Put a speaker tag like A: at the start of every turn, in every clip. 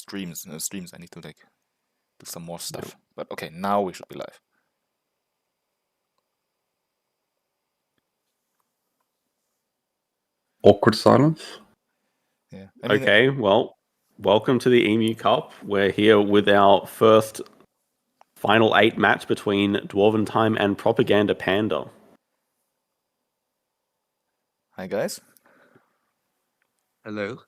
A: streams. I need to like do some more stuff. But okay, now we should be live.
B: Awkward silence.
A: Yeah.
C: Okay, well, welcome to the Emu Cup. We're here with our first final 8 match between Dwarvintime and Propaganda Panda.
A: Hi guys.
D: Hello.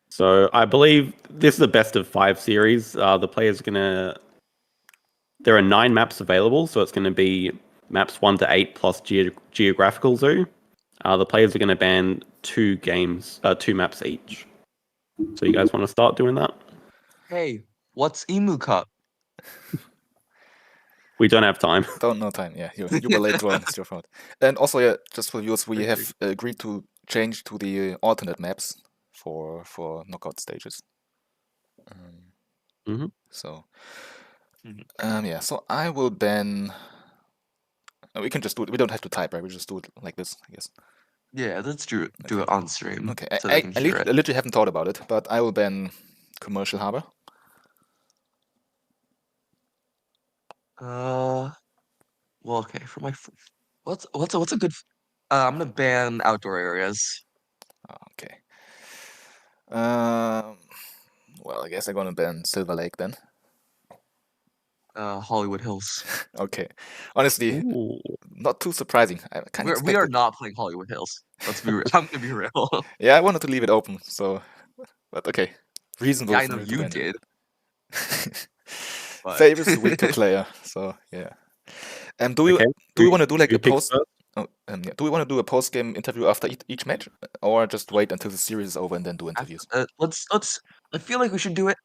C: So I believe this is a best of 5 series. The players are gonna. There are 9 maps available, so it's going to be maps 1 to 8 plus Geographical Zoo. The players are going to ban 2 maps each. So you guys want to start doing that?
D: Hey, what's Emu Cup?
C: We don't have time.
A: No time. Yeah, you were late, Rowan. It's your fault. And also, yeah, just for viewers, we have agreed to change to the alternate maps for knockout stages. So, yeah. So I will ban. We can just do it. We don't have to type, right? We just do it like this, I guess.
D: Yeah, let's do it on stream.
A: Okay.
D: So
A: I literally haven't thought about it, but I will ban Commercial Harbor.
D: Well, okay. For my what's a good? I'm gonna ban outdoor areas.
A: Okay. Well, I guess I'm gonna ban Silver Lake then.
D: Hollywood Hills.
A: Okay. Honestly, not too surprising.
D: We are not playing Hollywood Hills. Let's be real. I'm gonna be real.
A: Yeah, I wanted to leave it open, so. But okay. Reasonable.
D: Yeah, I know you did.
A: Fabe is a weaker player, so yeah. Do we want to do like a post? Do we want to do a post-game interview after each match, or just wait until the series is over and then do interviews?
D: Let's. I feel like we should do it.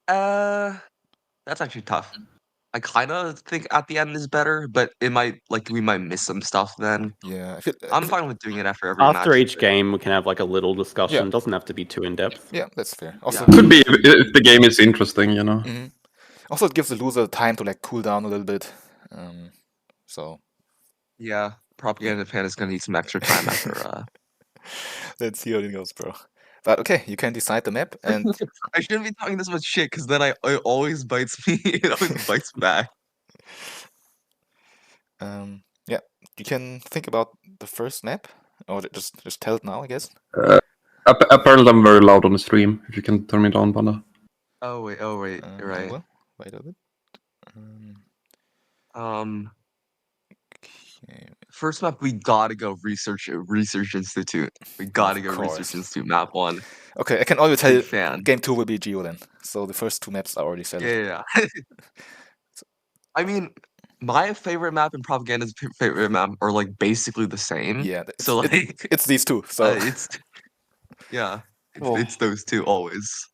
D: That's actually tough. I kind of think at the end is better, but we might miss some stuff then.
A: Yeah,
D: I'm fine with doing it after every match.
C: After each game, we can have like a little discussion. It doesn't have to be too in depth.
A: Yeah, that's fair. Also,
B: could be if the game is interesting, you know.
A: Also, it gives the loser time to like cool down a little bit. So.
D: Yeah, Propaganda Panda is gonna need some extra time after.
A: Let's see how it goes, bro. But okay, you can decide the map, and
D: I shouldn't be talking this much shit because then it always bites me. It always bites back.
A: Yeah, you can think about the first map, or just tell it now, I guess.
B: Apparently, I'm very loud on the stream. If you can turn me down, Panda.
D: Oh wait, you're right.
A: Well, wait a bit.
D: Okay. First map, we gotta go Research Institute. We gotta go Research Institute map 1.
A: Okay, I can already tell you game 2 will be Geo then. So the first 2 maps are already settled.
D: Yeah. I mean, my favorite map and Propaganda's favorite map are like basically the same.
A: Yeah.
D: So like
A: it's these 2. So
D: it's those 2 always.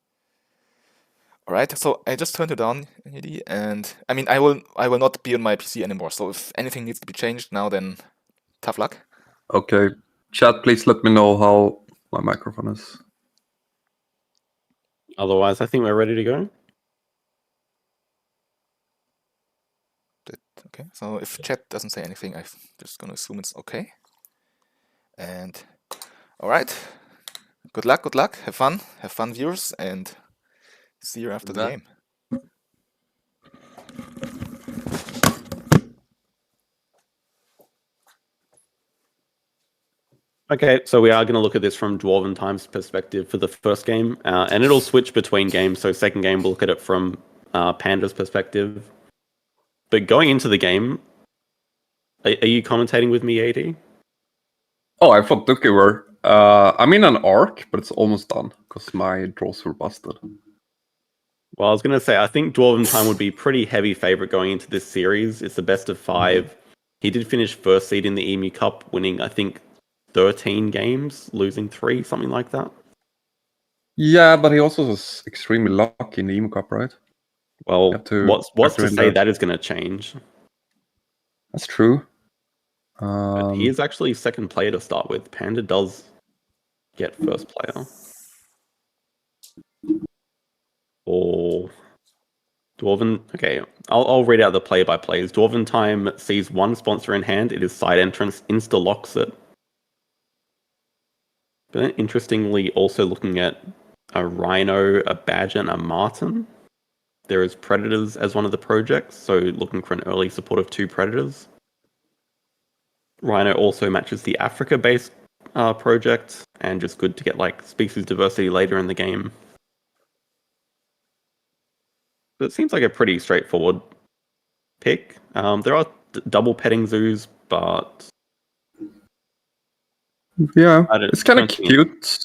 A: All right, so I just turned it on, and I mean I will not be on my PC anymore. So if anything needs to be changed now, then tough luck.
B: Okay, chat, please let me know how my microphone is.
C: Otherwise, I think we're ready to go.
A: Okay, so if chat doesn't say anything, I'm just gonna assume it's okay. And all right, good luck, have fun, viewers, and see you after the game.
C: Okay, so we are going to look at this from Dwarventime's perspective for the first game, and it'll switch between games. So second game, we'll look at it from Panda's perspective. But going into the game, are you commentating with me, AD?
B: Oh, I thought Ducky were. I'm in an arc, but it's almost done because my draws were busted.
C: Well, I was going to say, I think Dwarventime would be pretty heavy favorite going into this series. It's the best of 5. He did finish first seed in the Emu Cup, winning, I think, 13 games, losing 3, something like that.
B: Yeah, but he also was extremely lucky in the Emu Cup, right?
C: Well, what's to say that is going to change?
B: That's true.
C: But he is actually second player to start with. Panda does get first player. Or Dwarven. Okay, I'll read out the play-by-plays. Dwarventime sees 1 sponsor in hand. It is side entrance. Insta locks it. But then, interestingly, also looking at a rhino, a badger, and a marten. There is predators as one of the projects, so looking for an early support of 2 predators. Rhino also matches the Africa-based project, and just good to get like species diversity later in the game. So it seems like a pretty straightforward pick. There are double petting zoos, but
B: Yeah,
C: I don't-
B: it's kind of
C: don't think-
B: cute.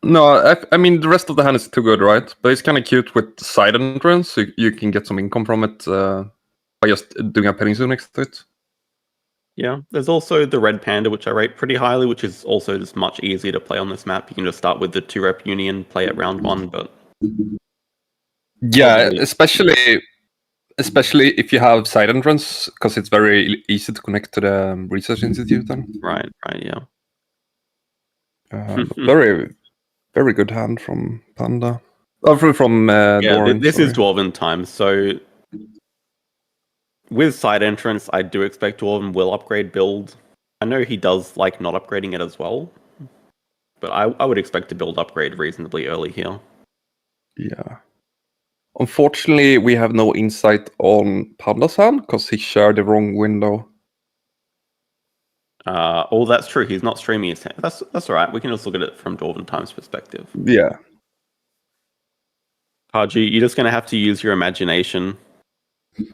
B: No, I mean the rest of the hand is too good, right? But it's kind of cute with side entrance. So you can get some income from it by just doing a petting zoo next to it.
C: Yeah, there's also the red panda, which I rate pretty highly, which is also just much easier to play on this map. You can just start with the 2-rep union, play it round 1, but
B: Yeah,
C: Probably.
B: especially if you have side entrance, because it's very easy to connect to the research institute. Then
C: right, yeah.
B: very, very good hand from Panda. Oh, from
C: Yeah,
B: Dwarven,
C: this is
B: sorry.
C: dwarvintime. So with side entrance, I do expect dwarven will upgrade build. I know he does like not upgrading it as well, but I would expect to build upgrade reasonably early here.
B: Yeah. Unfortunately, we have no insight on Panda's hand because he shared the wrong window.
C: Oh, that's true. He's not streaming his hand. That's all right. We can just look at it from dwarventime's perspective.
B: Yeah.
C: Haji, you're just going to have to use your imagination.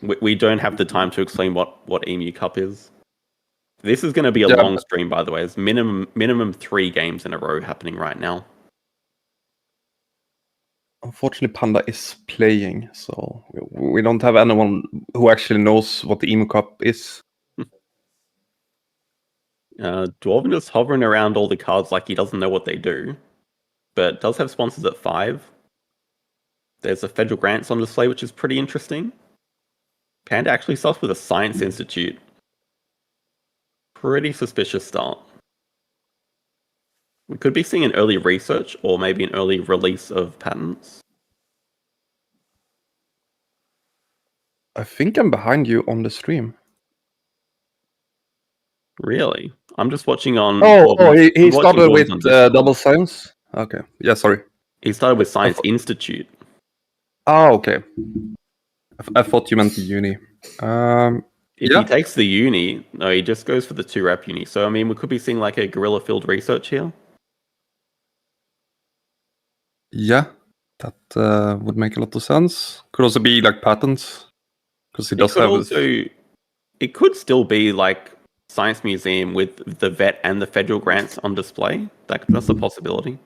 C: We don't have the time to explain what Emu Cup is. This is going to be a long stream, by the way. It's minimum 3 games in a row happening right now.
B: Unfortunately, Panda is playing, so we don't have anyone who actually knows what the Emu Cup is.
C: Dwarven just hovering around all the cards like he doesn't know what they do, but does have sponsors at 5. There's a federal grants on display, which is pretty interesting. Panda actually starts with a science institute. Pretty suspicious start. We could be seeing an early research or maybe an early release of patents.
B: I think I'm behind you on the stream.
C: Really? I'm just watching on...
B: He started with double science? Okay. Yeah, sorry.
C: He started with Science Institute.
B: Oh, okay. I thought you meant the uni.
C: If he takes the uni, no, he just goes for the 2-rep uni. So, I mean, we could be seeing like a guerrilla field research here.
B: Yeah, that would make a lot of sense. Could also be like patents, because he does have.
C: It could still be like Science Museum with the vet and the federal grants on display. That's a possibility.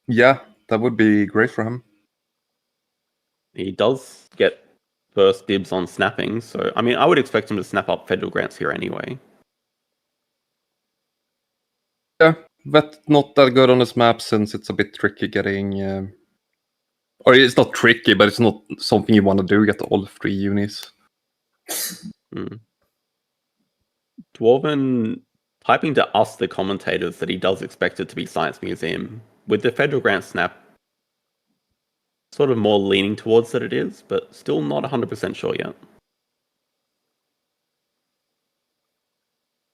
B: Yeah, that would be great for him.
C: He does get first dibs on snapping, so I mean, I would expect him to snap up federal grants here anyway.
B: Yeah, vet not that good on this map since it's a bit tricky getting. Or it's not tricky, but it's not something you want to do. Get all 3 unis.
C: Dwarven typing to us, the commentators, that he does expect it to be Science Museum. With the federal grant snap, sort of more leaning towards that it is, but still not 100% sure yet.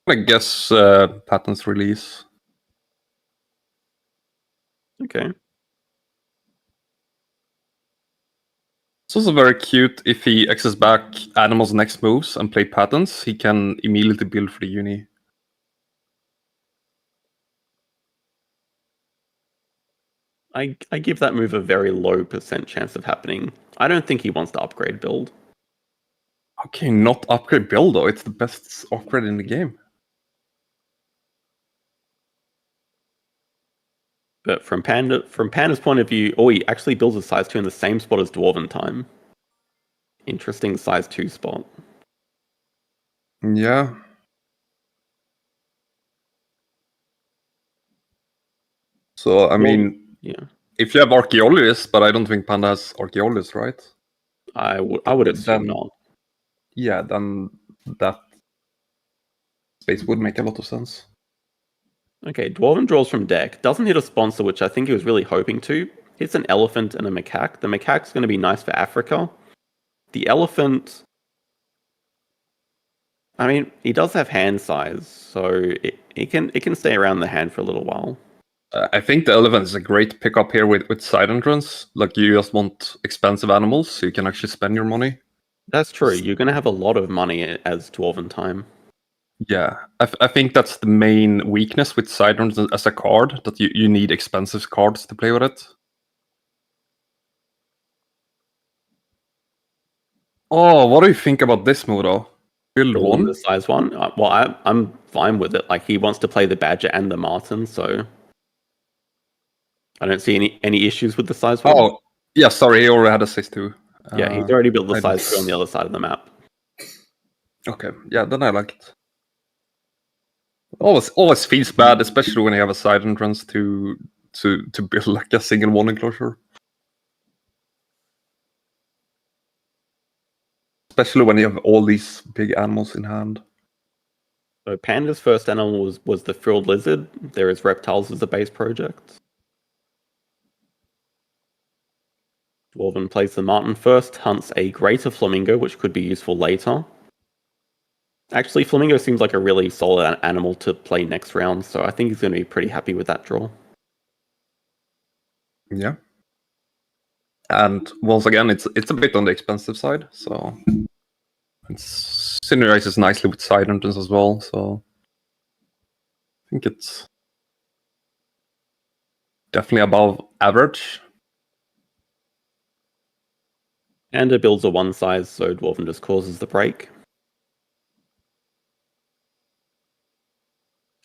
B: I guess patents release.
C: Okay.
B: It's also very cute if he access back animals' next moves and play patents, he can immediately build for the uni.
C: I give that move a very low % chance of happening. I don't think he wants to upgrade build.
B: Okay, not upgrade build though. It's the best upgrade in the game.
C: But from Panda's point of view, he actually builds a size 2 in the same spot as dwarventime. Interesting size 2 spot.
B: Yeah. So I mean, if you have archaeologists, but I don't think Panda has archaeologists, right?
C: I would assume not.
B: Yeah, then that space would make a lot of sense.
C: Okay, Dwarven draws from deck. Doesn't hit a sponsor, which I think he was really hoping to. Hits an elephant and a macaque. The macaque's going to be nice for Africa. The elephant... I mean, he does have hand size, so it can stay around the hand for a little while.
B: I think the elephant is a great pickup here with side entrance. Like you just want expensive animals, so you can actually spend your money.
C: That's true. You're going to have a lot of money as dwarvintime.
B: Yeah, I think that's the main weakness with side entrance as a card, that you need expensive cards to play with it. Oh, what do you think about this move, though? Build
C: Building
B: one?
C: the size one. Well, I'm fine with it. Like he wants to play the Badger and the Martin, so I don't see any issues with the size one.
B: Oh, yeah, sorry, he already had a 6-2.
C: Yeah, he's already built the
B: I
C: size
B: didn't-
C: 2 on the other side of the map.
B: Okay, yeah, then I like it. Always feels bad, especially when you have a side entrance to build like a single one enclosure. Especially when you have all these big animals in hand.
C: So Panda's first animal was the frilled lizard. There is reptiles as a base project. Dwarven plays the Martin first, hunts a greater flamingo, which could be useful later. Actually, flamingo seems like a really solid animal to play next round, so I think he's going to be pretty happy with that draw.
B: Yeah. And once again, it's a bit on the expensive side, so it synergizes nicely with side entrance as well. So I think it's definitely above average.
C: Panda builds a one size, so Dwarven just causes the break.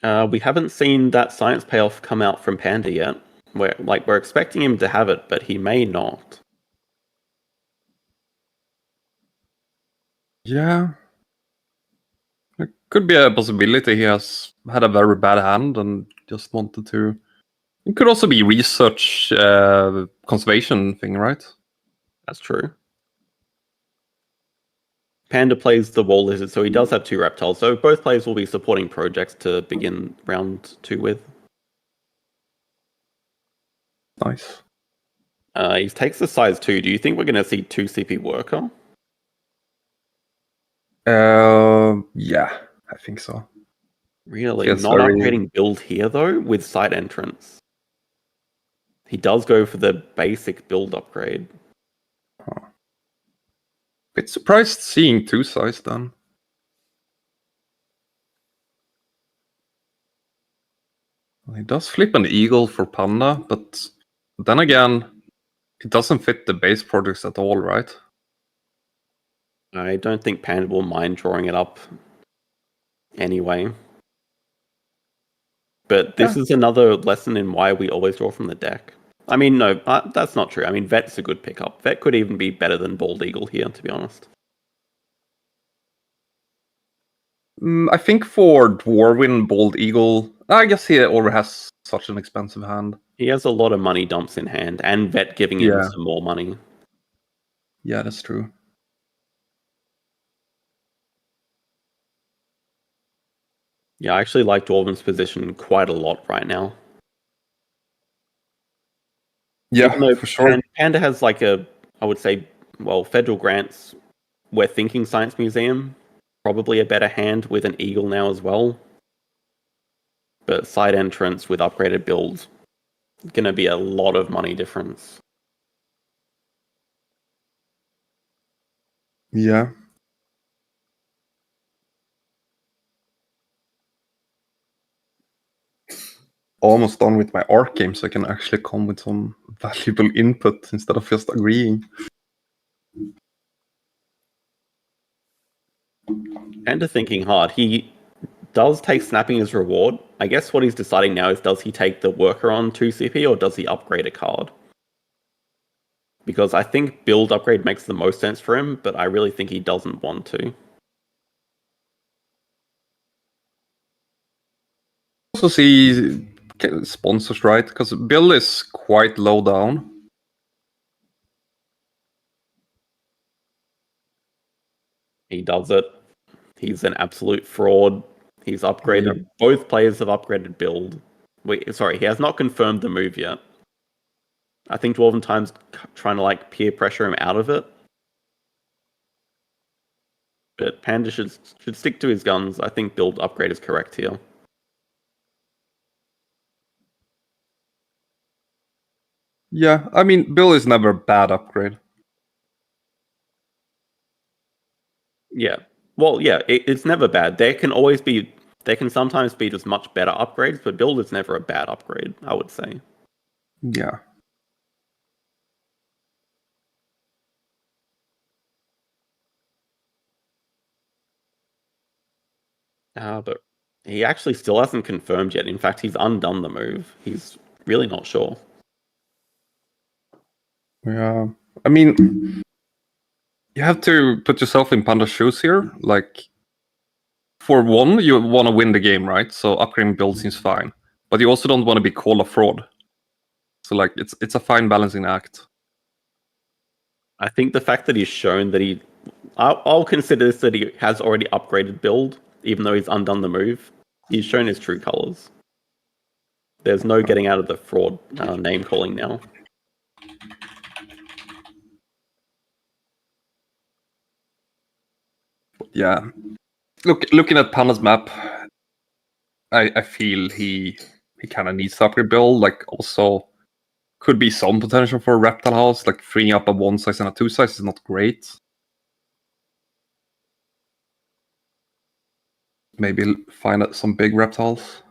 C: We haven't seen that science payoff come out from Panda yet. We're expecting him to have it, but he may not.
B: Yeah. It could be a possibility he has had a very bad hand and just wanted to. It could also be research conservation thing, right?
C: That's true. Panda plays the wall lizard, so he does have two reptiles. So both players will be supporting projects to begin round 2 with.
B: Nice.
C: He takes the size 2. Do you think we're going to see 2 CP worker?
B: Yeah, I think so.
C: Really?
B: Feels
C: Not
B: very-
C: upgrading build here, though, with side entrance. He does go for the basic build upgrade.
B: Bit surprised seeing 2 size then. Well, he does flip an eagle for Panda, but then again, it doesn't fit the base projects at all, right?
C: I don't think Panda will mind drawing it up anyway. But this is another lesson in why we always draw from the deck. I mean, no, that's not true. I mean, Vet's a good pickup. Vet could even be better than Bald Eagle here, to be honest.
B: I think for Dwarven Bald Eagle, I guess he already has such an expensive hand.
C: He has a lot of money dumps in hand, and Vet giving him
B: Yeah.
C: some more money.
B: Yeah, that's true.
C: Yeah, I actually like Dwarven's position quite a lot right now.
B: Yeah,
C: Even though
B: for sure.
C: Panda has like I would say, well, federal grants. We're thinking Science Museum, probably a better hand with an Eagle now as well. But side entrance with upgraded build, gonna be a lot of money difference.
B: Yeah. Almost done with my art game, so I can actually come with some valuable input instead of just agreeing.
C: Panda thinking hard. He does take snapping as reward. I guess what he's deciding now is, does he take the worker on 2 CP or does he upgrade a card? Because I think build upgrade makes the most sense for him, but I really think he doesn't want to.
B: Also see sponsors, right? Because Bill is quite low down.
C: He does it. He's an absolute fraud. He's upgraded. Both players have upgraded build. Sorry, he has not confirmed the move yet. I think Dwarventime's trying to like peer pressure him out of it. But Panda should stick to his guns. I think build upgrade is correct here.
B: Yeah, I mean, Bill is never a bad upgrade.
C: Yeah. Well, yeah, it's never bad. There can sometimes be just much better upgrades, but build is never a bad upgrade, I would say.
B: Yeah.
C: But he actually still hasn't confirmed yet. In fact, he's undone the move. He's really not sure.
B: Yeah. I mean, you have to put yourself in Panda's shoes here. Like, for one, you want to win the game, right? So upgrading build seems fine. But you also don't want to be called a fraud. So, like, it's a fine balancing act.
C: I think the fact that he's shown that I'll consider this that he has already upgraded build, even though he's undone the move. He's shown his true colors. There's no getting out of the fraud name calling now.
B: Yeah. Looking at Panda's map, I feel he kind of needs to upgrade build. Like, also could be some potential for a reptile house. Like, freeing up a 1 size and a 2 size is not great. Maybe find some big reptiles.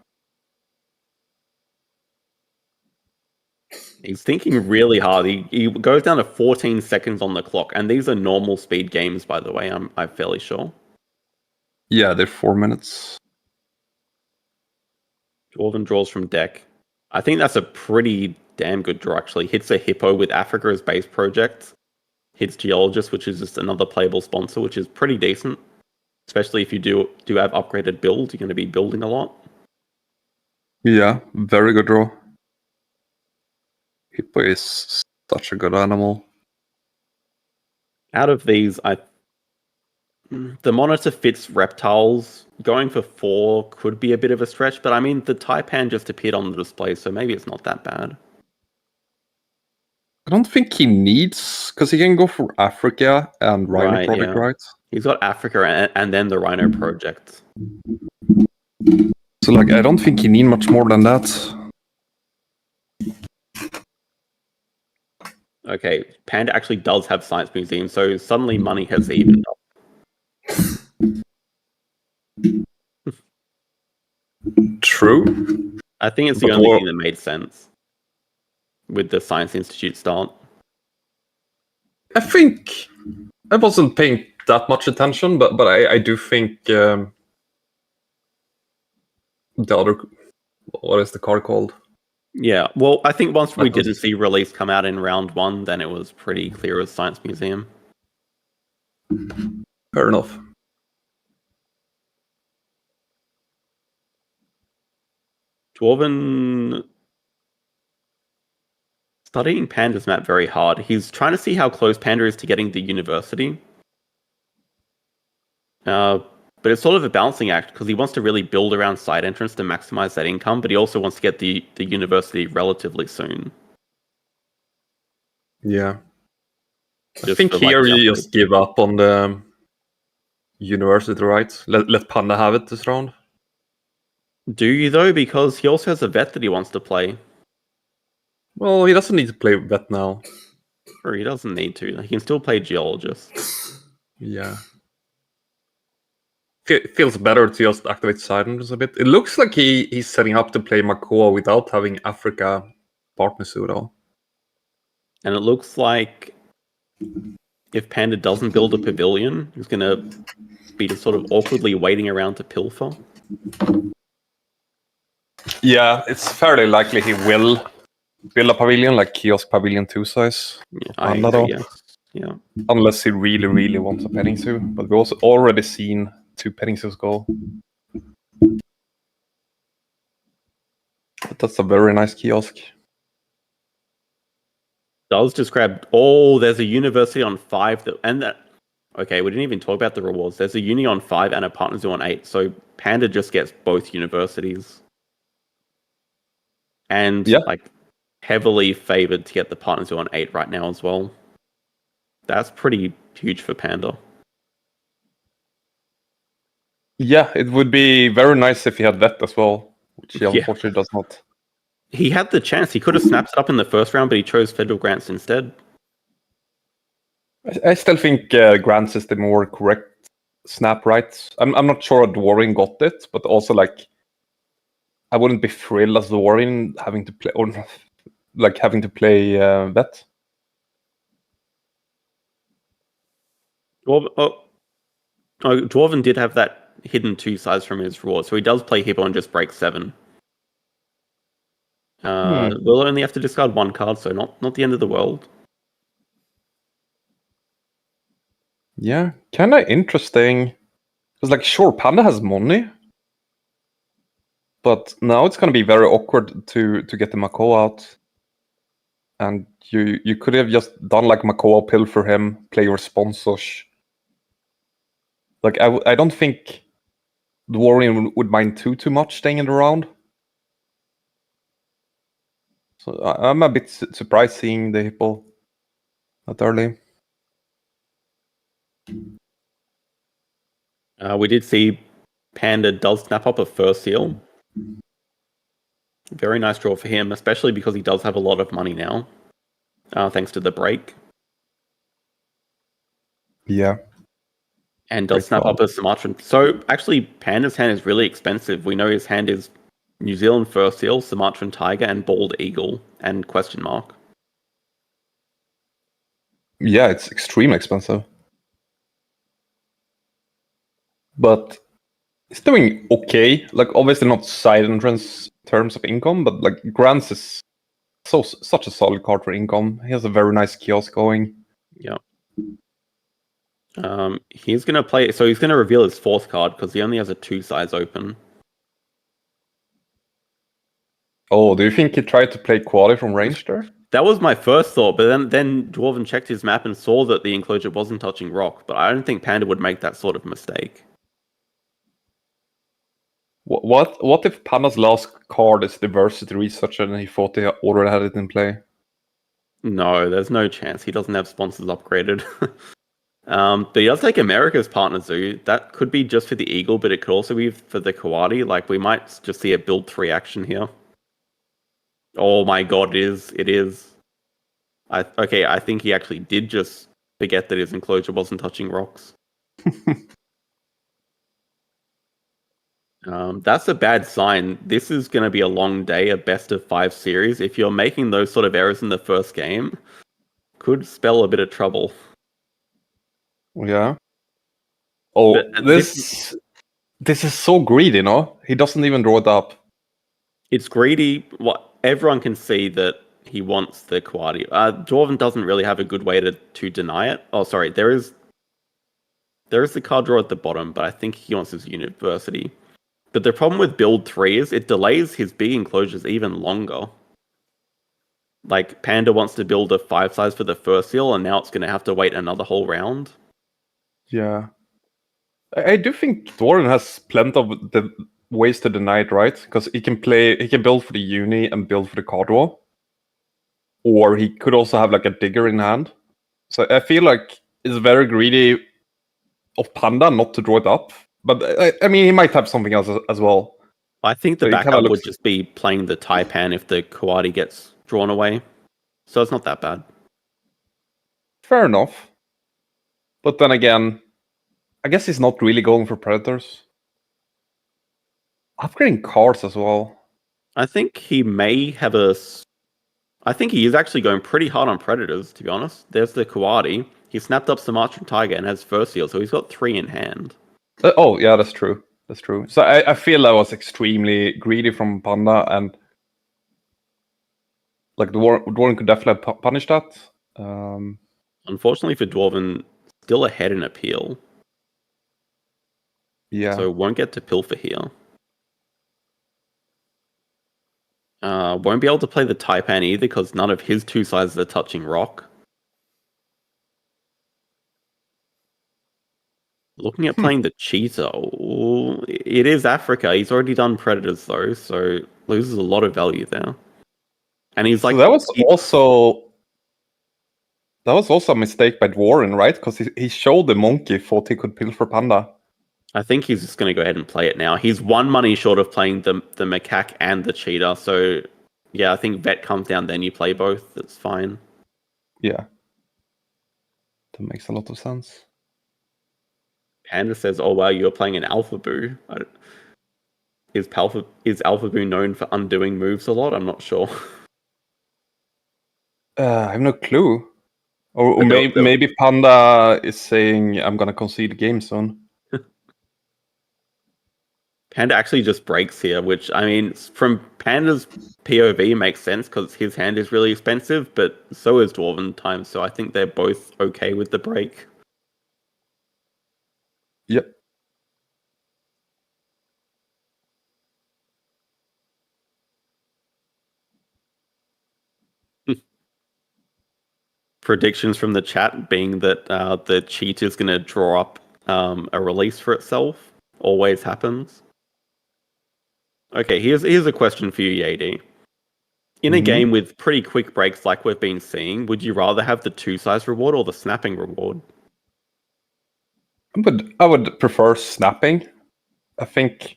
C: He's thinking really hard. He goes down to 14 seconds on the clock, and these are normal speed games, by the way. I'm fairly sure.
B: Yeah, they're 4 minutes.
C: Dwarven draws from deck. I think that's a pretty damn good draw, actually. Hits a Hippo with Africa as base project. Hits Geologist, which is just another playable sponsor, which is pretty decent. Especially if you do have upgraded build, you're going to be building a lot.
B: Yeah, very good draw. Hippo is such a good animal.
C: Out of these, the monitor fits reptiles. Going for 4 could be a bit of a stretch, but I mean, the Taipan just appeared on the display, so maybe it's not that bad.
B: I don't think he needs, because he can go for Africa and Rhino
C: Right,
B: Project,
C: yeah.
B: right?
C: He's got Africa and then the Rhino project.
B: So, like, I don't think he need much more than that.
C: Okay, Panda actually does have Science Museum, so suddenly money has evened up.
B: True.
C: I think it's the only thing that made sense with the Science Institute start.
B: I think I wasn't paying that much attention, but I do think the other, what is the card called?
C: Yeah, well, I think once we didn't see release come out in round 1, then it was pretty clear it was Science Museum.
B: Fair enough.
C: Dwarven studying Panda's map very hard. He's trying to see how close Panda is to getting the university. But it's sort of a balancing act because he wants to really build around side entrance to maximize that income, but he also wants to get the university relatively soon.
B: Yeah. I
C: Just
B: think
C: for,
B: here
C: like,
B: you just give up on the university, right? Let Panda have it this round.
C: Do you though? Because he also has a vet that he wants to play.
B: Well, he doesn't need to play vet now.
C: Or he doesn't need to. He can still play Geologist.
B: Yeah. Feels better to just activate side entrance a bit. It looks like he's setting up to play Makoa without having Africa partner pseudo.
C: And it looks like if Panda doesn't build a pavilion, he's going to be just sort of awkwardly waiting around to pilfer.
B: Yeah, it's fairly likely he will build a pavilion, like Kiosk Pavilion 2 size.
C: Yeah, I agree, yes. Yeah.
B: Unless he really, really wants a petting zoo. But we've also already seen 2 petting zoos go. But that's a very nice kiosk.
C: Does just grab. Oh, there's a university on 5 okay, we didn't even talk about the rewards. There's a uni on 5 and a partner zoo on 8. So Panda just gets both universities. And like heavily favored to get the partner zoo on 8 right now as well. That's pretty huge for Panda.
B: Yeah, it would be very nice if he had that as well, which he unfortunately does not.
C: He had the chance. He could have snapped it up in the first round, but he chose Federal Grants instead.
B: I still think Grants is the more correct snap, right? I'm not sure Dwarven got it, but also like I wouldn't be thrilled as Dwarven having to play or like having to play vet.
C: Dwarven did have that hidden 2 size from his reward, so he does play Hippo and just break 7. We'll only have to discard 1 card, so not the end of the world.
B: Yeah, kind of interesting. Because like, sure, Panda has money, but now it's gonna be very awkward to get the Mako out. And you could have just done like Mako pill for him, play your sponsors. Like I don't think Dwarven would mind too much staying in the round. So I'm a bit surprised seeing the Hippo that early.
C: We did see Panda does snap up a first seal. Very nice draw for him, especially because he does have a lot of money now, thanks to the break.
B: Yeah.
C: And does snap up a Sumatran. So actually, Panda's hand is really expensive. We know his hand is New Zealand Fur Seal, Sumatran Tiger, and Bald Eagle, and question mark.
B: Yeah, it's extremely expensive. But it's doing okay. Like obviously not side entrance in terms of income, but like Grants is such a solid card for income. He has a very nice kiosk going.
C: Yeah. He's gonna play. So he's gonna reveal his 4th card because he only has a 2 size open.
B: Oh, do you think he tried to play quality from range there?
C: That was my first thought, but then Dwarven checked his map and saw that the enclosure wasn't touching rock. But I don't think Panda would make that sort of mistake.
B: What if Panda's last card is Diversity Researcher and he thought he already had it in play?
C: No, there's no chance. He doesn't have sponsors upgraded. But he does take America's Partner Zoo. That could be just for the Eagle, but it could also be for the Coati. Like, we might just see a build 3 action here. Oh my god, it is. Okay, I think he actually did just forget that his enclosure wasn't touching rocks. That's a bad sign. This is going to be a long day, a best of 5 series. If you're making those sort of errors in the first game, could spell a bit of trouble.
B: Yeah. Oh, this is so greedy, no? He doesn't even draw it up.
C: It's greedy. What everyone can see that he wants the Coati. Dwarven doesn't really have a good way to deny it. Oh, sorry, there is the card draw at the bottom, but I think he wants his university. But the problem with build 3 is it delays his big enclosures even longer. Like, Panda wants to build a 5 size for the first seal, and now it's going to have to wait another whole round.
B: Yeah. I do think Dwarven has plenty of the ways to deny it, right? Because he can build for the uni and build for the card draw. Or he could also have like a digger in hand. So I feel like it's very greedy of Panda not to draw it up. But I mean, he might have something else as well.
C: I think the backup would just be playing the Taipan if the Coati gets drawn away. So it's not that bad.
B: Fair enough. But then again, I guess he's not really going for Predators. Upgrading cards as well.
C: I think he may have I think he is actually going pretty hard on Predators, to be honest. There's the Coati. He snapped up Sumatran Tiger and has First Seal, so he's got 3 in hand.
B: Oh, yeah, that's true. That's true. So I feel that was extremely greedy from Panda, and like Dwarven could definitely punish that.
C: Unfortunately for Dwarven, still ahead in appeal.
B: Yeah.
C: So won't get to Pilfer here. Won't be able to play the Taipan either because none of his 2 sizes are touching rock. Looking at playing the Cheetah. Ooh, it is Africa. He's already done Predators though, so loses a lot of value there. And he's like...
B: So that was also a mistake by Dwarven, right? Because he showed the monkey, thought he could Pilfer Panda.
C: I think he's just going to go ahead and play it now. He's 1 money short of playing the macaque and the cheetah, so Yeah, I think vet comes down, then you play both. That's fine.
B: Yeah. That makes a lot of sense.
C: Panda says, "Oh wow, you're playing an Alpha Boo. Is Alpha Boo known for undoing moves a lot? I'm not sure."
B: I have no clue. Or
C: But
B: maybe Panda is saying, I'm gonna concede the game soon.
C: Panda actually just breaks here, which, I mean, from Panda's POV makes sense because his hand is really expensive, but so is Dwarvintime, so I think they're both okay with the break.
B: Yep.
C: Predictions from the chat being that the cheat is going to draw up a release for itself. Always happens. Okay, here's a question for you, Yadi. In a game with pretty quick breaks like we've been seeing, would you rather have the 2-size reward or the snapping reward?
B: I would prefer snapping. I think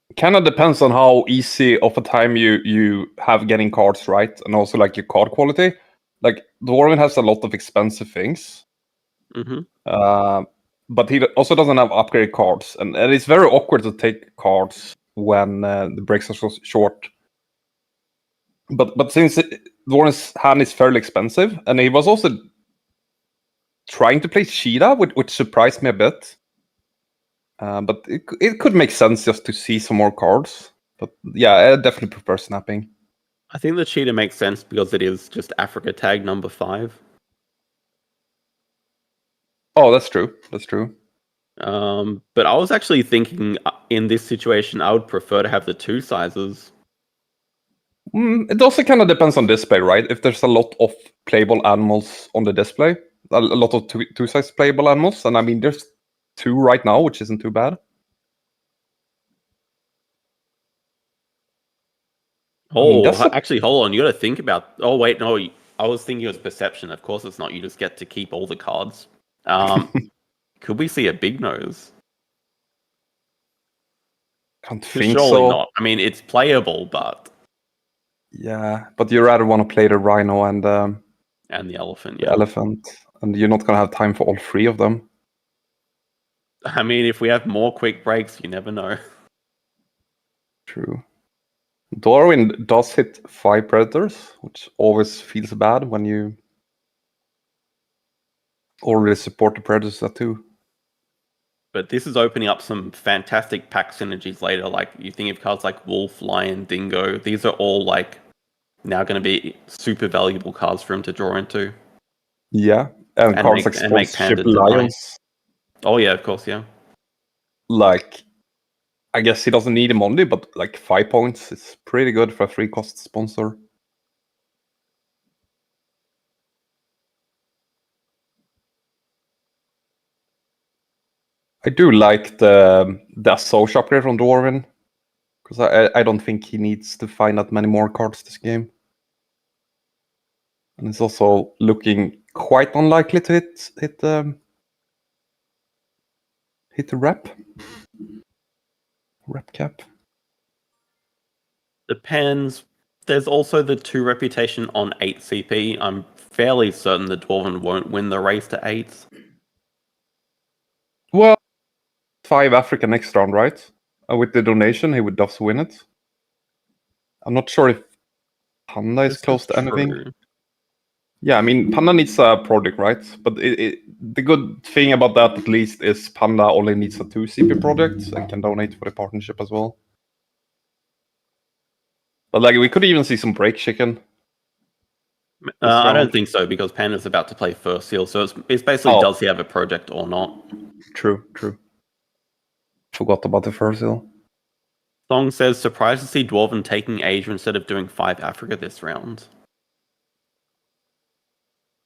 B: it kind of depends on how easy of a time you have getting cards right, and also like your card quality. Like Dwarven has a lot of expensive things, but he also doesn't have upgrade cards, and it's very awkward to take cards when the breaks are so short. But since Dwarven's hand is fairly expensive, and he was also trying to play Cheetah, which surprised me a bit. But it could make sense just to see some more cards. But yeah, I definitely prefer snapping.
C: I think the cheetah makes sense because it is just Africa tag number 5.
B: Oh, that's true. That's true.
C: But I was actually thinking in this situation, I would prefer to have the 2 sizes.
B: It also kind of depends on display, right? If there's a lot of playable animals on the display, a lot of two-size playable animals, and I mean, there's 2 right now, which isn't too bad.
C: Actually, hold on. You got to think about. Oh, wait, no. I was thinking it was perception. Of course, it's not. You just get to keep all the cards. Could we see a big nose?
B: Can't think
C: Surely
B: so.
C: not. I mean, it's playable, but
B: yeah, but you rather want to play the rhino and
C: the elephant. Yeah,
B: the elephant, and you're not gonna have time for all 3 of them.
C: I mean, if we have more quick breaks, you never know.
B: True. Darwin does hit 5 predators, which always feels bad when you already support the predators at 2.
C: But this is opening up some fantastic pack synergies later. Like, you think of cards like Wolf, Lion, Dingo. These are all, like, now going to be super valuable cards for him to draw into.
B: Yeah, and cards like Sponsorship Lions.
C: Oh, yeah, of course, yeah.
B: Like, I guess he doesn't need a money, but like 5 points is pretty good for a 3-cost sponsor. I do like the Assoc upgrade from Dwarven, because I don't think he needs to find that many more cards this game. And it's also looking quite unlikely to hit the rep cap.
C: Depends. There's also the 2 reputation on 8 CP. I'm fairly certain the Dwarven won't win the race to 8s.
B: Well, 5 Africa next round, right? With the donation, he would just win it. I'm not sure if Panda is close to anything. Yeah, I mean, Panda needs a project, right? But the good thing about that, at least, is Panda only needs a 2 CP project and can donate for the partnership as well. But like, we could even see some break chicken.
C: I don't think so, because Panda's about to play first seal, so it's basically does he have a project or not?
B: True. Forgot about the first seal.
C: Song says, surprised to see Dwarven taking Asia instead of doing 5 Africa this round.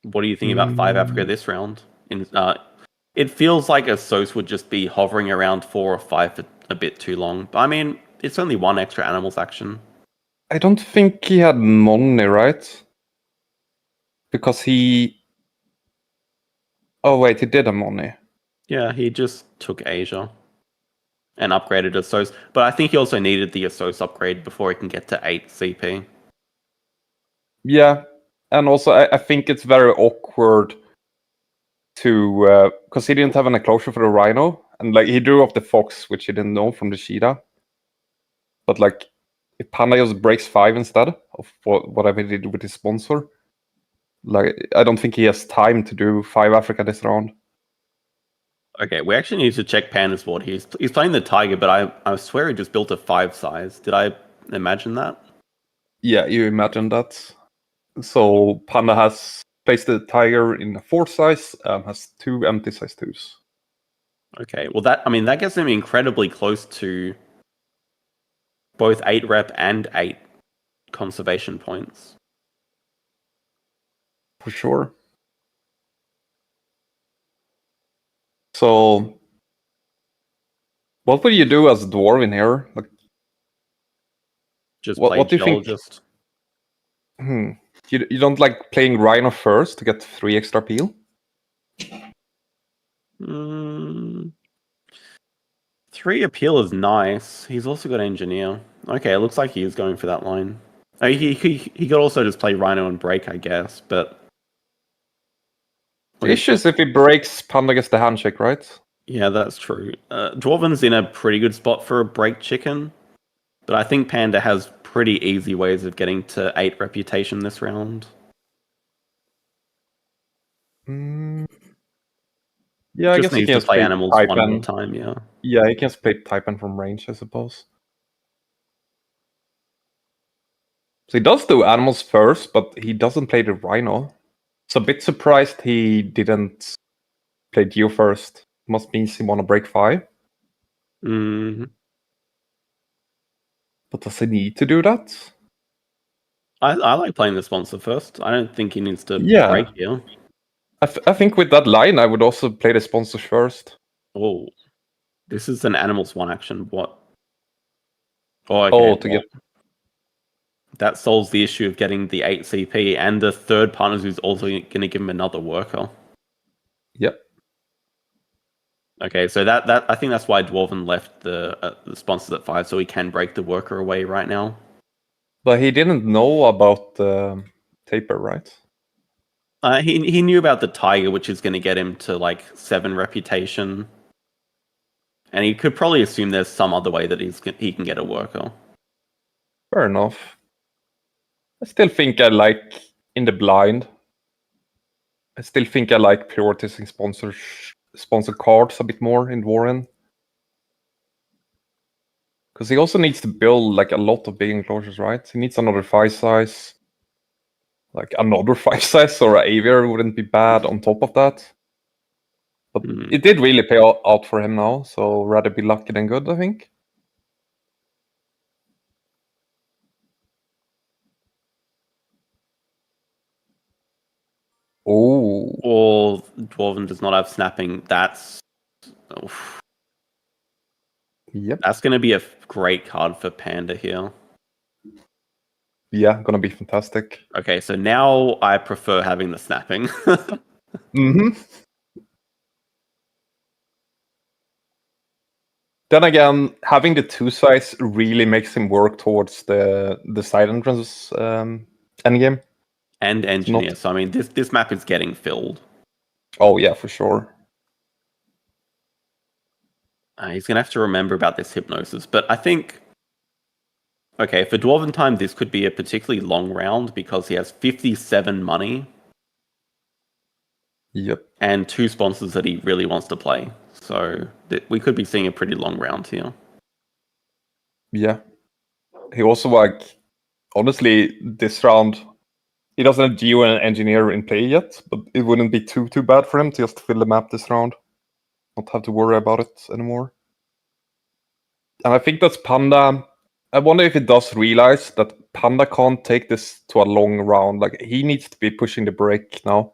C: What do you think about 5 Africa this round? It feels like Assoc would just be hovering around 4 or 5 for a bit too long. But I mean, it's only 1 extra animals action.
B: I don't think he had money, right? Because he... Oh wait, he did have money.
C: Yeah, he just took Asia and upgraded Assoc. But I think he also needed the Assoc upgrade before he can get to 8 CP.
B: Yeah, and also I think it's very awkward to because he didn't have an enclosure for the rhino, and like he drew off the fox, which he didn't know from the cheetah. But like, if Panda just breaks 5 instead of whatever he did with his sponsor, like I don't think he has time to do 5 Africa this round.
C: Okay, we actually need to check Panda's board. He's playing the tiger, but I swear he just built a 5 size. Did I imagine that?
B: Yeah, you imagine that. So Panda has placed the tiger in a 4 size, has 2 empty size 2s.
C: Okay, well that gets him incredibly close to both 8 rep and 8 conservation points.
B: For sure. So, what would you do as a dwarf in here? Like,
C: Just
B: what
C: play
B: do you think?
C: geologist.
B: You don't like playing Rhino first to get 3 extra peel?
C: 3 appeal is nice. He's also got engineer. Okay, it looks like he is going for that line. Oh, he could also just play Rhino and break, I guess, but
B: The issue is if he breaks, Panda gets the handshake, right?
C: yeah, that's true. Dwarven's in a pretty good spot for a break chicken, but I think Panda has pretty easy ways of getting to 8 reputation this round.
B: Yeah, I
C: Just
B: guess he
C: needs
B: can
C: to play animals one more
B: Taipan.
C: time, yeah.
B: Yeah, he can play Taipan from range, I suppose. So he does do animals first, but he doesn't play the Rhino. So a bit surprised he didn't play Geo first. Must mean he want to break 5.
C: Mm-hmm.
B: But does he need to do that?
C: I like playing the sponsor first. I don't think he needs to break here.
B: I think with that line, I would also play the sponsors first.
C: Oh, this is an animals 1 action. What? Oh, okay.
B: Oh, to get...
C: That solves the issue of getting the 8 CP, and the third partner who's also going to give him another worker.
B: Yep.
C: Okay, so that I think that's why Dwarven left the sponsors at 5, so he can break the worker away right now.
B: But he didn't know about the taper, right?
C: He knew about the tiger, which is going to get him to like 7 reputation, and he could probably assume there's some other way that he can get a worker.
B: Fair enough. I still think I like in the blind. I still think I like prioritizing sponsored cards a bit more in Warren. Because he also needs to build like a lot of big enclosures, right? He needs another 5 size. Like another 5 size or an aviar wouldn't be bad on top of that. But it did really pay out for him now, so rather be lucky than good, I think. Oh.
C: Or Dwarven does not have snapping. That's... Oof.
B: Yep.
C: That's going to be a great card for Panda here.
B: Yeah, gonna be fantastic.
C: Okay, so now I prefer having the snapping.
B: Then again, having the 2 size really makes him work towards the side entrance endgame.
C: And engineer. So I mean, this map is getting filled.
B: Oh yeah, for sure.
C: He's gonna have to remember about this hypnosis, but I think... Okay, for Dwarventime, this could be a particularly long round because he has 57 money.
B: Yep.
C: And 2 sponsors that he really wants to play. So we could be seeing a pretty long round here.
B: Yeah. He also, like, honestly, this round, he doesn't have Geo and Engineer in play yet, but it wouldn't be too bad for him to just fill the map this round. Not have to worry about it anymore. And I think that's Panda. I wonder if he does realize that Panda can't take this to a long round. Like, he needs to be pushing the break now.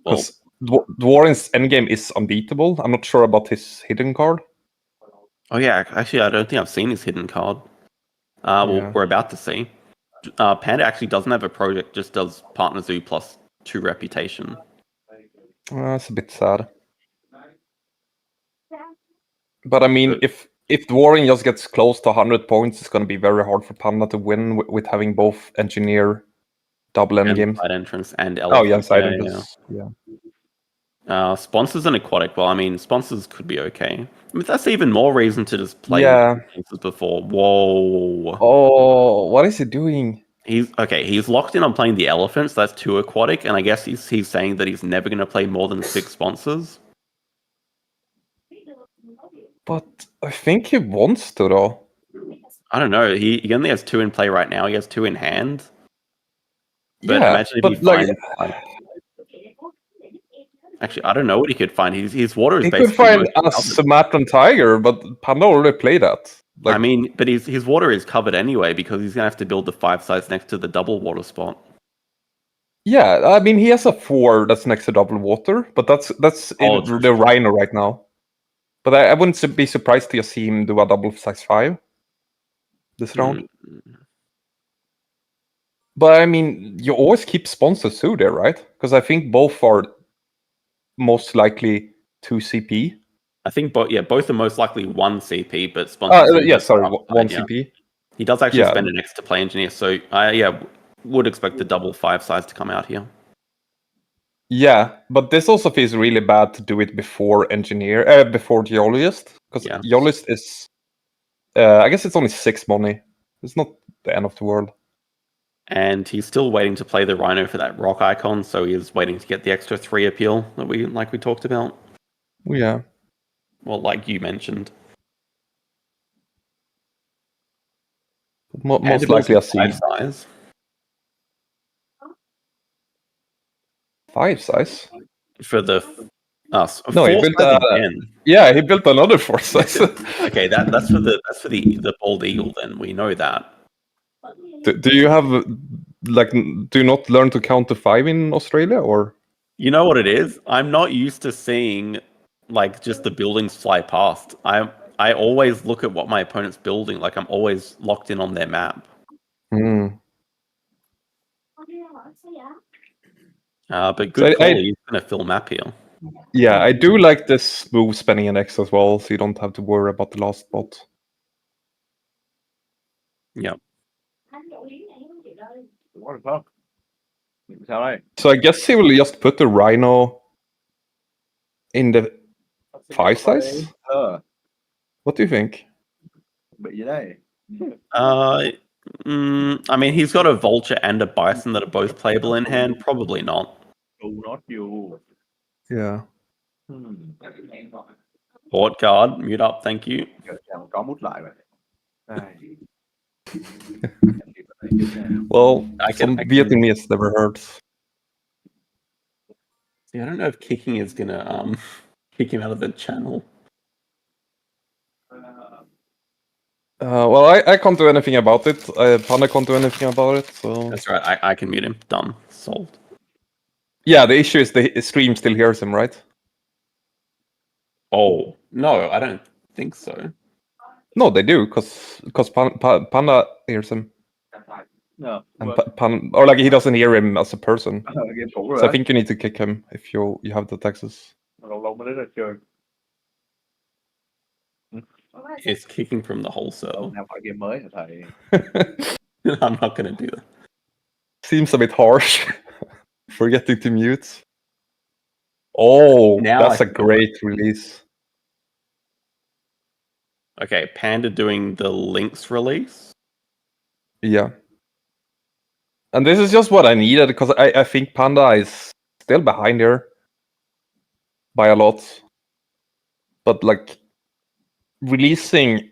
B: Because Dwarven's endgame is unbeatable. I'm not sure about his hidden card.
C: Oh yeah, actually I don't think I've seen his hidden card. Well, we're about to see. Panda actually doesn't have a project, just does Partner Zoo plus 2 reputation.
B: That's a bit sad. But I mean, if Dwarven just gets close to 100 points, it's going to be very hard for Panda to win with having both Engineer double
C: And
B: endgame.
C: side entrance and
B: Oh yeah,
C: elephant.
B: side entrance. Yeah.
C: Sponsors and aquatic. Well, I mean, sponsors could be okay. I mean, that's even more reason to just play
B: Yeah.
C: sponsors before. Whoa.
B: Oh, what is he doing?
C: He's okay. He's locked in on playing the elephants. That's 2 aquatic, and I guess he's saying that he's never going to play more than 6 sponsors.
B: But I think he wants to though.
C: I don't know. He only has 2 in play right now. He has 2 in hand. But
B: Yeah,
C: imagine if
B: but
C: he finds like. Actually, I don't know what he could find. His water is
B: he
C: basically
B: could find
C: mostly
B: a
C: covered.
B: Sumatran tiger, but Panda already played that.
C: I mean, but his water is covered anyway because he's gonna have to build the 5 sides next to the double water spot.
B: Yeah, I mean he has a 4 that's next to double water, but that's in
C: true.
B: the Rhino right now. But I wouldn't be surprised to see him do a double size 5 this round. But I mean, you always keep sponsors too there, right? Because I think both are most likely 2 CP.
C: I think both are most likely 1 CP, but sponsors.
B: Yeah, sorry,
C: upside,
B: 1
C: yeah.
B: CP.
C: He does actually spend an X to play engineer, so I would expect the double 5 sides to come out here.
B: Yeah, but this also feels really bad to do it before engineer, before geologist, because geologist is, I guess it's only 6 money. It's not the end of the world.
C: And he's still waiting to play the Rhino for that rock icon, so he is waiting to get the extra 3 appeal that we talked about.
B: Yeah.
C: Well, like you mentioned.
B: Most likely a C.
C: 5 size.
B: 5 size?
C: For the
B: no, he built he built another 4 size.
C: Okay, that's for the bald eagle. Then we know that.
B: Do you have do you not learn to count to 5 in Australia, or?
C: You know what it is? I'm not used to seeing just the buildings fly past. I always look at what my opponent's building. Like I'm always locked in on their map. But good call. He's gonna fill map here.
B: Yeah, I do like this move spending an X as well, so you don't have to worry about the last spot.
C: Yep.
B: So I guess he will just put the Rhino in the 5 size? What do you think?
C: I mean, he's got a vulture and a bison that are both playable in hand. Probably not.
B: Yeah.
C: Port guard, mute up, thank you.
B: Well, some Vietnamese never hurts.
C: Yeah, I don't know if kicking is gonna kick him out of the channel.
B: Well, I can't do anything about it. Panda can't do anything about it. So
C: that's right. I can mute him. Done. Solved.
B: Yeah, the issue is the stream still hears him, right?
C: Oh no, I don't think so.
B: No, they do, because Panda hears him.
E: No,
B: and or he doesn't hear him as a person. So I think you need to kick him if you have the Texas.
C: It's kicking from the whole server. I'm not gonna do that.
B: Seems a bit harsh. Forgetting to mute. Oh,
C: now
B: that's a great release.
C: Okay, Panda doing the links release.
B: Yeah. And this is just what I needed, because I think Panda is still behind here by a lot. But releasing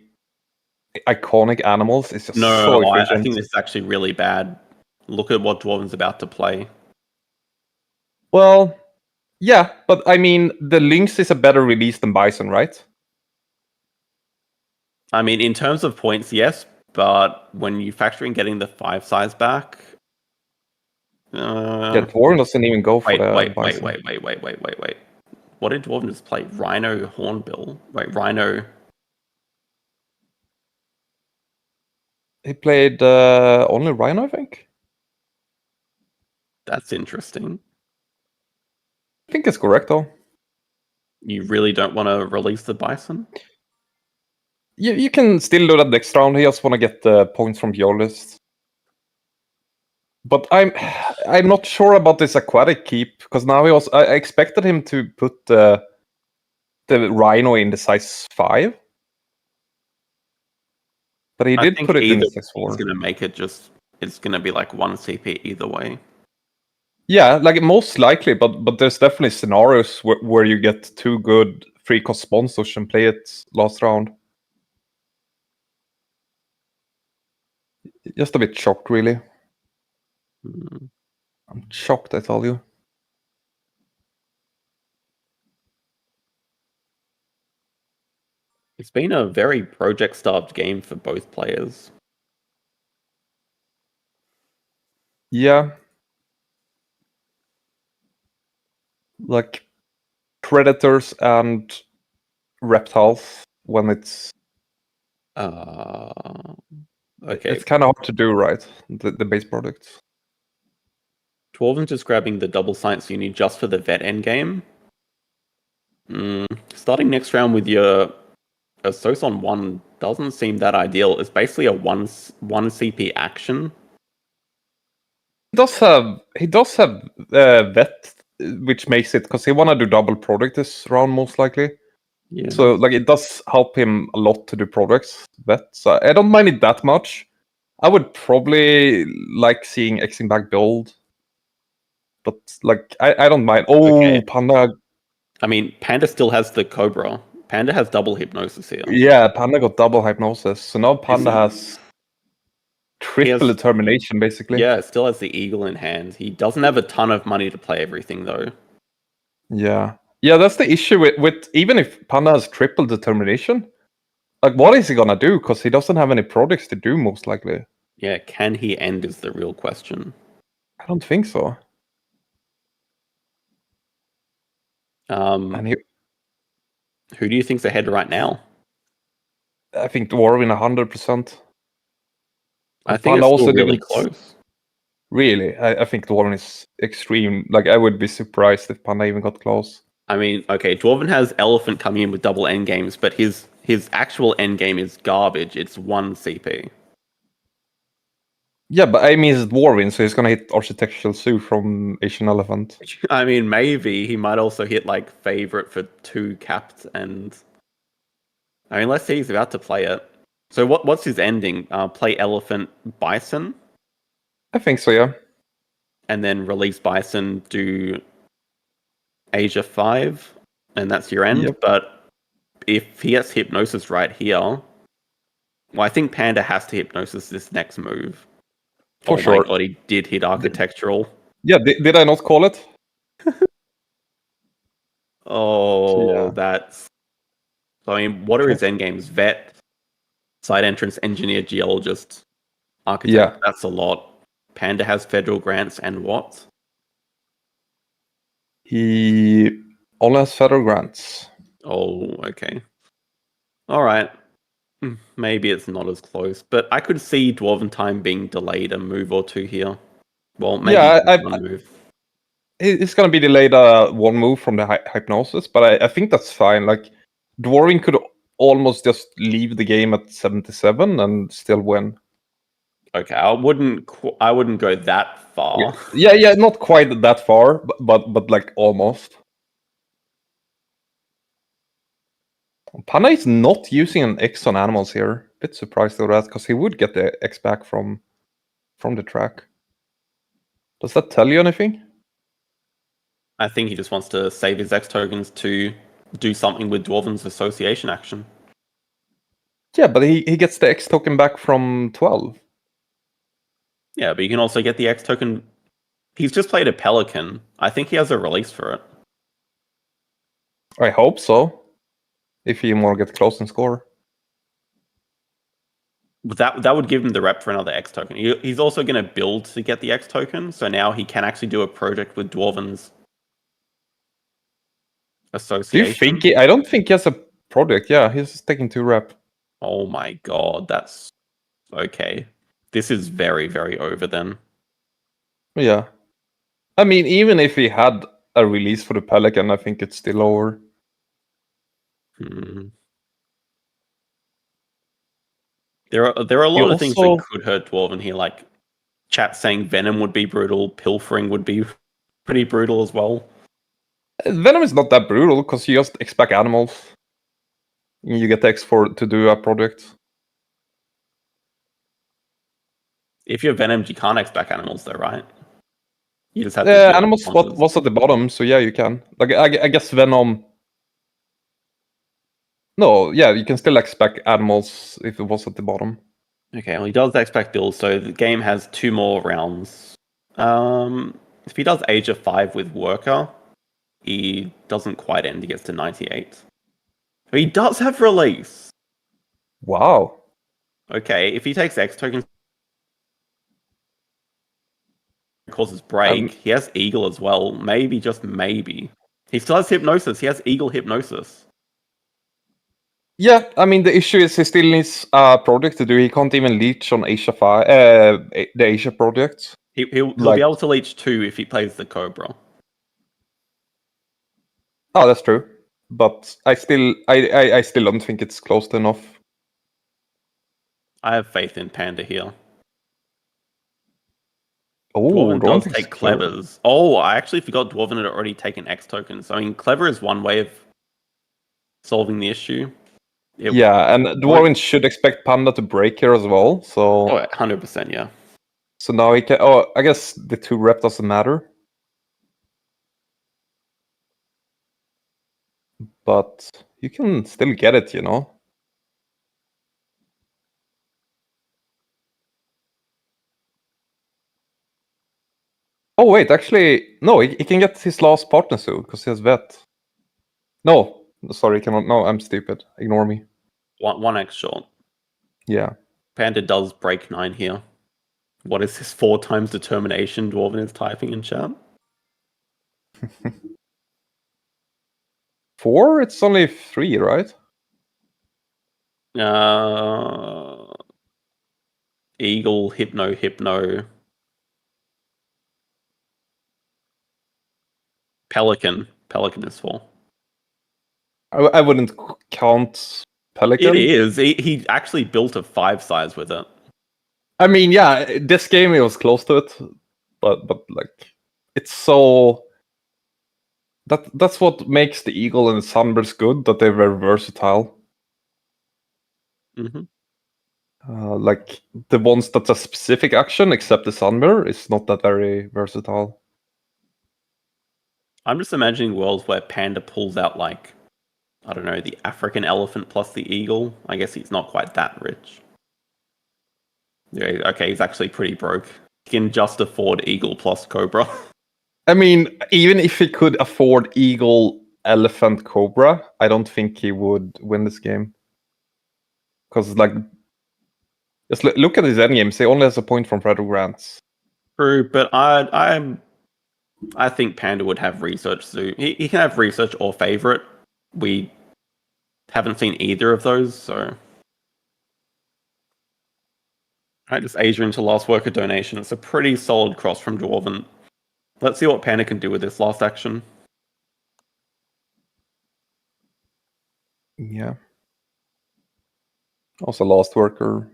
B: iconic animals is just so efficient.
C: I think this is actually really bad. Look at what Dwarven's about to play.
B: Well, yeah, but I mean, the Lynx is a better release than Bison, right?
C: I mean, in terms of points, yes, but when you factor in getting the 5 size back...
B: yeah, Dwarven doesn't even go for
C: wait.
B: Bison.
C: Wait. What did Dwarven just play? Rhino Hornbill? Wait, Rhino...
B: He played only Rhino, I think?
C: That's interesting.
B: I think it's correct, though.
C: You really don't want to release the Bison?
B: You can still do that next round. He just want to get the points from Geolist. But I'm not sure about this aquatic keep, because now I expected him to put the rhino in the size 5. But he
C: I
B: did
C: think
B: put it in
C: either
B: the size
C: he's
B: 4.
C: going to make it just. It's going to be like 1 CP either way.
B: Yeah, like most likely, but there's definitely scenarios where you get 2 good free cost sponsors and play it last round. Just a bit shocked, really.
C: Hmm.
B: I'm shocked, I tell you.
C: It's been a very project-starved game for both players.
B: Yeah. Like predators and reptiles when it's
C: Okay.
B: it's kind of hard to do, right? The base products.
C: Dwarven's just grabbing the double science uni just for the vet endgame. Starting next round with your Sos on 1 doesn't seem that ideal. It's basically a 1 CP action.
B: He does have vet, which makes it, because he wanna do double product this round most likely.
C: Yeah.
B: So like it does help him a lot to do products vet. So I don't mind it that much. I would probably like seeing Xing back build, but like I don't mind. Oh,
C: Okay.
B: Panda.
C: I mean, Panda still has the Cobra. Panda has double hypnosis here.
B: Yeah, Panda got double hypnosis. So now Panda has
C: He
B: triple
C: has,
B: determination, basically.
C: yeah, still has the eagle in hand. He doesn't have a ton of money to play everything though.
B: Yeah. Yeah, that's the issue with even if Panda has triple determination, like what is he gonna do? Because he doesn't have any products to do, most likely.
C: Yeah, can he end is the real question.
B: I don't think so. And
C: Who do you think's ahead right now?
B: I think Dwarven 100%.
C: I think
B: Panda
C: it's still
B: also
C: really
B: didn't
C: close.
B: really. I think Dwarven is extreme. Like I would be surprised if Panda even got close.
C: I mean, okay, Dwarven has Elephant coming in with double end games, but his actual end game is garbage. It's 1 CP.
B: Yeah, but I mean, it's Dwarven, so he's gonna hit Architectural Zoo from Asian Elephant.
C: I mean, maybe he might also hit like favorite for 2 capped, and I mean, let's see. He's about to play it. So what's his ending? Play Elephant Bison,
B: I think so, yeah.
C: and then release Bison, do Asia 5, and that's your end.
B: Yep.
C: But if he gets Hypnosis right here, well, I think Panda has to Hypnosis this next move.
B: For
C: Oh
B: sure.
C: my god, he did hit Architectural.
B: Yeah, did I not call it?
C: Oh,
B: Yeah.
C: that's... I mean, what are his end games? Vet, Side Entrance, Engineer, Geologist, Architect.
B: Yeah.
C: That's a lot. Panda has Federal Grants and what?
B: He only has federal grants.
C: Oh, okay. Alright. Maybe it's not as close, but I could see Dwarventime being delayed a move or 2 here. Well, maybe
B: Yeah,
C: one move.
B: it's gonna be delayed 1 move from the hypnosis, but I think that's fine. Like Dwarven could almost just leave the game at 77 and still win.
C: Okay, I wouldn't go that far.
B: Yeah, not quite that far, but like almost. Panda is not using an X on animals here. Bit surprised though that, because he would get the X back from the track. Does that tell you anything?
C: I think he just wants to save his X tokens to do something with Dwarven's association action.
B: Yeah, but he gets the X token back from 12.
C: Yeah, but you can also get the X token. He's just played a Pelican. I think he has a release for it.
B: I hope so. If he want to get close and score.
C: That would give him the rep for another X token. He's also going to build to get the X token, so now he can actually do a project with Dwarven's association.
B: Do you think I don't think he has a project. Yeah, he's just taking 2 rep.
C: Oh my god, that's okay. This is very, very over then.
B: Yeah. I mean, even if he had a release for the Pelican, I think it's still over.
C: There are a lot
B: You
C: of things that could hurt Dwarven here, like Chat saying Venom would be brutal, Pilfering would be pretty brutal as well.
B: Venom is not that brutal because you just expect animals. You get X to do a project.
C: If you're Venom, you can't expect animals though, right? You just have to deal
B: animals
C: with monsters.
B: was at the bottom, so yeah, you can. Like I guess Venom. No, yeah, you can still expect animals if it was at the bottom.
C: Okay, well, he does expect builds, so the game has 2 more rounds. If he does Age of 5 with Worker, he doesn't quite end. He gets to 98. But he does have Release.
B: Wow.
C: Okay, if he takes X tokens, causes break. He has Eagle as well. Maybe, just maybe. He still has Hypnosis. He has Eagle Hypnosis.
B: Yeah, I mean the issue is he still needs a project to do. He can't even leech on Asia 5, the Asia project.
C: He'll
B: Like-
C: be able to leech 2 if he plays the Cobra.
B: Oh, that's true. But I still don't think it's close enough.
C: I have faith in Panda here.
B: Oh,
C: Dwarven does
B: Dwarven
C: take
B: is clever.
C: Clevers. Oh, I actually forgot Dwarven had already taken X tokens. I mean, Clever is one way of solving the issue.
B: Yeah, and Dwarven should expect Panda to break here as well. So,
C: Oh, 100%, yeah.
B: so now he can. Oh, I guess the 2 rep doesn't matter. But you can still get it, you know. Oh wait, actually, no. He can get his last partner soon because he has vet. No, sorry, he cannot. No, I'm stupid. Ignore me.
C: One X short.
B: Yeah.
C: Panda does break 9 here. What is this 4 times determination Dwarven is typing in chat?
B: 4? It's only 3, right?
C: Eagle, Hypno. Pelican is 4.
B: I wouldn't count Pelican.
C: It is. He actually built a 5 size with it.
B: I mean, yeah, this game it was close to it, but like, it's so that's what makes the Eagle and the Sunburst good, that they're very versatile.
C: Mm-hmm.
B: Like the ones that's a specific action, except the Sunburst, is not that very versatile.
C: I'm just imagining worlds where Panda pulls out, like, I don't know, the African elephant plus the eagle. I guess he's not quite that rich. Yeah, okay, he's actually pretty broke. He can just afford eagle plus cobra.
B: I mean, even if he could afford Eagle, Elephant, Cobra, I don't think he would win this game. Because, like, just look at his endgames. He only has a point from Frederick Grants.
C: True, but I think Panda would have research Zoo. He can have research or favorite. We haven't seen either of those, so. Alright, just Asia into last worker donation. It's a pretty solid cross from Dwarven. Let's see what Panda can do with this last action.
B: Yeah. Also, last worker,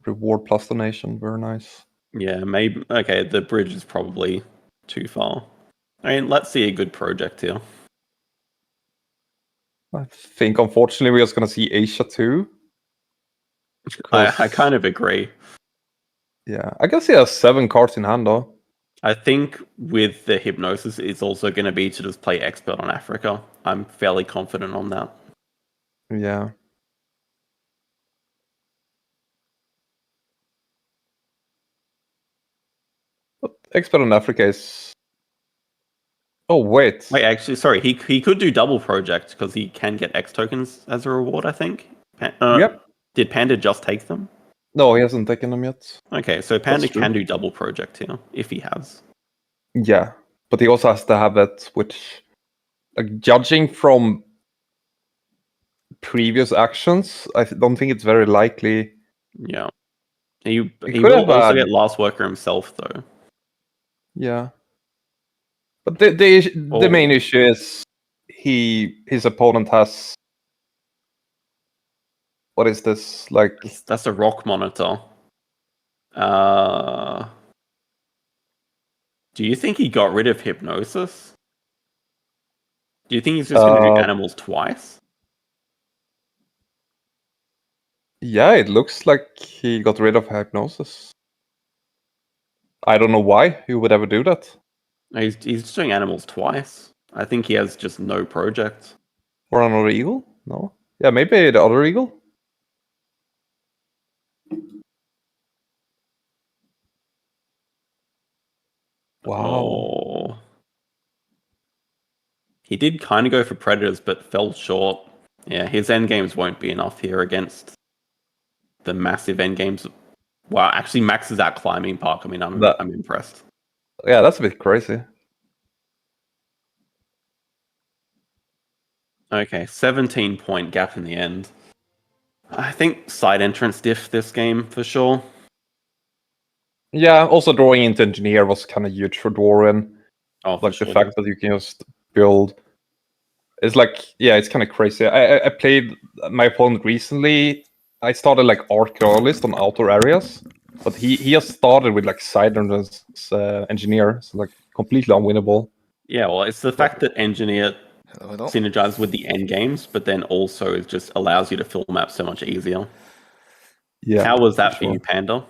B: reward plus donation, very nice.
C: Yeah, maybe. Okay, the bridge is probably too far. I mean, let's see a good project here.
B: I think, unfortunately, we're just going to see Asia too.
C: I kind of agree.
B: Yeah, I guess he has 7 cards in hand, though.
C: I think with the hypnosis, it's also going to be to just play expert on Africa. I'm fairly confident on that.
B: Yeah. But expert on Africa is... Oh, wait.
C: Wait, actually, sorry, he could do double project because he can get X tokens as a reward, I think.
B: Yep.
C: Did Panda just take them?
B: No, he hasn't taken them yet.
C: Okay, so Panda
B: That's true.
C: can do double project here, if he has.
B: Yeah, but he also has to have it, which, like, judging from previous actions, I don't think it's very likely.
C: Yeah. He
B: could
C: will
B: have
C: also
B: had-
C: get last worker himself, though.
B: Yeah. But the main issue is his opponent has... What is this? Like...
C: That's a rock monitor. Do you think he got rid of hypnosis? Do you think he's just going to do animals twice?
B: Yeah, it looks like he got rid of hypnosis. I don't know why he would ever do that.
C: No, he's just doing animals twice. I think he has just no project.
B: Or another eagle? No. Yeah, maybe the other eagle. Wow.
C: Oh. He did kind of go for predators, but fell short. Yeah, his end games won't be enough here against the massive end games. Wow, actually maxes out climbing park. I mean, I'm impressed.
B: Yeah, that's a bit crazy.
C: Okay, 17-point gap in the end. I think side entrance diff this game for sure.
B: Yeah, also drawing into engineer was kind of huge for Dwarven.
C: Oh,
B: like
C: for
B: the
C: sure,
B: fact that you can just build. It's like, yeah, it's kind of crazy. I played my opponent recently. I started like archaeologist on outdoor areas, but he just started with like side entrance engineer, so like completely unwinnable.
C: Yeah, well, it's the fact that engineer
A: Hello.
C: synergizes with the end games, but then also it just allows you to fill maps so much easier.
B: Yeah.
C: How was that for
B: sure.
C: you, Panda?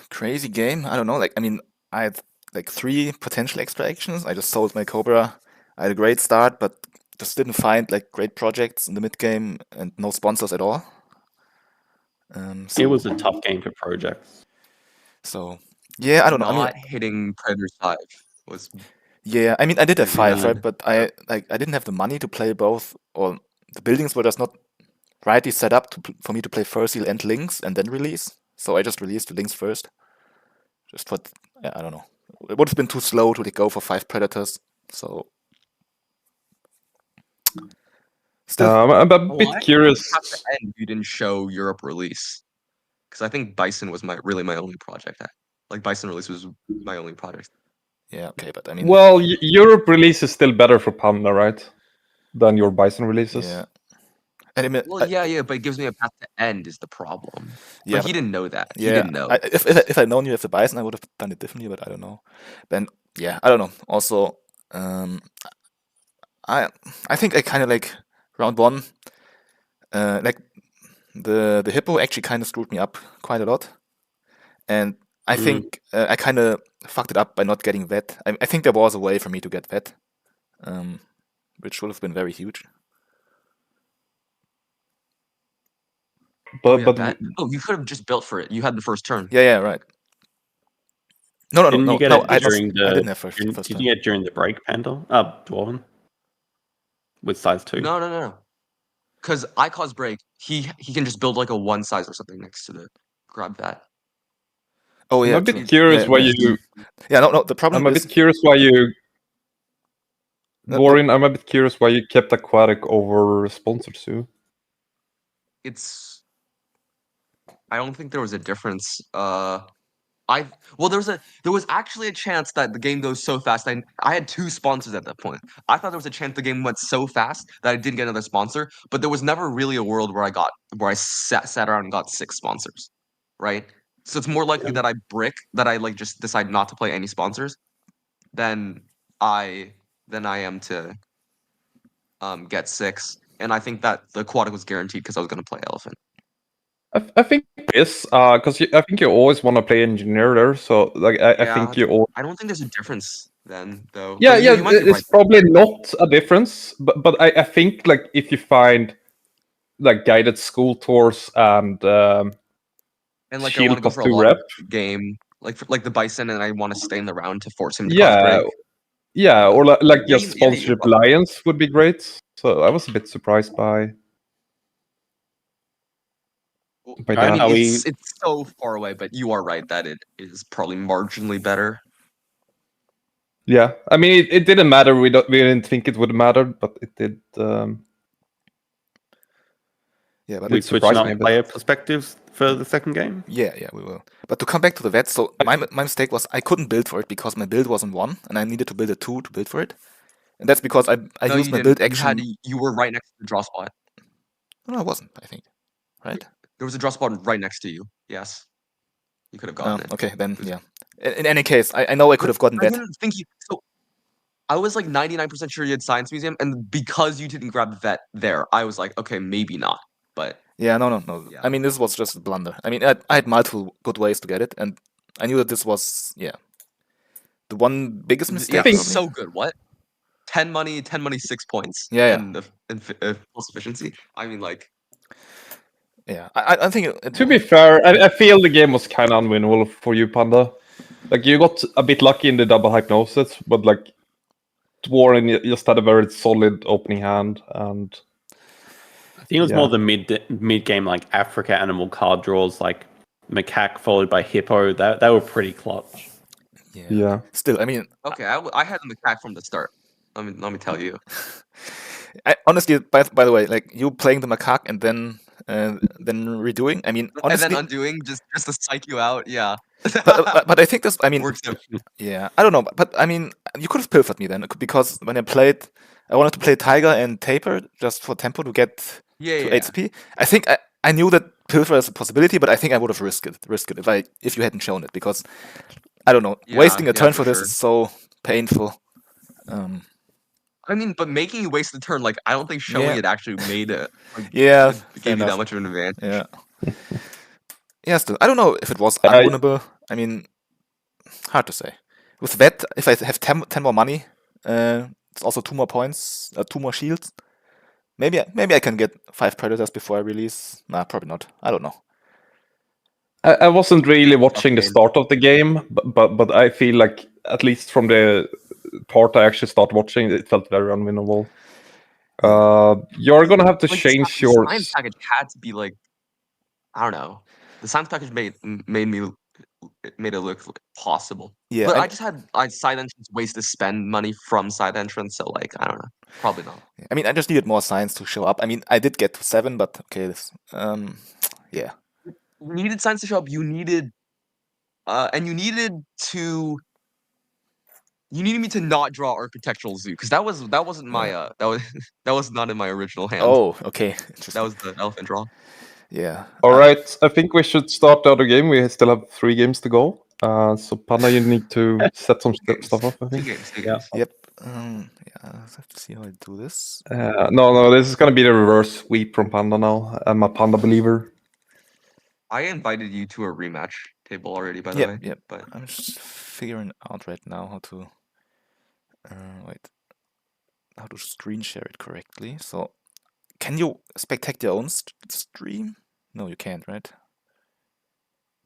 A: Crazy game. I don't know. Like, I mean, I had like 3 potential extra actions. I just sold my Cobra. I had a great start, but just didn't find like great projects in the mid game and no sponsors at all.
C: It was a tough game for projects.
A: So yeah, I don't know. I mean,
D: Not hitting Predator 5 was
A: yeah, I mean, I did have
D: really
A: 5,
D: bad.
A: right? But I didn't have the money to play both, or the buildings were just not rightly set up for me to play Furseal and Lynx and then release. So I just released the Lynx first. Just for, I don't know. It would have been too slow to go for 5 Predators. So still,
B: I'm a bit curious.
D: At the end, you didn't show Europe release because I think Bison was my only project. Like Bison release was my only project.
A: yeah, okay, but I mean,
B: Well, Europe release is still better for Panda, right? Than your Bison releases.
A: yeah. And I mean,
D: Well, yeah, but it gives me a path to end is the problem.
A: yeah,
D: But he didn't know that.
A: yeah,
D: He didn't know.
A: If I'd known you have the Bison, I would have done it differently, but I don't know. Then yeah, I don't know. Also, I think I kind of like round 1. Like the hippo actually kind of screwed me up quite a lot, and I think I kind of fucked it up by not getting vet. I think there was a way for me to get vet, which would have been very huge.
B: But
D: you could have just built for it. You had the first turn.
A: Yeah, right. No,
C: Didn't you get
A: no.
C: it
A: I
C: during
A: didn't have first
C: did
A: turn.
C: you get during the break, Panda? Dwarven? With size 2?
D: No. Because I cause break, he can just build like a 1 size or something next to the grab that.
A: Oh yeah,
B: I'm a bit
A: true.
B: curious
A: Yeah,
B: why
A: yeah.
B: you.
A: Yeah, no. The problem
B: I'm a
A: is
B: bit curious why you.
A: No,
B: Warren, I'm a bit curious why you kept Aquatic over Sponsored Zoo.
D: I don't think there was a difference. There was actually a chance that the game goes so fast. I had 2 sponsors at that point. I thought there was a chance the game went so fast that I didn't get another sponsor, but there was never really a world where I sat around and got 6 sponsors, right? So it's more likely that I like just decide not to play any sponsors than I am to get 6. And I think that the aquatic was guaranteed because I was going to play elephant.
B: I think it is because I think you always want to play engineer there. So like I think you all.
D: I don't think there's a difference then, though.
B: Yeah,
D: But
B: yeah.
D: you might be
B: It's
D: right.
B: probably not a difference, but I think like if you find like guided school tours and
D: And like I
B: shield
D: want to go
B: plus
D: for a
B: 2
D: long
B: rep.
D: game, like the Bison, and I want to stay in the round to force him to
B: Yeah,
D: cause break.
B: yeah, or like
D: Yeah,
B: just sponsorship
D: you're
B: alliance would be great. So I was a bit surprised by
C: Alright,
B: that.
D: It's so far away, but you are right that it is probably marginally better.
B: Yeah, I mean it didn't matter. We didn't think it would matter, but it did.
A: yeah, but
C: we
B: it
C: switched
B: surprised
C: up
B: me a bit.
C: player perspectives for the second game?
A: yeah, we will. But to come back to the vet, so my mistake was I couldn't build for it because my build was on 1, and I needed to build a 2 to build for it. And that's because I
D: No,
A: used
D: you
A: my
D: didn't.
A: build action.
D: You were right next to the draw spot.
A: No, I wasn't. I think, right?
D: There was a draw spot right next to you. Yes. You could have gotten it.
A: Okay, then
D: It was-
A: yeah. In any case, I know I could have gotten
D: I
A: that.
D: didn't think you. So I was like 99% sure you had Science Museum, and because you didn't grab vet there, I was like, okay, maybe not. But
A: Yeah, no.
D: Yeah.
A: I mean, this was just a blunder. I mean, I had multiple good ways to get it, and I knew that this was, the one biggest mistake.
D: yeah,
B: think-
A: probably.
D: so good. What? 10 money, 6 points.
A: Yeah, yeah.
D: And full sufficiency. I mean, like,
A: Yeah, I think
B: To be fair, I feel the game was kind of unwinnable for you, Panda. Like, you got a bit lucky in the double hypnosis, but like, Dwarven just had a very solid opening hand, and
C: I think it was
B: Yeah.
C: more the mid game, like Africa animal card draws, like macaque followed by hippo. That they were pretty clutch.
B: yeah.
A: Still, I mean,
D: okay, I had the cat from the start. Let me tell you.
A: honestly, by the way, like you playing the macaque and then redoing. I mean, honestly,
D: And then undoing just to psych you out. Yeah.
A: but I think this. I mean,
D: Works out.
A: yeah, I don't know, but I mean, you could have pilfered me then because when I played, I wanted to play Tiger and Taper just for tempo to get
D: Yeah,
A: to
D: yeah.
A: HP. I think I knew that pilfer is a possibility, but I think I would have risked it if you hadn't shown it because I don't know,
D: Yeah,
A: wasting a turn
D: for
A: for this
D: sure.
A: is so painful.
D: I mean, but making you waste the turn, like I don't think showing
A: Yeah.
D: it actually made it. Like,
A: Yeah,
D: it
A: fair
D: gave you that
A: enough.
D: much of an advantage.
A: Yeah. Yeah, still, I don't know if it was
B: I-
A: unwinnable. I mean, hard to say. With that, if I have 10 more money, it's also 2 more points, 2 more shields. Maybe I can get 5 predators before I release. Nah, probably not. I don't know.
B: I wasn't really watching the
D: game.
B: start of the game, but I feel like at least from the part I actually started watching, it felt very unwinnable. You're gonna have to
D: Like,
B: change
D: the
B: your.
D: science package had to be like, I don't know. The science package made it look possible.
A: Yeah,
D: But I just had side entrance ways to spend money from side entrance, so like I don't know. Probably not.
A: I mean, I just needed more signs to show up. I mean, I did get to 7, but okay, yeah.
D: You needed signs to show up. You needed and you needed me to not draw Architectural Zoo because that wasn't my that was not in my original hand.
A: Oh, okay.
D: That
A: Interesting.
D: was the elephant draw.
A: Yeah.
B: All right, I think we should start the other game. We still have 3 games to go. So Panda, you need to set some stuff up. I
D: Two
B: think.
D: games.
C: Yeah.
A: Yep. Yeah, I have to see how I do this.
B: No, this is gonna be the reverse sweep from Panda now. I'm a Panda believer.
D: I invited you to a rematch table already, by the
A: Yep,
D: way.
A: yep.
D: But
A: I'm just figuring out right now how to how to screen share it correctly. So, can you spectate your own stream? No, you can't, right?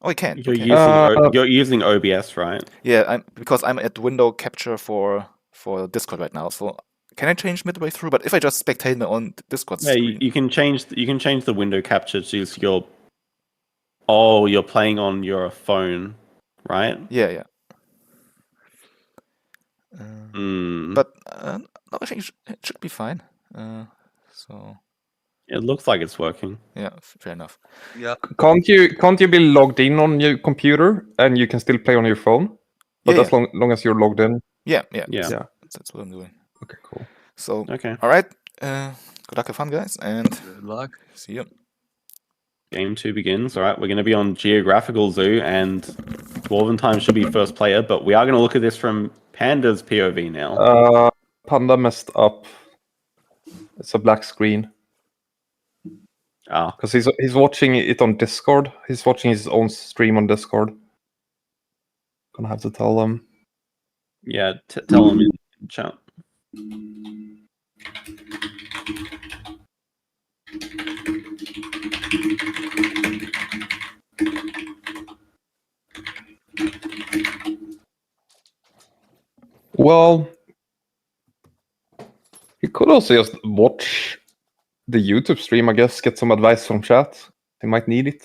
A: Oh, you can.
C: You're
A: Okay.
C: using you're using OBS, right?
A: Yeah, because I'm at window capture for Discord right now. So, can I change midway through? But if I just spectate my own Discord
C: Yeah,
A: screen,
C: you can change the window capture to use your. Oh, you're playing on your phone, right?
A: yeah.
C: But
A: But no, I think it should be fine. So
C: it looks like it's working.
A: yeah, fair enough.
D: yeah,
B: Can't you be logged in on your computer and you can still play on your phone? But
A: Yeah,
B: as long as you're logged in.
A: Yeah.
B: Yeah.
A: That's what I'm doing.
B: Okay, cool.
A: So
C: Okay.
A: all right. Good luck, have fun, guys, and
D: good luck.
A: see you.
C: Game 2 begins. All right, we're going to be on Geographical Zoo, and Dwarvintime should be first player, but we are going to look at this from Panda's POV now.
B: Panda messed up. It's a black screen
C: Ah,
B: because he's watching it on Discord. He's watching his own stream on Discord. Gonna have to tell them.
C: yeah, tell him in chat.
B: Well, he could also just watch the YouTube stream, I guess, get some advice from chat. He might need it.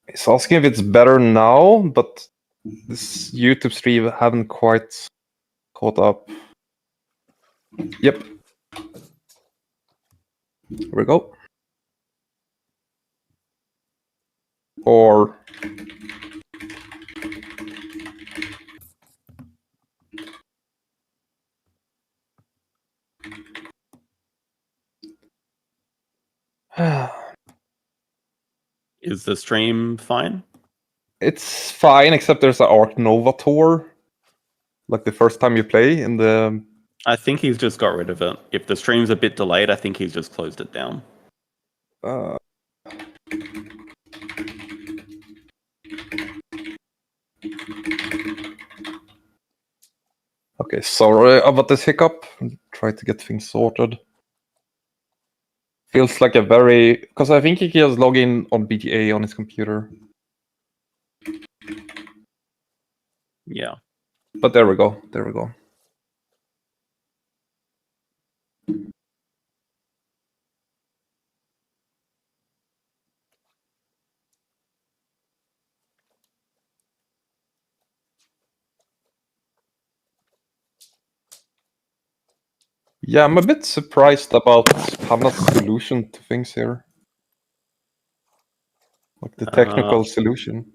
B: He's asking if it's better now, but this YouTube stream haven't quite caught up. Yep. Here we go. Or
C: Is the stream fine?
B: It's fine, except there's an Arc Nova tour. Like the first time you play in the...
C: I think he's just got rid of it. If the stream's a bit delayed, I think he's just closed it down.
B: Okay, sorry about this hiccup. Try to get things sorted. Feels like a very... Because I think he can just log in on BGA on his computer.
C: Yeah.
B: But there we go. There we go. Yeah, I'm a bit surprised about Panda's solution to things here. Like the technical solution.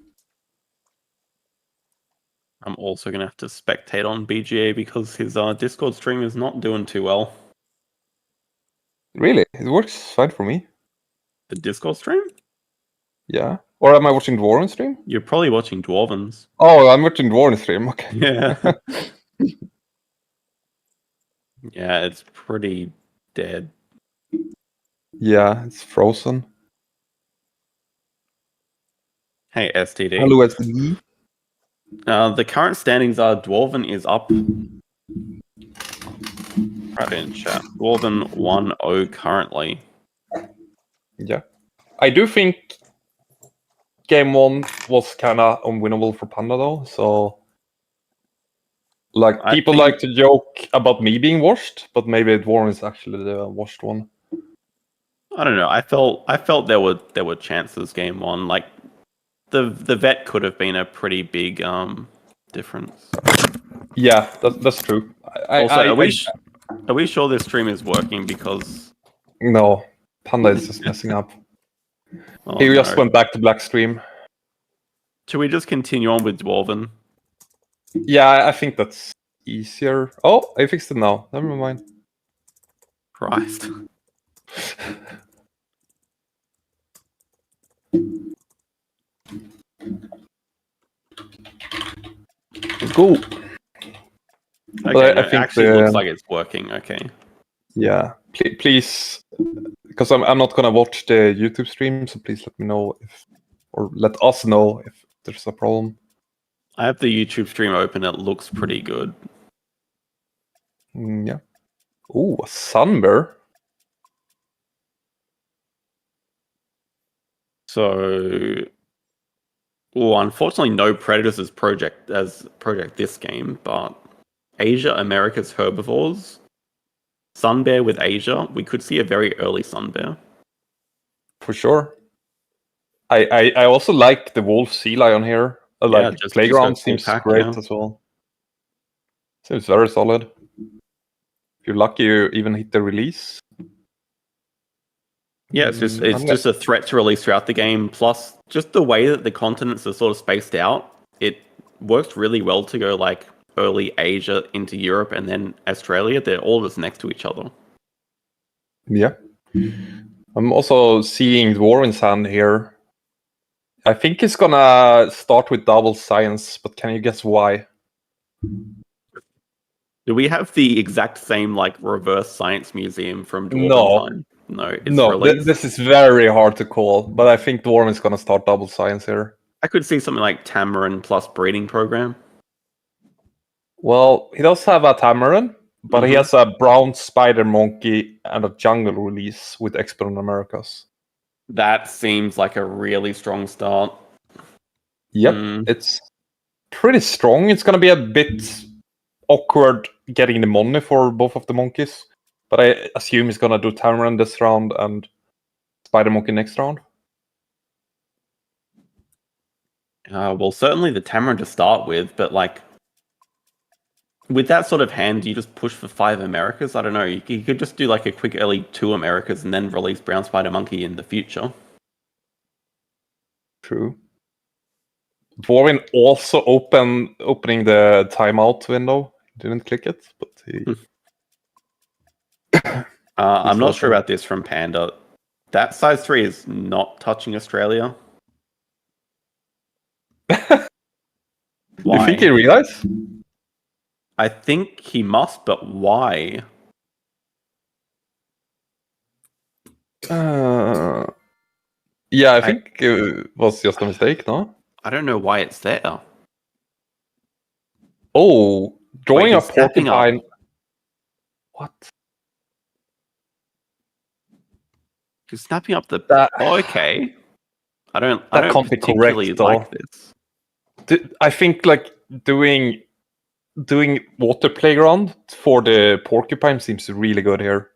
C: I'm also going to have to spectate on BGA because his Discord stream is not doing too well.
B: Really? It works fine for me.
C: The Discord stream?
B: Yeah. Or am I watching Dwarven stream?
C: You're probably watching Dwarvens.
B: Oh, I'm watching Dwarven stream. Okay.
C: Yeah. Yeah, it's pretty dead.
B: Yeah, it's frozen.
C: Hey, STD.
B: Hello, STD.
C: The current standings are Dwarven is up. Right in chat. Dwarven 1-0 currently.
B: Yeah. I do think game 1 was kind of unwinnable for Panda though, so... Like, people like to joke about me being washed, but maybe Dwarven is actually the washed one.
C: I don't know. I felt there were chances game 1. Like the vet could have been a pretty big difference.
B: Yeah, that's true.
C: Are we sure this stream is working? Because
B: no, Panda is just messing up.
C: Oh,
B: He just went back to black stream.
C: Should we just continue on with Dwarven?
B: Yeah, I think that's easier. Oh, I fixed it now. Never mind.
C: Christ.
B: Let's go.
C: Okay,
B: I think
C: actually looks like it's working. Okay.
B: Yeah, please, because I'm not gonna watch the YouTube stream, so please let me know if, or let us know if there's a problem.
C: I have the YouTube stream open. It looks pretty good.
B: Yeah. Ooh, a sunbear.
C: So, unfortunately, no predators as project this game, but Asia, America's herbivores, sunbear with Asia. We could see a very early sunbear.
B: For sure. I also like the wolf sea lion here. Like playground seems great as well. Seems very solid. If you're lucky, you even hit the release.
C: Yeah, it's just a threat to release throughout the game. Plus, just the way that the continents are sort of spaced out, it works really well to go like early Asia into Europe and then Australia. They're all just next to each other.
B: Yeah. I'm also seeing Dwarven's hand here. I think he's gonna start with double science, but can you guess why?
C: Do we have the exact same like reverse science museum from Dwarvintime? No, it's
B: this is very hard to call, but I think Dwarven is gonna start double science here.
C: I could see something like Tamarin plus breeding program.
B: Well, he does have a Tamarin, but he has a brown spider monkey and a jungle release with Expert on Americas.
C: That seems like a really strong start.
B: Yep, it's pretty strong. It's gonna be a bit awkward getting the money for both of the monkeys, but I assume he's gonna do Tamarin this round and Spider Monkey next round.
C: Well, certainly the Tamarin to start with, but like with that sort of hand, you just push for 5 Americas. I don't know. You could just do like a quick early 2 Americas and then release Brown Spider Monkey in the future.
B: True. Dwarven also opening the timeout window. Didn't click it, but he...
C: I'm not sure about this from Panda. That size 3 is not touching Australia.
B: You think he
C: Why?
B: realized?
C: I think he must, but why?
B: Yeah, I think it was just a mistake, no?
C: I don't know why it's there.
B: Oh, drawing a
C: he's snapping up.
B: porcupine. What?
C: He's snapping up the.
B: That-
C: Oh, okay. I don't
B: can't be
C: particularly
B: correct,
C: like
B: though.
C: this.
B: I think like doing water playground for the porcupine seems really good here,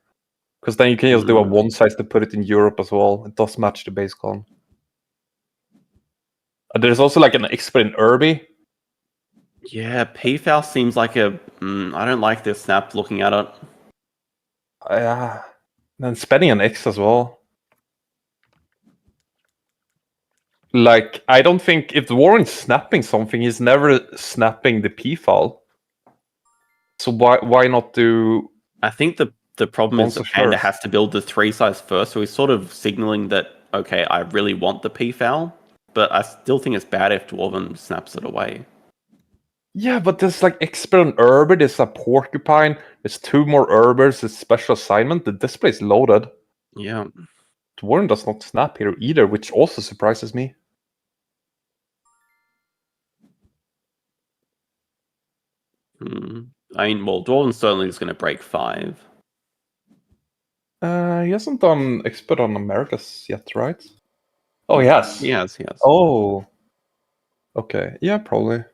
B: because then you can just do a one size to put it in Europe as well. It does match the base con. There's also like an expert in Irby.
C: Yeah, PFAL seems like a. I don't like this snap looking at it.
B: And spending an X as well. Like, I don't think if Warren's snapping something, he's never snapping the P-file. So why not do...
C: I think the problem is
B: Monster
C: that Panda
B: first.
C: has to build the 3 size first, so he's sort of signaling that, okay, I really want the PFAL, but I still think it's bad if Dwarven snaps it away.
B: Yeah, but there's like expert on Herber, there's a porcupine, there's 2 more Herbers, there's special assignment, the display is loaded.
C: Yeah.
B: Warren does not snap here either, which also surprises me.
C: I mean, well, Dwarven certainly is going to break 5.
B: He hasn't done expert on Americas yet, right? Oh, he has.
C: Yes.
B: Oh. Okay, yeah, probably.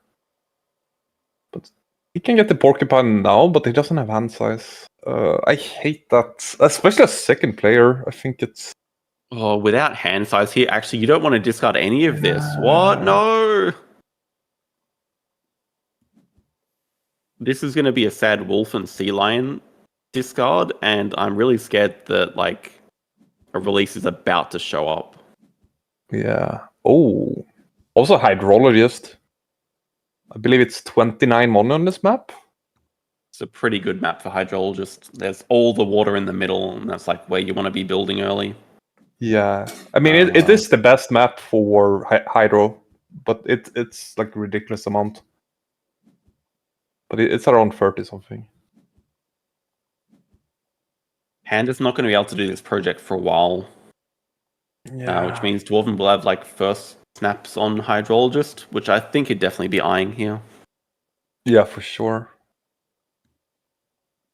B: But he can get the porcupine now, but he doesn't have hand size. I hate that, especially as second player. I think it's...
C: Oh, without hand size here, actually, you don't want to discard any of this. What? No! This is going to be a sad wolf and sea lion discard, and I'm really scared that, like, a release is about to show up.
B: Yeah. Oh. Also hydrologist. I believe it's 29 mono on this map.
C: It's a pretty good map for hydrologist. There's all the water in the middle, and that's like where you want to be building early.
B: Yeah. I mean, it is the best map for hydro, but it's like a ridiculous amount. But it's around 30 something.
C: Hand is not going to be able to do this project for a while.
B: Yeah.
C: Which means Dwarven will have like first snaps on hydrologist, which I think he'd definitely be eyeing here.
B: Yeah, for sure.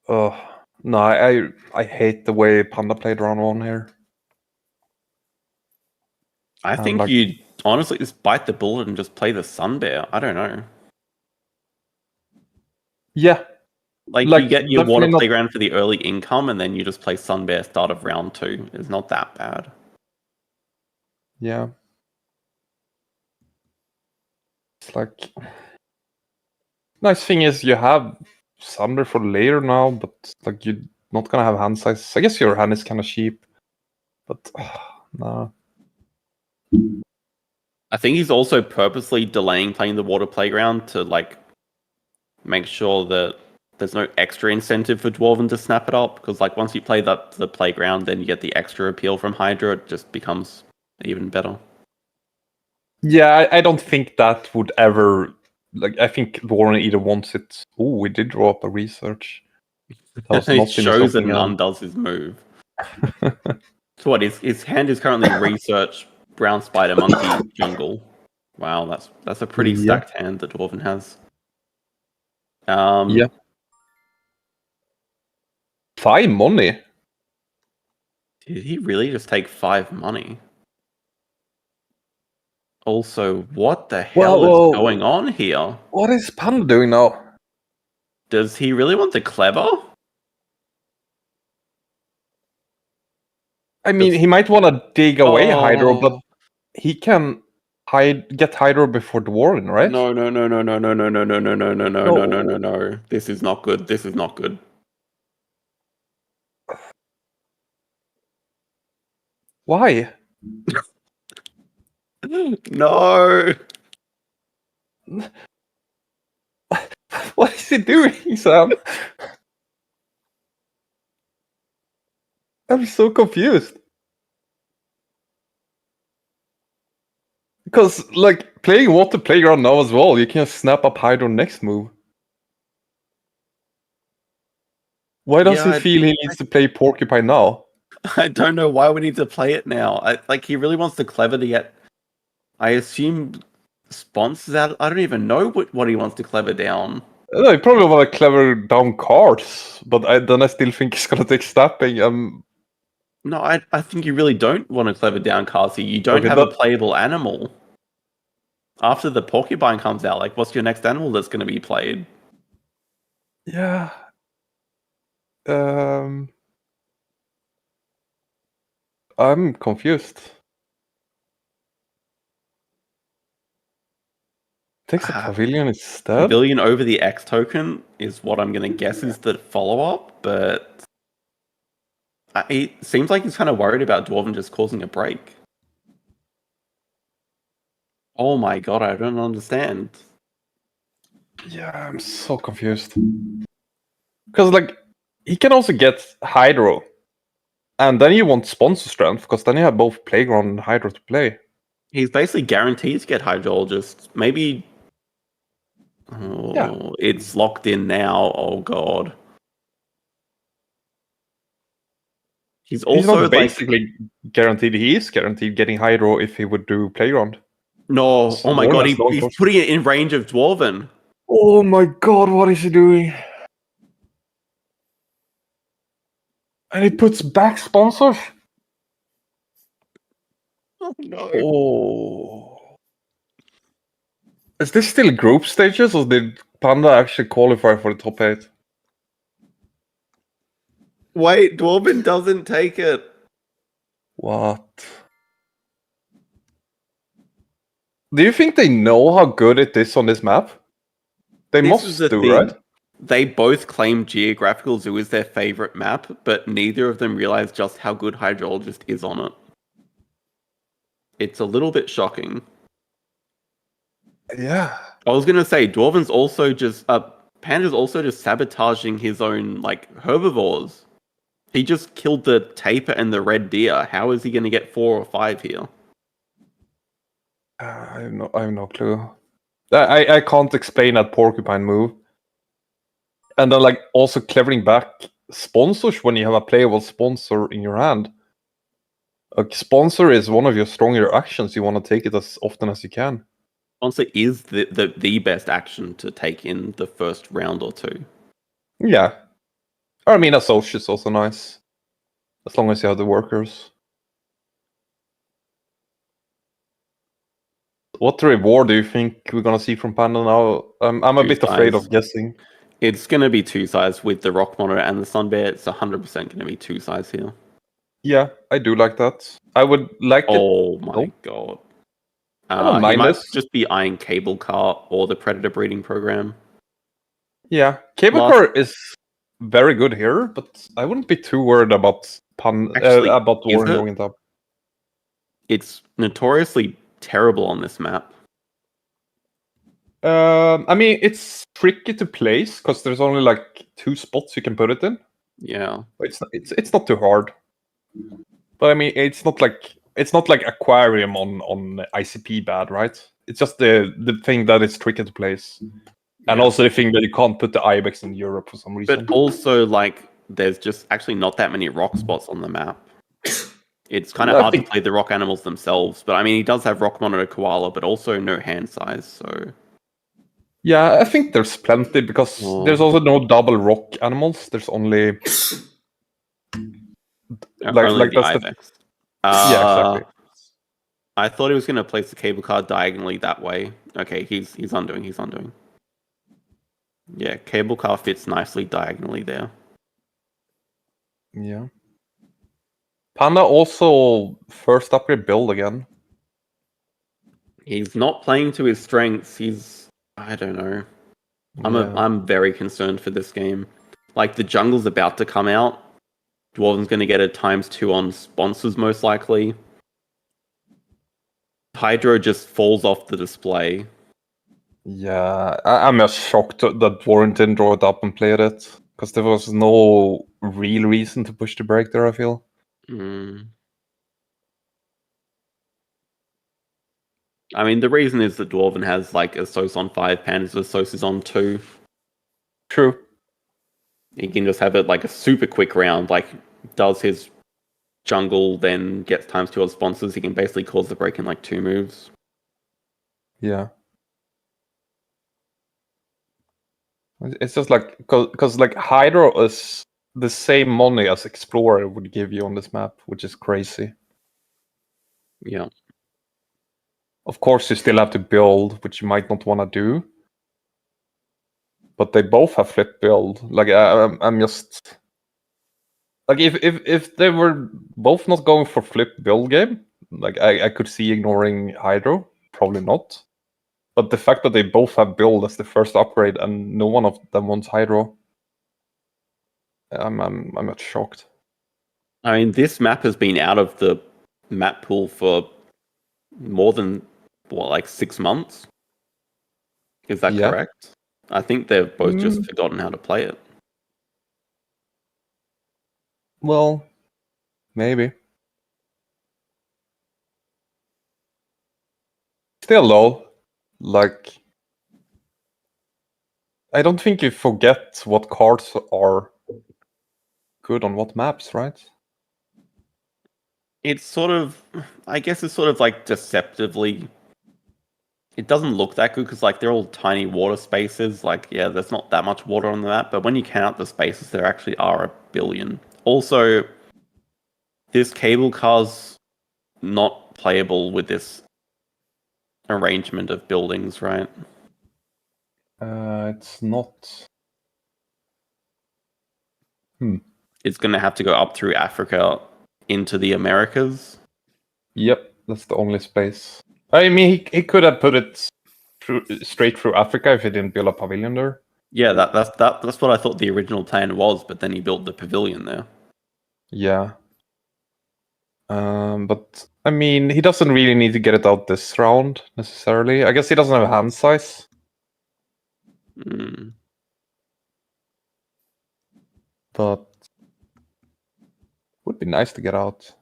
B: No, I hate the way Panda played round 1 here.
C: I think you'd honestly just bite the bullet and just play the Sun Bear. I don't know.
B: Yeah.
C: Like you get your water playground for the early income, and then you just play Sun Bear start of round 2. It's not that bad.
B: Yeah. It's like... Nice thing is you have Sunder for later now, but like you're not gonna have hand size. I guess your hand is kind of cheap, but no.
C: I think he's also purposely delaying playing the water playground to like make sure that there's no extra incentive for Dwarven to snap it up, because like once you play the playground, then you get the extra appeal from Hydra. It just becomes even better.
B: Yeah, I don't think that would ever... Like, I think Warren either wants it... Oh, we did draw up a research.
C: It shows it and undoes his move. So what, his hand is currently research, brown spider, monkey, jungle. Wow, that's a pretty stacked hand that Dwarven has.
B: Yeah. 5 money?
C: Did he really just take 5 money? Also, what the hell is going on here?
B: What is Panda doing now?
C: Does he really want the clever?
B: I mean, he might want to dig away Hydro, but he can get Hydro before Dwarven, right?
C: No. This is not good. This is not good.
B: Why?
C: No.
B: What is he doing, Sam? I'm so confused. Because, like, playing Water Playground now as well, you can snap up Hydro next move. Why does he feel he needs to play Porcupine now?
C: I don't know why we need to play it now. Like he really wants to clever to get. I assume sponsors out. I don't even know what he wants to clever down.
B: I probably want to clever down cards, but then I still think he's gonna take snapping.
C: No, I think you really don't want to clever down cards here. You don't
B: Okay,
C: have a playable animal. After the Porcupine comes out, like, what's your next animal that's going to be played?
B: Yeah. I'm confused. Thinks the Pavilion is dead?
C: Pavilion over the X token is what I'm going to guess is the follow-up, but it seems like he's kind of worried about Dwarven just causing a break. Oh my god, I don't understand.
B: Yeah, I'm so confused. Because, like, he can also get Hydro. And then you want Sponsor Strength, because then you have both Playground and Hydro to play.
C: He's basically guaranteed to get Hydrologist. Maybe... Oh,
B: Yeah.
C: It's locked in now. Oh god. He's also
B: not basically guaranteed. He is guaranteed getting Hydro if he would do Playground.
C: No, oh my god, he's
B: close.
C: putting it in range of Dwarven.
B: Oh my god, what is he doing? And he puts back sponsors?
C: Oh no.
B: Oh. Is this still group stages, or did Panda actually qualify for the top 8?
C: Wait, Dwarven doesn't take it.
B: What? Do you think they know how good it is on this map? They
C: This
B: must
C: is the
B: do,
C: thing.
B: right?
C: They both claim Geographical Zoo is their favorite map, but neither of them realize just how good Hydrologist is on it. It's a little bit shocking.
B: Yeah.
C: I was gonna say, Dwarven's also just Panda's also just sabotaging his own like herbivores. He just killed the tapir and the red deer. How is he gonna get 4 or 5 here?
B: I have no clue. I can't explain that Porcupine move. And then, like, also clevering back sponsors when you have a playable sponsor in your hand. A sponsor is one of your stronger actions. You want to take it as often as you can.
C: Sponsor is the best action to take in the first round or two.
B: Yeah. I mean, Associate's also nice. As long as you have the workers. What reward do you think we're gonna see from Panda now? I'm a bit afraid of guessing.
C: It's going to be 2 sides with the Rock Monitor and the Sun Bear. It's 100% going to be 2 sides here.
B: Yeah, I do like that. I would like it.
C: Oh my god.
B: I don't
C: He
B: mind
C: might
B: this.
C: just be eyeing Cable Car or the Predator breeding program.
B: Yeah, Cable Car is very good here, but I wouldn't be too worried about about Warren going top.
C: It's notoriously terrible on this map.
B: I mean, it's tricky to place because there's only like 2 spots you can put it in.
C: Yeah,
B: it's not too hard. But I mean, it's not like Aquarium on ICP bad, right? It's just the thing that it's tricky to place, and also the thing that you can't put the Ibex in Europe for some reason.
C: But also, like, there's just actually not that many rock spots on the map. It's kind of hard to play the rock animals themselves. But I mean, he does have Rock Monitor Koala, but also no hand size, so.
B: Yeah, I think there's plenty because there's also no double rock animals. There's only
C: only the Ibex.
B: Yeah, exactly.
C: I thought he was going to place the cable car diagonally that way. Okay, he's undoing. Yeah, cable car fits nicely diagonally there.
B: Yeah. Panda also first upgrade build again. He's
C: not playing to his strengths. I don't know. I'm very concerned for this game. Like, the jungle's about to come out. Dwarven's going to get a ×2 on sponsors most likely. Hydro just falls off the display.
B: Yeah, I'm just shocked that Warren didn't draw it up and played it. Because there was no real reason to push the break there, I feel.
C: I mean, the reason is that Dwarven has like Assos on 5, Panda's Assos is on 2.
B: True.
C: He can just have it like a super quick round, like does his jungle, then gets ×2 on sponsors. He can basically cause the break in like 2 moves.
B: Yeah. It's just like because like Hydro is the same money as Explorer would give you on this map, which is crazy.
C: Yeah.
B: Of course, you still have to build, which you might not want to do. But they both have flip build. Like I'm just like if they were both not going for flip build game, like I could see ignoring Hydro, probably not. But the fact that they both have build as the first upgrade and no one of them wants Hydro, I'm not shocked.
C: I mean, this map has been out of the map pool for more than like 6 months. Is that
B: Yeah.
C: correct? I think they've both just forgotten how to play it.
B: Well, maybe. Still though, like I don't think you forget what cards are good on what maps, right?
C: It's sort of, I guess it's sort of like deceptively. It doesn't look that good because like they're all tiny water spaces. Like, yeah, there's not that much water on the map, but when you count the spaces, there actually are a billion. Also, this cable car's not playable with this arrangement of buildings, right?
B: It's not.
C: It's going to have to go up through Africa into the Americas.
B: Yep, that's the only space. I mean, he could have put it straight through Africa if he didn't build a pavilion there.
C: Yeah, that's what I thought the original plan was, but then he built the pavilion there.
B: Yeah. But I mean, he doesn't really need to get it out this round necessarily. I guess he doesn't have hand size.
C: Mm.
B: But would be nice to get out.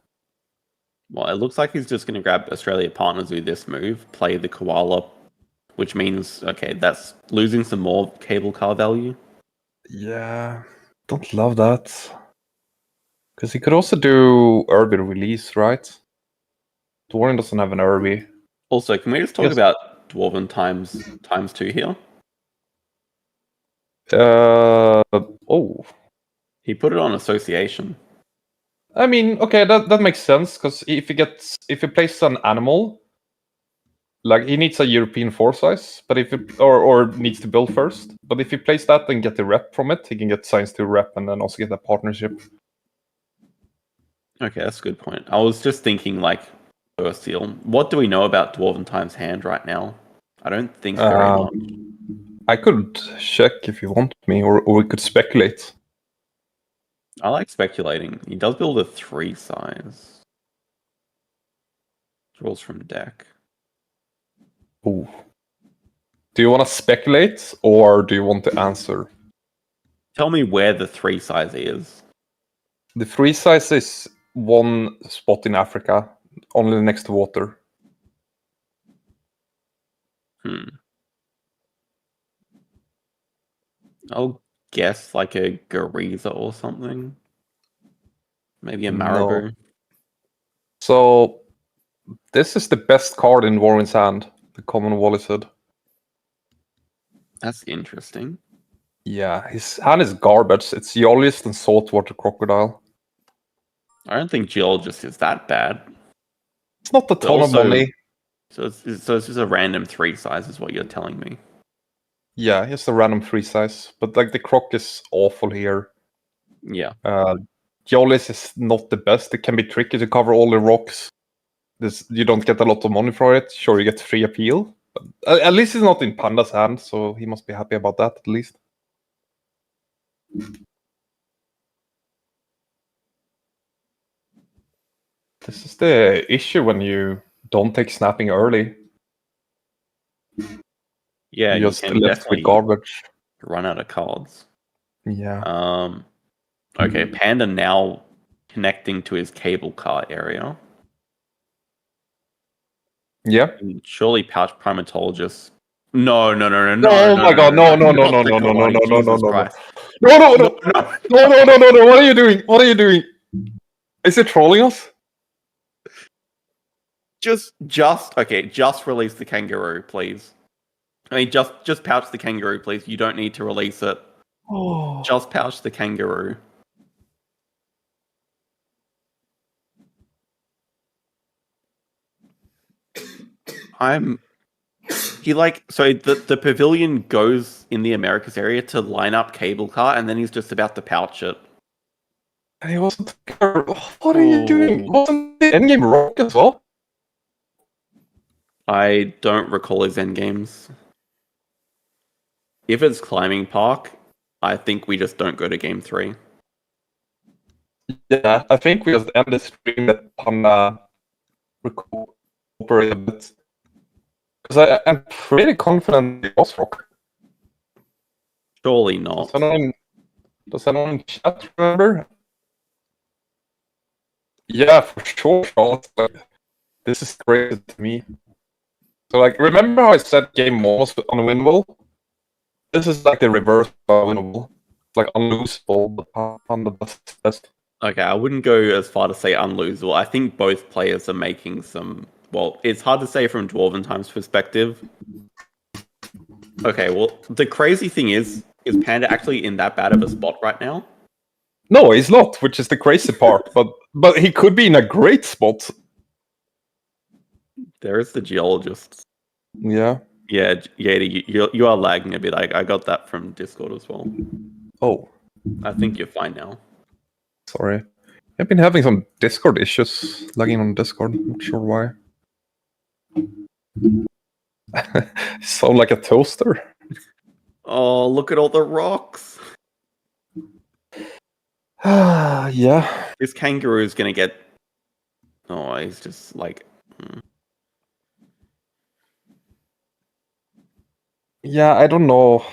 C: Well, it looks like he's just going to grab Australia Partners with this move, play the koala, which means, okay, that's losing some more cable car value.
B: Yeah, don't love that. Because he could also do Urban Release, right? Dwarven doesn't have an Urbi.
C: Also, can we just talk
B: Yes.
C: about Dwarven times 2 here?
B: Oh.
C: He put it on association.
B: I mean, okay, that makes sense, because if he plays an animal, like he needs a European 4 size, but if it, or needs to build first. But if he plays that and get the rep from it, he can get Science 2 rep and then also get a partnership.
C: Okay, that's a good point. I was just thinking, like, first seal. What do we know about Dwarventime's hand right now? I don't think very much.
B: I could check if you want me, or we could speculate.
C: I like speculating. He does build a 3 size. Draws from deck.
B: Ooh. Do you want to speculate, or do you want to answer?
C: Tell me where the 3 size is.
B: The 3 size is one spot in Africa, only next to water.
C: I'll guess like a Gariza or something. Maybe a
B: No.
C: Marabou.
B: So, this is the best card in Warren's hand, the common Wallis Hood.
C: That's interesting.
B: Yeah, his hand is garbage. It's Geologist and Saltwater Crocodile.
C: I don't think Geologist is that bad.
B: It's not a ton of money.
C: So it's just a random 3 size is what you're telling me.
B: Yeah, just a random 3 size. But like the Croc is awful here.
C: Yeah.
B: Geologist is not the best. It can be tricky to cover all the rocks. You don't get a lot of money for it. Sure, you get free appeal. But at least it's not in Panda's hand, so he must be happy about that at least. This is the issue when you don't take snapping early.
C: Yeah,
B: You're
C: you
B: just
C: can
B: left with
C: definitely
B: garbage.
C: run out of cards.
B: Yeah.
C: Okay, Panda now connecting to his cable car area.
B: Yeah.
C: And surely pouch primatologist. No.
B: Oh my god! No!
C: Not the kawaii, Jesus
B: No!
C: Christ.
B: No!
C: No.
B: What are you doing? What are you doing? Is it trolling us?
C: Just release the kangaroo, please. I mean, just pouch the kangaroo, please. You don't need to release it.
B: Oh.
C: Just pouch the kangaroo. The pavilion goes in the Americas area to line up cable car, and then he's just about to pouch it.
B: And he wasn't. What are you doing? Wasn't the endgame rock as well?
C: I don't recall his endgames. If it's climbing park, I think we just don't go to game 3.
B: Yeah, I think we just end the stream that Panda recuperate a bit. Because I'm pretty confident it was rock.
C: Surely not.
B: Does anyone in chat remember? Yeah, for sure, Charles. Like, this is crazy to me. So, like, remember how I said game 1 was unwinnable? This is like the reverse of unwinnable. It's like unlosable, but Panda does its best.
C: Okay, I wouldn't go as far to say unlosable. I think both players are making some... Well, it's hard to say from Dwarventime's perspective. Okay, well, the crazy thing is Panda actually in that bad of a spot right now?
B: No, he's not, which is the crazy part. but he could be in a great spot.
C: There is the geologist.
B: Yeah.
C: Yeah, Jada, you are lagging a bit. I got that from Discord as well.
B: Oh,
C: I think you're fine now.
B: sorry. I've been having some Discord issues, lagging on Discord. Not sure why. Sound like a toaster.
C: Oh, look at all the rocks.
B: Yeah.
C: This kangaroo is gonna get... Oh, he's just like...
B: Yeah, I don't know.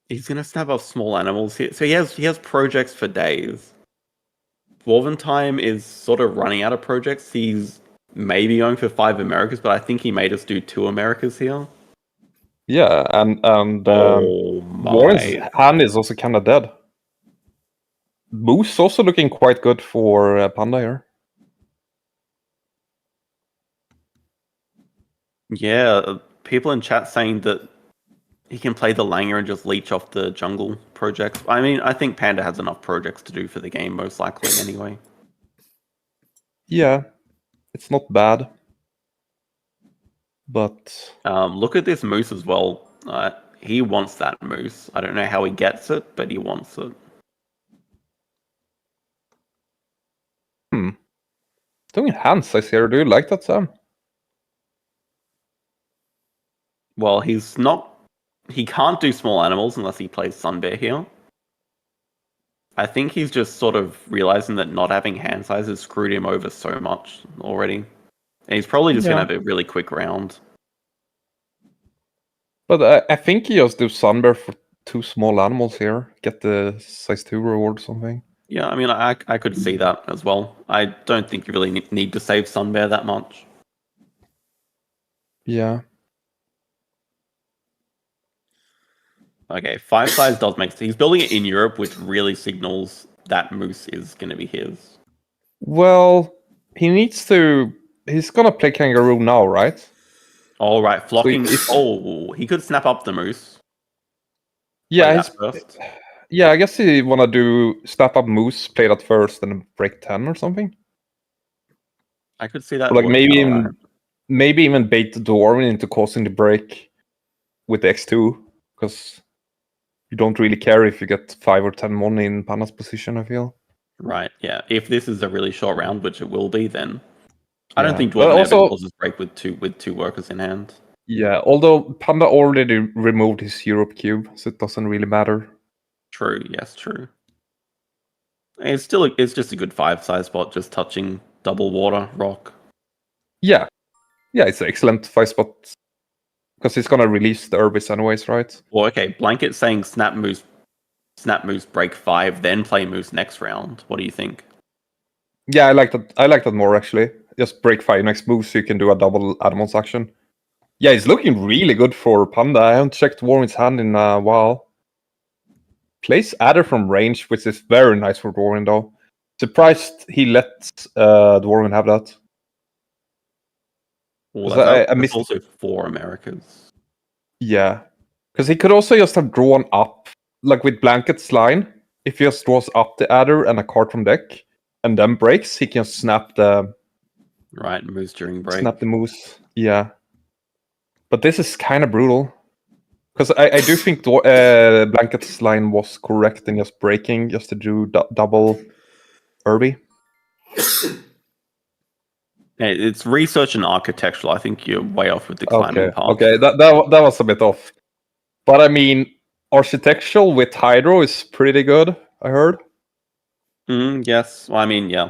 C: He's gonna snap off small animals here. So he has projects for days. Dwarventime is sort of running out of projects. He's maybe going for 5 Americas, but I think he may just do 2 Americas here.
B: Yeah, and
C: Oh
B: Warren's
C: my.
B: hand is also kind of dead. Moose also looking quite good for Panda here.
C: Yeah, people in chat saying that he can play the Langer and just leech off the jungle projects. I mean, I think Panda has enough projects to do for the game, most likely, anyway.
B: Yeah, it's not bad. But
C: Look at this moose as well. He wants that moose. I don't know how he gets it, but he wants it.
B: doing hand size here, do you like that, Sam?
C: Well, he's not... He can't do small animals unless he plays Sunbear here. I think he's just sort of realizing that not having hand size has screwed him over so much already. And he's probably just going to have a really quick round.
B: But I think he just do Sunbear for 2 small animals here. Get the size 2 reward or something.
C: Yeah, I mean, I could see that as well. I don't think you really need to save Sunbear that much.
B: Yeah.
C: Okay, 5 size does make sense. He's building it in Europe, which really signals that moose is going to be his.
B: Well, he needs to... He's gonna play Kangaroo now, right?
C: All right, flocking...
B: So
C: he could snap up the moose.
B: Yeah,
C: first.
B: Yeah, I guess he wanna do snap up Moose, play that first, and break 10 or something.
C: I could see that.
B: Or like
C: working
B: maybe even bait the Dwarven into causing the break with the X2, because you don't really care if you get 5 or 10 money in Panda's position, I feel.
C: Right, yeah. If this is a really short round, which it will be, then I
B: Yeah.
C: don't think
B: But
C: Dwarven
B: also-
C: ever causes break with two workers in hand.
B: Yeah, although Panda already removed his Europe cube, so it doesn't really matter.
C: True, yes, true. It's just a good 5 size spot, just touching double water rock.
B: Yeah. Yeah, it's an excellent 5 spot. Because he's gonna release the Urbis anyways, right?
C: Well, okay, Blanket saying snap moose break 5, then play moose next round. What do you think?
B: Yeah, I like that more actually. just break 5 next move so you can do a double animals action. Yeah, it's looking really good for Panda. I haven't checked Dwarven's hand in a while. Plays Adder from range, which is very nice for Dwarven though. Surprised he let Dwarven have that.
C: Well,
B: 'Cause I
C: that's
B: missed-
C: also 4 Americas.
B: Yeah. Because he could also just have drawn up, like with Blanket's line, if he just draws up the Adder and a card from deck, and then breaks, he can snap the
C: Right, moves during break.
B: snap the moose. Yeah. But this is kind of brutal. Because I do think Blanket's line was correct in just breaking, just to do double Irby.
C: Hey, it's research and architectural. I think you're way off with the climbing path.
B: Okay, that was a bit off. But I mean, architectural with Hydro is pretty good, I heard.
C: Yes. Well, I mean, yeah.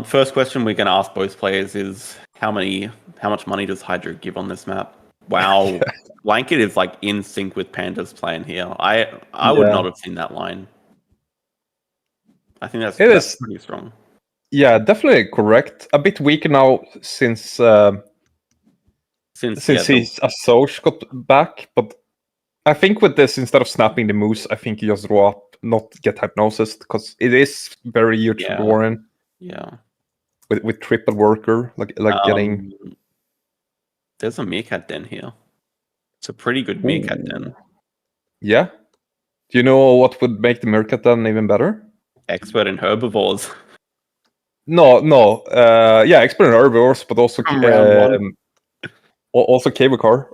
C: First question we're going to ask both players is how much money does Hydro give on this map? Wow,
B: Yeah.
C: Blanket is like in sync with Panda's plan here. I would not have seen that line. I think that's pretty strong.
B: Yeah, definitely correct. A bit weaker now since his Asoj got back, but I think with this, instead of snapping the moose, I think you just draw up, not get hypnosis, because it is very huge for Warren.
C: Yeah.
B: With triple worker, like getting.
C: There's a meerkat den here. It's a pretty good meerkat den.
B: Yeah. Do you know what would make the meerkat den even better?
C: Expert in herbivores.
B: No. Yeah, expert in herbivores, but also also cable car.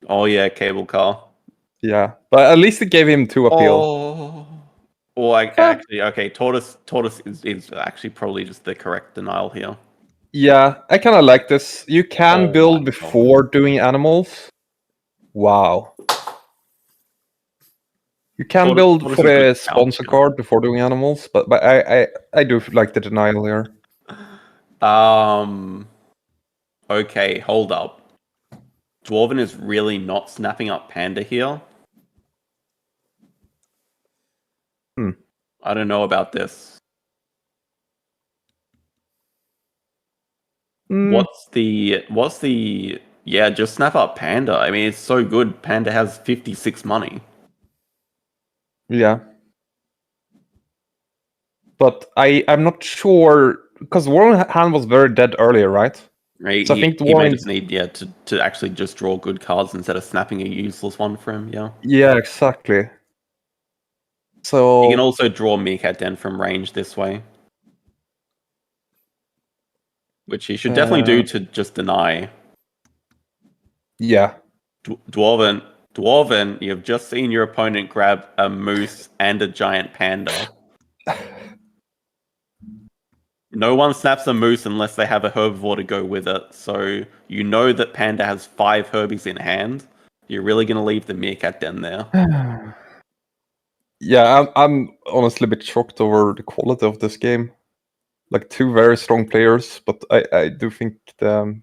C: Oh yeah, cable car.
B: Yeah, but at least it gave him 2 appeal.
C: Oh. Well, actually, okay. Tortoise is actually probably just the correct denial here.
B: Yeah, I kind of like this. You can build before doing animals. Wow. You can build for the sponsor card before doing animals, but I do like the denial here.
C: Okay, hold up. Dwarven is really not snapping up Panda here. I don't know about this. What's the yeah, just snap up Panda. I mean, it's so good. Panda has 56 money.
B: Yeah. But I'm not sure, because Warren hand was very dead earlier, right?
C: Right.
B: So I think
C: he may just need to actually just draw good cards instead of snapping a useless one for him. Yeah.
B: Yeah, exactly. So
C: you can also draw Meerkat Den from range this way, which he should definitely do to just deny.
B: Yeah.
C: Dwarven, you've just seen your opponent grab a moose and a giant panda. No one snaps a moose unless they have a herbivore to go with it. So you know that Panda has 5 herbies in hand. You're really going to leave the meerkat den there.
B: Yeah, I'm honestly a bit shocked over the quality of this game. Like 2 very strong players, but I do think the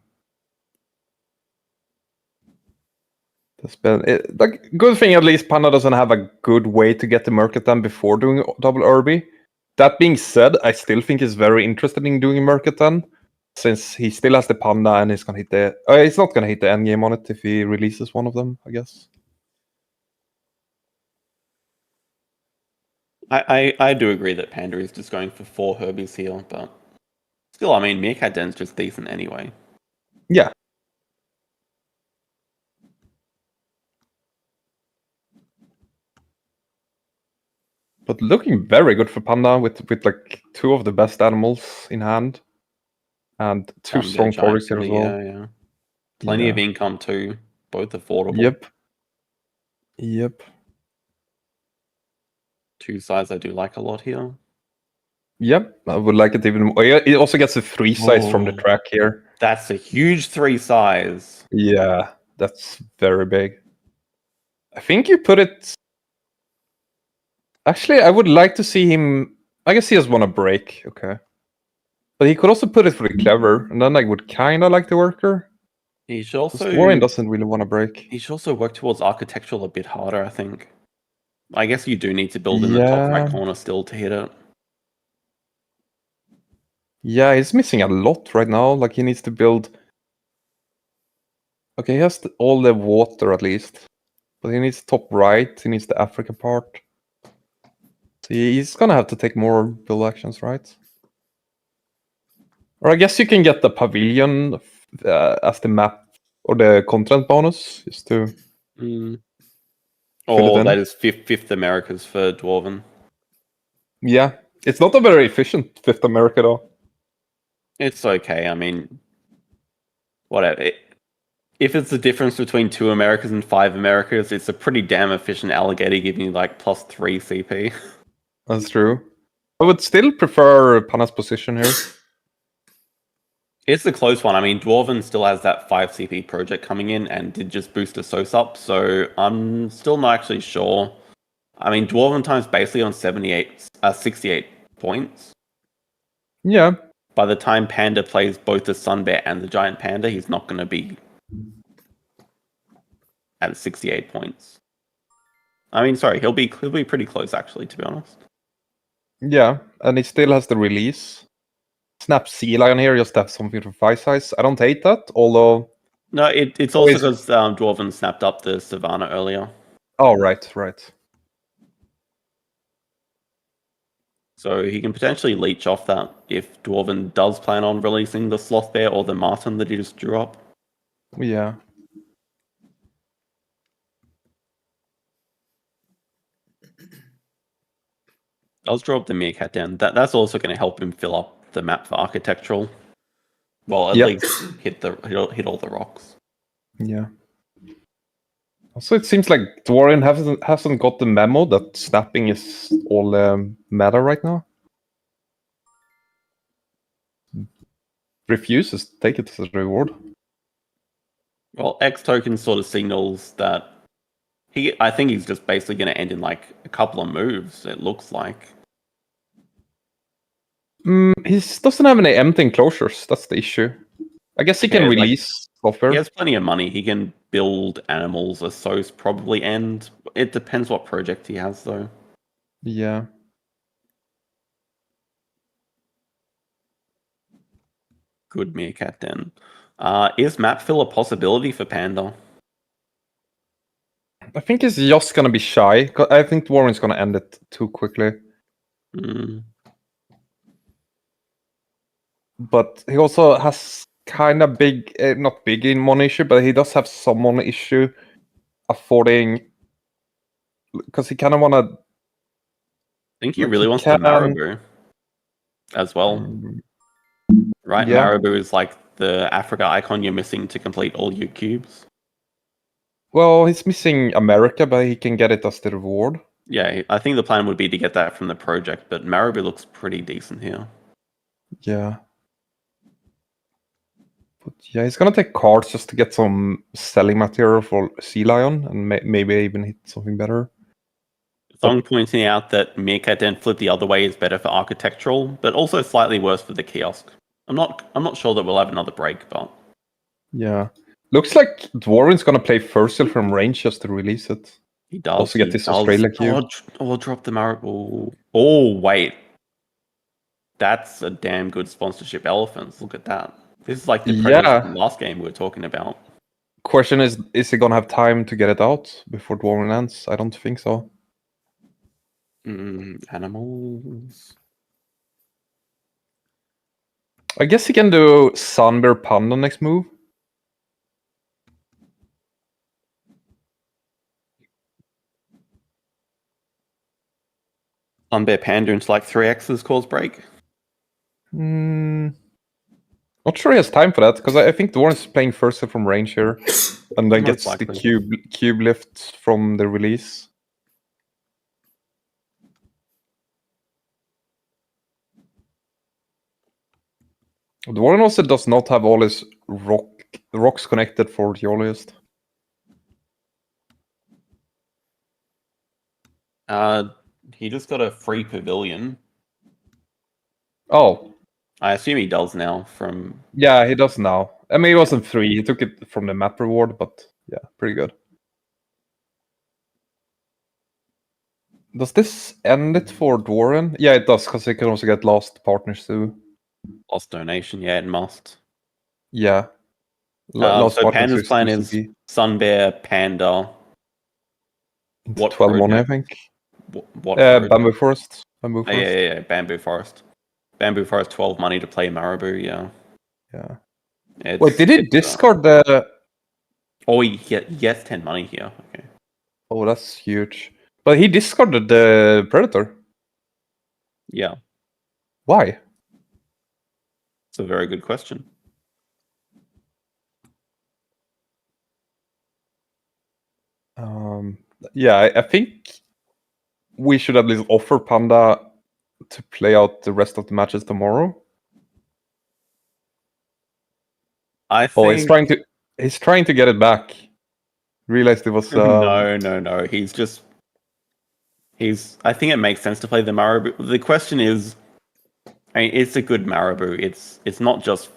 B: spell. Like, good thing at least Panda doesn't have a good way to get the Mercaton before doing double Irby. That being said, I still think he's very interested in doing Mercaton, since he still has the Panda and he's gonna hit the. He's not gonna hit the endgame on it if he releases one of them, I guess.
C: I do agree that Panda is just going for 4 herbies here, but still, I mean, Meerkat Den's just decent anyway.
B: Yeah. But looking very good for Panda with like 2 of the best animals in hand. And 2 strong forests here as well.
C: Yeah. Plenty of income too. Both affordable.
B: Yep.
C: 2 sides I do like a lot here.
B: Yep, I would like it even more. It also gets a 3 size from the track here.
C: That's a huge 3 size.
B: Yeah, that's very big. I think you put it... Actually, I would like to see him... I guess he has won a break, okay. But he could also put it for the clever, and then I would kind of like the worker.
C: He should also...
B: Warren doesn't really want to break.
C: He should also work towards architectural a bit harder, I think. I guess you do need to build in the top right corner still to hit it.
B: Yeah, he's missing a lot right now. Like he needs to build. Okay, he has all the water at least, but he needs top right. He needs the Africa part. So he's gonna have to take more build actions, right? Or I guess you can get the pavilion as the map or the content bonus, just to
C: Mm.
B: fill it
C: Or
B: in.
C: that is fifth Americas for Dwarven.
B: Yeah, it's not a very efficient Fifth America though.
C: It's okay. I mean, whatever. If it's the difference between 2 Americas and 5 Americas, it's a pretty damn efficient alligator giving you like +3 CP.
B: That's true. I would still prefer Panda's position here.
C: It's a close one. I mean, Dwarven still has that 5 CP project coming in and did just boost a SOS up, so I'm still not actually sure. I mean, Dwarven time's basically on 68 points.
B: Yeah,
C: By the time Panda plays both the Sun Bear and the Giant Panda, he's not going to be at 68 points. I mean, sorry, he'll be pretty close actually, to be honest.
B: yeah, and he still has the release. Snap Sea Lion here, just have something for 5 size. I don't hate that, although.
C: No, it's also because Dwarven snapped up the Savannah earlier.
B: Oh, right.
C: So he can potentially leech off that if Dwarven does plan on releasing the Sloth Bear or the Marten that he just drew up.
B: Yeah.
C: I'll draw up the Meerkat Den. That's also going to help him fill up the map for architectural. Well, at
B: Yep.
C: least hit all the rocks.
B: Yeah. Also, it seems like Dwarven hasn't got the memo that snapping is all meta right now. Refuses to take it as a reward.
C: Well, X token sort of signals that I think he's just basically going to end in like a couple of moves. It looks like.
B: He doesn't have any empty enclosures. That's the issue. I guess he can
C: Okay, like,
B: release software.
C: He has plenty of money. He can build animals. A SOS probably end. It depends what project he has, though.
B: Yeah.
C: Good Meerkat Den. Is map fill a possibility for Panda?
B: I think he's just gonna be shy. I think Dwarven's gonna end it too quickly. But he also has kind of big, not big in money issue, but he does have some money issue affording, because he kind of want to.
C: I think he
B: Like,
C: really
B: he
C: wants
B: can-
C: the Marabou as well. Right?
B: Yeah.
C: Marabou is like the Africa icon you're missing to complete all your cubes.
B: Well, he's missing America, but he can get it as the reward.
C: Yeah, I think the plan would be to get that from the project, but Marabou looks pretty decent here.
B: Yeah. But yeah, he's gonna take cards just to get some selling material for Sea Lion and maybe even hit something better.
C: Thong pointing out that Meerkat Den flip the other way is better for architectural, but also slightly worse for the kiosk. I'm not sure that we'll have another break, but
B: Yeah. Looks like Dwarven's gonna play Fursil from range just to release it.
C: he does.
B: Also get this Australia cube.
C: Drop the Marabou. Oh, wait. That's a damn good sponsorship elephants. Look at that. This is like the premise from last game we were talking about.
B: Question is he gonna have time to get it out before Dwarven ends? I don't think so.
C: Animals.
B: I guess he can do Sunbear Panda next move.
C: Unbear Panda into like 3X's cause break.
B: Not sure he has time for that, because I think Dwarven's playing first from range here, and then
C: Most
B: gets
C: likely.
B: the cube lift from the release. Dwarven also does not have all his rocks connected for the earliest.
C: He just got a free pavilion.
B: Oh.
C: I assume he does now from...
B: Yeah, he does now. I mean, he wasn't free. He took it from the map reward, but yeah, pretty good. Does this end it for Dwarven? Yeah, it does, because he can also get Lost Partners too.
C: Lost donation, yeah, it must.
B: Yeah.
C: So
B: Button
C: Panda's
B: is
C: plan is
B: 2CP.
C: Sun Bear, Panda.
B: It's
C: What
B: 12 money, I
C: project?
B: think.
C: What
B: Bamboo Forest.
C: Oh, yeah, Bamboo Forest. Bamboo Forest, 12 money to play Marabou, yeah.
B: Yeah.
C: It's,
B: Wait, did he discard the...
C: Oh, he gets 10 money here. Okay.
B: Oh, that's huge. But he discarded the Predator.
C: Yeah,
B: Why?
C: it's a very good question.
B: Yeah, I think we should at least offer Panda to play out the rest of the matches tomorrow.
C: I
B: Oh,
C: think...
B: he's trying to get it back. Realized it was
C: No. I think it makes sense to play the Marabou. The question is, I mean, it's a good Marabou. It's not just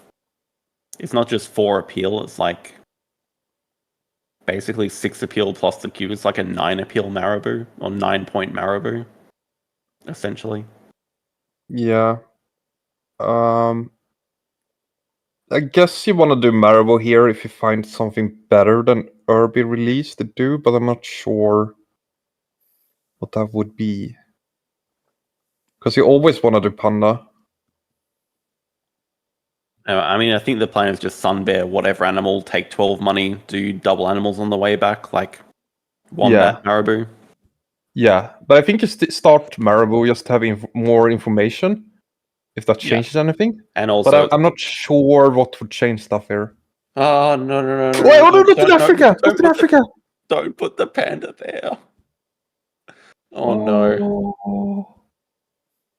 C: 4 appeal. It's like basically 6 appeal plus the cube. It's like a 9 appeal Marabou or 9-point Marabou, essentially.
B: Yeah. I guess you want to do Marabou here if you find something better than Irby release to do, but I'm not sure what that would be. Because you always want to do Panda.
C: I mean, I think the plan is just Sun Bear, whatever animal, take 12 money, do double animals on the way back, like Wombat, Marabou.
B: Yeah, but I think you start Marabou just to have more information, if that changes anything.
C: And also...
B: But I'm not sure what would change stuff here.
C: Oh, no.
B: Wait, not in Africa! Not in Africa!
C: Don't put the Panda there. Oh, no.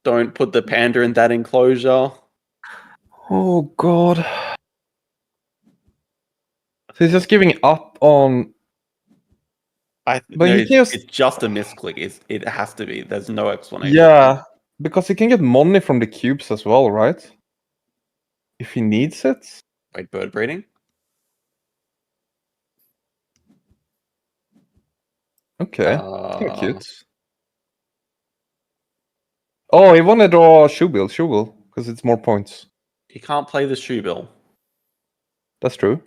C: Don't put the Panda in that enclosure.
B: Oh, God. So he's just giving up on...
C: It's just a misclick. It has to be. There's no explanation.
B: Yeah, because he can get money from the cubes as well, right? If he needs it.
C: Wait, bird breeding?
B: Okay, kind of cute. Oh, he wanted to draw Shoebill, because it's more points.
C: He can't play the Shoebill.
B: That's true.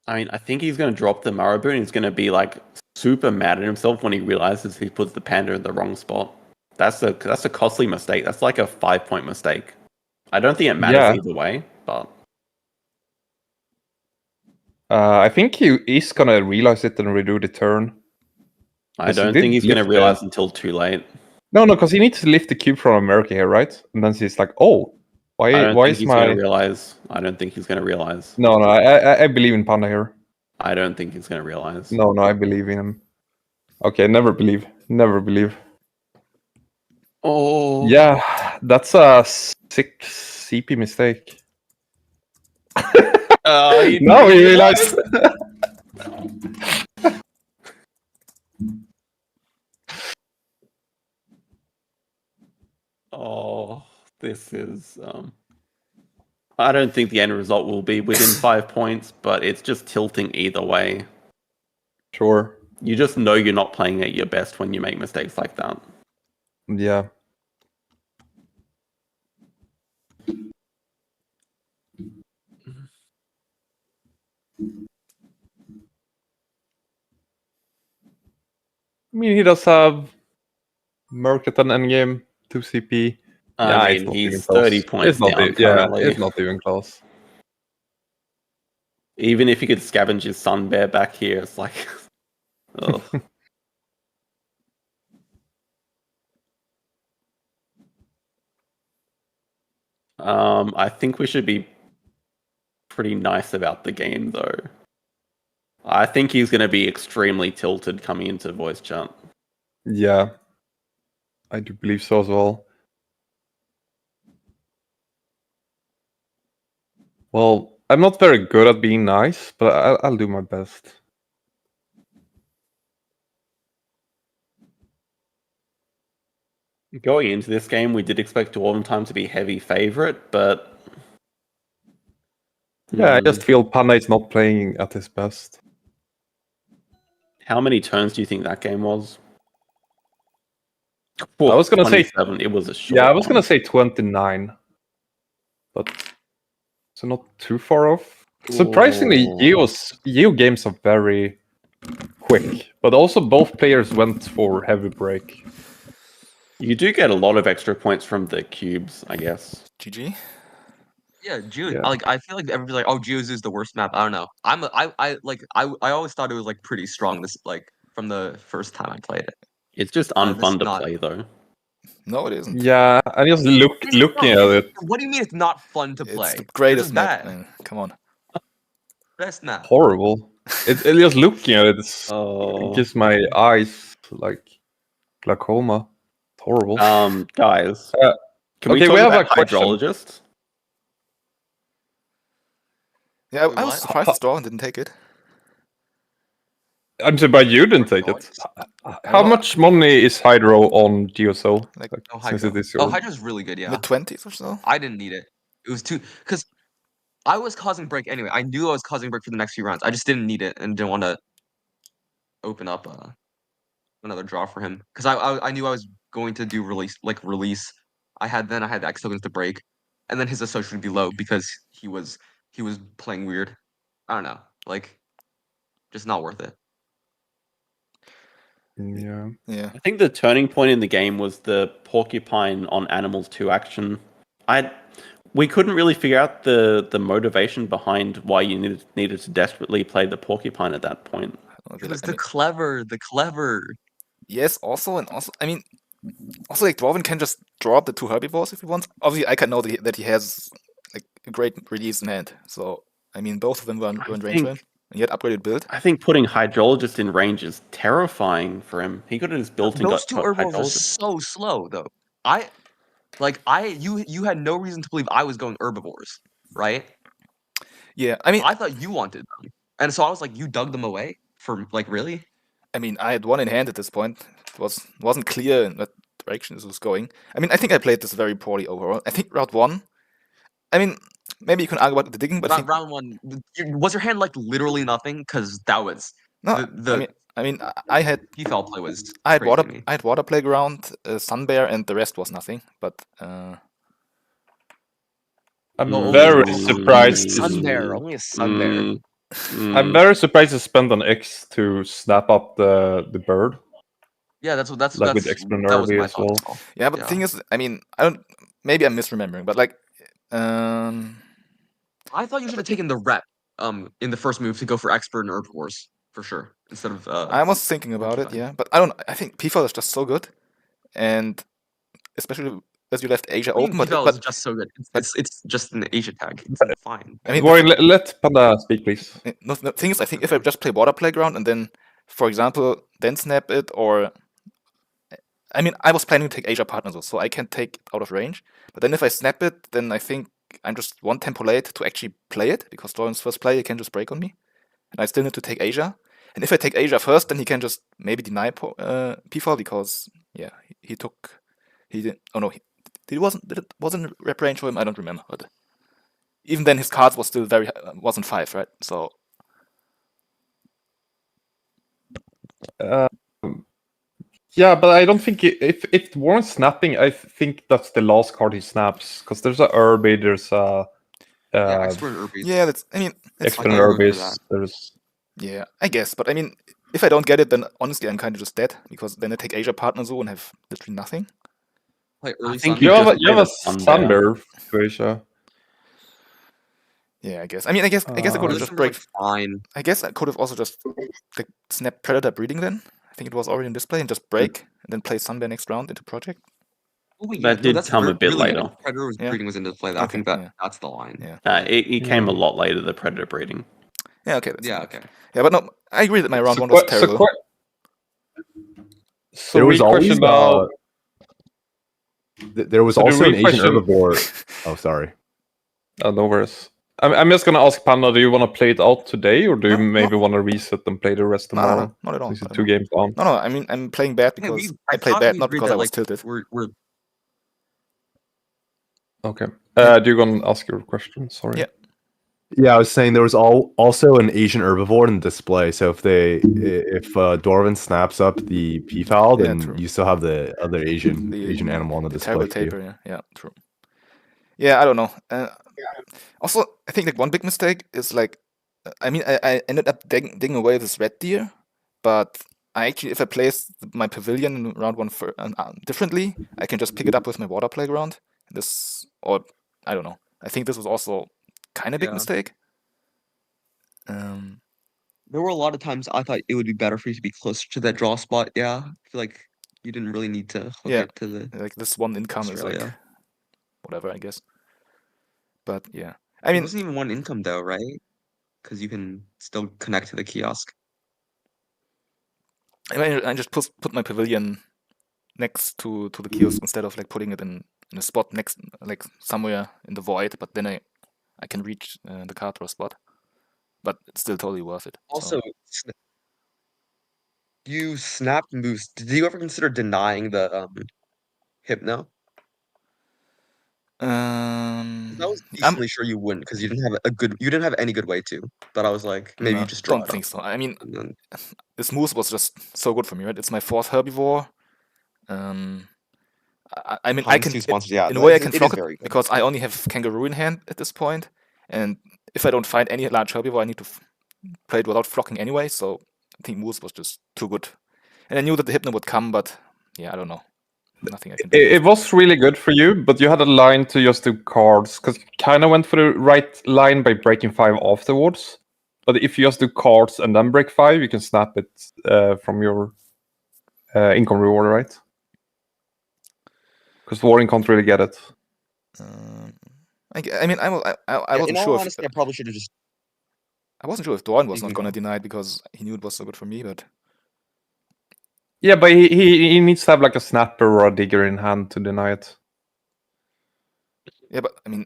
C: I mean, I think he's going to drop the Marabou and he's going to be like super mad at himself when he realizes he puts the Panda in the wrong spot. That's a costly mistake. That's like a 5-point mistake. I don't think it matters either way, but...
B: I think he is going to realize it and redo the turn.
C: I don't think he's going to realize until too late.
B: No, because he needs to lift the cube from America here, right? And then he's like, oh, why is my...
C: I don't think he's going to realize.
B: No, I believe in Panda here.
C: I don't think he's going to realize.
B: No, I believe in him. Okay, never believe. Never believe.
C: Oh.
B: Yeah, that's a 6 CP mistake. Now we realize.
C: Oh, this is... I don't think the end result will be within 5 points, but it's just tilting either way.
B: Sure.
C: You just know you're not playing at your best when you make mistakes like that.
B: Yeah. I mean, he does have Mercat and Endgame, 2 CP.
C: I mean, he's 30 points down currently.
B: It's not even close.
C: Even if he could scavenge his Sun Bear back here, it's like... I think we should be pretty nice about the game, though. I think he's going to be extremely tilted coming into voice chat.
B: Yeah. I do believe so as well. Well, I'm not very good at being nice, but I'll do my best.
C: Going into this game, we did expect Dwarvintime to be heavy favorite, but...
B: Yeah, I just feel Panda is not playing at his best.
C: How many turns do you think that game was?
B: I was gonna say
C: 27. It was a short.
B: yeah, I was
C: one.
B: gonna say 29, but so not too far off. Surprisingly, Geo games are very quick, but also both players went for heavy break.
C: You do get a lot of extra points from the cubes, I guess.
A: GG.
D: Yeah, Geo.
B: Yeah.
D: Like I feel like everybody's like, "Oh, Geozoo is the worst map." I don't know. I always thought it was like pretty strong. This like from the first time I played it.
C: It's just
D: this
C: unfun to
D: not-
C: play, though.
A: No, it isn't.
B: Yeah, and just looking at it,
D: What do you mean it's not fun to play?
A: It's the greatest
D: It's
A: map,
D: bad.
A: man. Come on.
D: Best map.
B: horrible. It just looking at it, it
C: Oh,
B: gives my eyes like glaucoma. It's horrible.
C: guys,
B: Uh,
C: can we
B: okay,
C: talk
B: we have
C: about
B: a question.
C: hydrologists?
A: Yeah,
D: Wait,
A: I was
D: what?
A: surprised that Straw didn't take it.
B: But you didn't take it. How
A: know.
B: much money is Hydro on GSO?
A: Like,
D: Oh,
B: since
D: Hydro.
B: it is
D: Oh,
B: your...
D: Hydra's really good. Yeah,
A: Mid-20s or so.
D: I didn't need it. It was too because I was causing break anyway. I knew I was causing break for the next few rounds. I just didn't need it and didn't want to open up another draw for him because I knew I was going to do release. I had the X tokens to break, and then his associate would be low because he was playing weird. I don't know, like just not worth it.
B: Yeah.
A: Yeah.
C: I think the turning point in the game was the Porcupine on Animals 2 action. We couldn't really figure out the motivation behind why you needed to desperately play the Porcupine at that point.
D: It was the clever.
A: Yes, also, I mean, also like Dwarven can just drop the 2 herbivores if he wants. Obviously, I can know that he has like a great release in hand. So I mean, both of them were in range for him. And he had upgraded build.
C: I think putting Hydrologist in range is terrifying for him. He could have just built and
D: Those
C: got
D: two herbivores are
C: Hydrologist.
D: so slow though. You had no reason to believe I was going herbivores, right?
A: Yeah, I mean,
D: I thought you wanted them, and so I was like, you dug them away for like really?
A: I mean, I had one in hand at this point. It wasn't clear in what direction this was going. I mean, I think I played this very poorly overall. I think round 1. I mean, maybe you can argue about the digging, but I think,
D: Round 1 was your hand like literally nothing because that was
A: no. I mean, I had
D: PFL play was
A: I had
D: crazy
A: water
D: to me.
A: I had water playground, sun bear, and the rest was nothing. But
B: I'm
D: No,
B: very
D: only
B: surprised.
D: Sun bear, only a sun bear.
B: I'm very surprised to spend an X to snap up the bird.
D: Yeah, that's
B: with
D: that was
B: Explanatory
D: my
B: as
D: thought
B: well.
D: as well.
A: yeah, but the thing is, I mean, I don't. Maybe I'm misremembering, but like,
D: I thought you should have taken the rep in the first move to go for expert and herbivores for sure instead of
A: I was thinking about it, yeah, but I don't. I think PFL is just so good, and especially as you left Asia open.
D: PFL
A: But
D: is just so good. It's just an Asia tag. It's fine.
A: I mean,
B: Warren, let Panda speak, please.
A: no, the thing is, I think if I just play water playground and then, for example, then snap it, or I mean, I was planning to take Asia partners, so I can take it out of range. But then if I snap it, then I think I'm just one tempo late to actually play it because Dorian's first play he can just break on me, and I still need to take Asia. And if I take Asia first, then he can just maybe deny PFL because yeah, he didn't. Oh no, it wasn't rep range for him. I don't remember, but even then his cards was still wasn't 5, right? So
B: Yeah, but I don't think if Warren's snapping, I think that's the last card he snaps because there's a Urby, there's a
D: expert and Urbies.
A: yeah, that's. I mean, it's
B: Expert
D: I remember
B: Urbis.
D: that.
B: There's
A: yeah, I guess. But I mean, if I don't get it, then honestly I'm kind of just dead because then I take Asia partner zoo and have literally nothing.
D: Play early
C: think
D: sun.
B: you
C: just
B: have
C: play
B: a
C: the Sun
B: Thunder to Asia.
A: Yeah, I guess. I mean, I guess I could have
D: Early
A: just
D: sun's
A: break.
D: like fine.
A: I guess I could have also just like snap Predator breeding then. I think it was already in display and just break and then play Sunbear next round into Project.
D: Oh, wait,
C: That did
D: that's
C: come a bit
D: really good.
C: later.
D: Predator was
A: Yeah.
D: breeding was into play. I
A: Okay,
D: think
A: yeah.
D: that's the line.
A: Yeah.
C: It came a lot later, the Predator breeding.
A: Yeah, okay. That's
D: Yeah,
A: fine.
D: okay.
A: Yeah, but no, I agree that my round 1 was terrible.
B: So
E: There was always
B: question now.
E: there was
B: So the
E: also an
B: real
E: Asian
B: question-
E: herbivore. Oh, sorry.
B: No worries. I'm just gonna ask Panda, do you want to play it out today, or do you
A: No,
B: maybe want to reset and play the rest
A: No,
B: tomorrow?
A: not at all.
B: Since
A: not
B: it's
A: at
B: 2
A: all.
B: games on.
A: No, I mean, I'm playing bad
D: Hey,
A: because
D: I
A: I played
D: thought
A: bad,
D: we
A: not
D: agreed
A: because
D: that,
A: I was
D: like,
A: tilted.
D: We're
B: Okay. Do you gonna ask your question? Sorry.
A: Yeah.
E: Yeah, I was saying there was also an Asian herbivore in the display. So if Dwarven snaps up the peafowl,
A: Yeah,
E: then
A: true.
E: you still have the other Asian
A: The
E: animal on the
A: terrible
E: display too.
A: tapir. Yeah, true. Yeah, I don't know. Also, I think like one big mistake is like, I mean, I ended up digging away this red deer, but I actually, if I place my pavilion in round one differently, I can just pick it up with my water playground. Or I don't know. I think this was also kind of big
D: Yeah.
A: mistake.
D: There were a lot of times I thought it would be better for you to be closer to that draw spot. Yeah, I feel like you didn't really need to hook
A: Yeah,
D: it to the
A: like this one income is like
D: Australia.
A: whatever, I guess. But yeah, I
D: It
A: mean,
D: wasn't even one income though, right? Because you can still connect to the kiosk.
A: I just put my pavilion next to the kiosk instead of like putting it in a spot next, like somewhere in the void. But then I can reach the car draw spot. But it's still totally worth it.
D: Also, you snap moves. Did you ever consider denying the hypno?
A: So,
D: I was
A: I'm
D: decently sure you wouldn't because you didn't have any good way to. But I was like, maybe
A: no,
D: you just draw
A: don't
D: it
A: think
D: up.
A: so. I mean,
D: And then,
A: this moose was just so good for me, right? It's my fourth herbivore. I mean, I
D: times
A: can
D: two sponsors, yeah,
A: in a way I
D: it
A: can
D: is
A: flock it
D: very good.
A: because I only have kangaroo in hand at this point, and if I don't find any large herbivore, I need to play it without flocking anyway. So I think moose was just too good, and I knew that the hypno would come, but yeah, I don't know. Nothing I can do.
B: It was really good for you, but you had a line to just do cards because you kind of went for the right line by breaking 5 afterwards. But if you just do cards and then break 5, you can snap it from your income reward, right? Because Warren can't really get it.
A: I mean, I wasn't
D: In all
A: sure if
D: honesty, I probably should have just.
A: I wasn't sure if Dorn was
D: You
A: not
D: can
A: gonna
D: go.
A: deny it because he knew it was so good for me, but
B: Yeah, but he needs to have like a snapper or a digger in hand to deny it.
A: yeah, but I mean,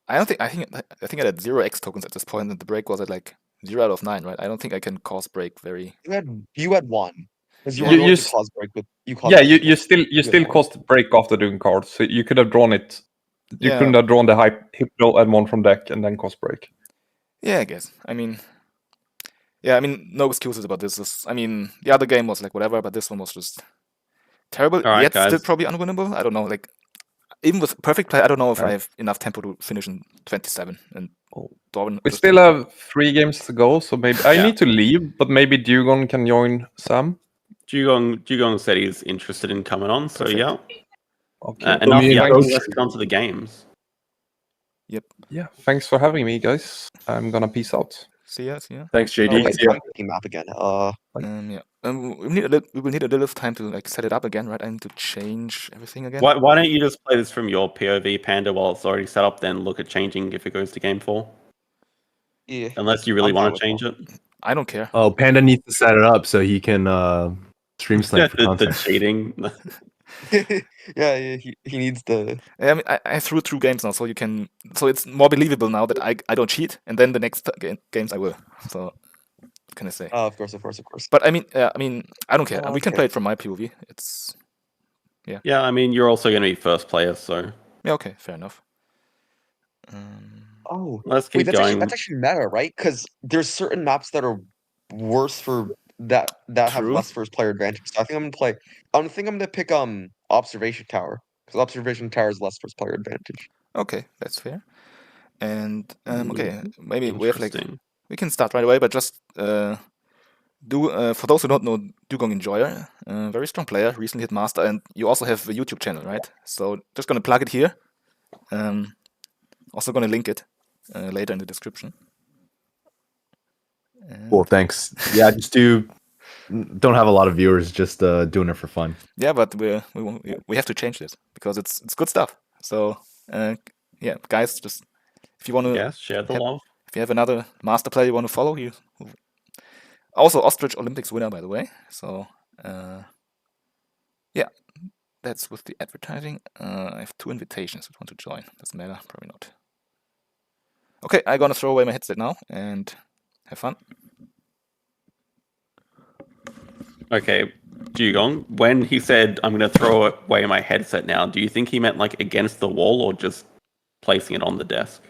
A: I think I had 0x tokens at this point, and the break was at like 0 out of 9, right? I don't think I can cause break very.
D: You had one because you
A: Yeah.
D: were
B: You
D: going to
B: s-
D: cause break, but you caused.
B: Yeah,
D: break.
B: you still
D: had one.
B: cost break after doing cards, so you could have drawn it. You
A: Yeah.
B: couldn't have drawn the hypno and one from deck and then cost break.
A: Yeah, I guess. I mean, no excuses about this. I mean, the other game was like whatever, but this one was just terrible.
C: All right,
A: Yet still
C: guys.
A: probably unwinnable. I don't know. Like even with perfect play, I don't know if I
B: Right.
A: have enough tempo to finish in 27. And
B: Oh.
A: Dorn
B: We
A: just
B: still
A: didn't.
B: have 3 games to go, so maybe I
C: Yeah.
B: need to leave, but maybe Dugon can join Sam.
C: Dugong said he's interested in coming on, so
A: Perfect.
C: yeah.
B: Okay.
C: Enough
E: me and
C: yakking,
E: Coach-
C: let's get on to the games.
A: Yep.
B: Yeah, thanks for having me, guys. I'm gonna peace out.
A: See ya. See ya.
F: Thanks, JD.
D: Oh, wait,
F: See ya.
D: I'm picking map again.
A: Yeah. We will need a little time to like set it up again, right? I need to change everything again.
C: Why don't you just play this from your POV, Panda, while it's already set up, then look at changing if it goes to game 4?
D: Yeah.
C: Unless you really
D: I'm fine
C: want
D: with
C: to change it.
A: I don't care.
E: Oh, Panda needs to set it up so he can stream snipe for
C: the
E: content.
C: cheating.
D: yeah, he needs the.
A: I mean, I threw through games now, so you can. So it's more believable now that I don't cheat, and then the next games I will. So what can I say?
D: Of course.
A: But I mean, I don't care.
D: Oh,
A: We can
D: okay.
A: play it from my POV. It's
C: Yeah, I mean, you're also going to be first player, so
A: yeah, okay, fair enough.
D: Oh,
C: let's
D: wait,
C: keep going.
D: that's actually meta, right? Because there's certain maps that are worse for that have
A: True.
D: less first player advantage. So I think I'm gonna pick Observation Tower because Observation Tower is less first player advantage.
A: Okay, that's fair. And okay, maybe we have like
C: Interesting.
A: we can start right away, but just for those who don't know, DugongEnjoyer, very strong player, recently hit master, and you also have a YouTube channel, right? So just gonna plug it here. Also gonna link it later in the description.
E: Cool, thanks. Yeah, don't have a lot of viewers, just doing it for fun.
A: Yeah, but we have to change this because it's good stuff. So yeah, guys, just if you want to,
C: Yes, share the love.
A: if you have another master player you want to follow, also Ostrich Olympics winner, by the way. So yeah, that's with the advertising. I have 2 invitations if you want to join. Doesn't matter, probably not. Okay, I'm gonna throw away my headset now and have fun.
C: Okay, Dugong, when he said, I'm going to throw away my headset now, do you think he meant like against the wall or just placing it on the desk?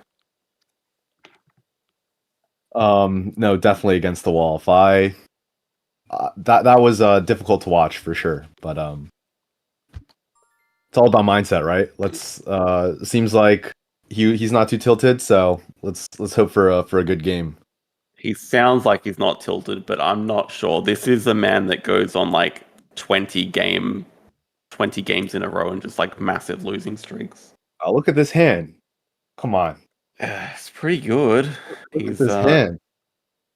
E: No, definitely against the wall. If I that was difficult to watch for sure, but it's all about mindset, right? Let's seems like he's not too tilted, so let's hope for a good game.
C: He sounds like he's not tilted, but I'm not sure. This is a man that goes on like 20 games in a row and just like massive losing streaks.
E: Oh, look at this hand. Come on.
C: It's pretty good.
E: Look
C: He's
E: at this hand.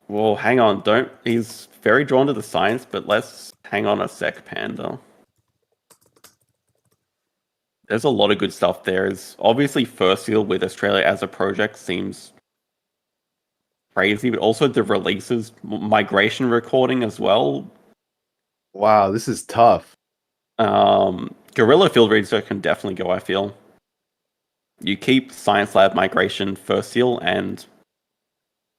C: well, hang on. He's very drawn to the science, but let's hang on a sec, Panda. There's a lot of good stuff there. Is obviously first seal with Australia as a project seems crazy, but also the releases, migration recording as well.
E: Wow, this is tough.
C: Guerrilla field research can definitely go, I feel. You keep Science Lab migration first seal and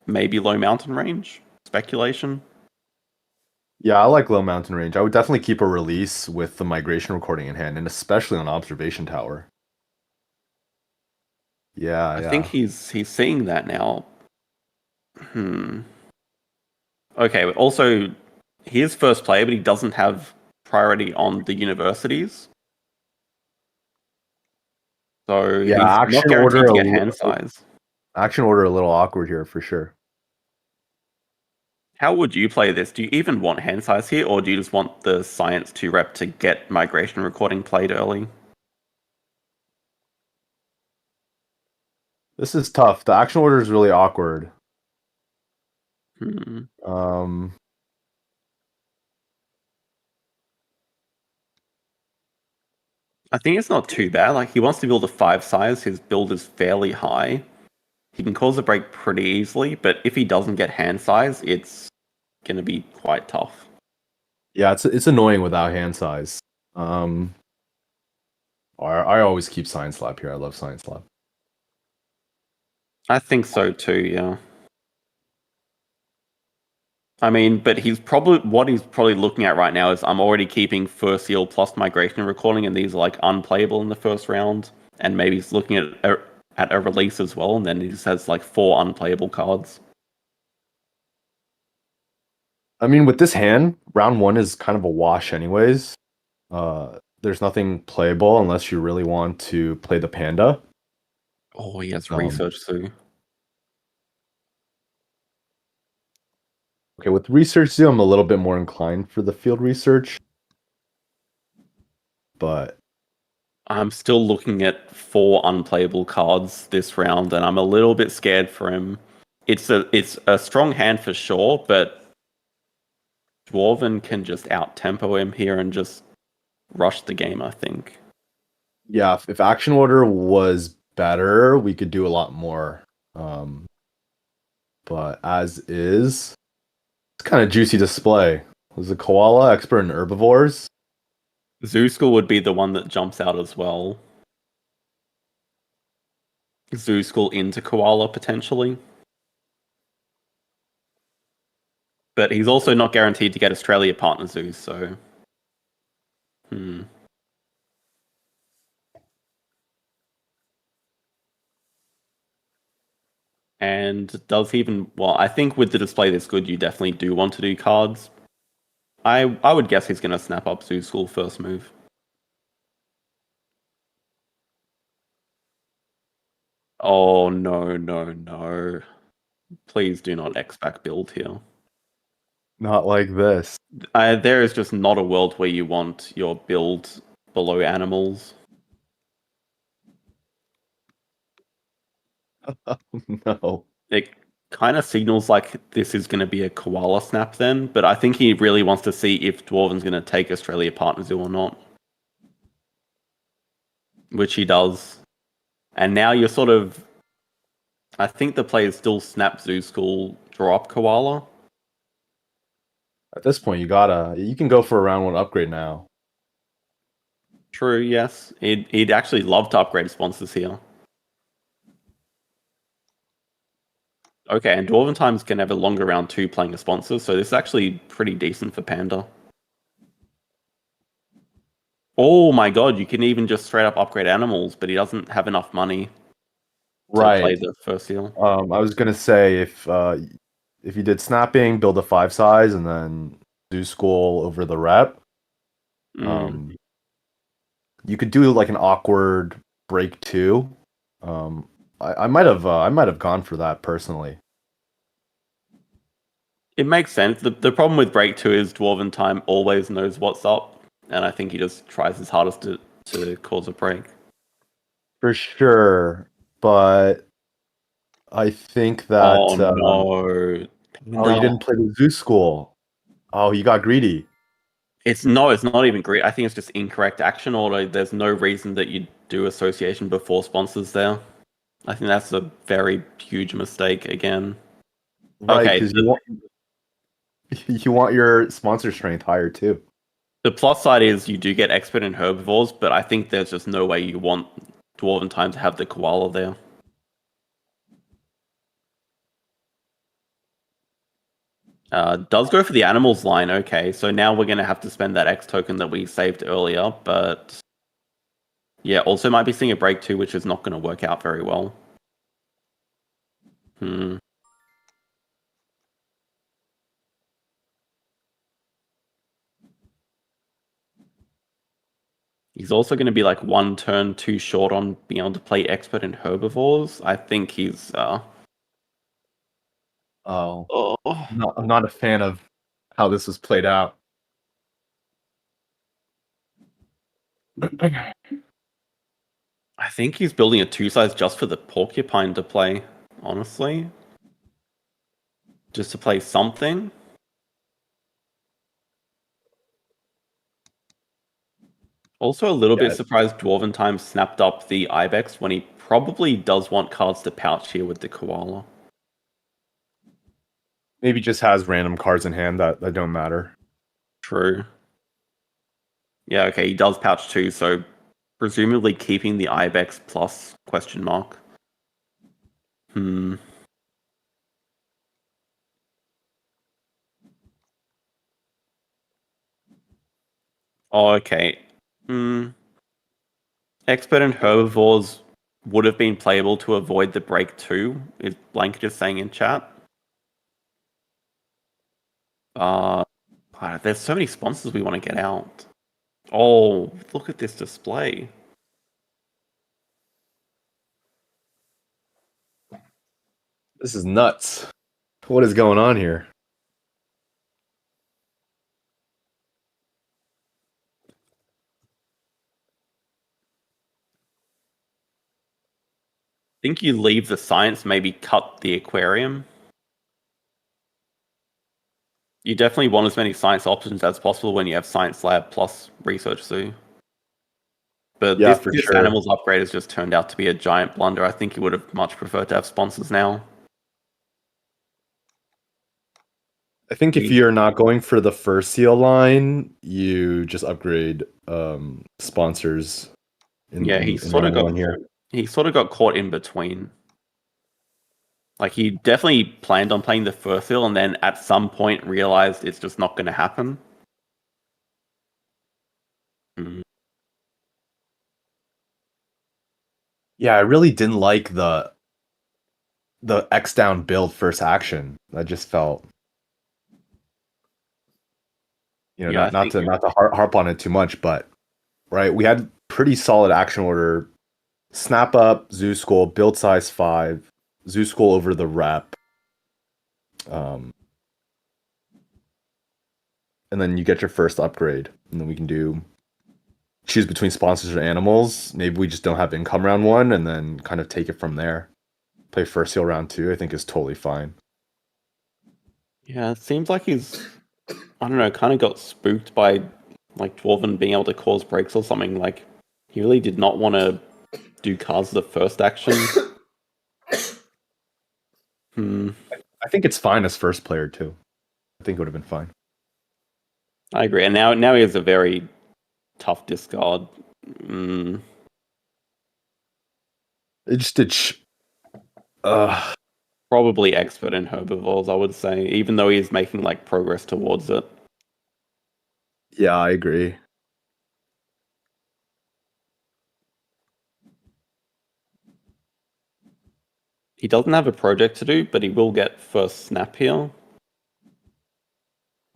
C: maybe low mountain range. Speculation.
E: Yeah, I like low mountain range. I would definitely keep a release with the migration recording in hand, and especially on observation tower. Yeah,
C: I think he's seeing that now. Okay, but also he is first player, but he doesn't have priority on the universities. So
E: Yeah,
C: he's
E: action
C: not guaranteed
E: order
C: to get
E: a
C: hand
E: little-
C: size.
E: Action order a little awkward here for sure.
C: How would you play this? Do you even want hand size here, or do you just want the science 2 rep to get migration recording played early?
E: This is tough. The action order is really awkward.
C: Hmm. I think it's not too bad. Like, he wants to build a 5 size. His build is fairly high. He can cause a break pretty easily, but if he doesn't get hand size, it's going to be quite tough.
E: Yeah, it's annoying without hand size. I always keep Science Lab here. I love Science Lab.
C: I think so too, yeah. I mean, but he's probably looking at right now is I'm already keeping first seal plus migration recording, and these are like unplayable in the first round. And maybe he's looking at a release as well, and then he just has like 4 unplayable cards.
E: I mean, with this hand, round 1 is kind of a wash anyways. There's nothing playable unless you really want to play the Panda.
C: Oh, he has research too.
E: Okay, with research zoo, I'm a little bit more inclined for the field research. But
C: I'm still looking at 4 unplayable cards this round, and I'm a little bit scared for him. It's a strong hand for sure, but Dwarven can just out-tempo him here and just rush the game, I think.
E: yeah, if action order was better, we could do a lot more. But as is, it's kind of juicy display. Was a koala expert in herbivores?
C: Zoo School would be the one that jumps out as well. Zoo School into Koala, potentially. But he's also not guaranteed to get Australia partner zoos, so... And does he even... Well, I think with the display this good, you definitely do want to do cards. I would guess he's going to snap up Zoo School first move. Oh, no. Please do not X-Back build here.
E: Not like this.
C: There is just not a world where you want your build below animals.
E: No.
C: It kind of signals like this is going to be a koala snap then, but I think he really wants to see if Dwarven's going to take Australia Partner Zoo or not. Which he does. And now you're sort of... I think the players still snap Zoo School, draw up koala.
E: At this point, you can go for a round 1 upgrade now.
C: True, yes. He'd actually love to upgrade sponsors here. Okay, and Dwarventimes can have a longer round 2 playing a sponsor, so this is actually pretty decent for Panda. Oh my god, you can even just straight up upgrade animals, but he doesn't have enough money to play the first seal.
E: I was gonna say if if you did snapping, build a 5 size, and then do school over the rep, you could do like an awkward break 2. I might have gone for that personally.
C: It makes sense. The problem with break 2 is dwarvintime always knows what's up, and I think he just tries his hardest to cause a break.
E: For sure, but I think that
C: no.
E: you didn't play the zoo school. Oh, you got greedy.
C: It's not even great. I think it's just incorrect action order. There's no reason that you do association before sponsors there. I think that's a very huge mistake again.
E: Right,
C: Okay,
E: because you want your sponsor strength higher too.
C: the plus side is you do get expert in herbivores, but I think there's just no way you want dwarventime to have the koala there. Does go for the animals line. Okay, so now we're going to have to spend that X token that we saved earlier, but yeah, also might be seeing a break 2, which is not going to work out very well. He's also going to be like 1 turn too short on being able to play expert in herbivores. I think he's
E: I'm not a fan of how this was played out.
C: I think he's building a 2 size just for the porcupine to play, honestly. Just to play something. Also a little bit surprised Dwarventime snapped up the Ibex when he probably does want cards to pouch here with the koala.
E: Maybe just has random cards in hand that don't matter.
C: True. Yeah, okay, he does pouch 2, so presumably keeping the Ibex plus question mark. Oh, okay. Expert in herbivores would have been playable to avoid the break 2, is Blank just saying in chat. There's so many sponsors we want to get out. Oh, look at this display.
E: This is nuts. What is going on here?
C: I think you leave the science, maybe cut the aquarium. You definitely want as many science options as possible when you have science lab plus research zoo. But
E: Yeah,
C: this
E: sure.
C: animals upgrade has just turned out to be a giant blunder. I think you would have much preferred to have sponsors now.
E: I think if you're not going for the first seal line, you just upgrade sponsors.
C: He sort of got caught in between. Like he definitely planned on playing the first seal, and then at some point realized it's just not going to happen.
E: Yeah, I really didn't like the X down build first action. I just felt, not to harp on it too much, but right, we had pretty solid action order. Snap up, Zoo School, build size 5, Zoo School over the rep. And then you get your first upgrade. And then we can choose between sponsors or animals. Maybe we just don't have income round 1 and then kind of take it from there. Play first seal round 2, I think is totally fine.
C: Yeah, it seems like he's, I don't know, kind of got spooked by like Dwarven being able to cause breaks or something. Like he really did not want to do cards the first action.
E: I think it's fine as first player too. I think it would have been fine.
C: I agree. And now he has a very tough discard.
E: It just did.
C: Probably expert in herbivores, I would say, even though he's making like progress towards it.
E: Yeah, I agree.
C: He doesn't have a project to do, but he will get first snap here.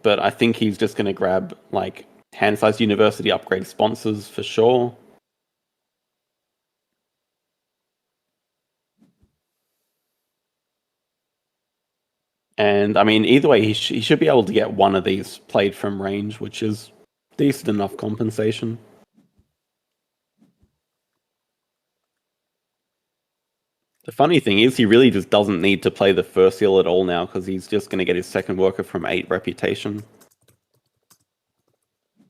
C: But I think he's just going to grab like hand-sized university upgrade sponsors for sure. And I mean, either way, he should be able to get one of these played from range, which is decent enough compensation. The funny thing is, he really just doesn't need to play the first seal at all now, because he's just going to get his second worker from 8 reputation.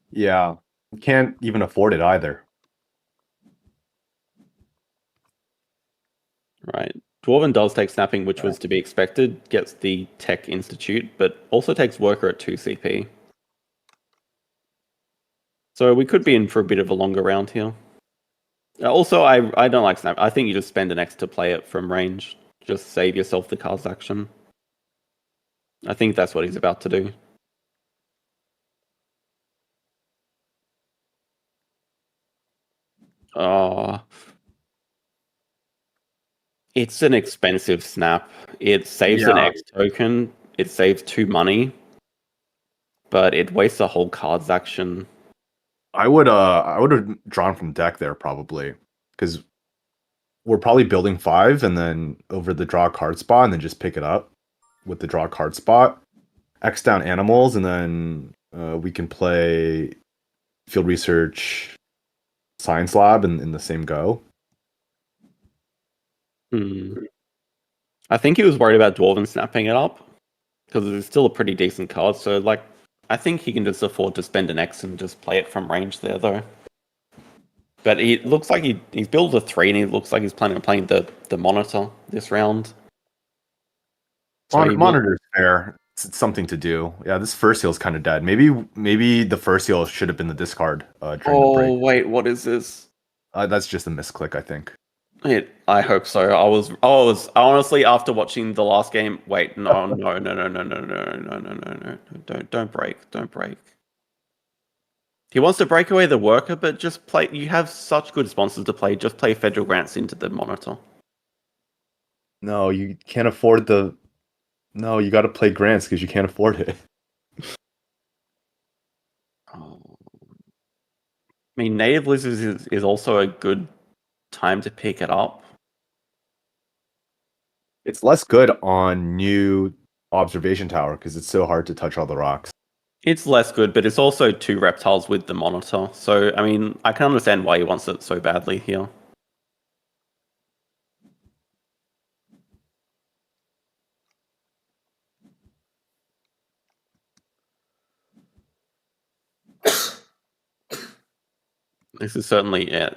E: Yeah, can't even afford it either.
C: Right. Dwarven does take snapping, which was to be expected, gets the Tech Institute, but also takes worker at 2 CP. So we could be in for a bit of a longer round here. Also, I don't like snap. I think you just spend an X to play it from range. Just save yourself the card's action. I think that's what he's about to do. It's an expensive snap. It saves an X token. It saves 2 money. But it wastes a whole card's action.
E: I would have drawn from deck there probably, because we're probably building 5 and then over the draw card spot and then just pick it up with the draw card spot, X down animals, and then we can play field research science lab in the same go.
C: I think he was worried about Dwarven snapping it up because it's still a pretty decent card. So, like, I think he can just afford to spend an X and just play it from range there, though. But it looks like he's built a 3, and he looks like he's planning on playing the monitor this round.
E: So monitor's fair. It's something to do. Yeah, this first seal is kind of dead. Maybe the first seal should have been the discard during the break.
C: Oh wait, what is this?
E: That's just a misclick, I think.
C: I hope so. I was honestly, after watching the last game. Wait, no, don't break. He wants to break away the worker, but just play. You have such good sponsors to play. Just play federal grants into the monitor.
E: No, you can't afford the. No, you got to play grants because you can't afford it.
C: Oh. I mean, native lizards is also a good time to pick it up.
E: It's less good on new observation tower because it's so hard to touch all the rocks.
C: It's less good, but it's also 2 reptiles with the monitor. So, I mean, I can understand why he wants it so badly here. This is certainly it.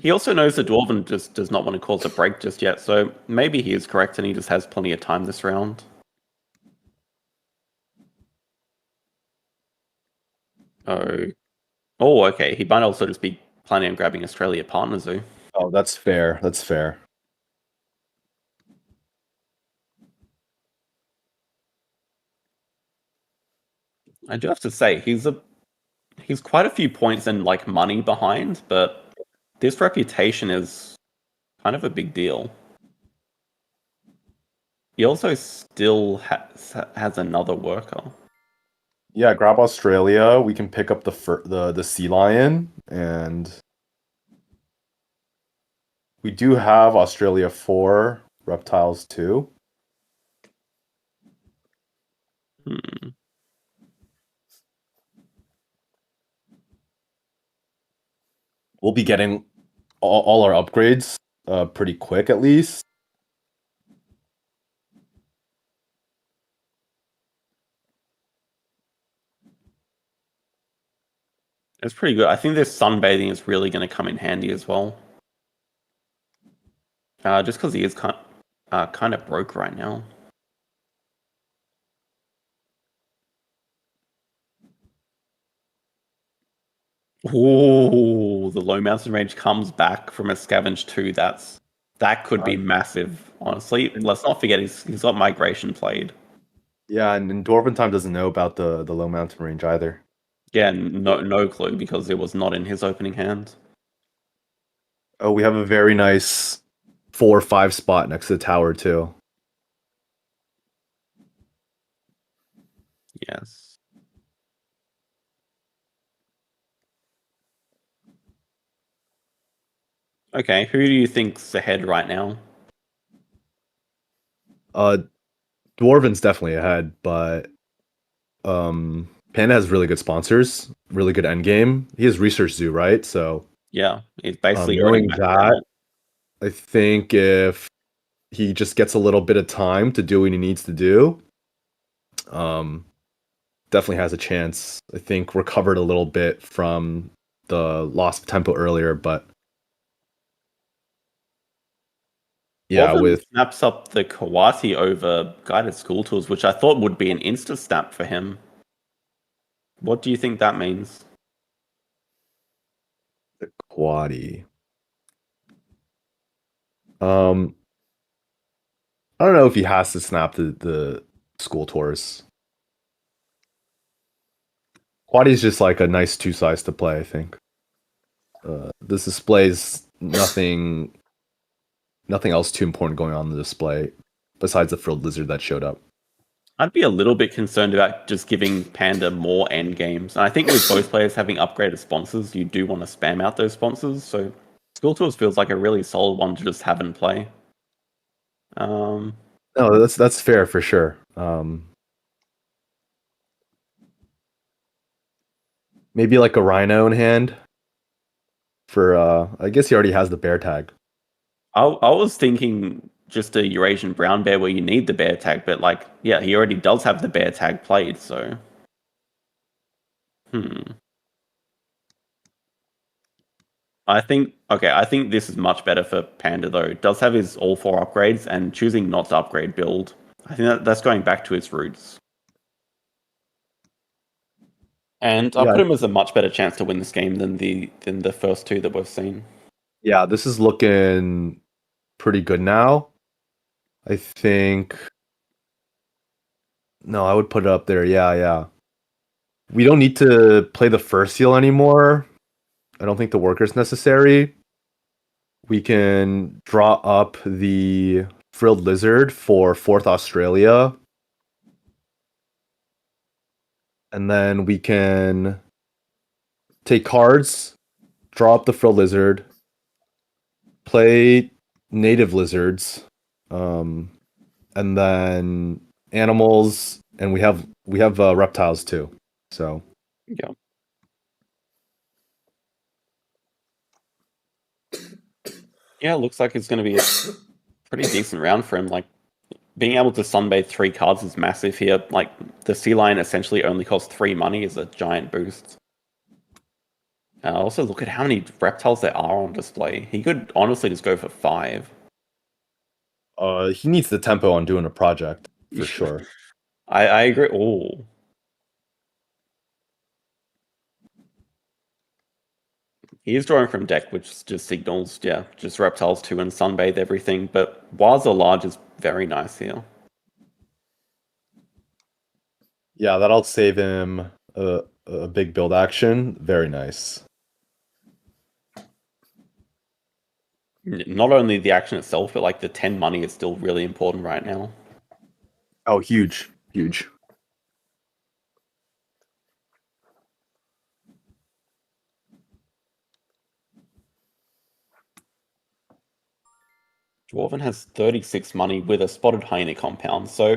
C: He also knows the Dwarven just does not want to cause a break just yet, so maybe he is correct and he just has plenty of time this round. Oh, okay. He might also just be planning on grabbing Australia Partner Zoo.
E: Oh, that's fair. That's fair.
C: I do have to say, he's quite a few points and like money behind, but this reputation is kind of a big deal. He also still has another worker.
E: Yeah, grab Australia. We can pick up the sea lion, and we do have Australia 4 reptiles too. We'll be getting all our upgrades pretty quick, at least.
C: It's pretty good. I think this sunbathing is really going to come in handy as well. Just because he is kind of broke right now. Ooh, the low mountain range comes back from a scavenge 2. That could be massive, honestly. Let's not forget he's got migration played.
E: Yeah, and Dwarvintime doesn't know about the low mountain range either.
C: Yeah, no clue because it was not in his opening hand.
E: Oh, we have a very nice 4 or 5 spot next to the tower too.
C: Yes. Okay, who do you think's ahead right now?
E: Dwarven's definitely ahead, but Panda has really good sponsors, really good end game. He has Research Zoo, right? So
C: Yeah, it's basically already
E: knowing
C: maxed
E: that,
C: out.
E: I think if he just gets a little bit of time to do what he needs to do, definitely has a chance. I think recovered a little bit from the loss of tempo earlier, but yeah,
C: Dwarven
E: with
C: snaps up the Kawati over guided school tools, which I thought would be an insta snap for him. What do you think that means?
E: the Quaddy. I don't know if he has to snap the school tours. Quaddy's just like a nice 2 size to play, I think. This displays nothing else too important going on in the display besides the frilled lizard that showed up.
C: I'd be a little bit concerned about just giving Panda more end games. And I think with both players having upgraded sponsors, you do want to spam out those sponsors. So School Tours feels like a really solid one to just have in play.
E: No, that's fair for sure. Maybe like a rhino in hand for I guess he already has the bear tag.
C: I was thinking just a Eurasian brown bear where you need the bear tag, but like, yeah, he already does have the bear tag played, so. I think this is much better for Panda though. It does have his all 4 upgrades, and choosing not to upgrade build, I think that's going back to its roots. And I put him as a much better chance to win this game than the first 2 that we've seen.
E: Yeah, this is looking pretty good now. I think. No, I would put it up there. Yeah. We don't need to play the first seal anymore. I don't think the worker's necessary. We can draw up the frilled lizard for 4th Australia. And then we can take cards, draw up the frilled lizard, play native lizards, and then animals, and we have reptiles too. So
C: yeah. Yeah, it looks like it's going to be a pretty decent round for him. Like, being able to sunbathe 3 cards is massive here. Like, the sea lion essentially only costs 3 money is a giant boost. Also, look at how many reptiles there are on display. He could honestly just go for 5.
E: He needs the tempo on doing a project for sure.
C: I agree. Oh. He is drawing from deck, which just signals, yeah, just reptiles too and sunbathe everything. But Waz are large is very nice here.
E: Yeah, that'll save him a big build action. Very nice.
C: Not only the action itself, but like the 10 money is still really important right now.
E: Oh, huge.
C: Dwarven has 36 money with a spotted hyena compound, so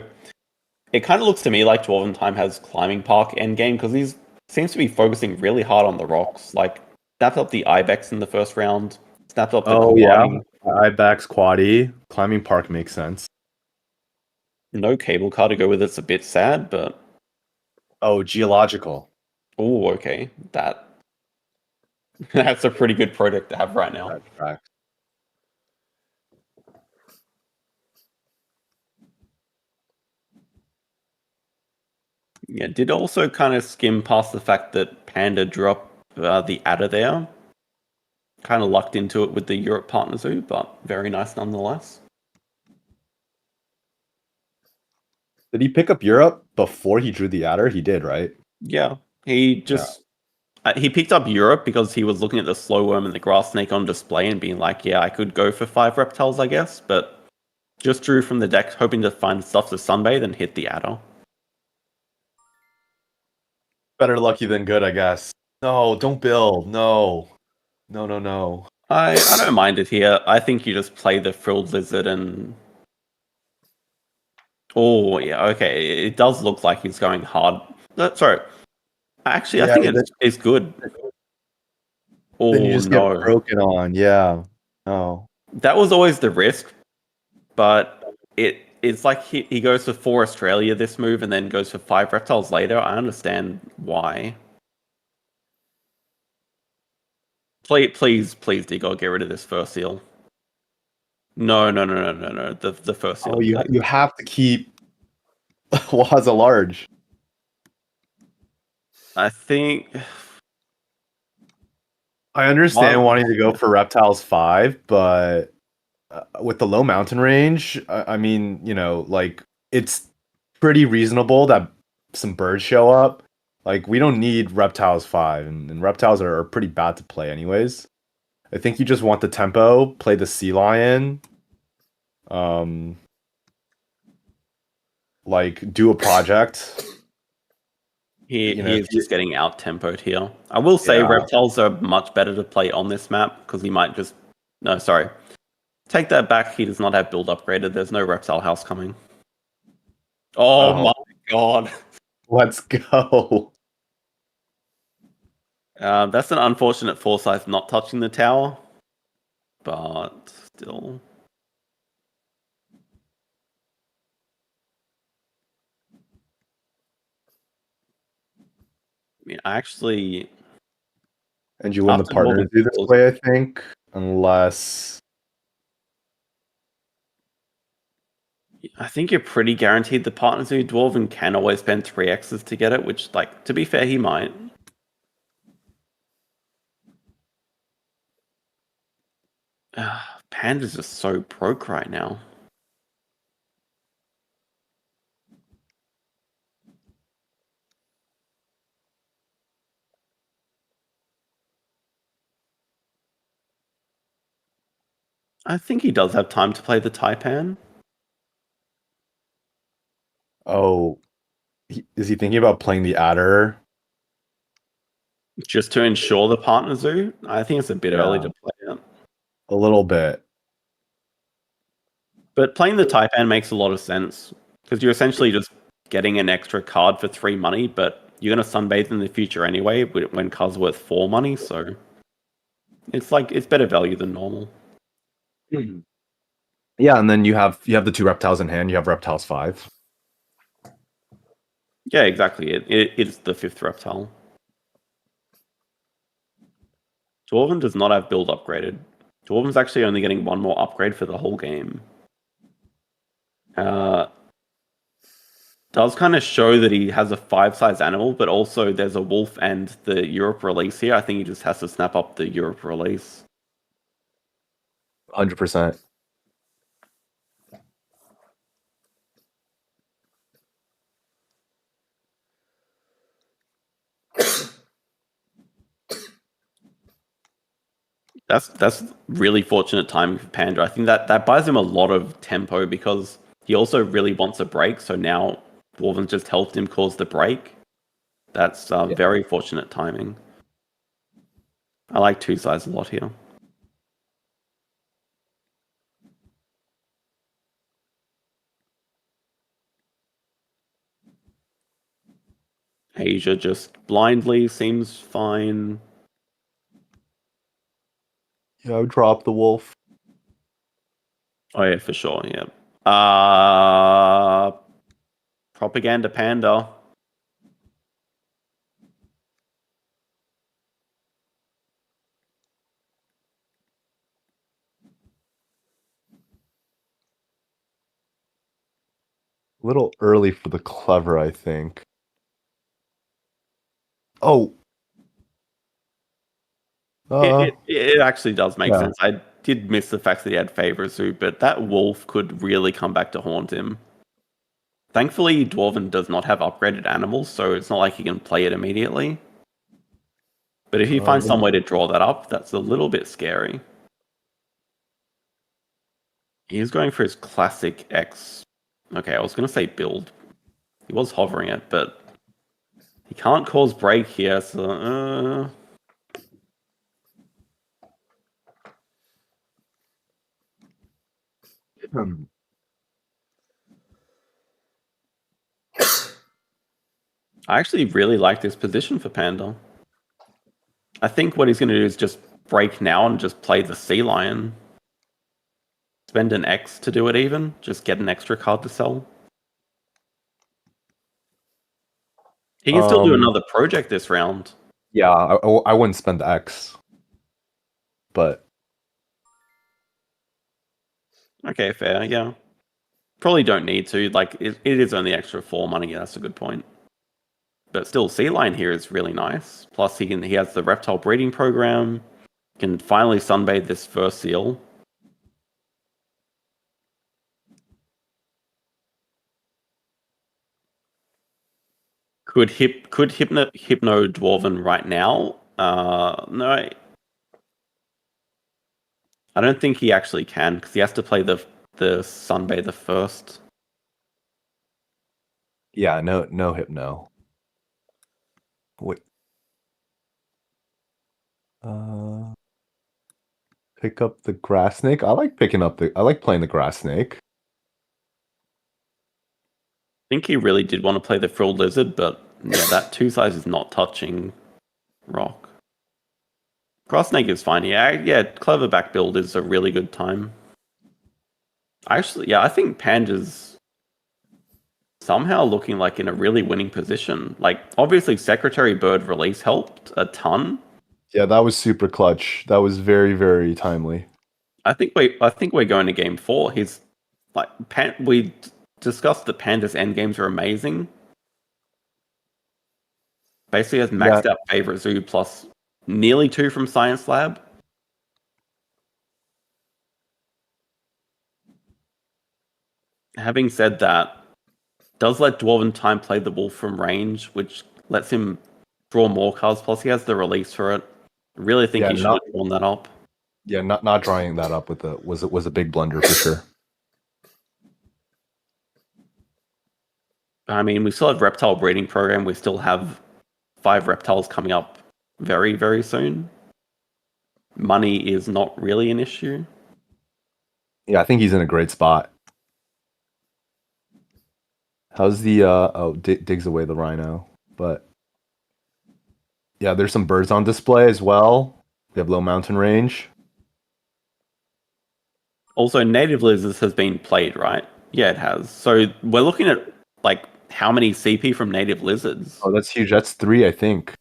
C: it kind of looks to me like Dwarventime has climbing park endgame because he seems to be focusing really hard on the rocks. Like, snapped up the Ibex in the first round, snapped up the Kawadi.
E: Ibex, Quaddy, climbing park makes sense.
C: No cable car to go with it's a bit sad, but...
E: Oh, geological.
C: Oh, okay. That's a pretty good product to have right now.
E: Right.
C: Yeah, did also kind of skim past the fact that Panda dropped the adder there. Kind of lucked into it with the Europe Partner Zoo, but very nice nonetheless.
E: Did he pick up Europe before he drew the adder? He did, right?
C: Yeah, he just He picked up Europe because he was looking at the slow worm and the grass snake on display and being like, yeah, I could go for 5 reptiles, I guess, but just drew from the deck hoping to find stuff to sunbathe and hit the adder.
E: Better lucky than good, I guess. No, don't build. No. No.
C: I don't mind it here. I think you just play the frilled lizard and... Oh, yeah, okay. It does look like he's going hard. Sorry. Actually,
E: Yeah,
C: I think it's good. Oh,
E: then you just
C: no.
E: get broken on. Yeah. Oh.
C: That was always the risk, but it's like he goes for 4 Australia this move and then goes for 5 reptiles later. I understand why. Please, Digo, get rid of this first seal. No. The first seal.
E: Oh, you have to keep Waza large.
C: I think
E: I understand wanting to go for reptiles 5, but with the low mountain range, I mean, like it's pretty reasonable that some birds show up. Like we don't need reptiles 5, and reptiles are pretty bad to play anyways. I think you just want the tempo, play the sea lion, like do a project.
C: he is just getting out tempoed here. I will say reptiles are much better to play on this map because he might just take that back. He does not have build upgraded. There's no reptile house coming. Oh my god.
E: Let's go.
C: That's an unfortunate foresight not touching the tower, but still. I mean, actually...
E: And you win the partner do this way, I think, unless...
C: I think you're pretty guaranteed the partners who Dwarven can always spend 3x's to get it, which, like, to be fair, he might. Panda's just so broke right now. I think he does have time to play the Taipan.
E: Oh, is he thinking about playing the adder?
C: Just to ensure the partner zoo? I think it's a bit early to play it.
E: A little bit.
C: But playing the Taipan makes a lot of sense, because you're essentially just getting an extra card for 3 money, but you're going to sunbathe in the future anyway when cards are worth 4 money, so it's like it's better value than normal.
E: Yeah, and then you have the 2 reptiles in hand. You have reptiles 5.
C: Yeah, exactly. It's the 5th reptile. Dwarven does not have build upgraded. Dwarven's actually only getting 1 more upgrade for the whole game. Does kind of show that he has a 5-size animal, but also there's a wolf and the Europe release here. I think he just has to snap up the Europe release.
E: 100%.
C: That's really fortunate timing for Panda. I think that buys him a lot of tempo because he also really wants a break. So now Dwarven just helped him cause the break. That's very fortunate timing. I like 2 sides a lot here. Asia just blindly seems fine.
E: Yeah, I would drop the wolf.
C: Oh yeah, for sure. Yeah. Propaganda Panda.
E: A little early for the clever, I think. Oh.
C: It actually does make sense. I did miss the fact that he had Favor Zoo, but that wolf could really come back to haunt him. Thankfully, Dwarven does not have upgraded animals, so it's not like he can play it immediately. But if he finds some way to draw that up, that's a little bit scary. He's going for his classic X. Okay, I was going to say build. He was hovering it, but he can't cause break here, so... I actually really like this position for Panda. I think what he's going to do is just break now and just play the Sea Lion. Spend an X to do it even. Just get an extra card to sell. He can still do another project this round.
E: Yeah, I wouldn't spend the X. But...
C: Okay, fair, yeah. Probably don't need to. Like, it is only extra 4 money. Yeah, that's a good point. But still, Sea Lion here is really nice. Plus, he has the reptile breeding program. Can finally sunbathe this first seal. Could Hypno Dwarven right now? No. I don't think he actually can, because he has to play the Sunbather first.
E: Yeah, no Hypno. Wait. Pick up the grass snake. I like playing the grass snake.
C: I think he really did want to play the frilled lizard, but yeah, that 2 size is not touching rock. Grass snake is fine. Yeah, clever back build is a really good time. Actually, I think Panda's somehow looking like in a really winning position. Like, obviously, Secretary Bird release helped a ton.
E: Yeah, that was super clutch. That was very, very timely.
C: I think we're going to game 4. He's like we discussed that Panda's endgames are amazing. Basically has maxed out favorite zoo plus nearly 2 from Science Lab. Having said that, does let dwarvintime play the wolf from range, which lets him draw more cards. Plus, he has the release for it. I really think he should have drawn that up.
E: Yeah, not drawing that up with was a big blunder for sure.
C: I mean, we still have reptile breeding program. We still have 5 reptiles coming up very, very soon. Money is not really an issue.
E: Yeah, I think he's in a great spot. How's the digs away the rhino, but yeah, there's some birds on display as well. We have low mountain range.
C: Also, native lizards has been played, right? Yeah, it has. So we're looking at like how many CP from native lizards.
E: Oh, that's huge. That's 3, I think.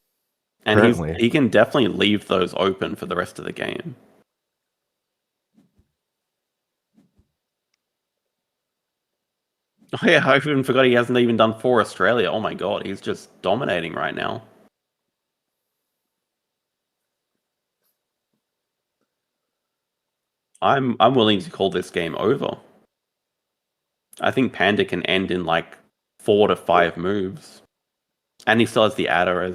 C: And he can definitely leave those open for the rest of the game. Oh yeah, I even forgot he hasn't even done 4 Australia. Oh my god, he's just dominating right now. I'm willing to call this game over. I think Panda can end in like 4 to 5 moves. And he still has the adder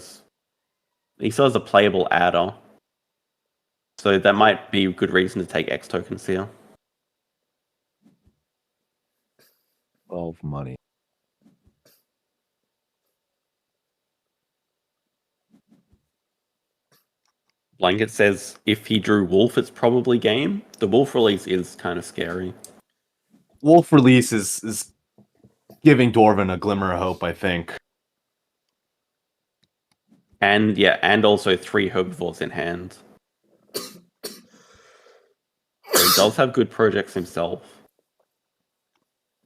C: he still has a playable adder. So that might be a good reason to take X tokens here.
E: 12 money.
C: Blanket says if he drew Wolf, it's probably game. The Wolf release is kind of scary.
E: Wolf release is giving Dwarven a glimmer of hope, I think.
C: And yeah, and also 3 herbivores in hand. So he does have good projects himself.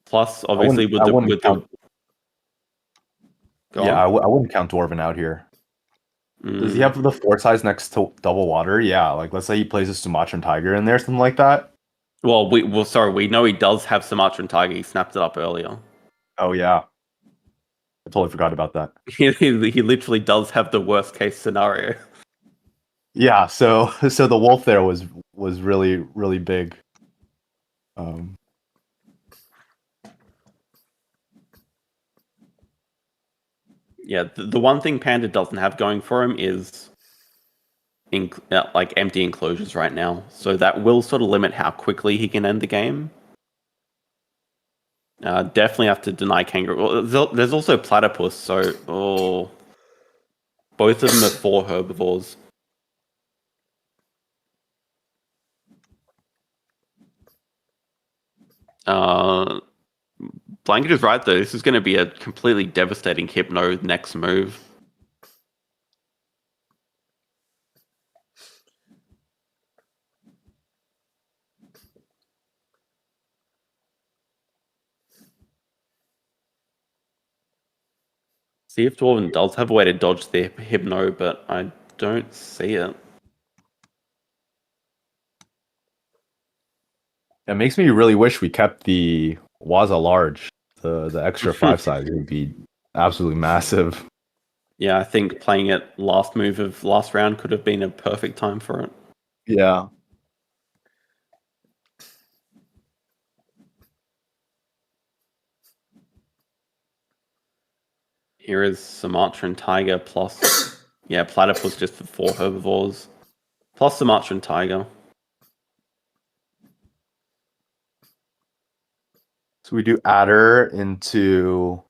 C: Plus, obviously,
E: I wouldn't count Dwarven out here. Does he have the 4 size next to double water? Yeah, like let's say he plays a Sumatran tiger in there, something like that.
C: Well, we know he does have Sumatran tiger. He snapped it up earlier.
E: Oh yeah, I totally forgot about that.
C: He literally does have the worst case scenario.
E: Yeah, so the wolf there was really, really big.
C: Yeah, the one thing Panda doesn't have going for him is like empty enclosures right now, so that will sort of limit how quickly he can end the game. Definitely have to deny kangaroo. Well, there's also platypus, so both of them are 4 herbivores. Blanket is right though. This is going to be a completely devastating Hypno next move. See if Dwarven does have a way to dodge the Hypno, but I don't see it.
E: It makes me really wish we kept the Waza large. The extra 5 size would be absolutely massive.
C: Yeah, I think playing it last move of last round could have been a perfect time for it.
E: Yeah.
C: Here is Sumatran tiger plus, yeah, platypus just for 4 herbivores, plus Sumatran tiger.
E: So we do adder into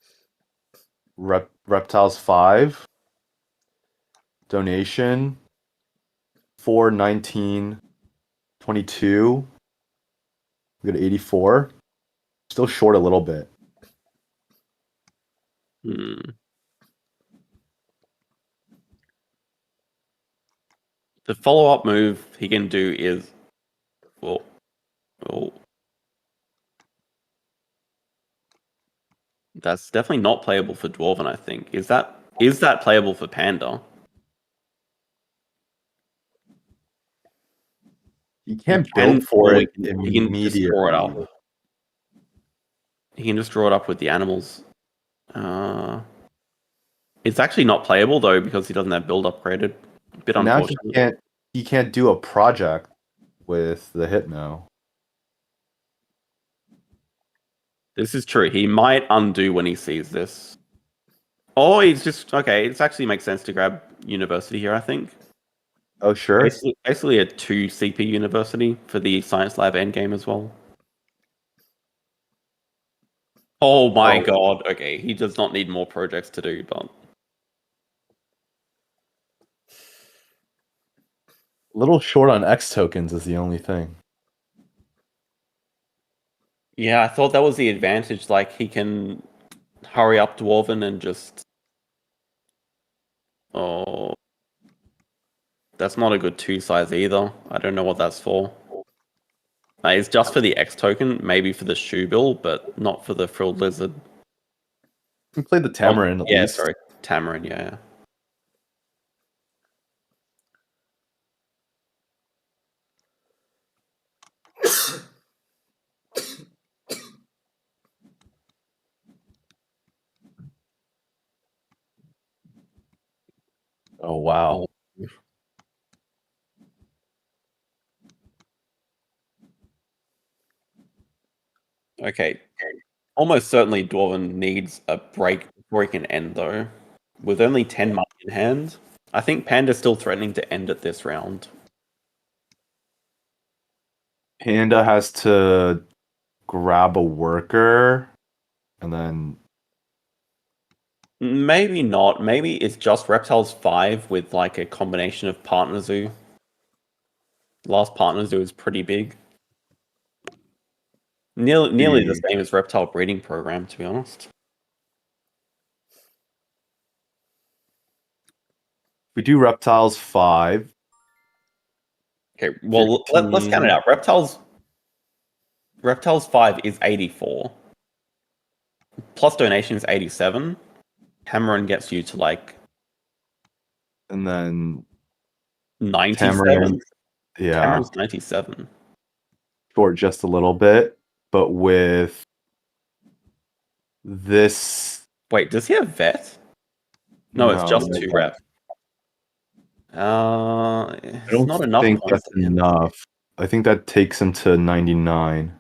E: reptiles 5. Donation 4, 19, 22. We got 84. Still short a little bit.
C: The follow-up move he can do is, that's definitely not playable for Dwarven, I think. Is that playable for Panda?
E: You can't build for it
C: He can just draw it
E: immediately.
C: up. He can just draw it up with the animals. It's actually not playable though because he doesn't have build upgraded. A bit
E: Now
C: unfortunate.
E: he can't do a project with the Hypno.
C: This is true. He might undo when he sees this. Oh, he's just okay. It actually makes sense to grab University here, I think.
E: Oh, sure.
C: Basically a 2 CP University for the Science Lab endgame as well. Oh my god. Okay, he does not need more projects to do, but
E: A little short on X tokens is the only thing.
C: yeah, I thought that was the advantage. Like he can hurry up Dwarven and just that's not a good 2 size either. I don't know what that's for. It's just for the X token, maybe for the shoe bill, but not for the frilled lizard.
E: We played the Tamarin at least.
C: Sorry, Tamarin, yeah.
E: Oh, wow.
C: Okay. Almost certainly Dwarven needs a break before he can end, though. With only 10 money in hand, I think Panda's still threatening to end it this round.
E: Panda has to grab a worker and then
C: Maybe not. Maybe it's just Reptiles 5 with like a combination of Partner Zoo. Last Partner Zoo is pretty big. Nearly the same as Reptile Breeding Program, to be honest.
E: we do reptiles 5.
C: Okay, well, let's count it out. Reptiles 5 is 84. Plus donation is 87. Cameron gets you to like
E: And then
C: 97.
E: Tamarin, yeah,
C: Cameron's 97.
E: short just a little bit, but with this.
C: Wait, does he have vet? No, it's just 2 rep. It's not enough
E: think
C: points.
E: that's enough. I think that takes him to 99.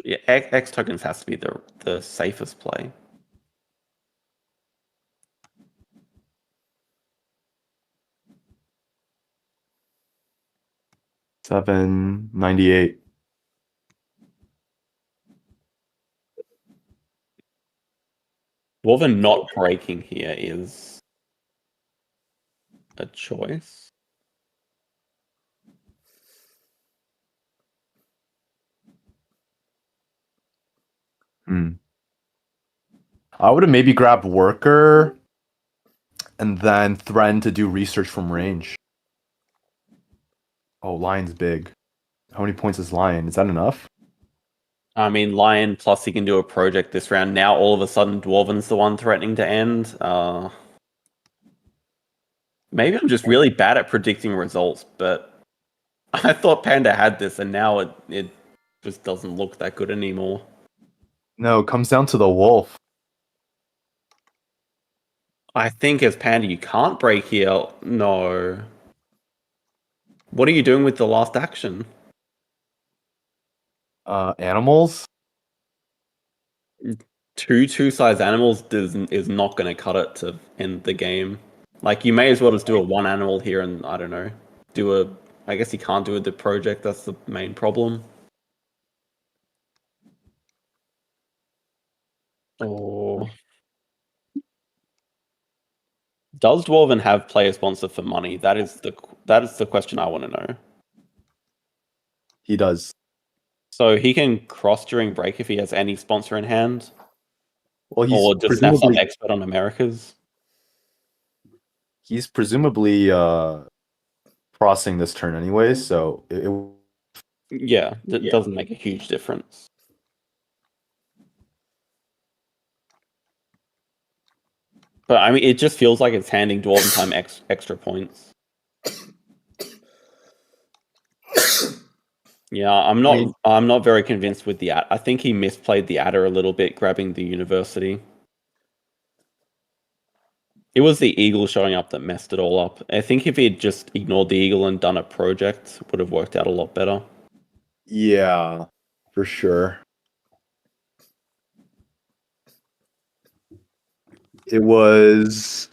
C: Yeah, X tokens has to be the safest play.
E: 798.
C: Dwarven not breaking here is a choice.
E: I would have maybe grabbed Worker and then Thren to do research from range. Oh, Lion's big. How many points is Lion? Is that enough?
C: I mean, Lion plus he can do a project this round. Now all of a sudden Dwarven's the one threatening to end. Maybe I'm just really bad at predicting results, but I thought Panda had this and now it just doesn't look that good anymore.
E: No, it comes down to the wolf.
C: I think as Panda you can't break here. No. What are you doing with the last action?
E: Animals?
C: Two size animals is not going to cut it to end the game. Like, you may as well just do a one animal here and, I don't know, I guess you can't do the project, that's the main problem. Oh. Does Dwarven have player sponsor for money? That is the question I want to know.
E: He does.
C: So he can cross during break if he has any sponsor in hand?
E: Well, he's
C: or just snaps up expert on Americas?
E: He's presumably crossing this turn anyway, so
C: it doesn't make a huge difference. But I mean, it just feels like it's handing Dwarventime extra points. Yeah, I'm not very convinced with the I think he misplayed the adder a little bit, grabbing the university. It was the eagle showing up that messed it all up. I think if he had just ignored the eagle and done a project, it would have worked out a lot better.
E: Yeah, for sure. It was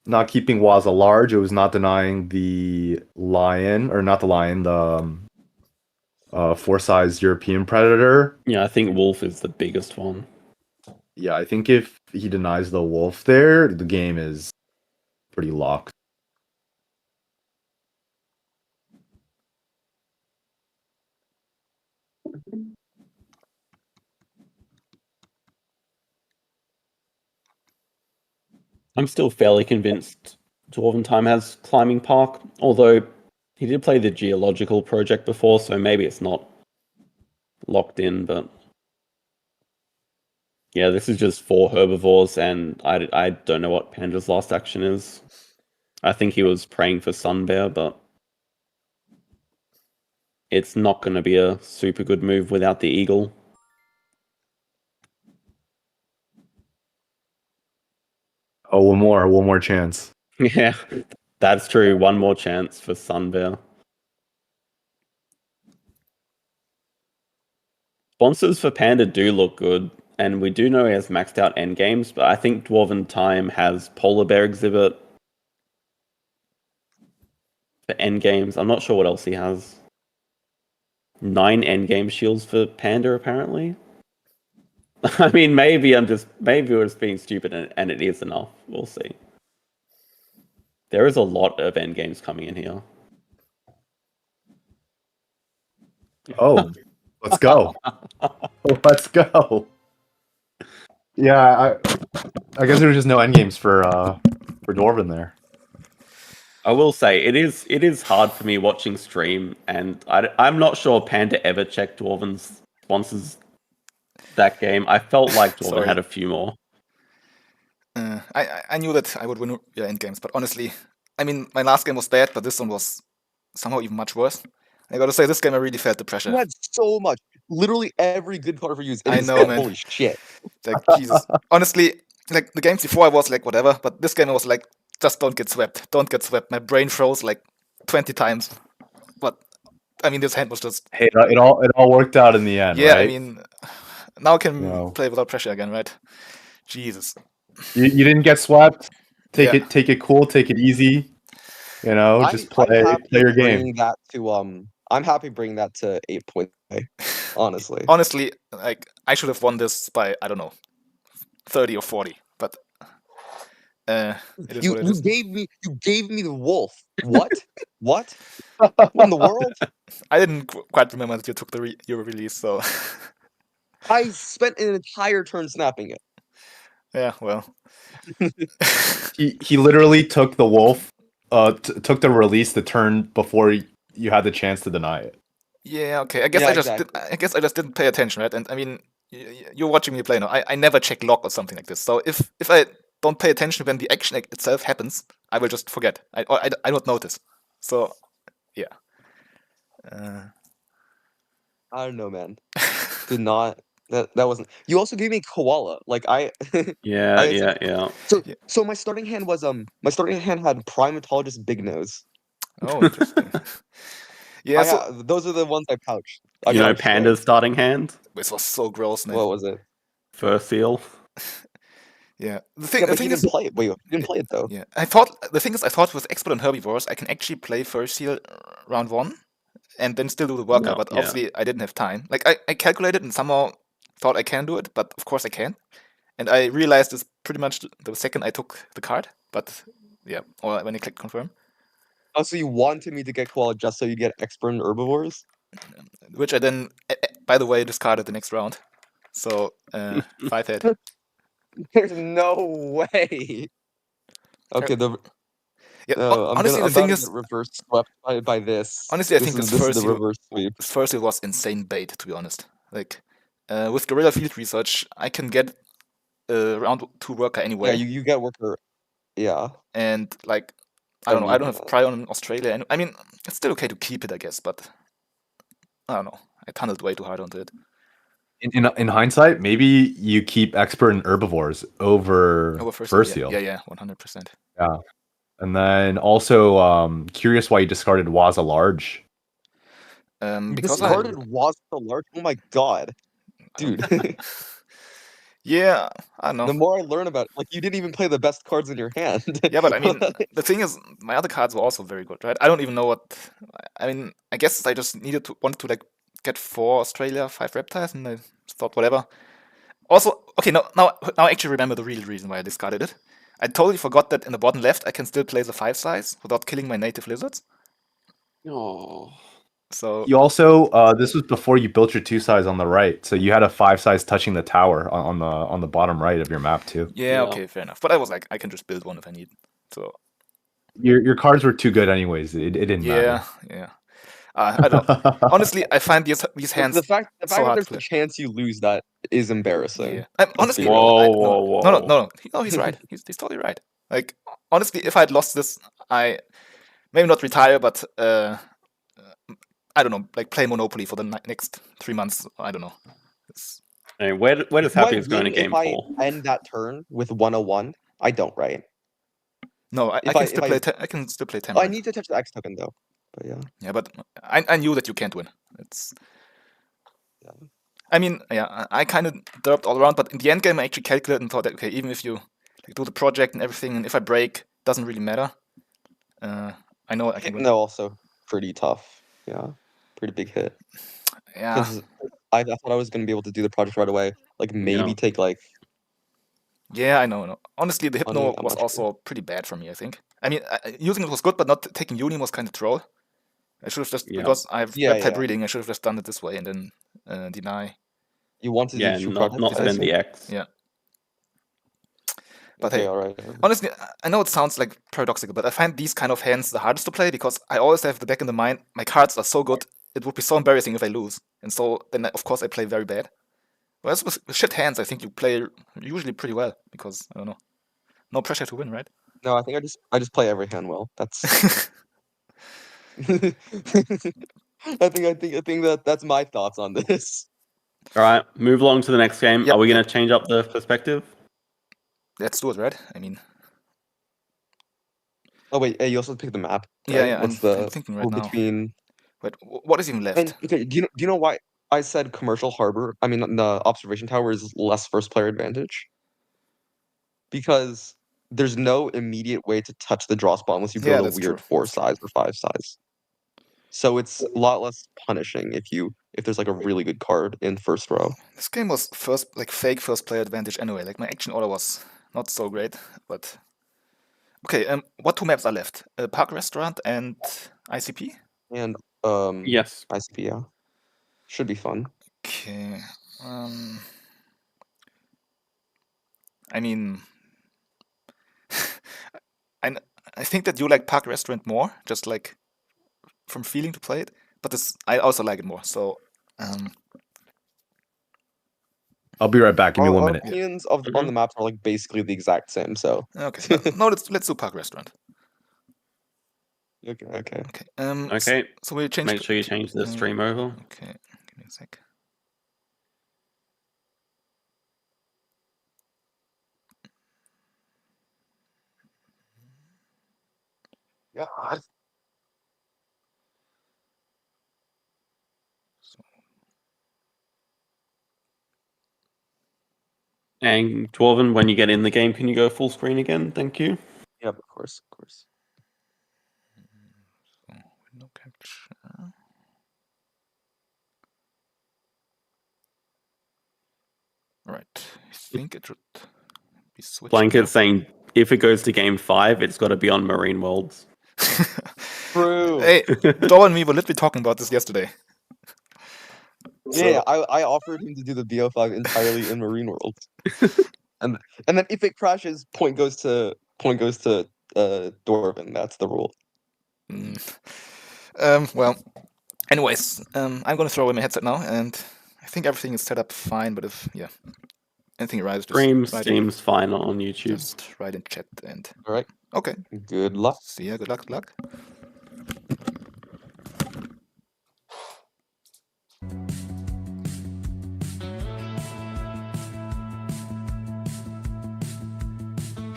E: not keeping Waza large. It was not denying the lion, or not the lion, the 4-size European predator.
C: Yeah, I think wolf is the biggest one.
E: Yeah, I think if he denies the wolf there, the game is pretty locked.
C: I'm still fairly convinced Dwarventime has Climbing Park, although he did play the Geological project before, so maybe it's not locked in, but yeah, this is just 4 herbivores, and I don't know what Panda's last action is. I think he was praying for Sunbear, but it's not going to be a super good move without the eagle.
E: Oh, one more chance.
C: Yeah, that's true. One more chance for Sunbear. Sponsors for Panda do look good, and we do know he has maxed out endgames, but I think Dwarventime has Polar Bear exhibit for endgames. I'm not sure what else he has. 9 endgame shields for Panda, apparently. I mean, maybe we're just being stupid and it is enough. We'll see. There is a lot of endgames coming in here.
E: Oh, let's go. Let's go. Yeah, I guess there was just no endgames for Dwarven there.
C: I will say it is hard for me watching stream, and I'm not sure Panda ever checked Dwarven's sponsors that game. I felt like Dwarven had a few more.
A: I knew that I would win end games, but honestly, I mean, my last game was bad, but this one was somehow even much worse. I gotta say, this game I really felt the pressure.
D: You had so much. Literally every good card for you is in
A: I
D: this
A: know,
D: game.
A: man.
D: Holy shit.
A: Like, Jesus. Honestly, like, the games before I was like, whatever, but this game I was like, just don't get swept. Don't get swept. My brain froze like 20 times. But, I mean, this hand was just...
E: Hey, it all worked out in the end,
A: yeah,
E: right?
A: I mean, now I can play without pressure again, right? Jesus.
E: You didn't get swept. Take it cool, take it easy. You know, just play your game.
D: That to I'm happy bringing that to 8 points. Honestly.
A: Honestly, like I should have won this by I don't know, 30 or 40, but it is
D: You
A: what it is.
D: gave me the wolf. What? What? What in the world?
A: I didn't quite remember that you took the Euro release, so
D: I spent an entire turn snapping it.
A: yeah, well.
E: He literally took the wolf, took the release the turn before you had the chance to deny it.
A: Yeah, okay. I guess
D: Yeah,
A: I just
D: exactly.
A: I guess I just didn't pay attention, right? And I mean, you're watching me play now. I never check log or something like this. So if I don't pay attention when the action itself happens, I will just forget. I don't notice. So yeah.
D: I don't know, man. Did not. That wasn't. You also gave me koala. Like I.
C: Yeah.
D: So my starting hand was my starting hand had primatologist big nose.
A: Oh, interesting. Yeah, so
D: those are the ones I pouched.
C: You know Panda's starting hand?
A: this was so gross, man.
D: What was it?
C: Fur seal.
A: Yeah, the
D: Yeah,
A: thing
D: you
A: is,
D: didn't play it. Wait, you didn't play it though.
A: yeah, I thought with expert on herbivores, I can actually play first seal round 1, and then still do the workout. But
C: Yeah.
A: obviously, I didn't have time. Like I calculated and somehow thought I can do it, but of course I can't. And I realized this pretty much the second I took the card. But yeah, or when I clicked confirm.
D: Oh, so you wanted me to get koala just so you get expert in herbivores?
A: Which I then, by the way, discarded the next round. So 5 head.
D: There's no way. Okay,
A: honestly, the thing is,
D: reverse swept by this.
A: Honestly, I think this
D: is the reverse sweep.
A: This first seal was insane bait, to be honest. Like with guerrilla field research, I can get round 2 worker anyway.
D: Yeah, you get worker. Yeah.
A: And like I don't know, I don't have prior on Australia, and I mean it's still okay to keep it, I guess, but I don't know. I tunneled way too hard onto it.
E: In hindsight, maybe you keep expert in herbivores over first seal.
A: Yeah, 100%.
E: Yeah. And then also, curious why you discarded Waza Large.
A: Because
D: discarded Waza Large? Oh my god. Dude.
A: Yeah, I don't know.
D: The more I learn about it, like you didn't even play the best cards in your hand.
A: Yeah, but I mean, the thing is, my other cards were also very good, right? I don't even know what. I mean, I guess I just wanted to like get 4 Australia, 5 reptiles, and I thought whatever. Also, okay, now I actually remember the real reason why I discarded it. I totally forgot that in the bottom left I can still play the 5 size without killing my native lizards.
D: Oh.
A: So
E: you also this was before you built your 2 size on the right, so you had a 5 size touching the tower on the bottom right of your map too.
A: Yeah, okay, fair enough. But I was like, I can just build one if I need. So
E: your cards were too good anyways. It didn't matter.
A: Yeah. I don't. Honestly, I find these hands.
D: The fact
A: so
D: that
A: hard
D: there's
A: to
D: a chance you lose that is embarrassing.
A: Yeah. Honestly,
C: Whoa.
A: No, he's right. He's totally right. Like honestly, if I had lost this, I maybe not retire, but I don't know, like play Monopoly for the next 3 months. I don't know.
C: Hey, where does Happy's going to game
D: if
C: for?
D: I end that turn with 101, I don't, right?
A: No, I can still play. I can still play 10.
D: I need to touch the X token though. But yeah.
A: Yeah, but I knew that you can't win. It's.
D: Yeah.
A: I mean, yeah, I kind of derped all around, but in the end game, I actually calculated and thought that okay, even if you like, do the project and everything, and if I break, doesn't really matter. I know I can win.
D: No, also pretty tough. Yeah, pretty big hit.
A: Yeah.
D: I thought I was gonna be able to do the project right away. Like maybe take like.
A: Yeah, I know. Honestly, the Hypno was also pretty bad for me, I think. I mean, using it was good, but not taking Uni was kind of troll. I should have just, because I've reptile breeding, I should have just done it this way and then deny.
D: You wanted to do
C: not spend the X.
A: Yeah. But
D: okay,
A: hey,
D: alright.
A: Honestly, I know it sounds like paradoxical, but I find these kind of hands the hardest to play because I always have the back in the mind, my cards are so good, it would be so embarrassing if I lose. And so then, of course, I play very bad. Whereas with shit hands, I think you play usually pretty well because I don't know, no pressure to win, right?
D: No, I think I just play every hand well. That's. I think that's my thoughts on this.
C: All right, move along to the next game. Yep, Are we going to change up the perspective?
A: Let's do it, right? I mean.
D: Oh wait, you also pick the map. Right?
A: Yeah.
D: What's
A: I'm thinking right now.
D: Between.
A: Wait, what is even left?
D: And, okay, do you know why I said commercial harbor? I mean, the observation tower is less first player advantage. Because there's no immediate way to touch the draw spot unless you build a weird 4 size or 5 size. so it's a lot less punishing if there's like a really good card in first row.
A: This game was fake first player advantage anyway. Like my action order was not so great, but okay. What 2 maps are left? Park Restaurant and ICP.
D: And
C: Yes.
D: ICP, yeah, should be fun.
A: Okay. I mean, I think that you like Park Restaurant more, just like from feeling to play it. But I also like it more. So
E: I'll be right back. Give me
D: Our
E: 1 minute.
D: opinions on the maps are like basically the exact same. So
A: okay, no, let's do Park Restaurant.
D: okay.
A: Okay.
C: Okay.
A: So we change.
C: Make sure you change the stream over.
A: Okay. Give me a sec.
D: Yeah.
C: And Dwarven, when you get in the game, can you go full screen again? Thank you.
D: Yep, of course.
A: So window capture. Right. I think it should be switched.
C: Blanket's saying if it goes to game 5, it's got to be on Marine Worlds.
D: True.
A: Hey, Dor and me were literally talking about this yesterday.
D: Yeah, I offered him to do the BO5 entirely in Marine World, and then if it crashes, point goes to Dwarven. That's the rule.
A: Well, anyways, I'm gonna throw away my headset now, and I think everything is set up fine. But if anything arises,
C: Stream seems fine on YouTube.
A: Just write in chat and.
D: All right.
A: Okay.
D: Good luck.
A: See ya. Good luck. Good luck.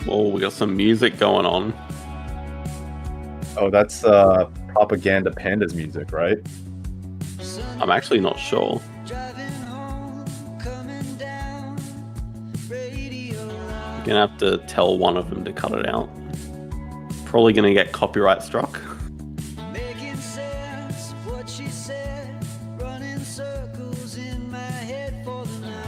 C: Oh, we got some music going on.
E: Oh, that's propaganda Panda's music, right?
C: I'm actually not sure. You're gonna have to tell one of them to cut it out. Probably gonna get copyright struck.
F: Making sense of what she said, running circles in my head for the night.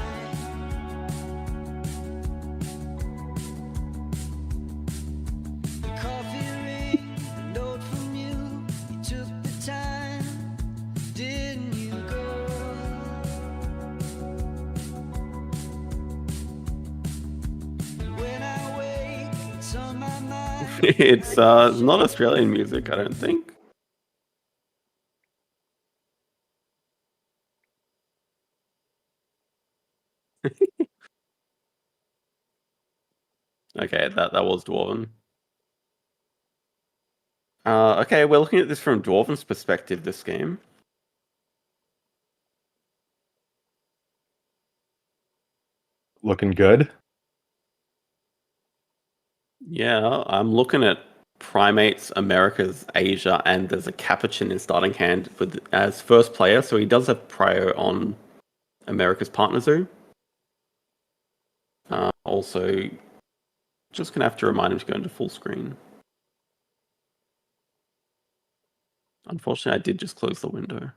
F: The coffee ring, the note from you, you took the time, didn't you, girl? When I wake, it's on my mind.
C: It's not Australian music, I don't think. Okay, that was Dwarven. Okay, we're looking at this from Dwarven's perspective, this game.
E: Looking good.
C: Yeah, I'm looking at Primates, Americas, Asia, and there's a Capuchin in starting hand as first player, so he does have prior on America's Partner Zoo. Also, just gonna have to remind him to go into full screen. Unfortunately, I did just close the window.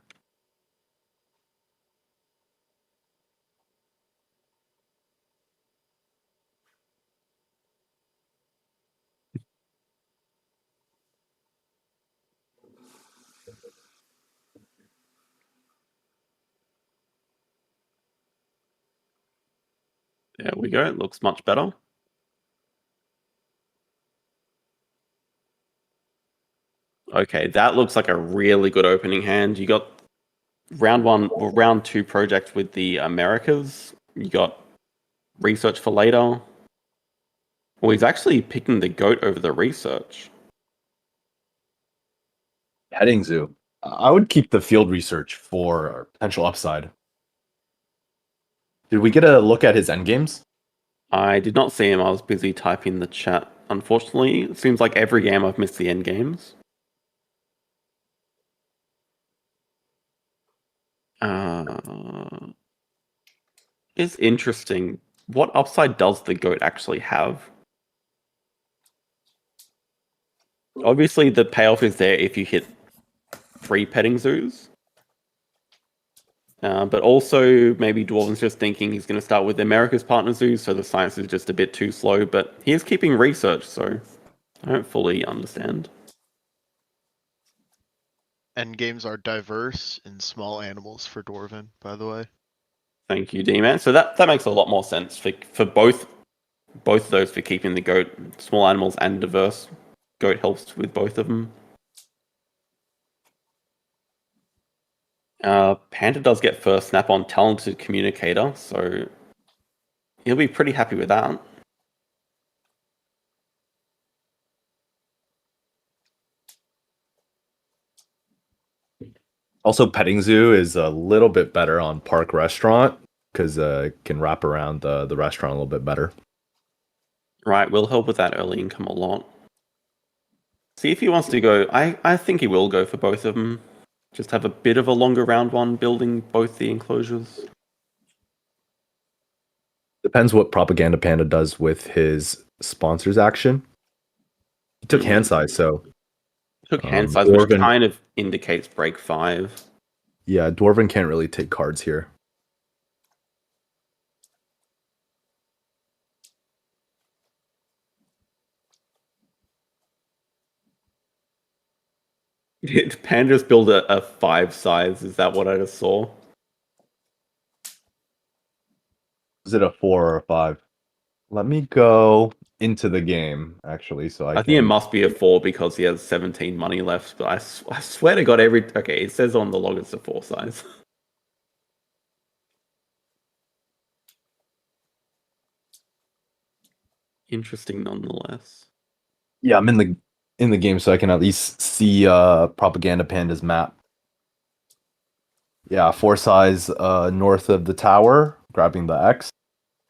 C: There we go. It looks much better. Okay, that looks like a really good opening hand. You got round 2 project with the Americas. You got research for later. Well, he's actually picking the goat over the research.
E: Petting zoo. I would keep the field research for potential upside. Did we get a look at his endgames?
C: I did not see him. I was busy typing the chat. Unfortunately, it seems like every game I've missed the endgames. It's interesting. What upside does the goat actually have? Obviously, the payoff is there if you hit 3 petting zoos. But also, maybe Dwarven's just thinking he's going to start with America's partner zoos, so the science is just a bit too slow. But he is keeping research, so I don't fully understand.
G: Endgames are diverse in small animals for Dwarven, by the way.
C: Thank you, D-Man. So that makes a lot more sense for both of those, for keeping the goat, small animals and diverse. Goat helps with both of them. Panda does get first snap on talented communicator, so he'll be pretty happy with that.
E: Also, petting zoo is a little bit better on park restaurant because it can wrap around the restaurant a little bit better.
C: Right, will help with that early income a lot. See if he wants to go. I think he will go for both of them. Just have a bit of a longer round one, building both the enclosures.
E: Depends what Propaganda Panda does with his sponsors action. He took hand size, so
C: Took hand size, which
E: Dwarven,
C: kind of indicates break 5.
E: yeah, Dwarven can't really take cards here.
C: Did Pandas build a 5 size? Is that what I just saw?
E: Is it a 4 or a 5? Let me go into the game, actually, so
C: I think it must be a 4 because he has 17 money left, but I swear to God, okay, it says on the log it's a 4 size. Interesting nonetheless.
E: Yeah, I'm in the game, so I can at least see Propaganda Panda's map. Yeah, 4 size north of the tower, grabbing the X.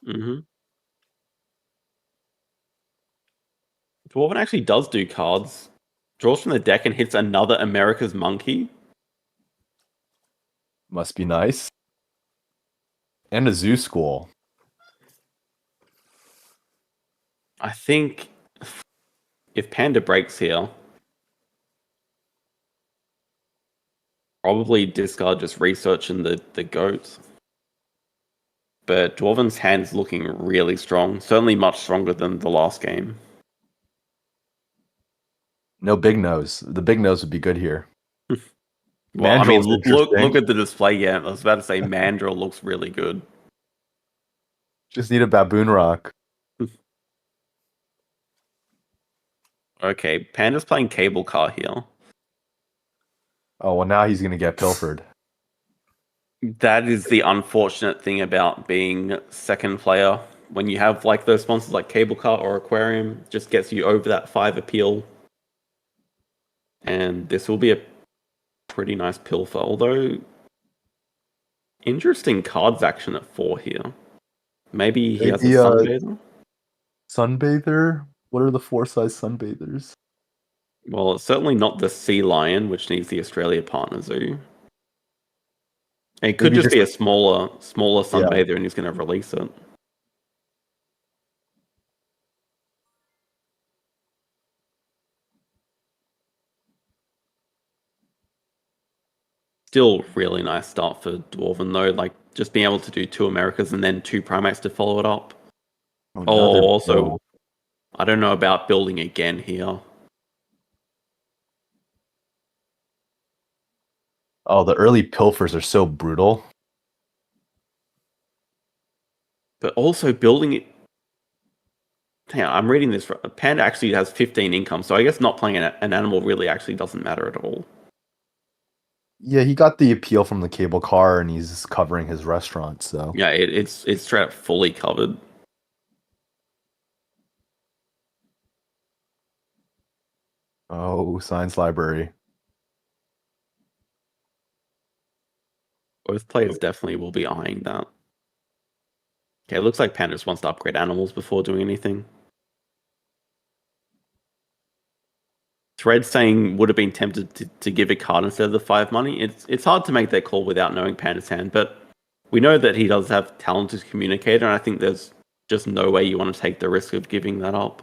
C: Mm-hmm. Dwarven actually does do cards. Draws from the deck and hits another America's Monkey.
E: Must be nice. And a zoo school.
C: I think if Panda breaks here, probably discard just research and the goats. But Dwarven's hand's looking really strong. Certainly much stronger than the last game.
E: No big nose. The big nose would be good here.
C: Well, I mean,
E: Mandrill's
C: look
E: interesting.
C: at the display. Yeah, I was about to say Mandrill looks really good.
E: Just need a baboon rock.
C: Okay, Panda's playing cable car here.
E: Oh, well, now he's going to get pilfered.
C: That is the unfortunate thing about being second player. When you have like those sponsors like cable car or aquarium, just gets you over that 5 appeal. And this will be a pretty nice pilfer, although interesting cards action at 4 here. Maybe he has a sunbather?
E: Sunbather? What are the 4 size sunbathers?
C: Well, it's certainly not the sea lion, which needs the Australia partner zoo. It could
E: Maybe
C: just be a smaller sunbather, and he's going to release it. Still really nice start for Dwarven though, like just being able to do 2 Americas and then 2 primates to follow it up. Also, I don't know about building again here.
E: Oh, the early pilfers are so brutal.
C: But also building it. Hang on, I'm reading this. Panda actually has 15 income, so I guess not playing an animal really actually doesn't matter at all.
E: Yeah, he got the appeal from the cable car, and he's covering his restaurant. So
C: yeah, it's straight up fully covered.
E: Oh, science library.
C: Both players definitely will be eyeing that. Okay, it looks like Panda just wants to upgrade animals before doing anything. Thread saying would have been tempted to give a card instead of the 5 money. It's hard to make that call without knowing Panda's hand, but we know that he does have talented communicator, and I think there's just no way you want to take the risk of giving that up.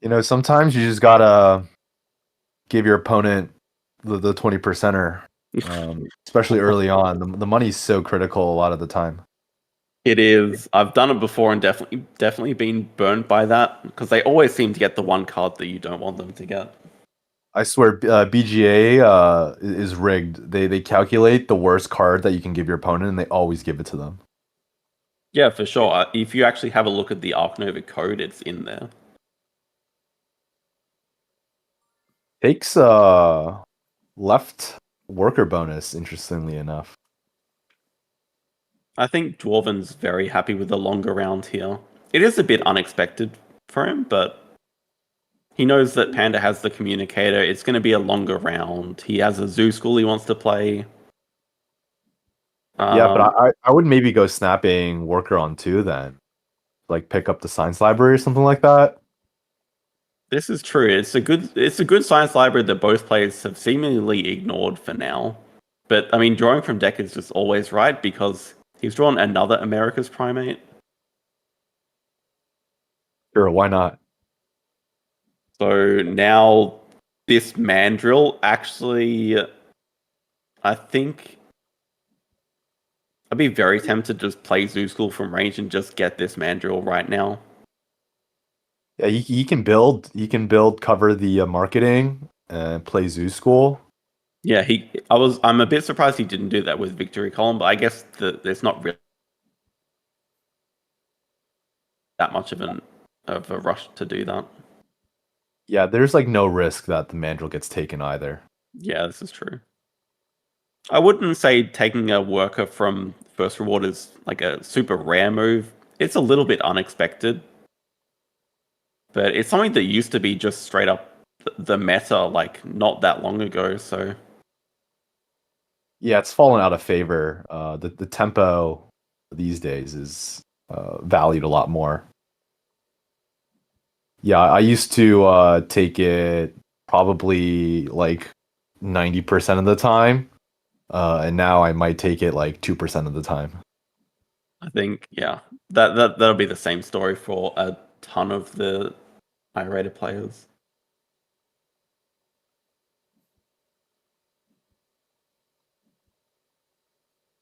E: You know, sometimes you just gotta give your opponent the 20%er, especially early on. The money's so critical a lot of the time.
C: It is. I've done it before and definitely been burnt by that because they always seem to get the one card that you don't want them to get.
E: I swear, BGA is rigged. They calculate the worst card that you can give your opponent, and they always give it to them.
C: Yeah, for sure. If you actually have a look at the Arc Nova code, it's in there.
E: Takes left worker bonus, interestingly enough.
C: I think Dwarven's very happy with the longer round here. It is a bit unexpected for him, but he knows that Panda has the communicator. It's going to be a longer round. He has a zoo school he wants to play.
E: Yeah, but I would maybe go snapping worker on 2 then. Like pick up the science library or something like that.
C: This is true. It's a good science library that both players have seemingly ignored for now. But I mean, drawing from deck is just always right because he's drawn another America's primate.
E: Sure, why not?
C: So now this mandrill actually, I think I'd be very tempted to just play Zoo School from range and just get this mandrill right now.
E: Yeah, he can build. He can build, cover the marketing, and play Zoo School.
C: Yeah, I'm a bit surprised he didn't do that with Victory Column, but I guess there's not really that much of a rush to do that.
E: Yeah, there's like no risk that the mandrill gets taken either.
C: Yeah, this is true. I wouldn't say taking a worker from first reward is like a super rare move. It's a little bit unexpected, but it's something that used to be just straight up the meta like not that long ago. So
E: yeah, it's fallen out of favor. The tempo these days is valued a lot more. Yeah, I used to take it probably like 90% of the time, and now I might take it like 2% of the time.
C: I think that'll be the same story for a ton of the high-rated players.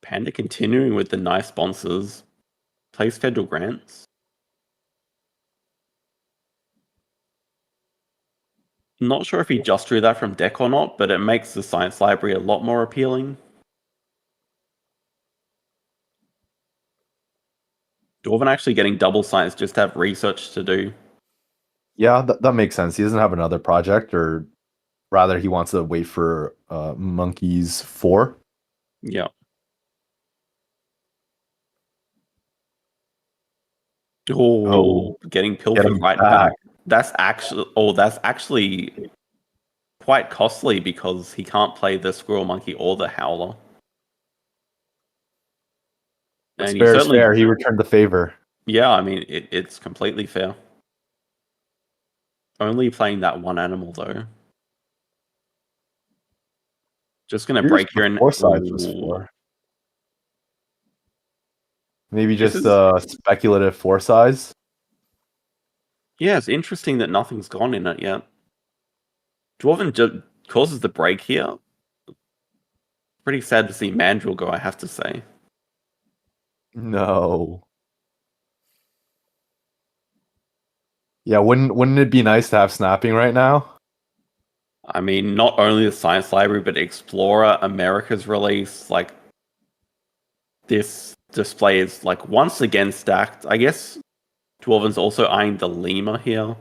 C: Panda continuing with the nice sponsors, plays federal grants. Not sure if he just drew that from deck or not, but it makes the science library a lot more appealing. Dwarven actually getting double science just to have research to do.
E: Yeah, that makes sense. He doesn't have another project, or rather, he wants to wait for Monkeys 4.
C: Yeah. Oh, getting pilfered right back. That's actually quite costly because he can't play the Squirrel Monkey or the Howler.
E: And fair is fair. He returned the favor.
C: Yeah, I mean, it's completely fair. Only playing that one animal, though. Just going to break here and...
E: 4 sides was 4. Maybe just speculative 4 size.
C: Yeah, it's interesting that nothing's gone in it yet. Dwarven just causes the break here. Pretty sad to see Mandrill go, I have to say.
E: No. Yeah, wouldn't it be nice to have snapping right now?
C: I mean, not only the Science Library, but Explorer, America's release, like, this display is, like, once again stacked. I guess Dwarven's also eyeing the Lemur here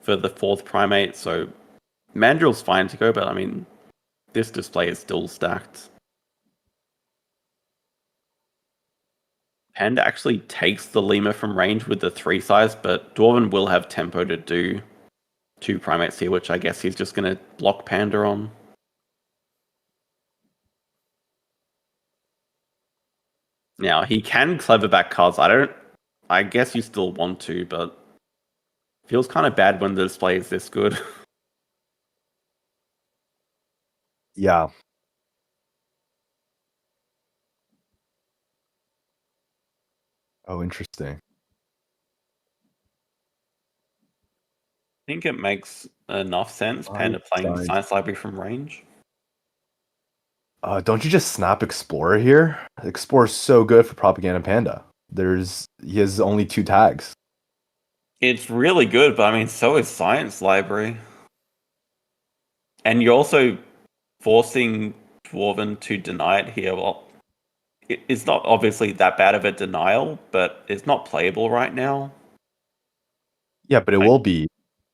C: for the 4th primate, so Mandrill's fine to go, but I mean, this display is still stacked. Panda actually takes the Lemur from range with the 3 size, but Dwarven will have tempo to do 2 primates here, which I guess he's just going to block Panda on. Now, he can clever back cards. I guess you still want to, but feels kind of bad when the display is this good.
E: Yeah. Oh, interesting.
C: think it makes enough sense, Panda playing Science Library from range.
E: Don't you just snap Explorer here? Explorer's so good for Propaganda Panda. He has only 2 tags.
C: It's really good, but I mean, so is Science Library. And you're also forcing Dwarven to deny it here. Well, it's not obviously that bad of a denial, but it's not playable right now.
E: Yeah, but it will be.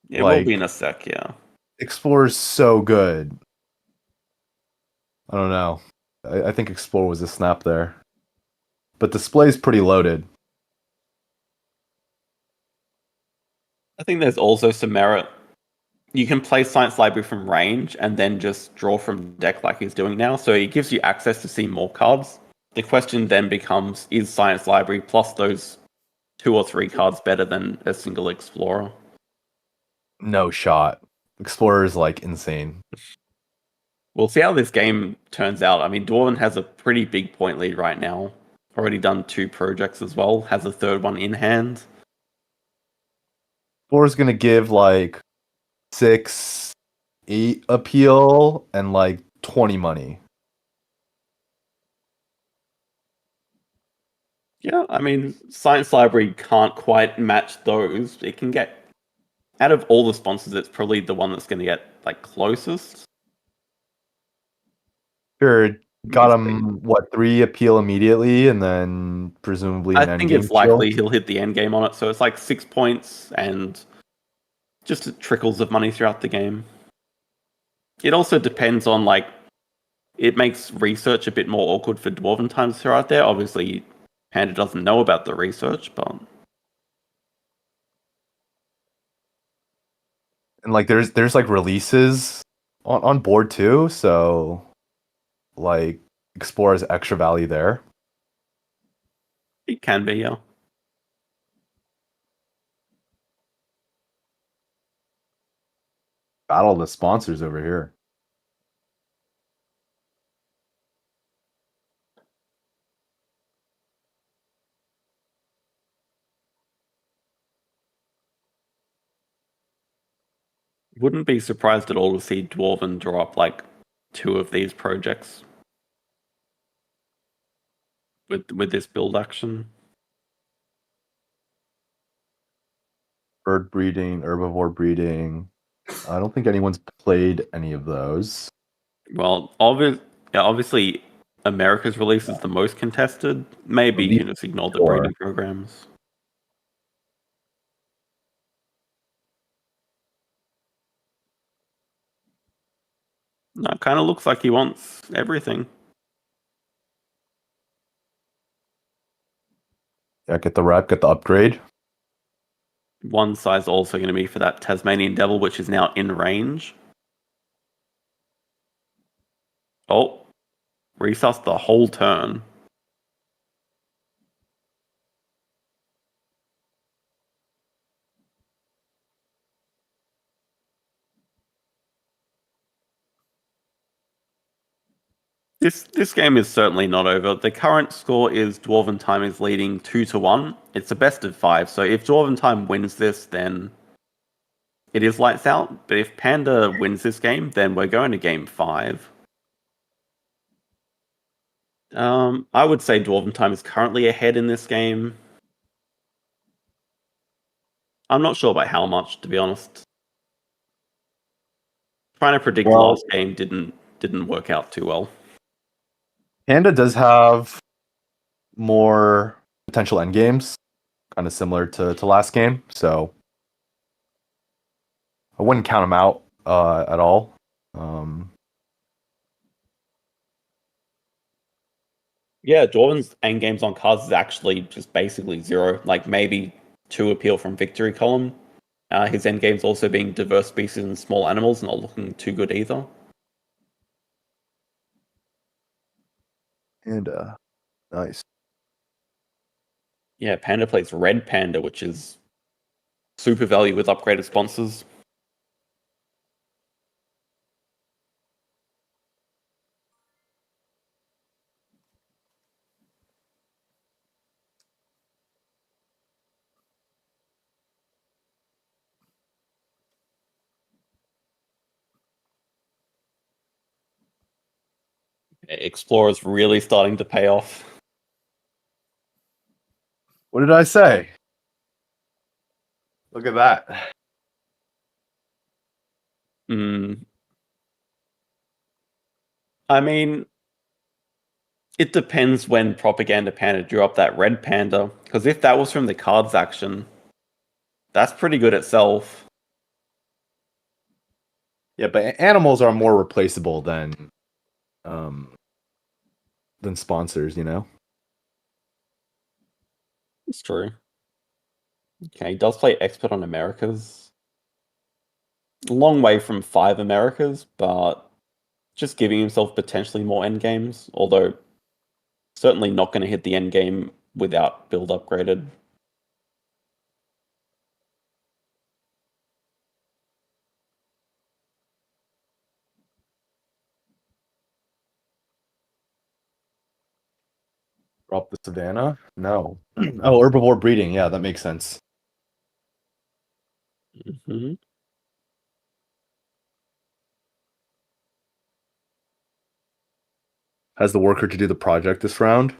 C: It will be in a sec, yeah.
E: Explorer's so good. I don't know. I think Explorer was a snap there. But Display's pretty loaded.
C: I think there's also some merit. You can play Science Library from range and then just draw from deck like he's doing now, so it gives you access to see more cards. The question then becomes, is Science Library plus those 2 or 3 cards better than a single Explorer?
E: No shot. Explorer is like insane.
C: We'll see how this game turns out. I mean, Dwarven has a pretty big point lead right now. Already done 2 projects as well. Has a 3rd one in hand.
E: Explorer's gonna give like 6, 8 appeal and like 20 money.
C: Yeah, I mean, Science Library can't quite match those. It can get, out of all the sponsors, it's probably the one that's going to get like closest.
E: Sure, got him 3 appeal immediately, and then presumably an
C: I think
E: endgame
C: it's likely
E: chill?
C: he'll hit the end game on it. So it's like 6 points and just trickles of money throughout the game. It also depends on like, it makes research a bit more awkward for Dwarventime to throw out there. Obviously, Panda doesn't know about the research, but
E: And like there's like releases on board too, so like Explorer's extra value there.
C: it can be, yeah.
E: Battle the sponsors over here.
C: Wouldn't be surprised at all to see Dwarven drop like 2 of these projects with this build action.
E: Bird breeding, herbivore breeding. I don't think anyone's played any of those.
C: Well, obviously, America's release is the most contested. Maybe you can just ignore the breeding programs. No, it kind of looks like he wants everything.
E: Yeah, get the rep, get the upgrade.
C: One side's also going to be for that Tasmanian Devil, which is now in range. Oh, resus the whole turn. This game is certainly not over. The current score is Dwarventime is leading 2-1. It's a best of 5, so if Dwarventime wins this, then it is lights out. But if Panda wins this game, then we're going to game 5. I would say Dwarventime is currently ahead in this game. I'm not sure by how much, to be honest. Trying to predict the last game didn't work out too well.
E: Panda does have more potential endgames, kind of similar to last game, so I wouldn't count him out at all.
C: Yeah, Dwarven's endgames on cards is actually just basically 0. Like maybe 2 appeal from victory column. His endgame's also being diverse species and small animals, not looking too good either.
E: And nice.
C: Yeah, Panda plays Red Panda, which is super value with upgraded sponsors. Explorer's really starting to pay off.
E: What did I say? Look at that.
C: I mean, it depends when Propaganda Panda drew up that red panda, because if that was from the cards action, that's pretty good itself.
E: Yeah, but animals are more replaceable than sponsors, you know?
C: It's true. Okay, he does play Expert on Americas. A long way from 5 Americas, but just giving himself potentially more endgames, although certainly not going to hit the endgame without build upgraded.
E: Drop the savannah? No. Oh, herbivore breeding. Yeah, that makes sense.
C: Mm-hmm.
E: Has the worker to do the project this round?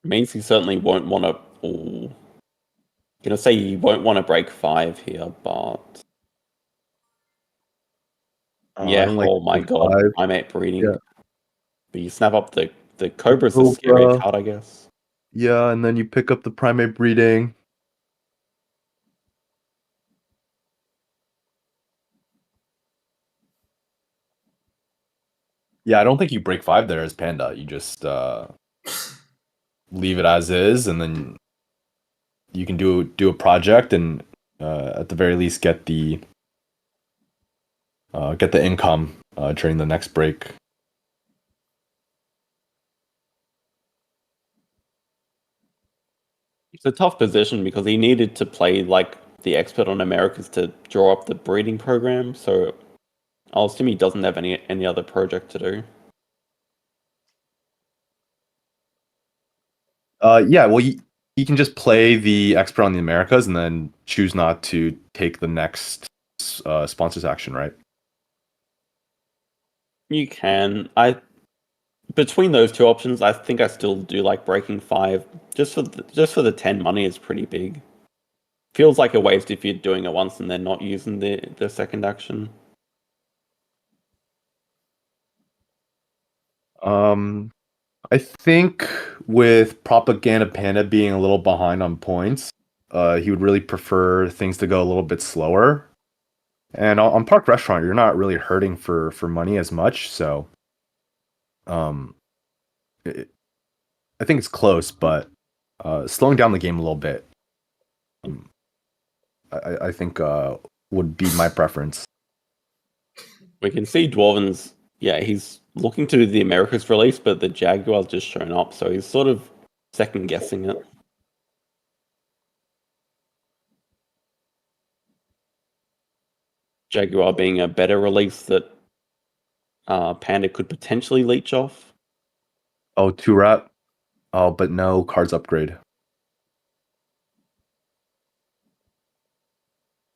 C: Means he certainly won't want to. Gonna say he won't want to break 5 here, but
E: I don't like
C: oh my god,
E: 5.
C: primate breeding.
E: Yeah.
C: But you snap up the cobra's a
E: Cobra.
C: scary card, I guess.
E: Yeah, and then you pick up the primate breeding. Yeah, I don't think you break 5 there as Panda. You just leave it as is, and then you can do a project and at the very least get the income during the next break.
C: It's a tough position because he needed to play like the Expert on Americas to draw up the breeding program, so I'll assume he doesn't have any other project to do.
E: Yeah, well, you can just play the Expert on the Americas and then choose not to take the next sponsors action, right?
C: You can. Between those two options, I think I still do like breaking 5. Just for the 10 money is pretty big. Feels like a waste if you're doing it once and then not using the second action.
E: I think with Propaganda Panda being a little behind on points, he would really prefer things to go a little bit slower. And on Park Restaurant, you're not really hurting for money as much, so I think it's close, but slowing down the game a little bit, I think would be my preference.
C: We can see Dwarven's, he's looking to the Americas release, but the Jaguar's just shown up, so he's sort of second guessing it. Jaguar being a better release that Panda could potentially leech off.
E: Oh, 2-wrap? Oh, but no cards upgrade.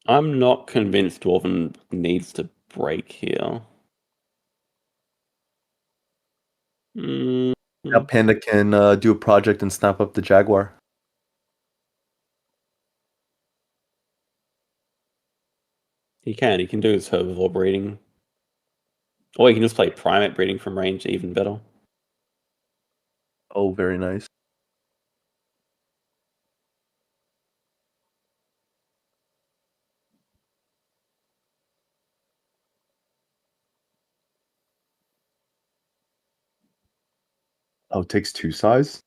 C: I'm not convinced Dwarven needs to break here.
E: Now Panda can do a project and snap up the Jaguar.
C: He can do his herbivore breeding. Or he can just play primate breeding from range, even better.
E: Oh, very nice. Oh, takes 2 size?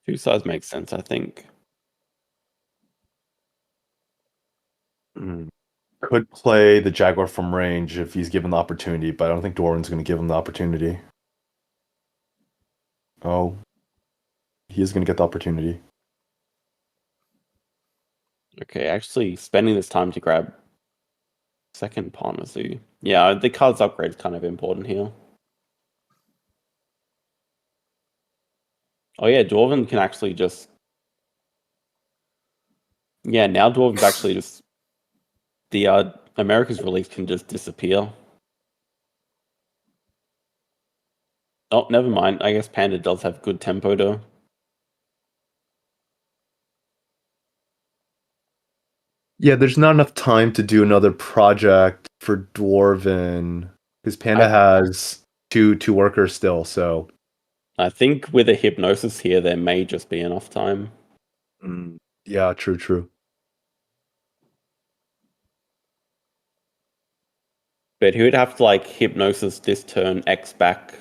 C: Two size makes sense, I think.
E: Could play the Jaguar from range if he's given the opportunity, but I don't think Dwarven's going to give him the opportunity. Oh. He is going to get the opportunity.
C: Okay, actually spending this time to grab second Parlors Zoo. Yeah, the cards upgrade is kind of important here. Oh yeah, Dwarven can actually just... Yeah, now Dwarven's actually just... The America's release can just disappear. Oh, never mind. I guess Panda does have good tempo though.
E: Yeah, there's not enough time to do another project for Dwarven because Panda has two workers still. So
C: I think with a hypnosis here, there may just be enough time.
E: yeah, true.
C: But he would have to like hypnosis this turn, X back.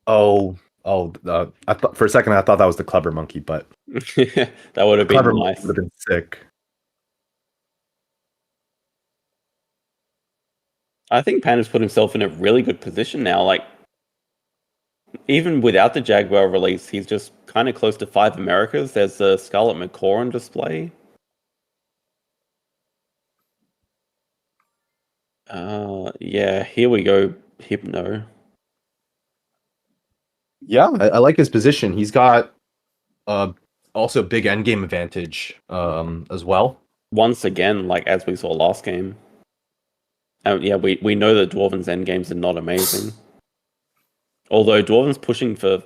E: I thought for a second I thought that was the clever monkey, but
C: That would have been
E: clever
C: nice.
E: would have been sick.
C: I think Panda's put himself in a really good position now. Like, even without the Jaguar release, he's just kind of close to 5 Americas. There's the Scarlet Macaw on display. Yeah, here we go. Hypno.
E: Yeah, I like his position. He's got also big endgame advantage as well.
C: Once again, like as we saw last game. Yeah, we know that Dwarven's endgames are not amazing. Although Dwarven's pushing for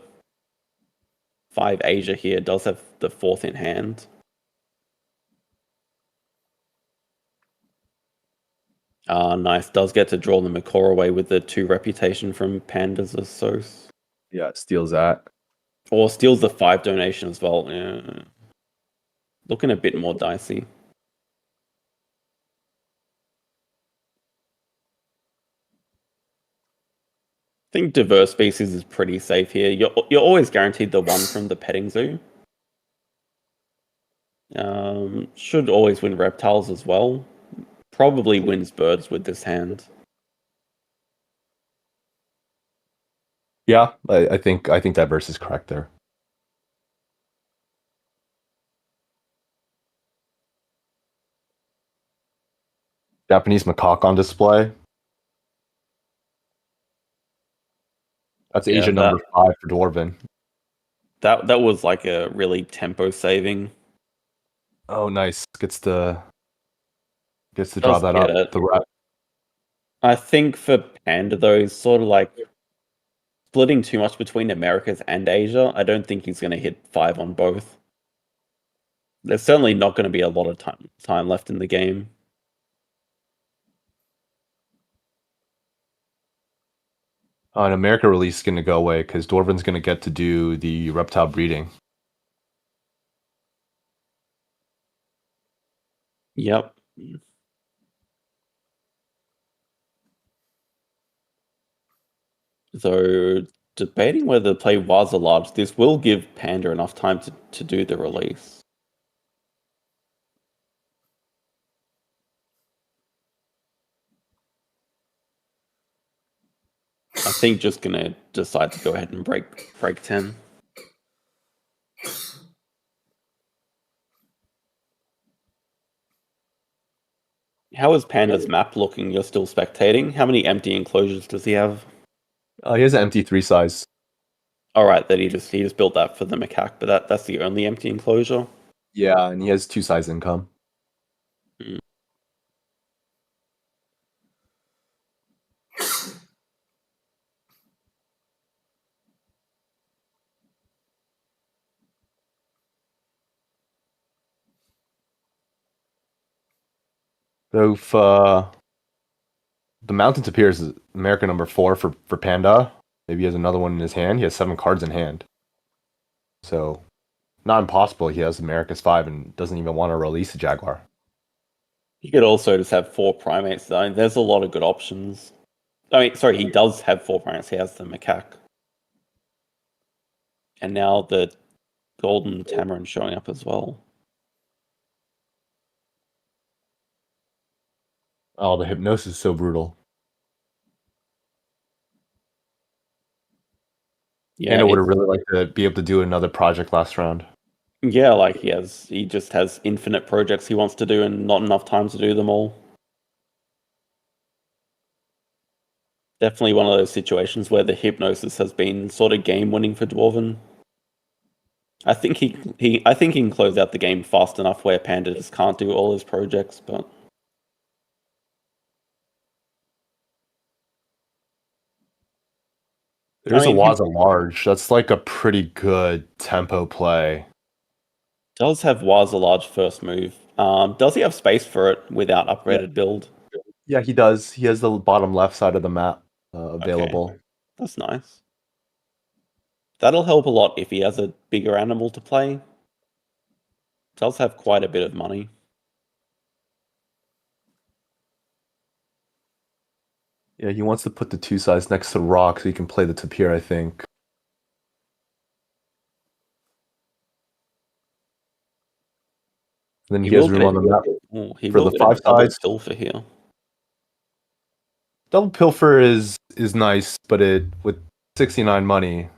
C: 5 Asia here, does have the 4th in hand. Nice. Does get to draw the Macaw away with the 2 reputation from Pandas as Sos.
E: Yeah, it steals that.
C: Or steals the 5 donation as well. Yeah. Looking a bit more dicey. I think diverse species is pretty safe here. You're always guaranteed the 1 from the petting zoo. Should always win reptiles as well. Probably wins birds with this hand.
E: Yeah, I think diverse is correct there. Japanese macaque on display. That's
C: Yeah,
E: Asia number 5 for Dwarven.
C: That was like a really tempo saving.
E: Oh, nice. Gets to draw that
C: get
E: up.
C: it.
E: The rep.
C: I think for Panda though, he's sort of like splitting too much between Americas and Asia. I don't think he's going to hit 5 on both. There's certainly not going to be a lot of time left in the game.
E: An America release is going to go away because Dwarven's going to get to do the reptile breeding.
C: Yep. So debating whether to play Waza Large, this will give Panda enough time to do the release. I think just gonna decide to go ahead and break 10. How is Panda's map looking? You're still spectating. How many empty enclosures does he have?
E: He has an empty 3 size.
C: All right, that he just built that for the macaque, but that's the only empty enclosure.
E: Yeah, and he has 2 size income. So if the mountain appears as America number 4 for Panda, maybe he has another one in his hand. He has 7 cards in hand. So not impossible. He has America's 5 and doesn't even want to release a Jaguar.
C: He could also just have 4 primates though. There's a lot of good options. I mean, sorry, he does have 4 primates. He has the macaque. And now the golden tamarin showing up as well.
E: Oh, the hypnosis is so brutal.
C: Yeah,
E: Panda would have really liked to be able to do another project last round.
C: Yeah, like he just has infinite projects he wants to do and not enough time to do them all. Definitely one of those situations where the hypnosis has been sort of game winning for Dwarven. I think he can close out the game fast enough where Panda just can't do all his projects, but
E: There's
C: I mean,
E: a Waza large. That's like a pretty good tempo play.
C: does have Waz a large first move. Does he have space for it without upgraded build?
E: Yeah, he does. He has the bottom left side of the map available.
C: Okay. That's nice. That'll help a lot if he has a bigger animal to play. Does have quite a bit of money.
E: Yeah, he wants to put the 2 sides next to rock so he can play the tapir, I think. And then he has room on the map
C: He
E: for
C: will
E: the
C: get
E: 5
C: a double
E: sides.
C: pilfer here.
E: Double pilfer is nice, but with 69 money,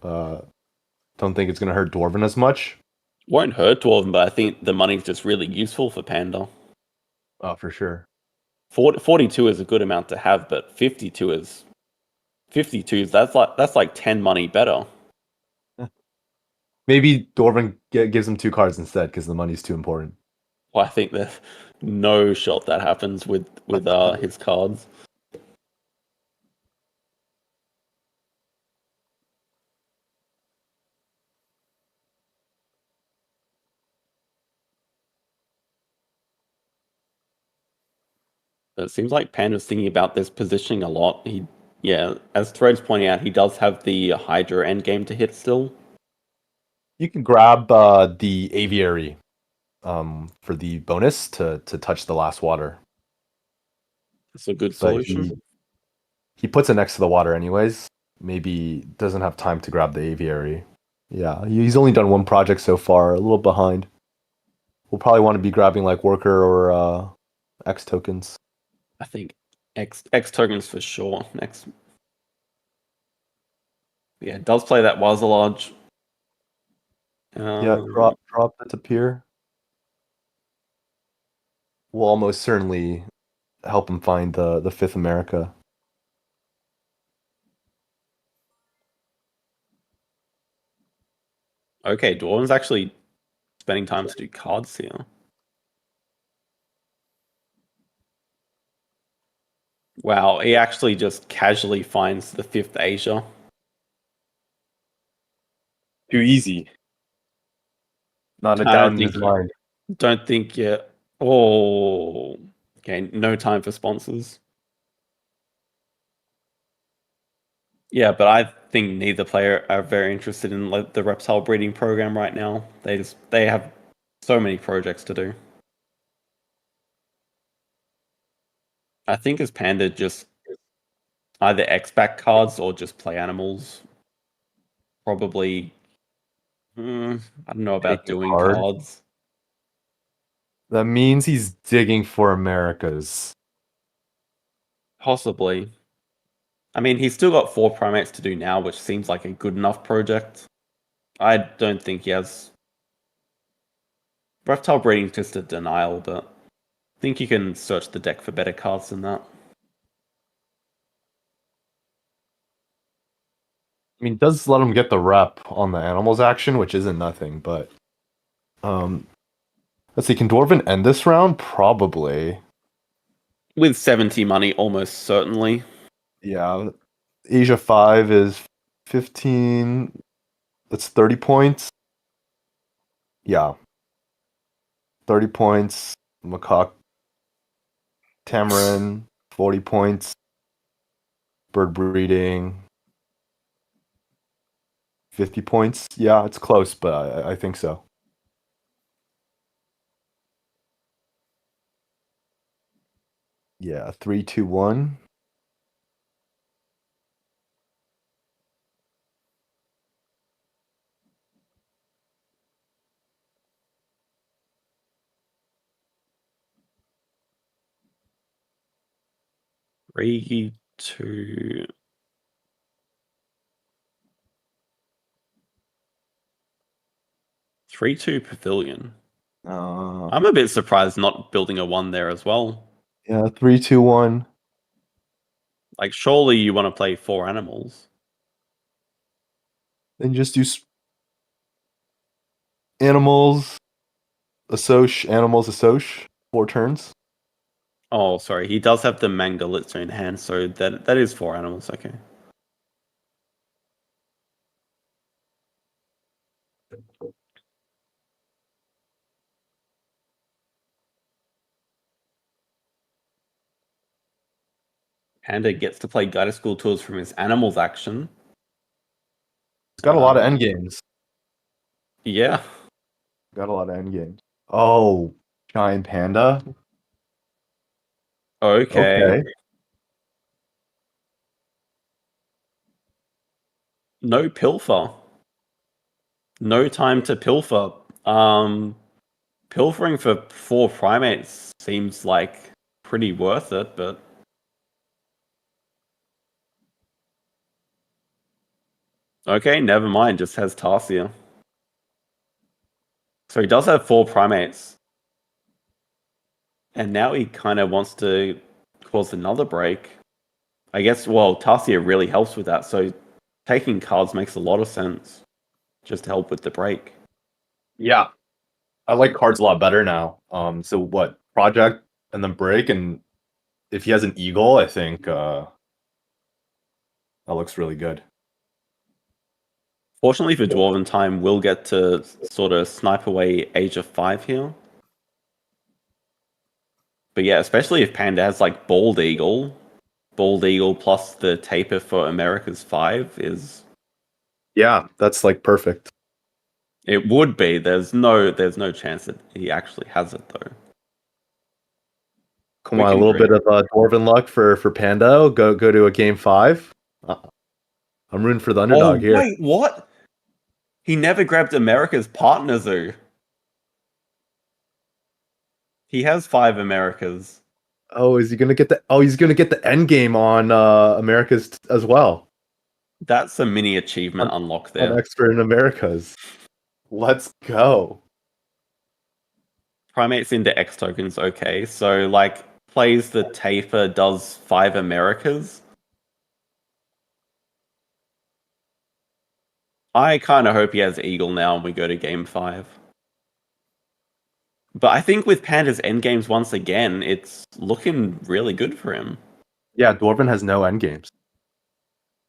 E: don't think it's gonna hurt Dwarven as much.
C: Won't hurt Dwarven, but I think the money's just really useful for Panda.
E: Oh, for sure.
C: 42 is a good amount to have, but 52 is that's like 10 money better.
E: Maybe Dwarven gives him 2 cards instead because the money's too important.
C: Well, I think there's no shot that happens with his cards. But it seems like Panda's thinking about this positioning a lot. As Thread's pointing out, he does have the Hydra endgame to hit still.
E: You can grab the aviary for the bonus to touch the last water.
C: It's a good
E: But
C: solution.
E: he puts it next to the water anyways. Maybe doesn't have time to grab the aviary. Yeah, he's only done 1 project so far, a little behind. We'll probably want to be grabbing like worker or X tokens.
C: I think X tokens for sure. Next. Yeah, it does play that Wazalodge.
E: Yeah, drop that to pier. Will almost certainly help him find the 5th America.
C: Okay, Dwarven's actually spending time to do cards here. Wow, he actually just casually finds the 5th Asia.
E: Too easy. Not a doubt in his mind.
C: Don't think yet. Oh, okay. No time for sponsors. Yeah, but I think neither player are very interested in the reptile breeding program right now. They have so many projects to do. I think as Panda just either X-back cards or just play animals. Probably. I don't know about
E: Taking
C: doing
E: card.
C: cards.
E: That means he's digging for Americas.
C: Possibly. I mean, he's still got 4 primates to do now, which seems like a good enough project. I don't think he has. Reptile breeding is just a denial, but I think you can search the deck for better cards than that.
E: I mean, it does let him get the rep on the animals action, which isn't nothing, but let's see, can Dwarven end this round? Probably.
C: With 70 money, almost certainly.
E: Yeah. Asia 5 is 15. That's 30 points. Yeah. 30 points. Macaque. Tamarin, 40 points. Bird breeding, 50 points. Yeah, it's close, but I think so. Yeah, 3, 2, 1.
C: Three, 2. Three, 2 pavilion. I'm a bit surprised not building a 1 there as well.
E: Yeah, 3, 2, 1.
C: Like, surely you want to play 4 animals.
E: Then just do animals, assoc, 4 turns.
C: Oh, sorry. He does have the Mangalitsa in hand, so that is 4 animals. Okay. Panda gets to play Guided School Tours from his animals action.
E: He's got a lot of end games.
C: Yeah.
E: Got a lot of end games. Oh, giant panda.
C: Okay. No pilfer. No time to pilfer. Pilfering for 4 primates seems like pretty worth it, but okay, never mind. Just has Tarsier. So he does have 4 primates. And now he kind of wants to cause another break. I guess, well, Tarsier really helps with that, so taking cards makes a lot of sense. Just to help with the break.
E: Yeah. I like cards a lot better now. So what? Project and then break, and if he has an eagle, I think that looks really good.
C: Fortunately for Dwarvintime, we'll get to sort of snipe away Age of 5 here. But yeah, especially if Panda has like Bald Eagle plus the taper for America's 5 is...
E: Yeah, that's like perfect.
C: It would be. There's no chance that he actually has it though.
E: Come on, a little bit of Dwarven luck for Panda. Go to a game 5. I'm rooting for the underdog here.
C: Wait, what? He never grabbed America's partner zoo. He has 5 Americas.
E: Oh, is he gonna get the? Oh, he's gonna get the end game on America's as well.
C: That's a mini achievement unlock there.
E: On expert in Americas. Let's go.
C: Primates into X tokens, okay. So like plays the taper, does 5 Americas. I kind of hope he has Eagle now and we go to game 5. But I think with Panda's endgames once again, it's looking really good for him.
E: Yeah, Dwarven has no endgames.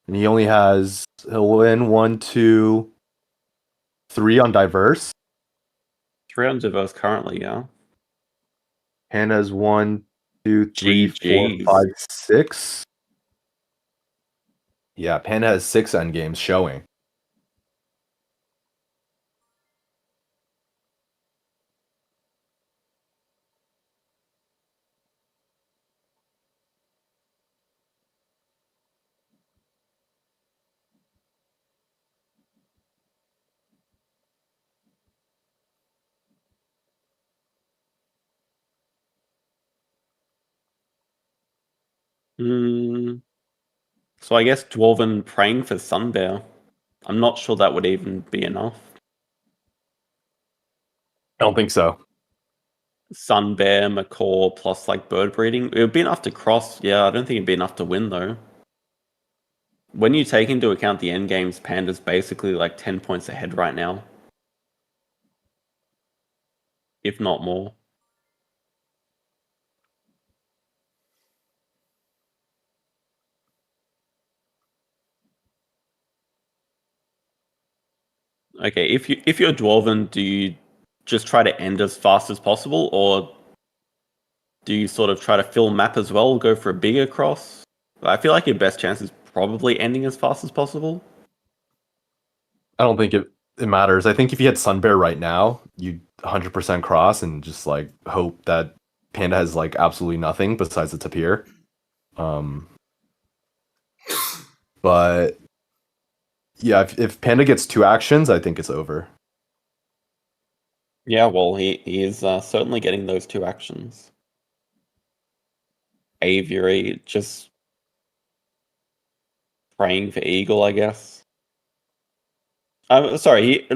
E: And he only has, he'll win 1, 2, 3 on diverse.
C: 3 on diverse currently, yeah.
E: Panda's 1, 2, 3, 4, 5, 6. Yeah, Panda has 6 endgames showing.
C: So I guess Dwarven praying for Sunbear. I'm not sure that would even be enough.
E: I don't think so.
C: Sunbear, Macaw, plus like bird breeding. It would be enough to cross. Yeah, I don't think it'd be enough to win though. When you take into account the endgames, Panda's basically like 10 points ahead right now. If not more. Okay, if you're Dwarven, do you just try to end as fast as possible, or do you sort of try to fill map as well, go for a bigger cross? I feel like your best chance is probably ending as fast as possible.
E: I don't think it matters. I think if you had Sunbear right now, you'd 100% cross and just like hope that Panda has like absolutely nothing besides the tapir. But yeah, if Panda gets 2 actions, I think it's over.
C: Yeah, well, he is certainly getting those 2 actions. Aviary, just praying for Eagle, I guess. Sorry,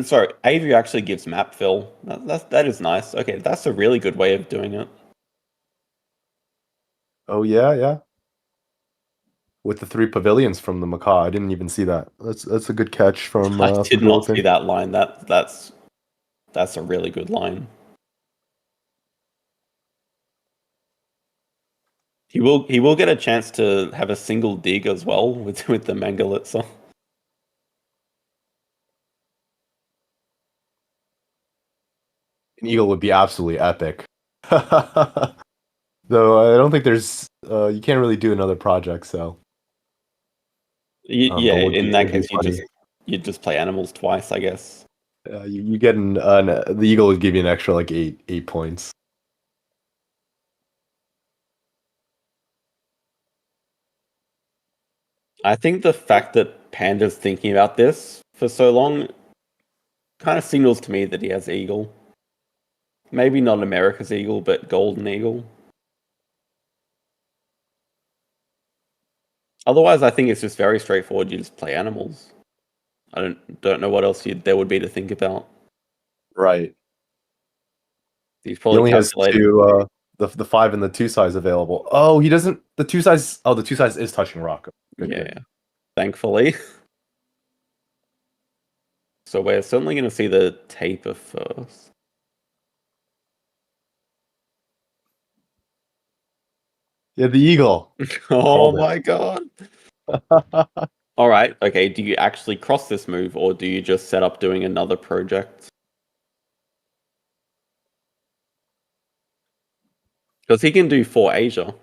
C: Aviary actually gives map fill. That is nice. Okay, that's a really good way of doing it.
E: Oh yeah. with the 3 pavilions from the macaw. I didn't even see that. That's a good catch from.
C: I did not
E: Dwarven.
C: see that line. That's a really good line. He will get a chance to have a single dig as well with the Mangalitsa.
E: An eagle would be absolutely epic. Though I don't think there's you can't really do another project, so
C: Yeah,
E: it would
C: in
E: be-
C: that
E: it'd be
C: case, you just play animals twice, I guess.
E: you get the eagle would give you an extra like 8 points.
C: I think the fact that Panda's thinking about this for so long kind of signals to me that he has eagle. Maybe not America's eagle, but golden eagle. Otherwise, I think it's just very straightforward. You just play animals. I don't know what else there would be to think about.
E: Right.
C: He's
E: He
C: probably
E: only has
C: calculated.
E: 2 the 5 and the 2 size available. Oh, he doesn't. The 2 size. Oh, the 2 size is touching rock. Good,
C: Yeah,
E: good.
C: thankfully. So we're certainly going to see the taper first.
E: Yeah, the eagle.
C: Oh
E: Called it.
C: my god. All right. Okay. Do you actually cross this move, or do you just set up doing another project? Because he can do 4 Asia.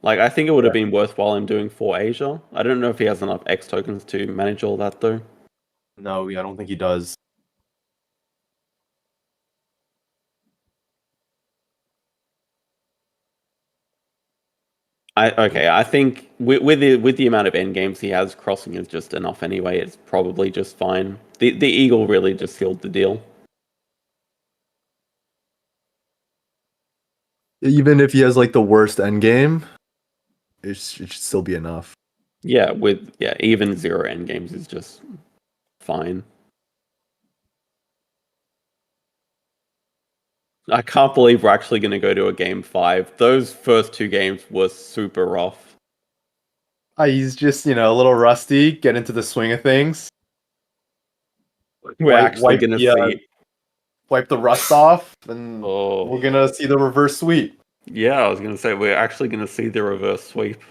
C: Like, I think it would have been worthwhile him doing 4 Asia. I don't know if he has enough X tokens to manage all that, though.
E: No, I don't think he does.
C: I think with the amount of end games he has, crossing is just enough anyway. It's probably just fine. The eagle really just sealed the deal.
E: Even if he has like the worst end game, it should still be enough.
C: Yeah, even 0 end games is just fine. I can't believe we're actually going to go to a game 5. Those first 2 games were super rough.
E: He's just a little rusty. Get into the swing of things.
C: We're actually going to see.
E: Wipe the rust off, and
C: Oh,
E: we're gonna see the reverse sweep.
C: yeah, I was going to say we're actually going to see the reverse sweep.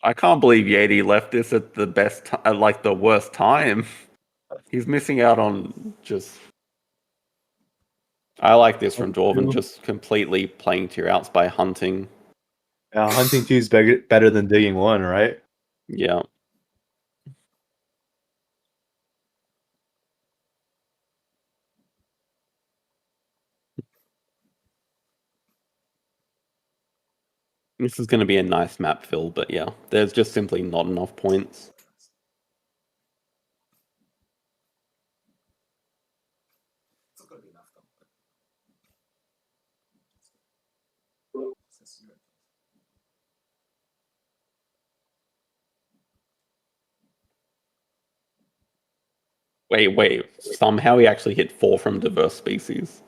C: I can't believe Yeti left this at the at the worst time. He's missing out on just. I like this from Dwarven, just completely playing to your outs by hunting.
E: Hunting 2 is better than digging 1, right?
C: Yeah. This is going to be a nice map fill, but yeah, there's just simply not enough points. Wait. Somehow he actually hit 4 from diverse species.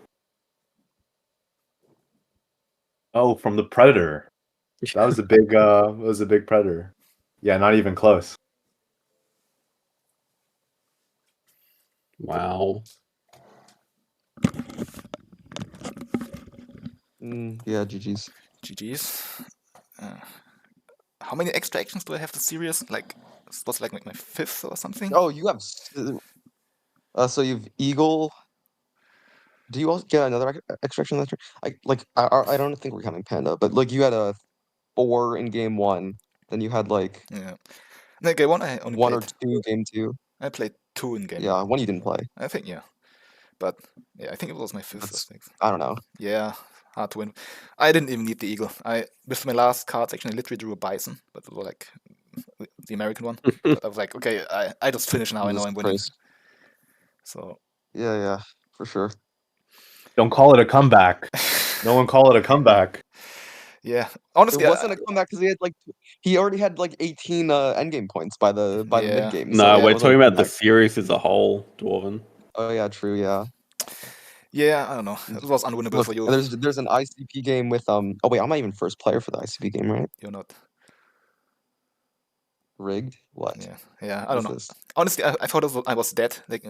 E: Oh, from the predator. That was a big predator. Yeah, not even close.
C: Wow.
D: Yeah, GG's.
A: GG's. How many extractions do I have this series? Like, this was like my 5th or something?
D: Oh, you have. So you've eagle. Do you also get another extraction that turn? I don't think we're counting Panda, but like you had a 4 in game 1, then you had like
A: Yeah. No, game 1 I only
D: 1 or
A: played.
D: 2 game 2.
A: I played 2 in game.
D: Yeah, 1 you didn't play.
A: I think, yeah. But yeah, I think it was my 5th or
D: That's,
A: 6th.
D: I don't know.
A: Yeah, hard to win. I didn't even need the eagle. With my last cards, actually, I literally drew a bison, but it was like the American one. But I was like, okay, I just finish now. I know
D: Jesus
A: I'm winning.
D: Christ.
A: So
D: Yeah, for sure.
E: Don't call it a comeback. No one call it a comeback.
A: yeah, honestly,
D: It wasn't a comeback because he already had like 18 endgame points by the
A: Yeah.
D: mid game.
C: No,
D: so
C: we're
D: it wasn't
C: talking
D: a
C: about the
D: comeback.
C: series as a whole, Dwarven.
D: Oh yeah, true. Yeah.
A: Yeah, I don't know. It was unwinnable
D: Look,
A: for you.
D: there's an ICP game with Oh wait, I'm not even first player for the ICP game, right?
A: You're not.
D: Rigged? What?
A: Yeah. I
D: What
A: don't
D: is
A: know.
D: this?
A: Honestly, I thought I was dead like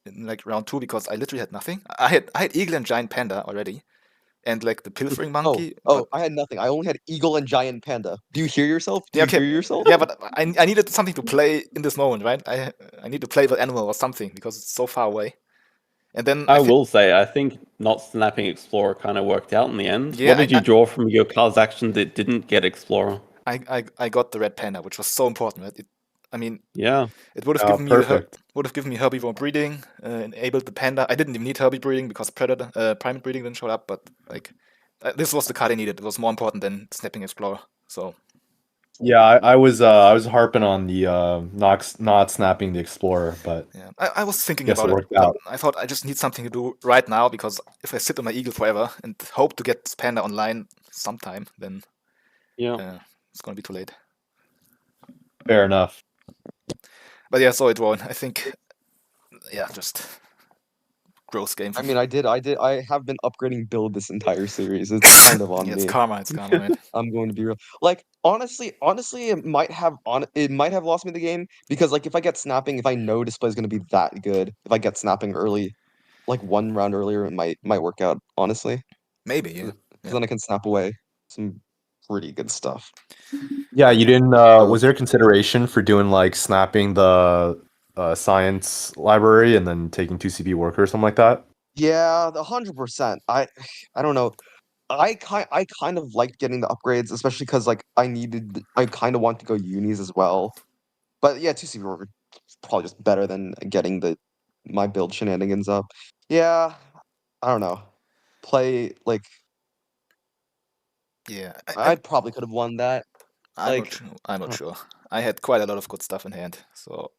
A: in like round 2 because I literally had nothing. I had Eagle and Giant Panda already, and like the Pilfering Monkey.
D: Oh, I had nothing. I only had Eagle and Giant Panda. Do you hear yourself? Do
A: Yeah,
D: you
A: okay.
D: hear yourself?
A: Yeah, but I needed something to play in this moment, right? I need to play the animal or something because it's so far away. And then
C: I will say, I think not snapping Explorer kind of worked out in the end.
A: Yeah,
C: What did you draw from your card's action that didn't get Explorer?
A: I got the red panda, which was so important. Right? I mean,
C: Yeah.
A: it would have given me
E: Perfect.
A: herbivore breeding, enabled the panda. I didn't even need herbivore breeding because primate breeding didn't show up. But like, this was the card I needed. It was more important than snapping explorer. So
E: Yeah, I was harping on the not snapping the explorer, but
A: yeah, I was thinking
E: Guess it
A: about it,
E: worked
A: but
E: out.
A: I thought I just need something to do right now because if I sit on my eagle forever and hope to get this panda online sometime, then
C: Yeah.
A: it's gonna be too late.
E: fair enough.
A: But yeah, so it won. I think, yeah, just gross game.
D: I mean, I have been upgrading build this entire series. It's kind of on
A: Yeah,
D: me.
A: it's karma, right?
D: I'm going to be real. Like honestly, it might have lost me the game because like if I get snapping, if I know display is going to be that good, if I get snapping early, like one round earlier, it might work out. Honestly,
A: Maybe, yeah.
D: because then I can snap away some pretty good stuff.
E: Yeah, you didn't. Was there consideration for doing like snapping the science library and then taking 2 CP worker or something like that?
D: Yeah, 100%. I don't know. I kind of liked getting the upgrades, especially because like I kind of want to go unis as well. But yeah, 2 CP worker is probably just better than getting my build shenanigans up. Yeah, I don't know. Play like
A: Yeah,
D: I probably could have won that.
A: I'm
D: Like
A: not sure. I had quite a lot of good stuff in hand, so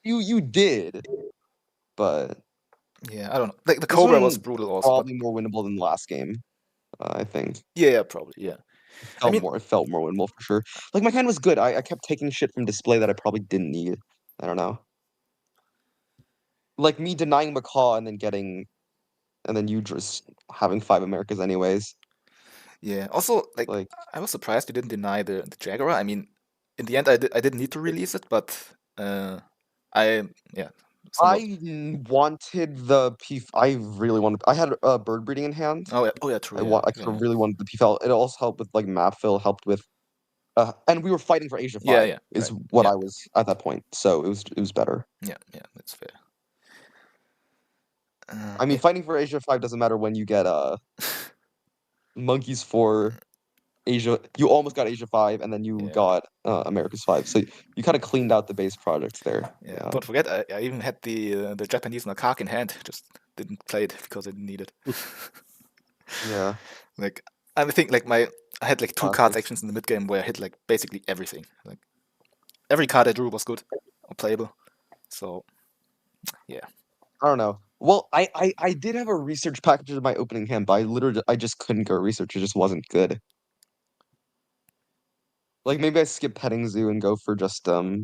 D: you did, but
A: yeah, I don't know. Like the
D: this
A: Cobra was
D: one
A: brutal also, but
D: probably more winnable than the last game. I think.
A: yeah, probably, yeah.
D: It felt more winnable for sure. Like my hand was good. I kept taking shit from display that I probably didn't need. I don't know. Like me denying Macaw and then you just having 5 Americas anyways.
A: Yeah. Also, like I was surprised you didn't deny the Jaguar. I mean, in the end, I didn't need to release it, but I somewhat.
D: I wanted the P. I really wanted. I had bird breeding in hand.
A: Oh yeah, true.
D: I kind of really wanted the PFL. It also helped with like map fill. Helped with, and we were fighting for Asia 5.
A: Yeah,
D: is
A: right.
D: what
A: Yeah.
D: I was at that point. So it was better.
A: Yeah, that's fair.
D: I mean, fighting for Asia 5 doesn't matter when you get monkeys for Asia. You almost got Asia 5, and then you got America's 5. So you kind of cleaned out the base projects there.
A: Yeah. Don't forget, I even had the Japanese macaque in hand. Just didn't play it because I didn't need it.
D: Yeah.
A: Like I think like I had like 2 card actions in the mid game where I hit like basically everything. Like every card I drew was good or playable. So yeah.
D: I don't know. Well, I did have a research package in my opening hand, but I just couldn't go research. It just wasn't good. Like maybe I skip petting zoo and go for just
A: But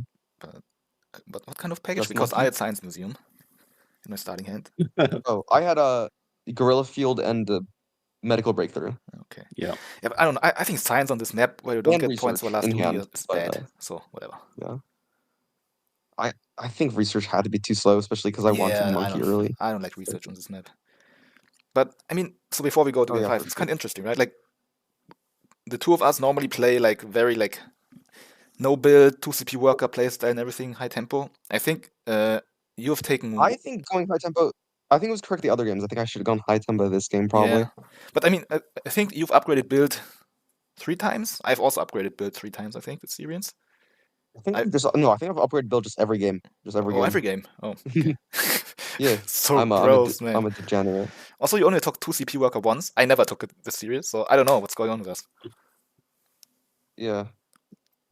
A: what kind of package?
D: Just
A: Because I
D: monkey?
A: had Science Museum in my starting hand.
D: Oh, I had a gorilla field and a medical breakthrough.
A: Okay.
C: Yeah.
A: But I don't know. I think science on this map where you don't
D: And
A: get points for
D: research
A: last
D: in
A: uni
D: hand,
A: is
D: but,
A: bad. So whatever.
D: Yeah. I think research had to be too slow, especially because I wanted monkey early.
A: I don't like research on this map. But I mean, so before we go to game 5,
D: for
A: it's kind of interesting, right? Like the two of us normally play like very like no build, 2 CP worker playstyle and everything, high tempo. I think you have taken.
D: I think going high tempo. I think it was correct the other games. I think I should have gone high tempo this game probably.
A: Yeah. But I mean, I think you've upgraded build 3 times. I've also upgraded build 3 times. I think with Syrians.
D: I think I think I've upgraded build just every game. Just every game.
A: Every game. Oh. Okay.
D: Yeah.
A: So gross, man.
D: I'm a degenerate.
A: Also, you only took 2 CP worker once. I never took it this series, so I don't know what's going on with us.
D: Yeah.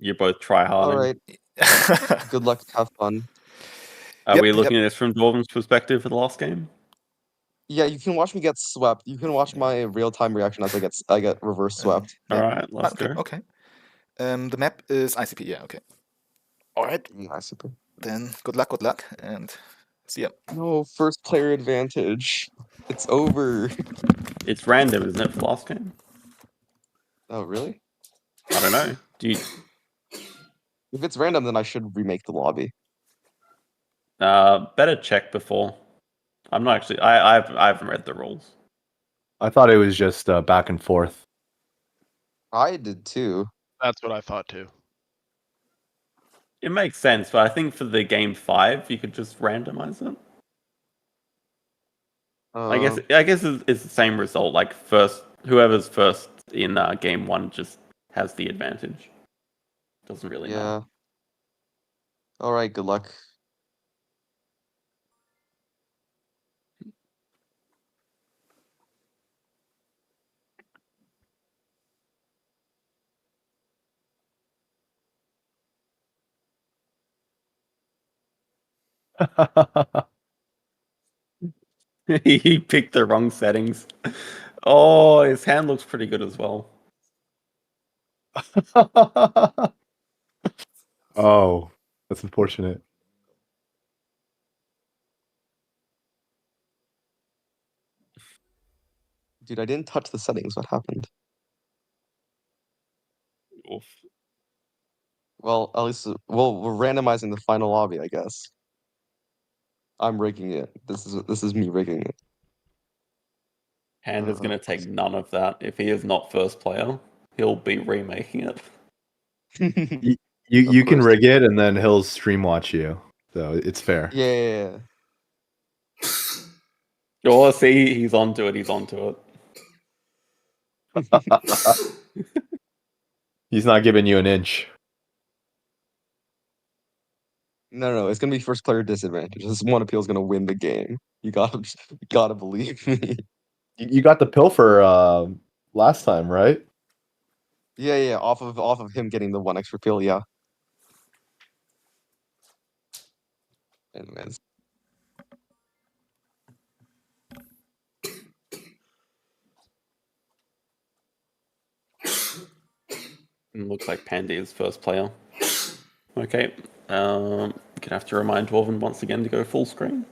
C: You both try hard.
D: All right. Good luck. Have fun.
C: Are we looking at this from Dwarven's perspective for the last game?
D: Yeah, you can watch me get swept. You can watch my real-time reaction as I get reverse swept.
C: All right, let's go.
A: Okay. The map is ICP. Yeah. Okay. All right.
D: ICP.
A: Then good luck, and See ya.
D: No, first player advantage. It's over.
C: It's random, isn't it, for last game?
D: Oh, really?
C: I don't know. Do you?
D: If it's random, then I should remake the lobby.
C: Better check before. I'm not actually. I haven't read the rules.
E: I thought it was just back and forth.
D: I did too.
G: That's what I thought too.
C: It makes sense, but I think for the game 5, you could just randomize it. I guess it's the same result. Like whoever's first in game 1 just has the advantage. Doesn't really matter.
D: Yeah. All right. Good luck.
C: He picked the wrong settings. Oh, his hand looks pretty good as well.
E: Oh, that's unfortunate.
D: Dude, I didn't touch the settings. What happened?
C: Oof.
D: Well, at least we're randomizing the final lobby, I guess. I'm rigging it. This is me rigging it.
C: Panda's going to take none of that. If he is not first player, he'll be remaking it.
E: You can
D: course.
E: rig it and then he'll stream watch you. So it's fair.
D: Yeah.
C: Oh, see, he's onto it. He's onto it.
E: He's not giving you an inch.
D: No, it's gonna be first player disadvantage. This one appeal is gonna win the game. You gotta believe me.
E: You got the pill for last time, right?
D: Yeah. Off of him getting the one extra pill, yeah. Anyways.
C: Looks like Panda is first player. Okay. Gonna have to remind Dwarven once again to go full screen.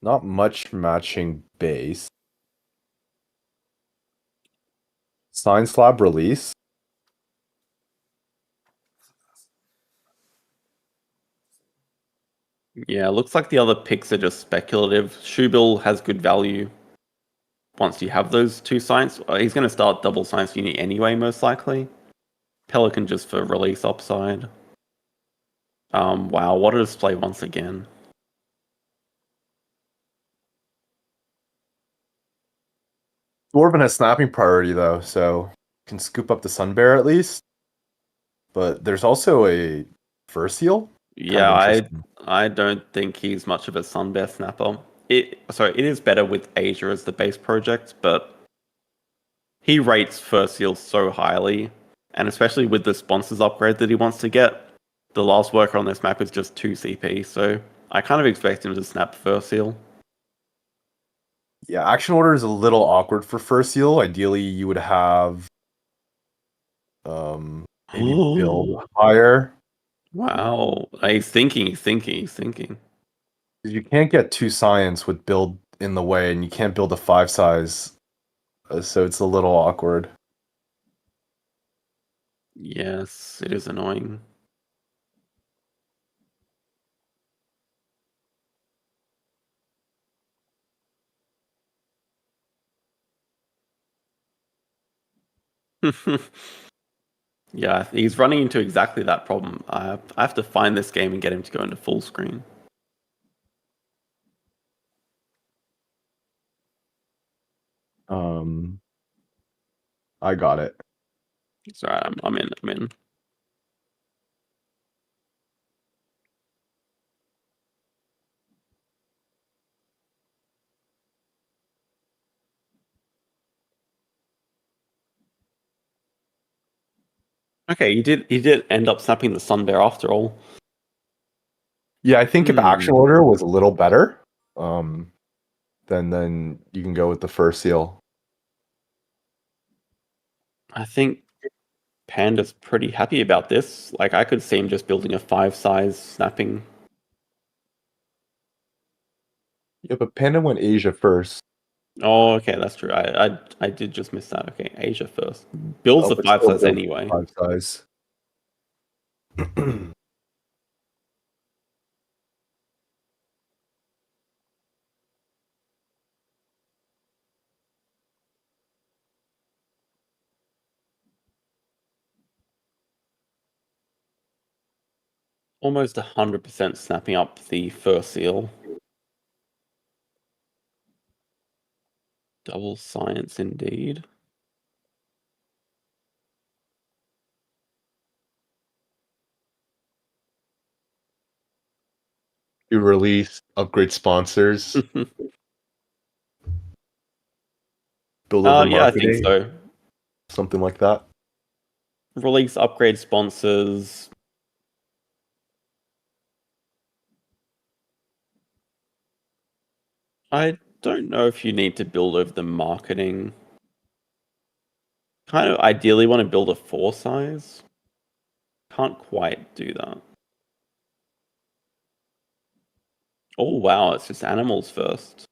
E: Not much matching base. Science Lab release.
C: Yeah, looks like the other picks are just speculative. Shubil has good value once you have those two science. He's going to start double science uni anyway, most likely. Pelican just for release upside. Wow, what a display once again.
E: Dwarven has snapping priority though, so can scoop up the Sun Bear at least. But there's also a fur seal.
C: Yeah, I don't think he's much of a Sunbear snapper. It is better with Asia as the base project, but he rates Fur Seal so highly, and especially with the sponsors upgrade that he wants to get, the last worker on this map is just 2 CP, so I kind of expect him to snap Fur Seal.
E: Yeah, action order is a little awkward for fur seal. Ideally, you would have maybe build higher.
C: Wow, he's thinking.
E: You can't get 2 science with build in the way, and you can't build a 5 size, so it's a little awkward.
C: Yes, it is annoying. Yeah, he's running into exactly that problem. I have to find this game and get him to go into full screen.
E: I got it.
C: It's alright, I'm in. Okay, you did end up snapping the Sun Bear after all.
E: Yeah, I think if action order was a little better, then you can go with the fur seal.
C: I think Panda's pretty happy about this. Like, I could see him just building a 5-size snapping.
E: Yeah, but Panda went Asia first.
C: Oh, okay, that's true. I did just miss that. Okay, Asia first. Builds the
E: but
C: 5-size
E: still
C: anyway.
E: 5-size.
C: Almost 100% snapping up the fur seal. Double science indeed.
E: You release, upgrade sponsors, build over marketing.
C: Yeah, I think so.
E: Something like that.
C: Release, upgrade sponsors. I don't know if you need to build over the marketing. Kind of ideally want to build a 4-size. Can't quite do that. Oh wow, it's just animals first.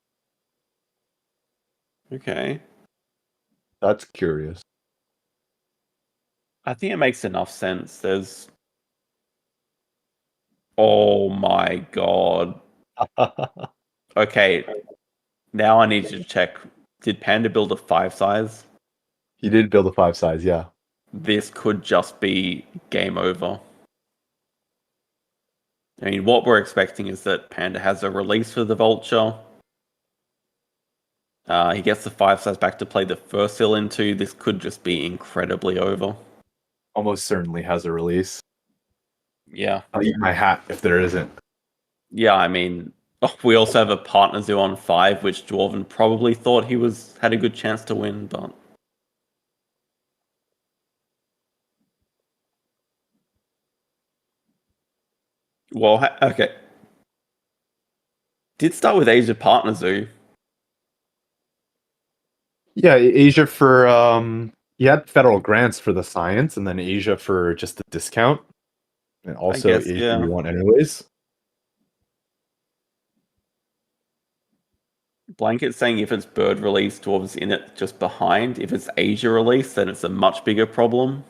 C: Okay.
E: That's curious.
C: I think it makes enough sense. There's... Oh my god. Okay. Now I need you to check. Did Panda build a 5-size?
E: He did build a 5-size, yeah.
C: This could just be game over. I mean, what we're expecting is that Panda has a release for the Vulture. He gets the 5-size back to play the first seal into. This could just be incredibly over.
E: Almost certainly has a release.
C: Yeah.
E: I'll eat my hat if there isn't.
C: Yeah, I mean, we also have a partner zoo on 5, which Dwarven probably thought he had a good chance to win, but... Well, okay. Did start with Asia Partner Zoo.
E: Yeah, Asia for you had federal grants for the science, and then Asia for just the discount, and also
C: guess,
E: Asia
C: yeah.
E: you want anyways.
C: Blanket saying if it's bird release, Dwarves in it just behind. If it's Asia release, then it's a much bigger problem.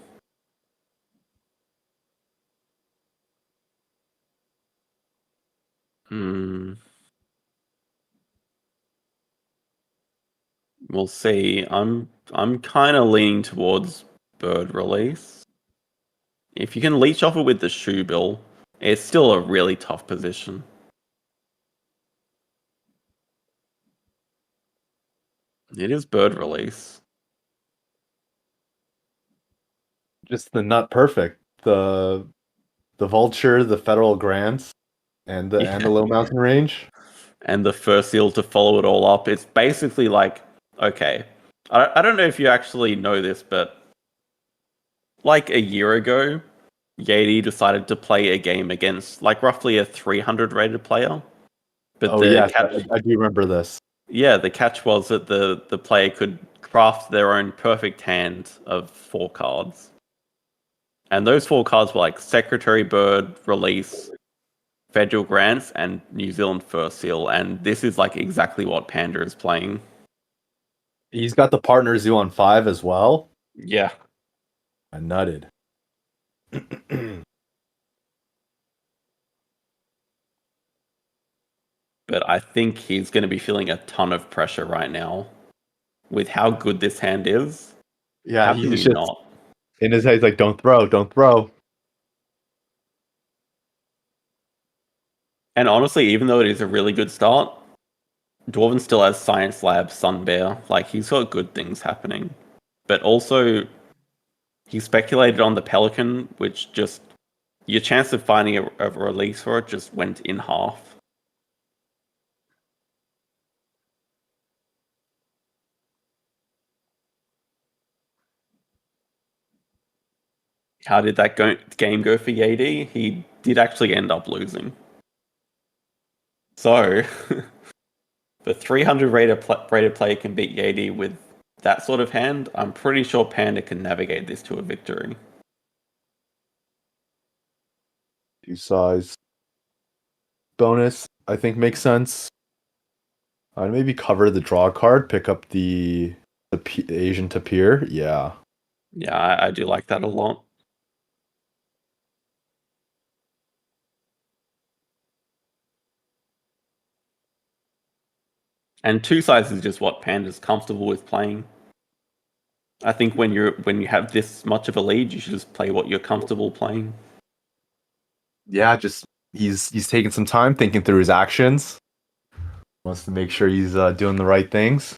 C: We'll see. I'm kind of leaning towards bird release. If you can leech off it with the shoe bill, it's still a really tough position. It is bird release.
E: Just the nut perfect. The vulture, the federal grants, and the low mountain range.
C: And the first seal to follow it all up. It's basically like, okay, I don't know if you actually know this, but like a year ago, Yadi decided to play a game against like roughly a 300 rated player. But
E: I do remember this.
C: Yeah, the catch was that the player could craft their own perfect hand of 4 cards. And those 4 cards were like Secretary Bird, Release, Federal Grants, and New Zealand First Seal. And this is like exactly what Panda is playing.
E: He's got the partner zoo on 5 as well.
C: Yeah.
E: I nutted.
C: But I think he's going to be feeling a ton of pressure right now with how good this hand is.
E: Yeah,
C: how can you not?
E: In his head, he's like, don't throw, don't throw.
C: And honestly, even though it is a really good start, Dwarven still has Science Lab, Sun Bear. Like, he's got good things happening. But also, he speculated on the Pelican, which just... Your chance of finding a release for it just went in half. How did that game go for JD? He did actually end up losing. So, the 300 rated player can beat JD with that sort of hand. I'm pretty sure Panda can navigate this to a victory.
E: Two size bonus, I think, makes sense. I'd maybe cover the draw card, pick up the Asian tapir. Yeah.
C: Yeah, I do like that a lot. And two sides is just what Panda's comfortable with playing. I think when you have this much of a lead, you should just play what you're comfortable playing.
E: Yeah, just he's taking some time thinking through his actions. Wants to make sure he's doing the right things.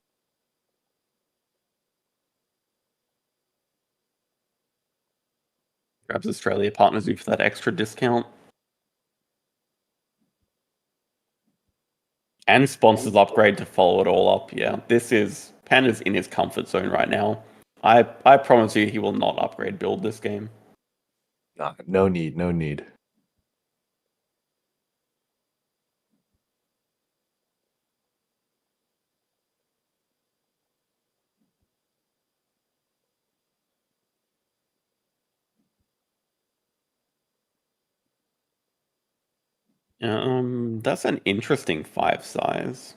C: Grabs Australia Partners for that extra discount. And sponsors upgrade to follow it all up. Yeah, Panda's in his comfort zone right now. I promise you he will not upgrade build this game.
E: No need, no need.
C: That's an interesting 5 size.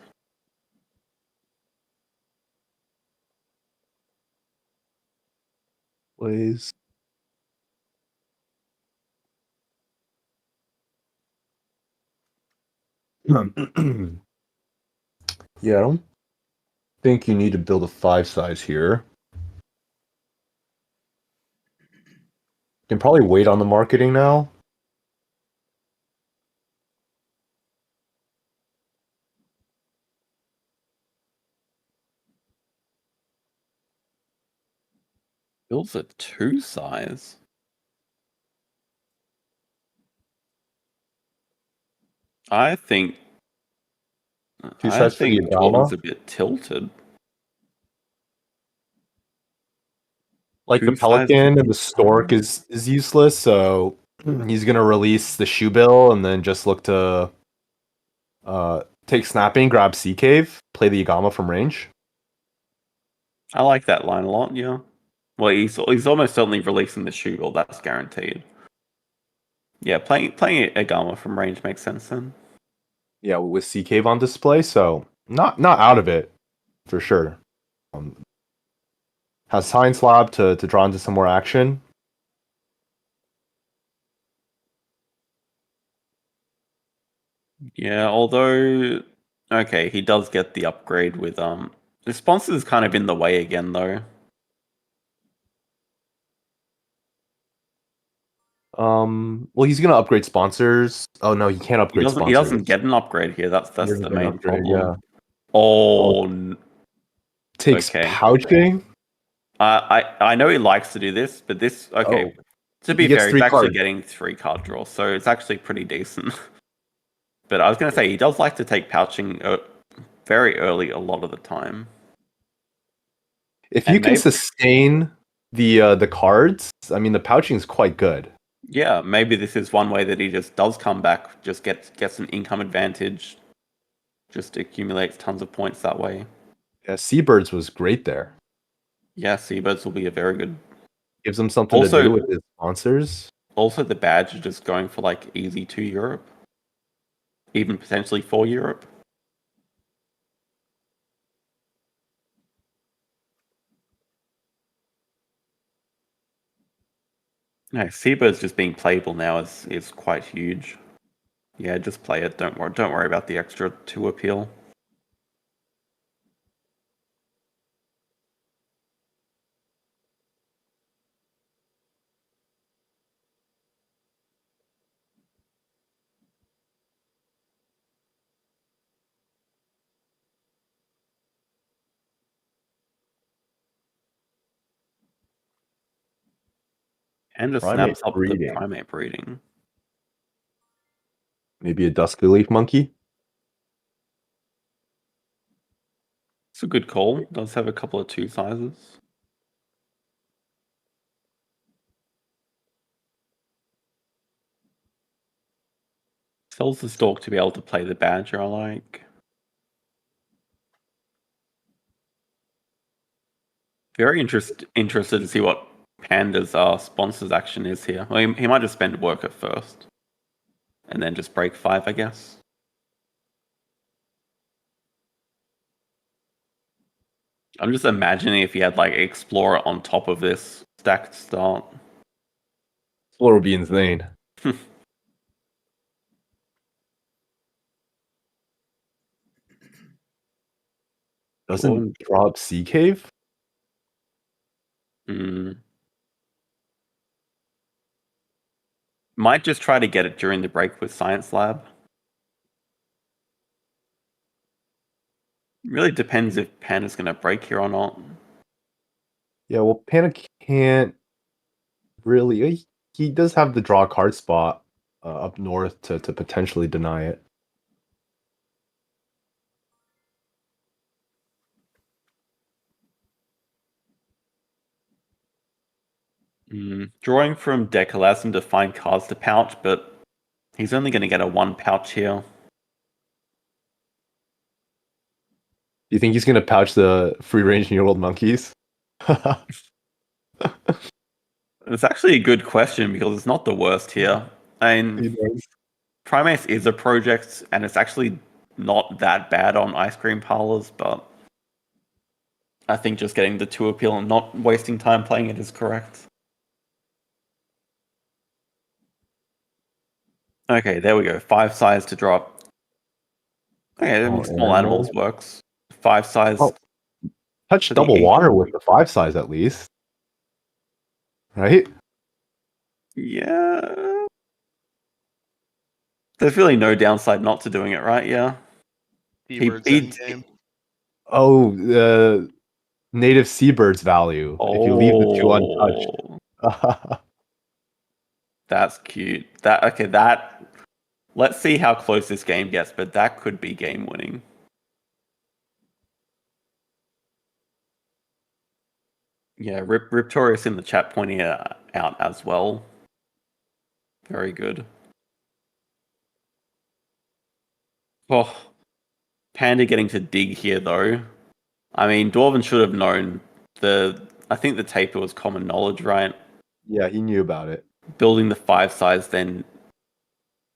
E: Please. Yeah, I don't think you need to build a 5 size here. You can probably wait on the marketing now.
C: Builds a 2 size. I think
E: 2 size for the
C: Jordan's
E: Adama.
C: a bit tilted.
E: Like the
C: Two
E: Pelican
C: sizes.
E: and the Stork is useless, so he's gonna release the Shoe Bill and then just look to take snapping, grab Sea Cave, play the Agama from range.
C: I like that line a lot, yeah. Well, he's almost certainly releasing the shoe, or that's guaranteed. Yeah, playing Agama from range makes sense then.
E: Yeah, with Sea Cave on display, so not out of it for sure. Has Science Lab to draw into some more action.
C: Yeah, although okay, he does get the upgrade with the sponsor's kind of in the way again though.
E: Well, he's gonna upgrade sponsors. Oh no, he can't upgrade sponsors.
C: He doesn't get an upgrade here. That's the main
E: upgrade,
C: problem.
E: yeah.
C: Oh,
E: Takes
C: okay.
E: pouching.
C: I know he likes to do this, but this okay.
E: Oh.
C: To be
E: He gets
C: fair, he's
E: 3
C: actually
E: cards.
C: getting 3 card draws, so it's actually pretty decent. But I was going to say he does like to take pouching very early a lot of the time.
E: If
C: And
E: you can
C: maybe-
E: sustain the cards, I mean the pouching is quite good.
C: Yeah, maybe this is one way that he just does come back, just gets an income advantage, just accumulates tons of points that way.
E: Yeah, Seabirds was great there.
C: Yeah, Seabirds will be a very good.
E: Gives him something to do with his sponsors.
C: Also, the badge is just going for like easy to Europe, even potentially for Europe. No, Seabird's just being playable now is quite huge. Yeah, just play it. Don't worry about the extra 2 appeal. And just
E: Primate
C: snaps up
E: breeding.
C: the primate breeding.
E: Maybe a dusky leaf monkey.
C: It's a good call. Does have a couple of 2 sizes. Sells the Stork to be able to play the Badger, I like. Very interested to see what Panda's sponsors action is here. Well, he might just spend worker first. And then just break 5, I guess. I'm just imagining if he had like Explorer on top of this stacked start.
E: Explorer would be insane. Doesn't drop Sea Cave?
C: Might just try to get it during the break with Science Lab. Really depends if Panda's going to break here or not.
E: Yeah, well, Panda can't really. He does have the draw card spot up north to potentially deny it.
C: Drawing from deck allows him to find cards to pouch, but he's only going to get a 1 pouch here.
E: Do you think he's going to pouch the free range New World monkeys?
C: It's actually a good question because it's not the worst here. I mean, Primace is a project, and it's actually not that bad on Ice Cream Parlors, but I think just getting the 2 appeal and not wasting time playing it is correct. Okay, there we go. 5 size to drop. Okay, small animals works. 5 size.
E: Oh, touch double water with the 5 size at least. Right?
C: Yeah. There's really no downside not to doing it, right? Yeah.
G: Seabirds endgame.
E: Oh, the native seabirds value. If you leave the 2 untouched.
C: That's cute. Let's see how close this game gets, but that could be game winning. Yeah, Riptorius in the chat pointing it out as well. Very good. Oh, Panda getting to dig here though. I mean, Dwarven should have known I think the taper was common knowledge, right?
E: Yeah, he knew about it.
C: Building the 5 size, then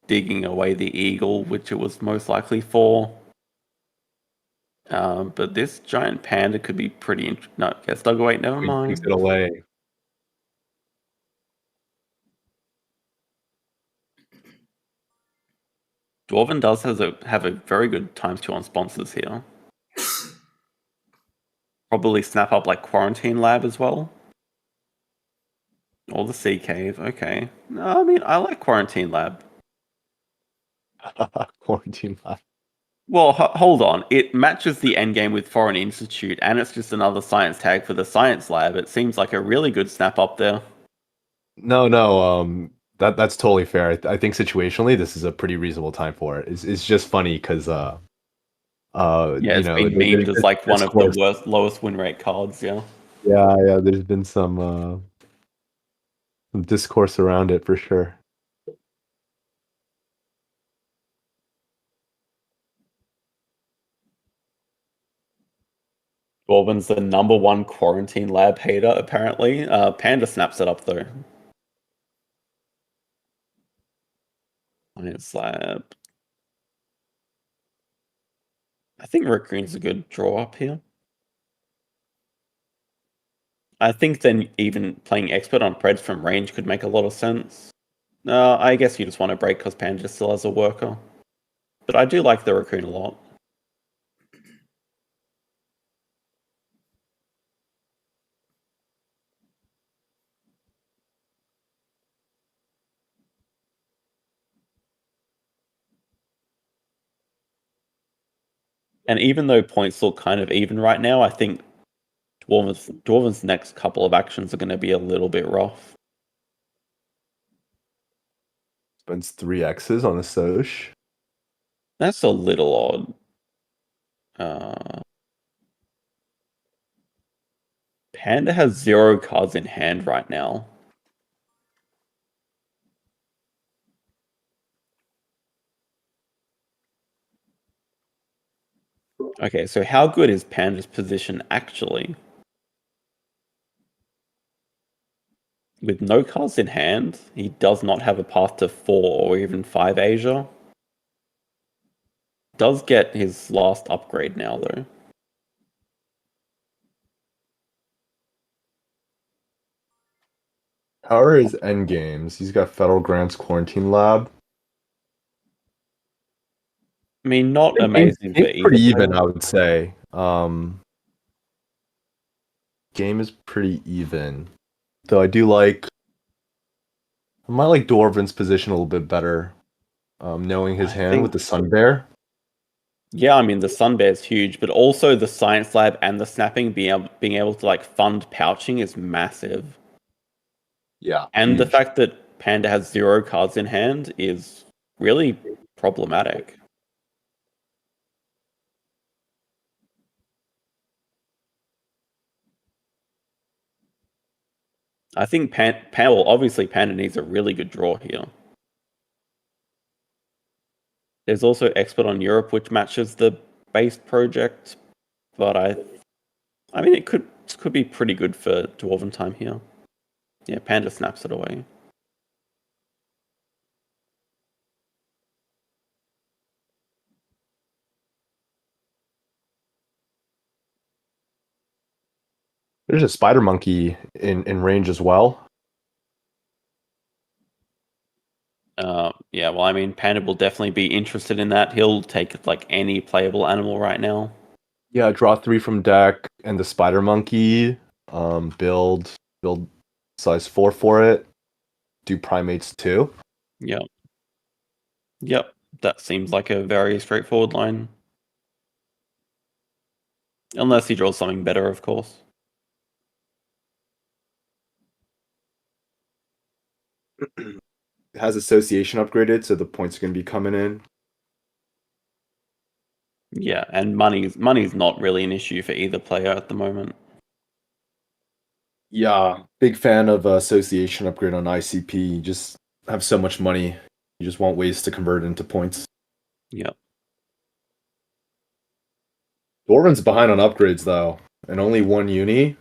C: digging away the eagle, which it was most likely for. But this giant panda could be pretty no, gets dug away, never mind.
E: Takes it away.
C: Dwarven does have a very good ×2 on sponsors here. Probably snap up like Quarantine Lab as well. Or the Sea Cave, okay. No, I mean, I like Quarantine Lab.
E: Quarantine Lab.
C: Well, hold on. It matches the endgame with Foreign Institute, and it's just another science tag for the Science Lab. It seems like a really good snap up there.
E: No. That's totally fair. I think situationally, this is a pretty reasonable time for it. It's just funny because
C: yeah, it's been memed as like one of the lowest win rate cards. Yeah.
E: Yeah. There's been some discourse around it for sure.
C: Dwarven's the #1 Quarantine Lab hater, apparently. Panda snaps it up, though. Science Lab. I think Raccoon's a good draw up here. I think then even playing Expert on Preds from range could make a lot of sense. I guess you just want to break because Panda still has a worker. But I do like the Raccoon a lot. And even though points look kind of even right now, I think Dwarven's next couple of actions are going to be a little bit rough.
E: Spends 3 X's on a Soch.
C: That's a little odd. Panda has 0 cards in hand right now. Okay, so how good is Panda's position actually? With no cards in hand, he does not have a path to 4 or even 5 Asia. Does get his last upgrade now, though.
E: How are his end games? He's got Federal Grants Quarantine Lab.
C: I mean, not amazing for either.
E: Pretty even, I would say. Game is pretty even. Though I might like Dwarven's position a little bit better. Knowing his hand with the Sun Bear.
C: Yeah, I mean the Sun Bear is huge, but also the Science Lab and the snapping being able to like fund pouching is massive.
E: Yeah.
C: And the
E: huge.
C: fact that Panda has 0 cards in hand is really problematic. I think obviously Panda needs a really good draw here. There's also Expert on Europe, which matches the base project, but I mean it could be pretty good for Dwarventime here. Yeah, Panda snaps it away.
E: There's a Spider Monkey in range as well.
C: Yeah, well, I mean, Panda will definitely be interested in that. He'll take like any playable animal right now.
E: Yeah, draw 3 from deck and the Spider Monkey. Build size 4 for it. Do primates 2.
C: Yep. Yep. That seems like a very straightforward line. Unless he draws something better, of course.
E: It has association upgraded, so the points are going to be coming in.
C: Yeah, and money's not really an issue for either player at the moment.
E: Yeah, big fan of association upgrade on ICP. You just have so much money. You just want ways to convert it into points.
C: Yep.
E: Dwarven's behind on upgrades though, and only 1 uni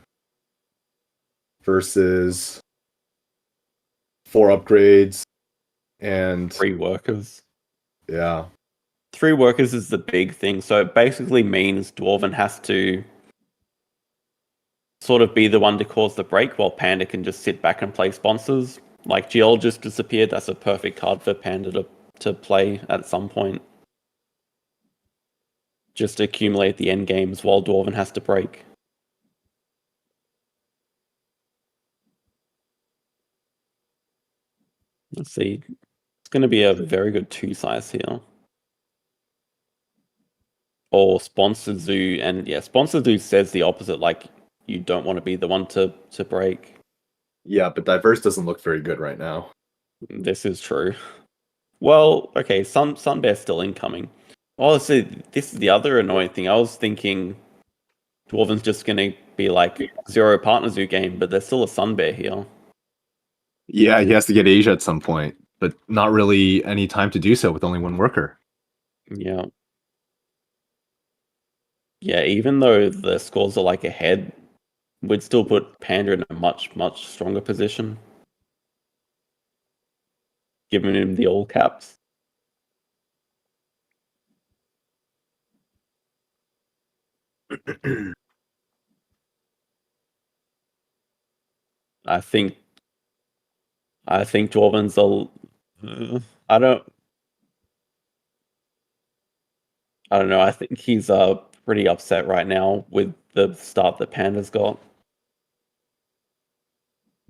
E: versus 4 upgrades and
C: 3 workers.
E: Yeah.
C: 3 workers is the big thing. So it basically means Dwarven has to sort of be the one to cause the break while Panda can just sit back and play sponsors. Like Geologist disappeared, that's a perfect card for Panda to play at some point. Just to accumulate the end games while Dwarven has to break. Let's see. It's going to be a very good 2 size here. Or Sponsor Zoo, and yeah, Sponsor Zoo says the opposite, like you don't want to be the one to break.
E: Yeah, but Diverse doesn't look very good right now.
C: This is true. Well, okay, Sunbear's still incoming. Oh, see, this is the other annoying thing. I was thinking Dwarven's just going to be like 0 Partner Zoo game, but there's still a Sunbear here.
E: Yeah, he has to get Asia at some point, but not really any time to do so with only 1 worker.
C: Yeah. Yeah, even though the scores are like ahead, we'd still put Panda in a much, much stronger position. Giving him the all caps. I think Dwarven's I don't know. I think he's pretty upset right now with the start that Panda's got.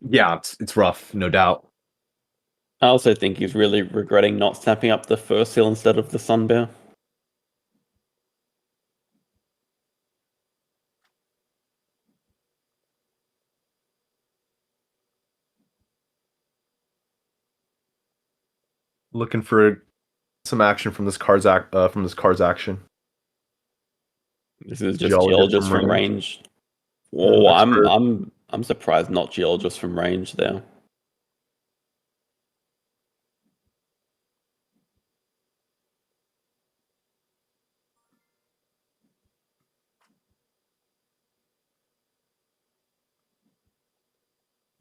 E: Yeah, it's rough, no doubt.
C: I also think he's really regretting not snapping up the first seal instead of the Sunbear.
E: Looking for some action from this card's action.
C: This is just Geologist from range. Oh, I'm surprised not Geologist from range there.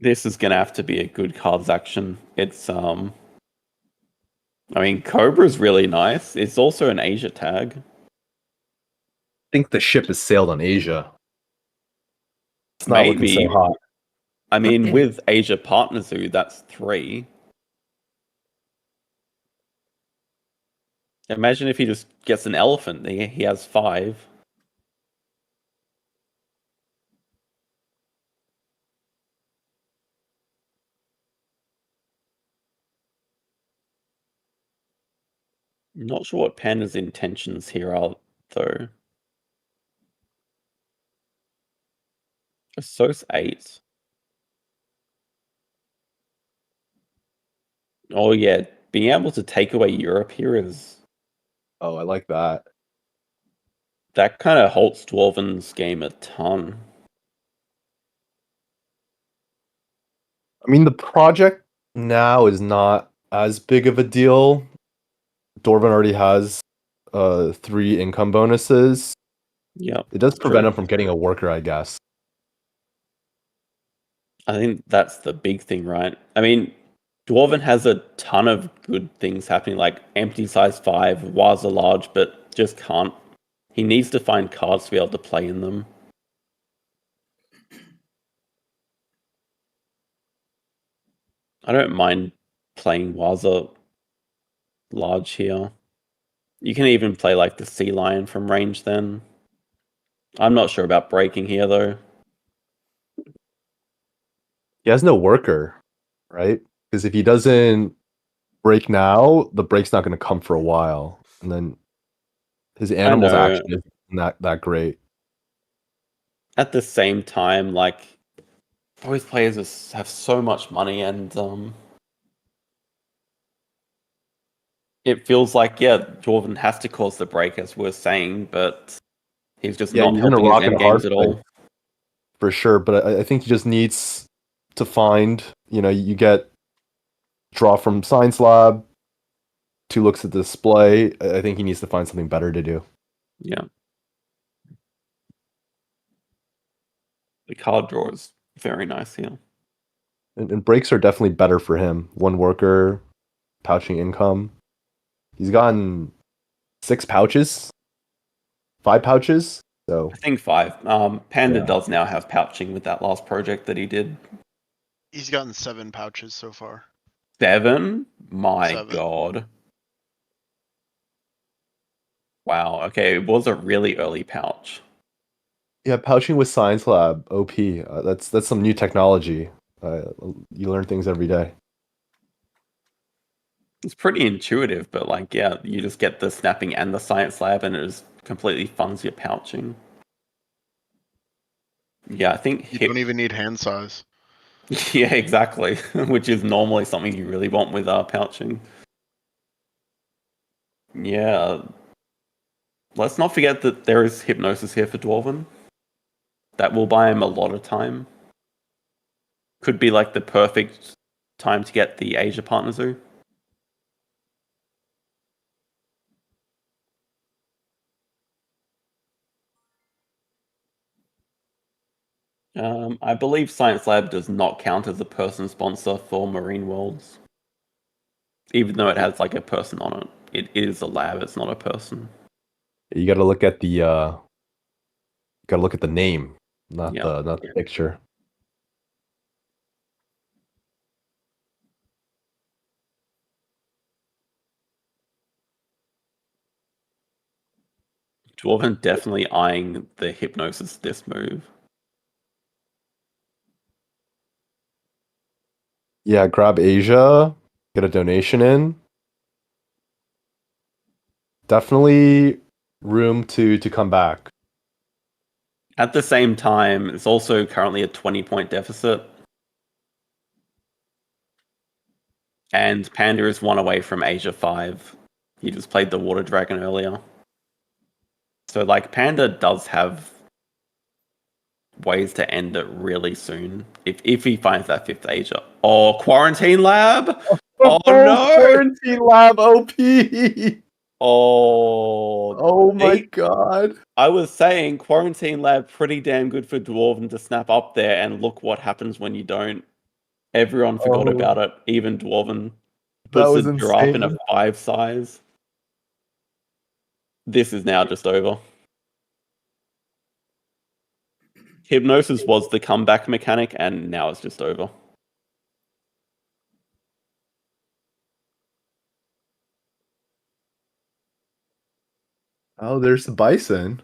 C: This is gonna have to be a good cards action. It's I mean, Cobra's really nice. It's also an Asia tag.
E: I think the ship has sailed on Asia. It's not looking so
C: Maybe.
E: hot.
C: I mean, with Asia Partner Zoo, that's 3. Imagine if he just gets an elephant. He has 5. Not sure what Panda's intentions here are, though. So's 8. Oh yeah, being able to take away Europe here is...
E: Oh, I like that.
C: That kind of halts Dwarven's game a ton.
E: I mean, the project now is not as big of a deal. Dwarven already has 3 income bonuses.
C: Yeah,
E: It does prevent him from getting a worker, I guess.
C: I think that's the big thing, right? I mean, Dwarven has a ton of good things happening, like Empty Size 5, Waza Large, but just can't. He needs to find cards to be able to play in them. I don't mind playing Waza Large here. You can even play like the Sea Lion from range then. I'm not sure about breaking here though.
E: He has no worker, right? Because if he doesn't break now, the break's not going to come for a while, and then his animals
C: know.
E: action isn't that great.
C: At the same time, like, both players have so much money, and it feels like, yeah, Dwarven has to cause the break, as we're saying, but he's just not
E: he's in a
C: helping his
E: rock and
C: end
E: a hard
C: games at
E: place,
C: all.
E: for sure. But I think he just needs to find, you get draw from Science Lab, 2 looks at the display. I think he needs to find something better to do.
C: Yeah. The card draw is very nice here.
E: And breaks are definitely better for him. 1 worker, pouching income. He's gotten 6 pouches, 5 pouches. So
C: I think 5. Panda
E: Yeah.
C: does now have pouching with that last project that he did.
G: He's gotten 7 pouches so far.
C: 7? My
G: 7.
C: god. Wow, okay, it was a really early pouch.
E: yeah, pouching with Science Lab, OP. That's some new technology. You learn things every day.
C: It's pretty intuitive, but like, yeah, you just get the snapping and the Science Lab, and it just completely funds your pouching. Yeah, I think
G: You don't even need hand size.
C: yeah, exactly. Which is normally something you really want with pouching. Yeah. Let's not forget that there is Hypnosis here for Dwarven. That will buy him a lot of time. Could be like the perfect time to get the Asia Partner Zoo. I believe Science Lab does not count as a person sponsor for Marine Worlds. Even though it has like a person on it. It is a lab, it's not a person.
E: You got to look at the name, not
C: Yeah.
E: the picture.
C: Dwarven definitely eyeing the Hypnosis this move.
E: Yeah, grab Asia, get a donation in. Definitely room to come back.
C: At the same time, it's also currently a 20-point deficit. And Panda is 1 away from Asia 5. He just played the Water Dragon earlier. So, like, Panda does have ways to end it really soon. If he finds that 5th Asia. Oh, Quarantine Lab! Oh, no!
E: Quarantine Lab OP!
C: Oh,
E: my god.
C: I was saying Quarantine Lab pretty damn good for Dwarven to snap up there, and look what happens when you don't. Everyone forgot
E: Oh.
C: about it. Even Dwarven
E: That
C: puts
E: was
C: the giraffe in a
E: insane.
C: 5 size. This is now just over. Hypnosis was the comeback mechanic, and now it's just over.
E: Oh, there's the bison.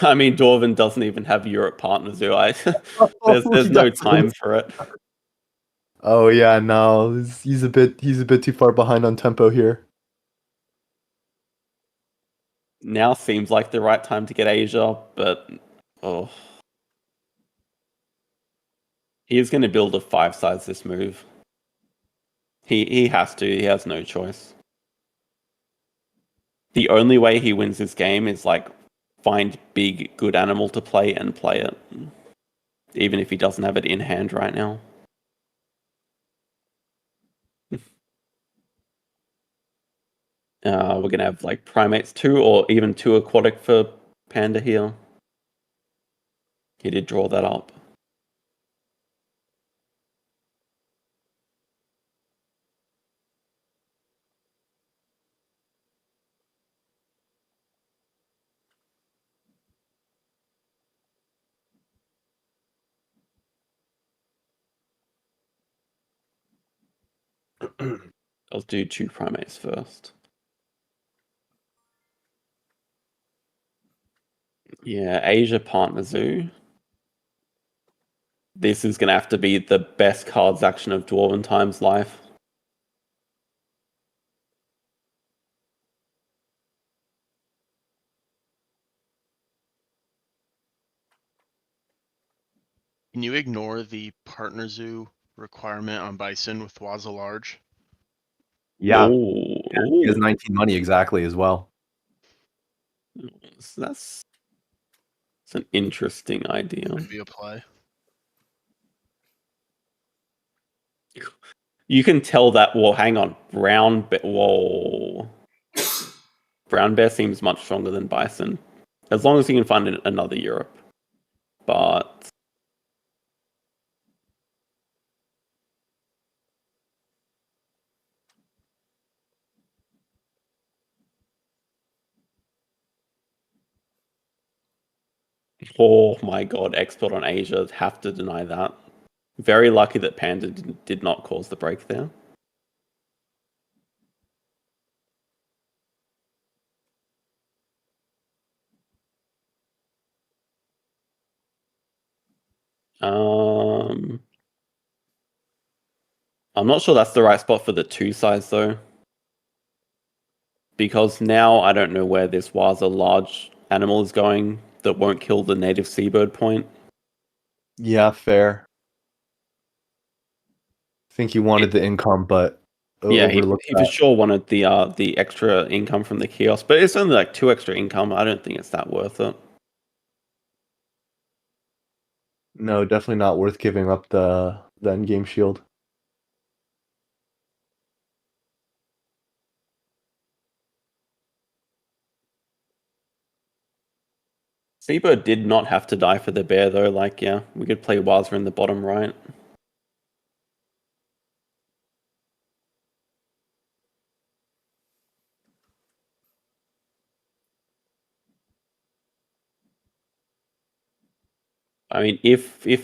C: I mean, Dwarven doesn't even have Europe Partner Zoo. There's
E: He
C: no
E: doesn't.
C: time for it.
E: Oh yeah, no, he's a bit too far behind on tempo here.
C: Now seems like the right time to get Asia, but oh, he is going to build a 5 size this move. He has to. He has no choice. The only way he wins this game is like find big good animal to play and play it, even if he doesn't have it in hand right now. We're gonna have like primates 2 or even 2 aquatic for Panda here. He did draw that up. I'll do 2 primates first. Yeah, Asia Partner Zoo. This is going to have to be the best cards action of Dwarventime's life.
G: Can you ignore the partner zoo requirement on Bison with Waza Large?
E: Yeah,
C: Ooh,
E: he has 19 money exactly as well.
C: So that's an interesting idea.
G: Could be a play.
C: You can tell that. Well, hang on, Whoa, Brown Bear seems much stronger than Bison, as long as you can find another Europe. But oh my god, export on Asia, have to deny that. Very lucky that Panda did not cause the break there. I'm not sure that's the right spot for the 2 size though, because now I don't know where this Waza large animal is going that won't kill the native seabird point.
E: Yeah, fair. I think he wanted the income, but
C: Yeah, he
E: overlooked
C: for
E: that.
C: sure wanted the extra income from the kiosk, but it's only like 2 extra income. I don't think it's that worth it.
E: No, definitely not worth giving up the end game shield.
C: Seabird did not have to die for the bear though. Like, yeah, we could play Waza in the bottom right. I mean, if the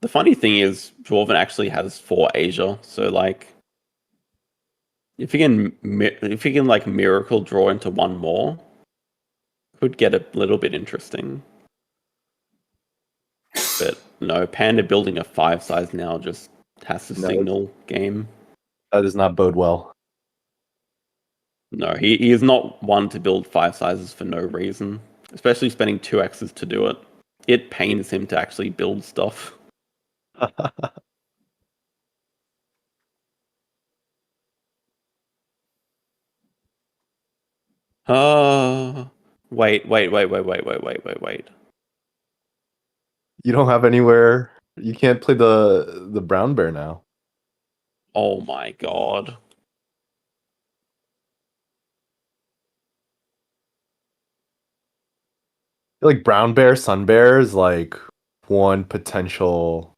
C: funny thing is, Dwarven actually has 4 Asia, so like, if you can like miracle draw into 1 more, could get a little bit interesting. But no, Panda building a 5 size now just has to signal game.
E: That does not bode well.
C: No, he is not one to build 5 sizes for no reason, especially spending 2 X's to do it. It pains him to actually build stuff. Wait.
E: You don't have anywhere. You can't play the brown bear now.
C: Oh my god.
E: Like brown bear, sun bear is like one potential.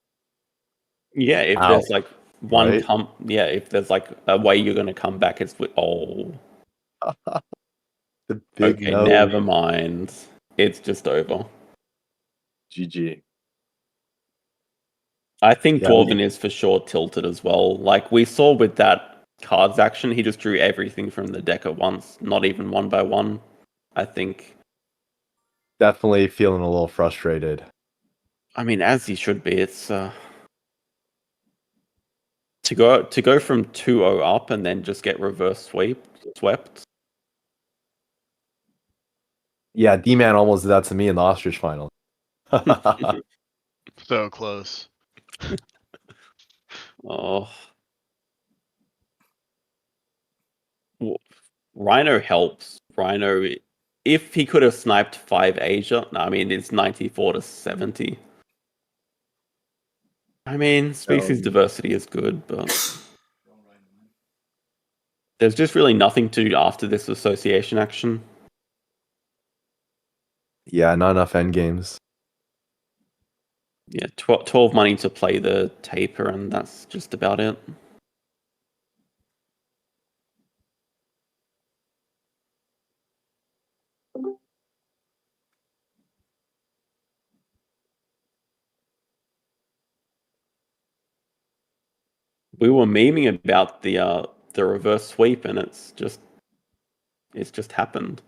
C: Yeah, if
E: Out,
C: there's like one
E: right?
C: if there's like a way you're gonna come back, it's with
E: The big
C: okay,
E: no.
C: never mind. It's just over.
E: GG.
C: I think
E: Yeah.
C: Dwarven is for sure tilted as well. Like we saw with that cards action, he just drew everything from the deck at once, not even one by one. I think.
E: Definitely feeling a little frustrated.
C: I mean, as he should be. It's to go from 2-0 up and then just get reverse swept.
E: Yeah, D-Man almost did that to me in the ostrich final.
G: So close.
C: Oh. Well, Rhino helps. Rhino, if he could have sniped 5 Asia, no, I mean, it's 94-70. I mean, species diversity is good, but there's just really nothing to do after this association action.
E: Yeah, not enough end games.
C: Yeah, 12 money to play the taper, and that's just about it. We were memeing about the reverse sweep, and it's just happened.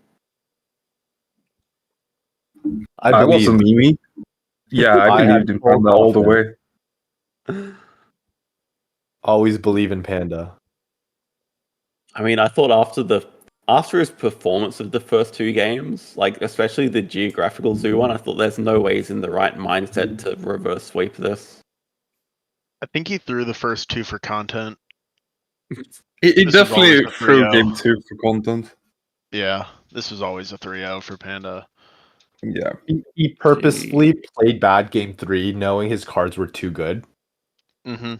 E: I
B: wasn't
E: believe.
B: Mimi. Yeah, I
E: I
B: believed
E: had
B: in
E: full
B: Panda all the
E: confidence.
B: way.
E: Always believe in Panda.
C: I mean, I thought after his performance of the first 2 games, like especially the Geographical Zoo one, I thought there's no way he's in the right mindset to reverse sweep this.
G: I think he threw the first 2 for content.
B: It
G: This is
B: definitely
G: always a
B: threw
G: 3-0.
B: game 2 for content.
G: Yeah, this was always a 3-0 for Panda.
B: Yeah.
E: He purposefully played bad game 3, knowing his cards were too good
G: Mm-hmm.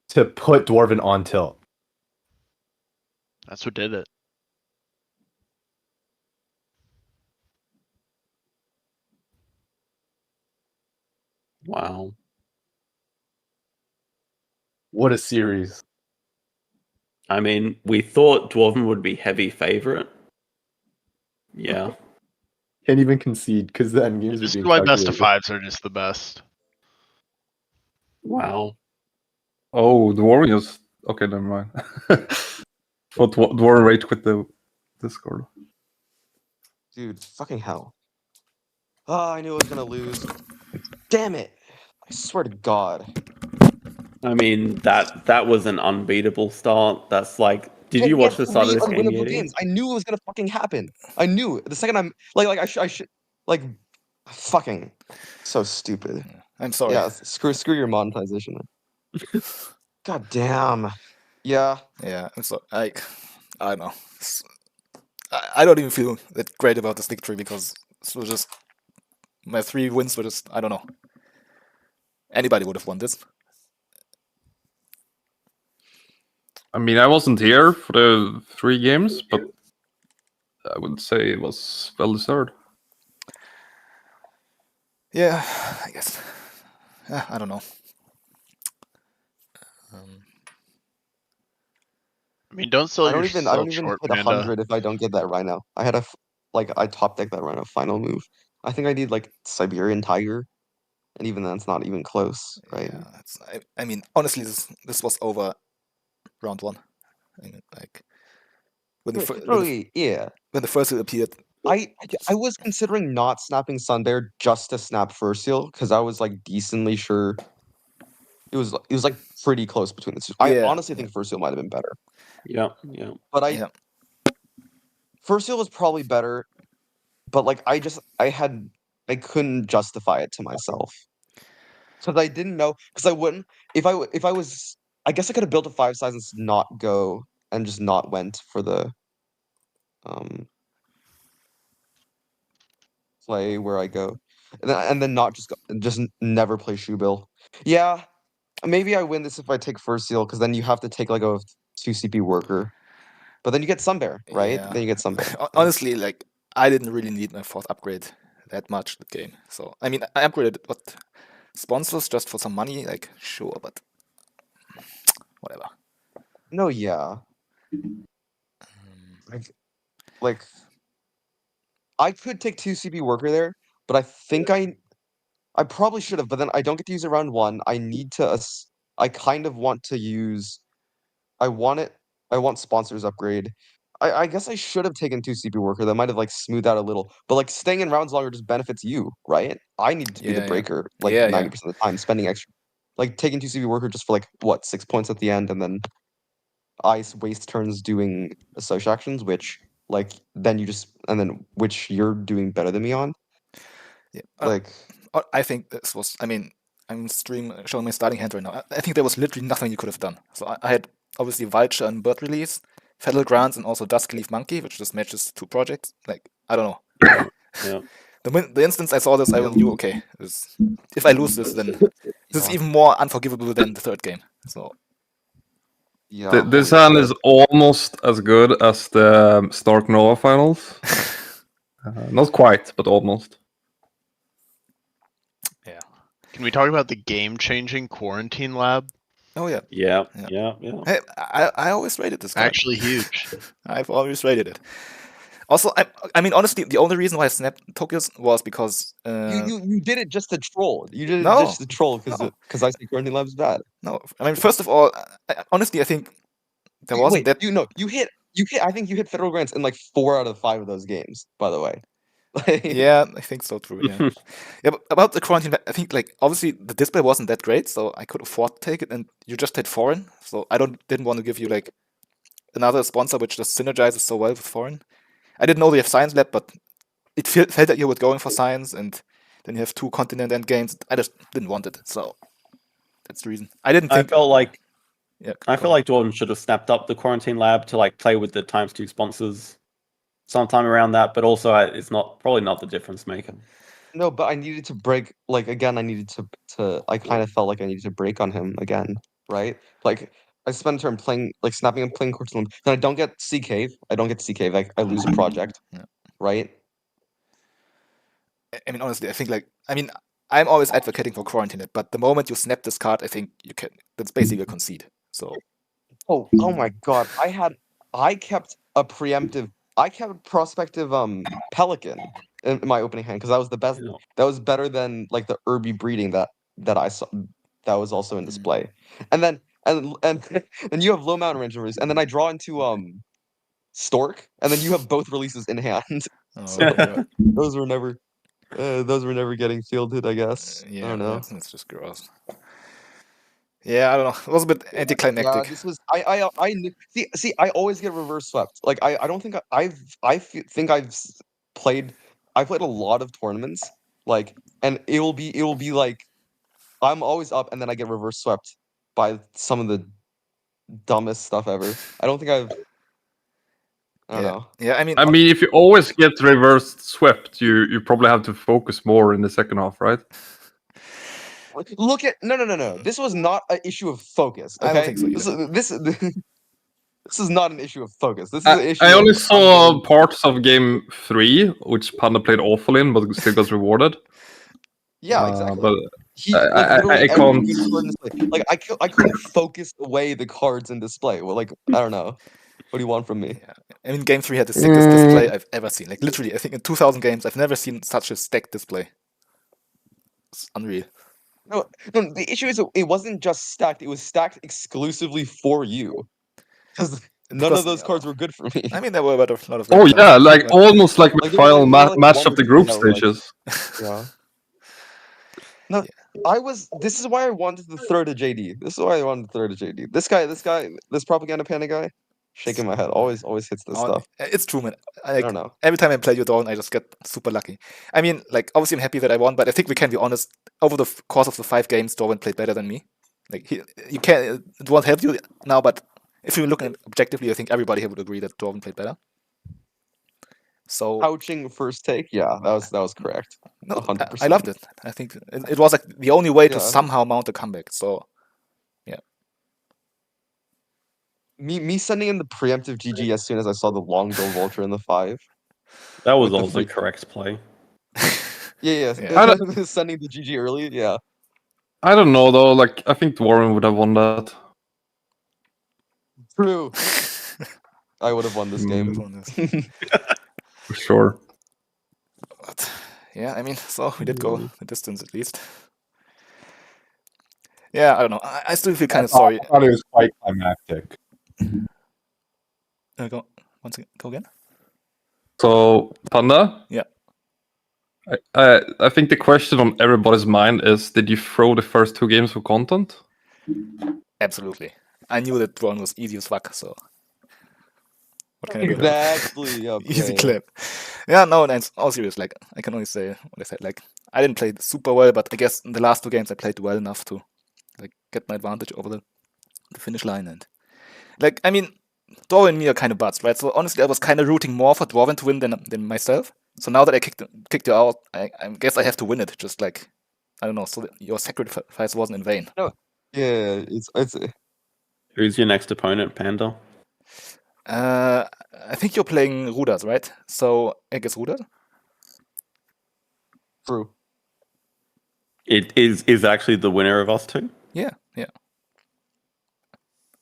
E: to put Dwarven on tilt.
G: That's what did it.
C: Wow.
E: What a series.
C: I mean, we thought Dwarven would be heavy favorite. Yeah.
E: Can't even concede because the end games are
G: This is
E: being
G: why best of
E: calculated.
G: 5s are just the best.
C: Wow.
B: Oh, the Warriors. Okay, never mind. Thought Dwarven rage quit the Discord.
D: Dude, fucking hell. Oh, I knew I was gonna lose. Damn it. I swear to God.
C: I mean, that was an unbeatable start. That's like, did you watch the start of this game,
D: unwinnable
C: Yeti?
D: games. I knew it was gonna fucking happen. I knew it. The second I'm like I should like fucking so stupid.
A: I'm sorry.
D: Yeah, screw your monetization. God damn. Yeah.
A: Yeah, I'm so I don't know. I don't even feel that great about this victory because this was just my 3 wins were just I don't know. Anybody would have won this.
B: I mean, I wasn't here for the 3 games, but I would say it was well deserved.
A: Yeah, I guess. I don't know.
G: I mean, don't sell
D: I don't
G: yourself
D: even
G: short,
D: hit
G: Panda.
D: 100 if I don't get that Rhino. I had I top decked that Rhino final move. I think I need like Siberian Tiger, and even that's not even close, right?
A: Yeah, I mean, honestly, this was over round 1. I mean, like when
D: Yeah.
A: when the first hit appeared.
D: I was considering not snapping Sunbear just to snap First Seal because I was like decently sure it was like pretty close between the two. I
A: Yeah,
D: honestly think First Seal might have been better,
C: Yeah.
D: but
A: yeah.
D: First Seal was probably better, but like I couldn't justify it to myself because I didn't know because I wouldn't if I was I guess I could have built a 5 size and not go and just not went for the play where I go, and then not just never play shoe bill. Yeah, maybe I win this if I take First Seal because then you have to take like a 2 CP worker, but then you get Sunbear, right?
A: Yeah.
D: Then you get Sunbear.
A: Honestly, like I didn't really need my 4th upgrade that much the game. So I mean, I upgraded what sponsors just for some money, like sure, but whatever.
D: No, yeah. Like I could take 2 CP worker there, but I think I probably should have, but then I don't get to use it round 1. I need to I kind of want to use I want sponsors upgrade. I guess I should have taken 2 CP worker. That might have like smoothed out a little. But like staying in rounds longer just benefits you, right? I need to be the
A: Yeah, yeah.
D: breaker like
A: Yeah,
D: 90% of the time, spending extra like taking 2 CP worker just for like what, 6 points at the end, and then ice waste turns doing social actions, which like then you just and then which you're doing better than me on.
A: Yeah.
D: Like
A: I think this was. I mean, I'm showing my starting hand right now. I think there was literally nothing you could have done. So I had obviously Vulture and Bird Release, Federal Grants, and also Duskleaf Monkey, which just matches 2 projects. Like I don't know.
C: Yeah.
A: The instance I saw this, I knew okay. If I lose this, then this is even more unforgivable than the 3rd game. So
D: yeah,
B: This
D: holy
B: hand
D: shit.
B: is almost as good as the Stark Nova finals. Not quite, but almost.
A: yeah.
G: Can we talk about the game-changing Quarantine Lab?
A: Oh yeah.
C: Yeah.
A: Yeah.
C: Yeah. Yeah.
A: Hey, I always rated this card.
G: Actually huge.
A: I've always rated it. Also, I mean, honestly, the only reason why I snapped Tokyos was because
D: You did it just to troll. You did it
A: No,
D: just to troll because
A: no.
D: I think Quarantine Lab's bad.
A: no. I mean, first of all, honestly, I think there wasn't
D: Wait,
A: that.
D: you hit. I think you hit Federal Grants in like 4 out of 5 of those games. By the way. Like,
A: Yeah, I think so too. Yeah, yeah. But about the quarantine, I think like obviously the display wasn't that great, so I could afford to take it. And you just hit foreign, so I didn't want to give you like another sponsor which just synergizes so well with foreign. I didn't know they have science lab, but it felt that you were going for science, and then you have 2 continent end games. I just didn't want it, so that's the reason. I didn't
C: I
A: think.
C: felt like
A: Yeah,
C: I
A: go
C: feel
A: ahead.
C: like Jordan should have snapped up the Quarantine Lab to like play with the ×2 sponsors sometime around that, but also it's probably not the difference maker.
D: no, but I needed to break. Like again, I needed to. I kind of felt like I needed to break on him again, right? Like I spent a turn playing, like snapping and playing Quarterfinal. Then I don't get Sea Cave. I don't get Sea Cave. I lose a project,
A: Yeah.
D: right?
A: I mean, honestly, I think like I'm always advocating for quarantine it, but the moment you snap this card, I think you can. That's basically a concede. So
D: Oh my god! I kept a prospective Pelican in my opening hand because that was the best.
C: Yeah.
D: That was better than like the Irby breeding that I saw that was also in display. And then and you have low mountain rangers, and then I draw into Stork, and then you have both releases in hand.
A: oh,
D: So
A: yeah,
D: those were never getting fielded, I guess. I
A: yeah,
D: don't know.
A: that's just gross. Yeah, I don't know. It was a bit
D: Yeah,
A: anticlimactic.
D: this was see. I always get reverse swept. Like I don't think think played. I played a lot of tournaments. Like, and it will be like I'm always up, and then I get reverse swept by some of the dumbest stuff ever. I don't think I don't
A: Yeah,
D: know.
A: yeah. I mean,
B: I mean, if you always get reversed swept, you probably have to focus more in the second half, right?
D: Look at no. This was not an issue of focus.
A: I
D: Okay,
A: don't think so either.
D: This is not an issue of focus. This is an issue.
B: I only
D: of
B: saw parts of game 3, which Panda played awful in, but still got rewarded.
D: Yeah, exactly.
B: But
D: He
B: I-
D: like
B: I-
D: literally
B: I
D: every
B: can't-
D: good card in display. Like I couldn't focus away the cards in display. Well, like I don't know. What do you want from me?
A: Yeah, I mean, game 3 had the sickest display I've ever seen. Like literally, I think in 2,000 games, I've never seen such a stacked display. It's unreal.
D: No. The issue is it wasn't just stacked. It was stacked exclusively for you. Because none of those cards were good for me.
A: I mean, there were a lot of.
B: Oh
A: great
B: yeah,
A: cards,
B: like
A: but-
B: almost like my
D: Like, there were,
B: final
D: like,
B: match
D: one
B: of
D: or
B: the
D: two
B: group
D: that were, like-
B: stages.
D: Yeah. No, this is why I wanted to throw to JD. This is why I wanted to throw to JD. This propaganda panda guy, shaking my head. Always hits this
A: Oh,
D: stuff.
A: It's true, man.
D: I don't know.
A: Every time I play you down, I just get super lucky. I mean, like, obviously I'm happy that I won, but I think we can be honest. Over the course of the 5 games, Dorwin played better than me. Like, it won't help you now, but if you look at it objectively, I think everybody here would agree that Dorwin played better. So
D: Couching first take, yeah, that was correct.
A: no,
D: 100%.
A: I loved it. I think it was like the only way to
D: Yeah.
A: somehow mount a comeback. So
D: Me sending in the preemptive GG as soon as I saw the long bill vulture in the 5.
C: That was
D: With the
C: also
D: free-
C: correct play.
D: Yeah.
A: Yeah.
D: Sending the GG early, yeah.
B: I don't know though. Like I think Dwarven would have won that.
D: True. I would have won this game.
A: Would've won this.
B: For sure.
A: But yeah, I mean, so we did go the distance at least. Yeah, I don't know. I still feel kind of sorry.
E: I thought it was quite climactic.
A: Go once again. Go again.
B: So Panda.
A: Yeah.
B: I think the question on everybody's mind is: did you throw the first 2 games for content?
A: Absolutely. I knew that Dwarven was easy as fuck. So what can I do? about it?
D: Exactly. Yep,
A: Easy
D: yeah.
A: clip. Yeah, no, and it's all serious. Like I can only say what I said. Like I didn't play super well, but I guess in the last 2 games I played well enough to like get my advantage over the finish line. And like I mean, Dwarven and me are kind of buds, right? So honestly, I was kind of rooting more for Dwarven to win than myself. So now that I kicked you out, I guess I have to win it. Just like I don't know, so that your sacrifice wasn't in vain.
D: Yeah, it's
C: Who's your next opponent, Panda?
A: I think you're playing Ruders, right? So I guess Ruders.
D: true.
C: It is actually the winner of us 2.
A: Yeah.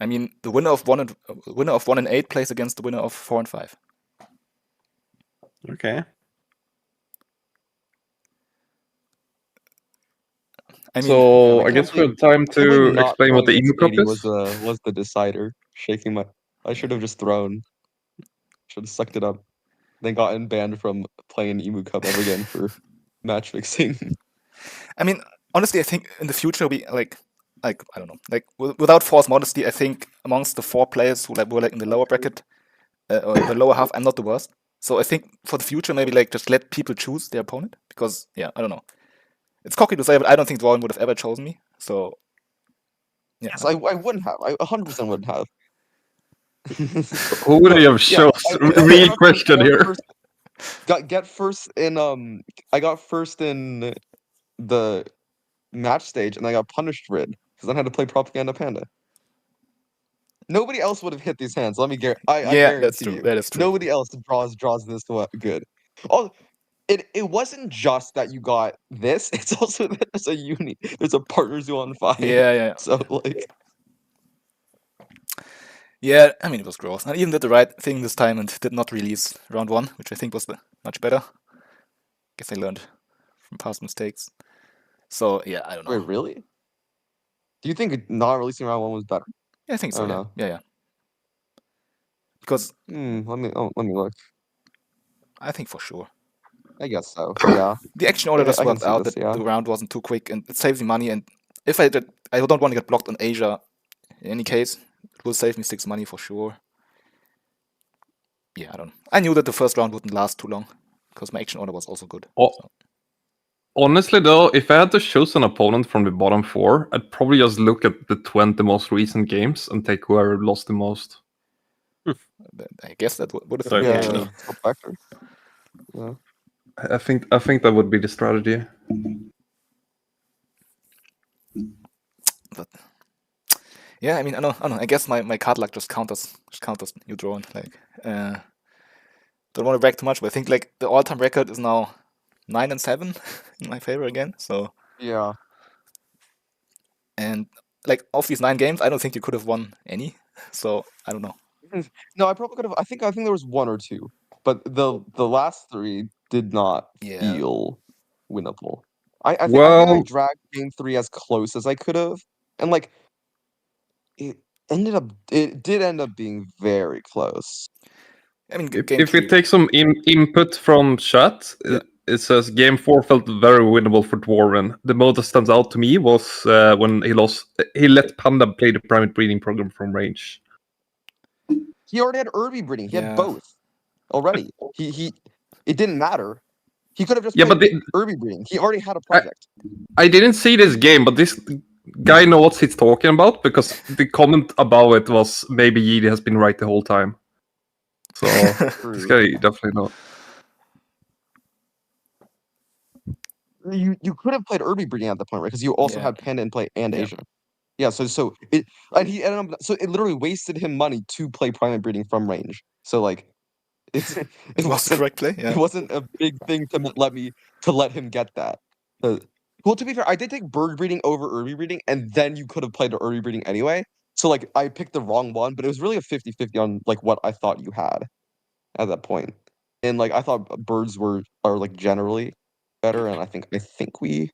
A: I mean, the winner of 1 and 8 plays against the winner of 4 and 5.
C: Okay.
A: I mean,
B: So
D: I
B: I guess
D: can't
B: we have time
D: I can't believe
B: to
D: not
B: explain what the
D: throwing
B: Emu Cup
D: against
B: is.
D: Katie was the decider. I should have just thrown. Should have sucked it up. Then gotten banned from playing Emu Cup ever again for match fixing.
A: I mean, honestly, I think in the future we like I don't know, like without false modesty, I think amongst the 4 players who were like in the lower bracket or the lower half, I'm not the worst. So I think for the future, maybe like just let people choose their opponent because yeah, I don't know. It's cocky to say, but I don't think Dwarven would have ever chosen me. So yeah,
D: Yes, I wouldn't have. I 100% wouldn't have.
B: Who would you have chosen? Real question here.
D: Get first in I got first in the match stage and I got punished rid because I had to play Propaganda Panda. Nobody else would have hit these hands. I
A: yeah,
D: guarantee
A: that's true.
D: you.
A: That is true.
D: Nobody else draws this good. Oh, it wasn't just that you got this. It's also that there's a Partners Zoo on 5.
A: Yeah.
D: So like.
A: Yeah, I mean, it was gross. I even did the right thing this time and did not release round 1, which I think was much better. Guess I learned from past mistakes. So, yeah, I don't know.
D: Wait, really? Do you think not releasing round 1 was better?
A: Yeah, I think so,
D: I don't know.
A: Yeah. Because...
D: let me look.
A: I think for sure.
D: I guess so, yeah.
A: The action order just
D: I can
A: worked
D: see
A: out
D: this,
A: that
D: yeah.
A: the round wasn't too quick and it saves me money. And if I don't want to get blocked on Asia in any case, it will save me 6 money for sure. Yeah, I don't know. I knew that the first round wouldn't last too long because my action order was also good.
B: Oh,
A: so.
B: Honestly, though, if I had to choose an opponent from the bottom 4, I'd probably just look at the 20 most recent games and take whoever lost the most.
A: I guess that would have
C: So,
A: been
C: yeah.
A: actually.
D: Yeah.
B: I think that would be the strategy.
A: But yeah, I mean, I don't know. I guess my card luck just counters you drawing. Like, don't want to brag too much, but I think like the all-time record is now 9 and 7 in my favor again. So
D: Yeah.
A: and like of these 9 games, I don't think you could have won any. So I don't know.
D: No, I probably could have. I think there was 1 or 2, but the last 3 did not feel winnable. I think I dragged game 3 as close as I could have, and like it did end up being very close.
A: I mean,
B: If we take some input from chat, it says game 4 felt very winnable for Dwarven. The most that stands out to me was when he let Panda play the primate breeding program from range.
D: He already had Irby breeding. He had both already. It didn't matter. He could have just played Irby breeding. He already had a project.
B: I didn't see this game, but this guy knows what he's talking about because the comment about it was maybe JD has been right the whole time. So this guy definitely knows.
D: You could have played Irby breeding at the point, right? Because you also had Panda in play and Asia. Yeah, so it literally wasted him money to play primate breeding from range. So like, it
A: was the correct play. Yeah.
D: It wasn't a big thing to let him get that. Well, to be fair, I did take bird breeding over early breeding, and then you could have played the early breeding anyway. So like I picked the wrong one, but it was really a 50-50 on like what I thought you had at that point. And like I thought birds are like generally better, and I think we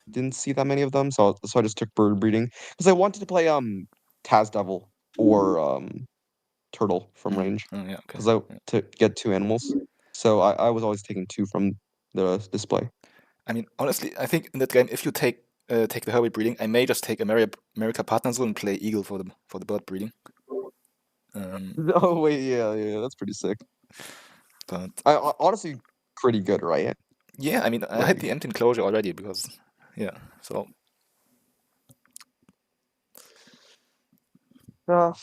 D: didn't see that many of them, so I just took bird breeding because I wanted to play Taz Devil or Turtle from range
A: Oh, yeah, okay.
D: because to get 2 animals. So I was always taking 2 from the display.
A: I mean, honestly, I think in that game, if you take the herbal breeding, I may just take America Partner Zoo and play Eagle for the bird breeding.
D: Oh wait, yeah, that's pretty sick.
A: But
D: Honestly, pretty good, right?
A: yeah, I mean, I had the empty enclosure already because so.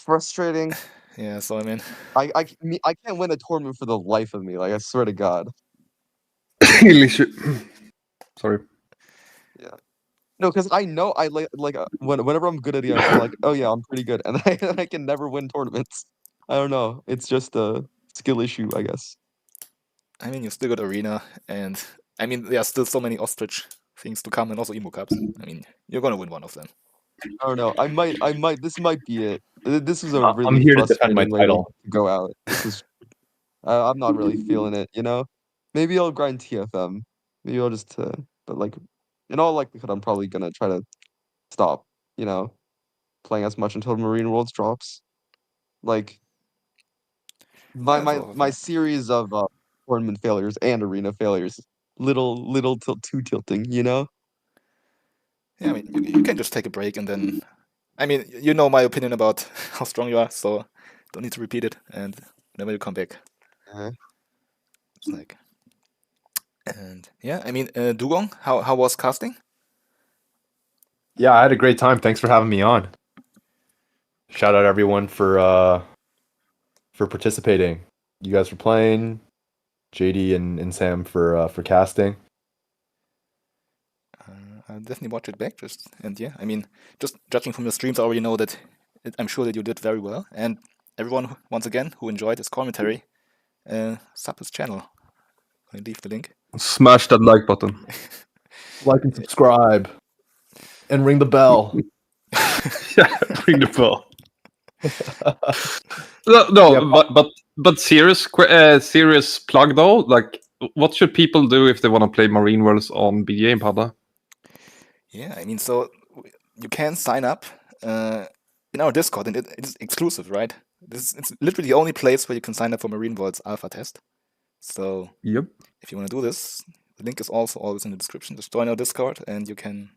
D: Frustrating.
A: Yeah, so I mean,
D: I can't win a tournament for the life of me. Like I swear to God.
B: Sorry.
D: Yeah. No, because I know I whenever I'm good at ES, I'm like, oh yeah, I'm pretty good, and I can never win tournaments. I don't know. It's just a skill issue, I guess.
A: I mean, you still got Arena, and I mean, there are still so many Ostrich things to come, and also Emo Cups. I mean, you're gonna win one of them.
D: I don't know. I might. This might be it. This was a
E: I'm
D: really
E: here to defend my
D: frustrating way
E: title.
D: to go out. This is. I'm not really feeling it. You know. Maybe I'll grind TFM. Maybe I'll just. But like, in all likelihood, I'm probably gonna try to stop. You know, playing as much until Marine Worlds drops. Like. My series of tournament failures and arena failures, too tilting. You know.
A: Yeah, I mean, you can just take a break and then. I mean, you know my opinion about how strong you are, so don't need to repeat it. And then when you come back, it's like. And yeah, I mean, Dugong, how was casting?
E: Yeah, I had a great time. Thanks for having me on. Shout out everyone for participating. You guys for playing, JD and Sam for casting.
A: I'll definitely watch it back. And yeah, I mean, just judging from your streams, I already know that I'm sure that you did very well. And everyone, once again, who enjoyed his commentary, sub his channel. I'll leave the link.
B: Smash that like button.
E: Like and subscribe, and ring the bell.
B: Yeah, ring the bell. No,
E: Yeah,
B: but serious plug though. Like, what should people do if they want to play Marine Worlds on BDA and Panda?
A: Yeah, I mean, so you can sign up in our Discord, and it is exclusive, right? It's literally the only place where you can sign up for Marine Worlds Alpha Test. So
B: Yep.
A: if you want to do this, the link is also always in the description. Just join our Discord, and you can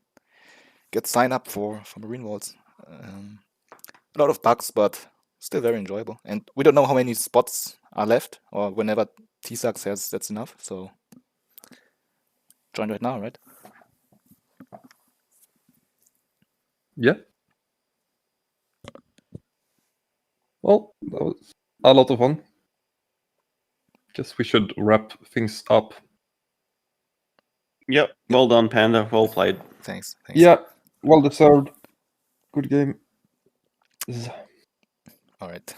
A: get signed up for Marine Worlds. A lot of bugs, but still very enjoyable. And we don't know how many spots are left, or whenever TSAC says that's enough. So join right now, right?
B: Yeah. Well, that was a lot of fun. Guess we should wrap things up.
C: Yep. Well done, Panda. Well played.
A: Thanks.
B: Yeah, well deserved. Good game.
A: All right.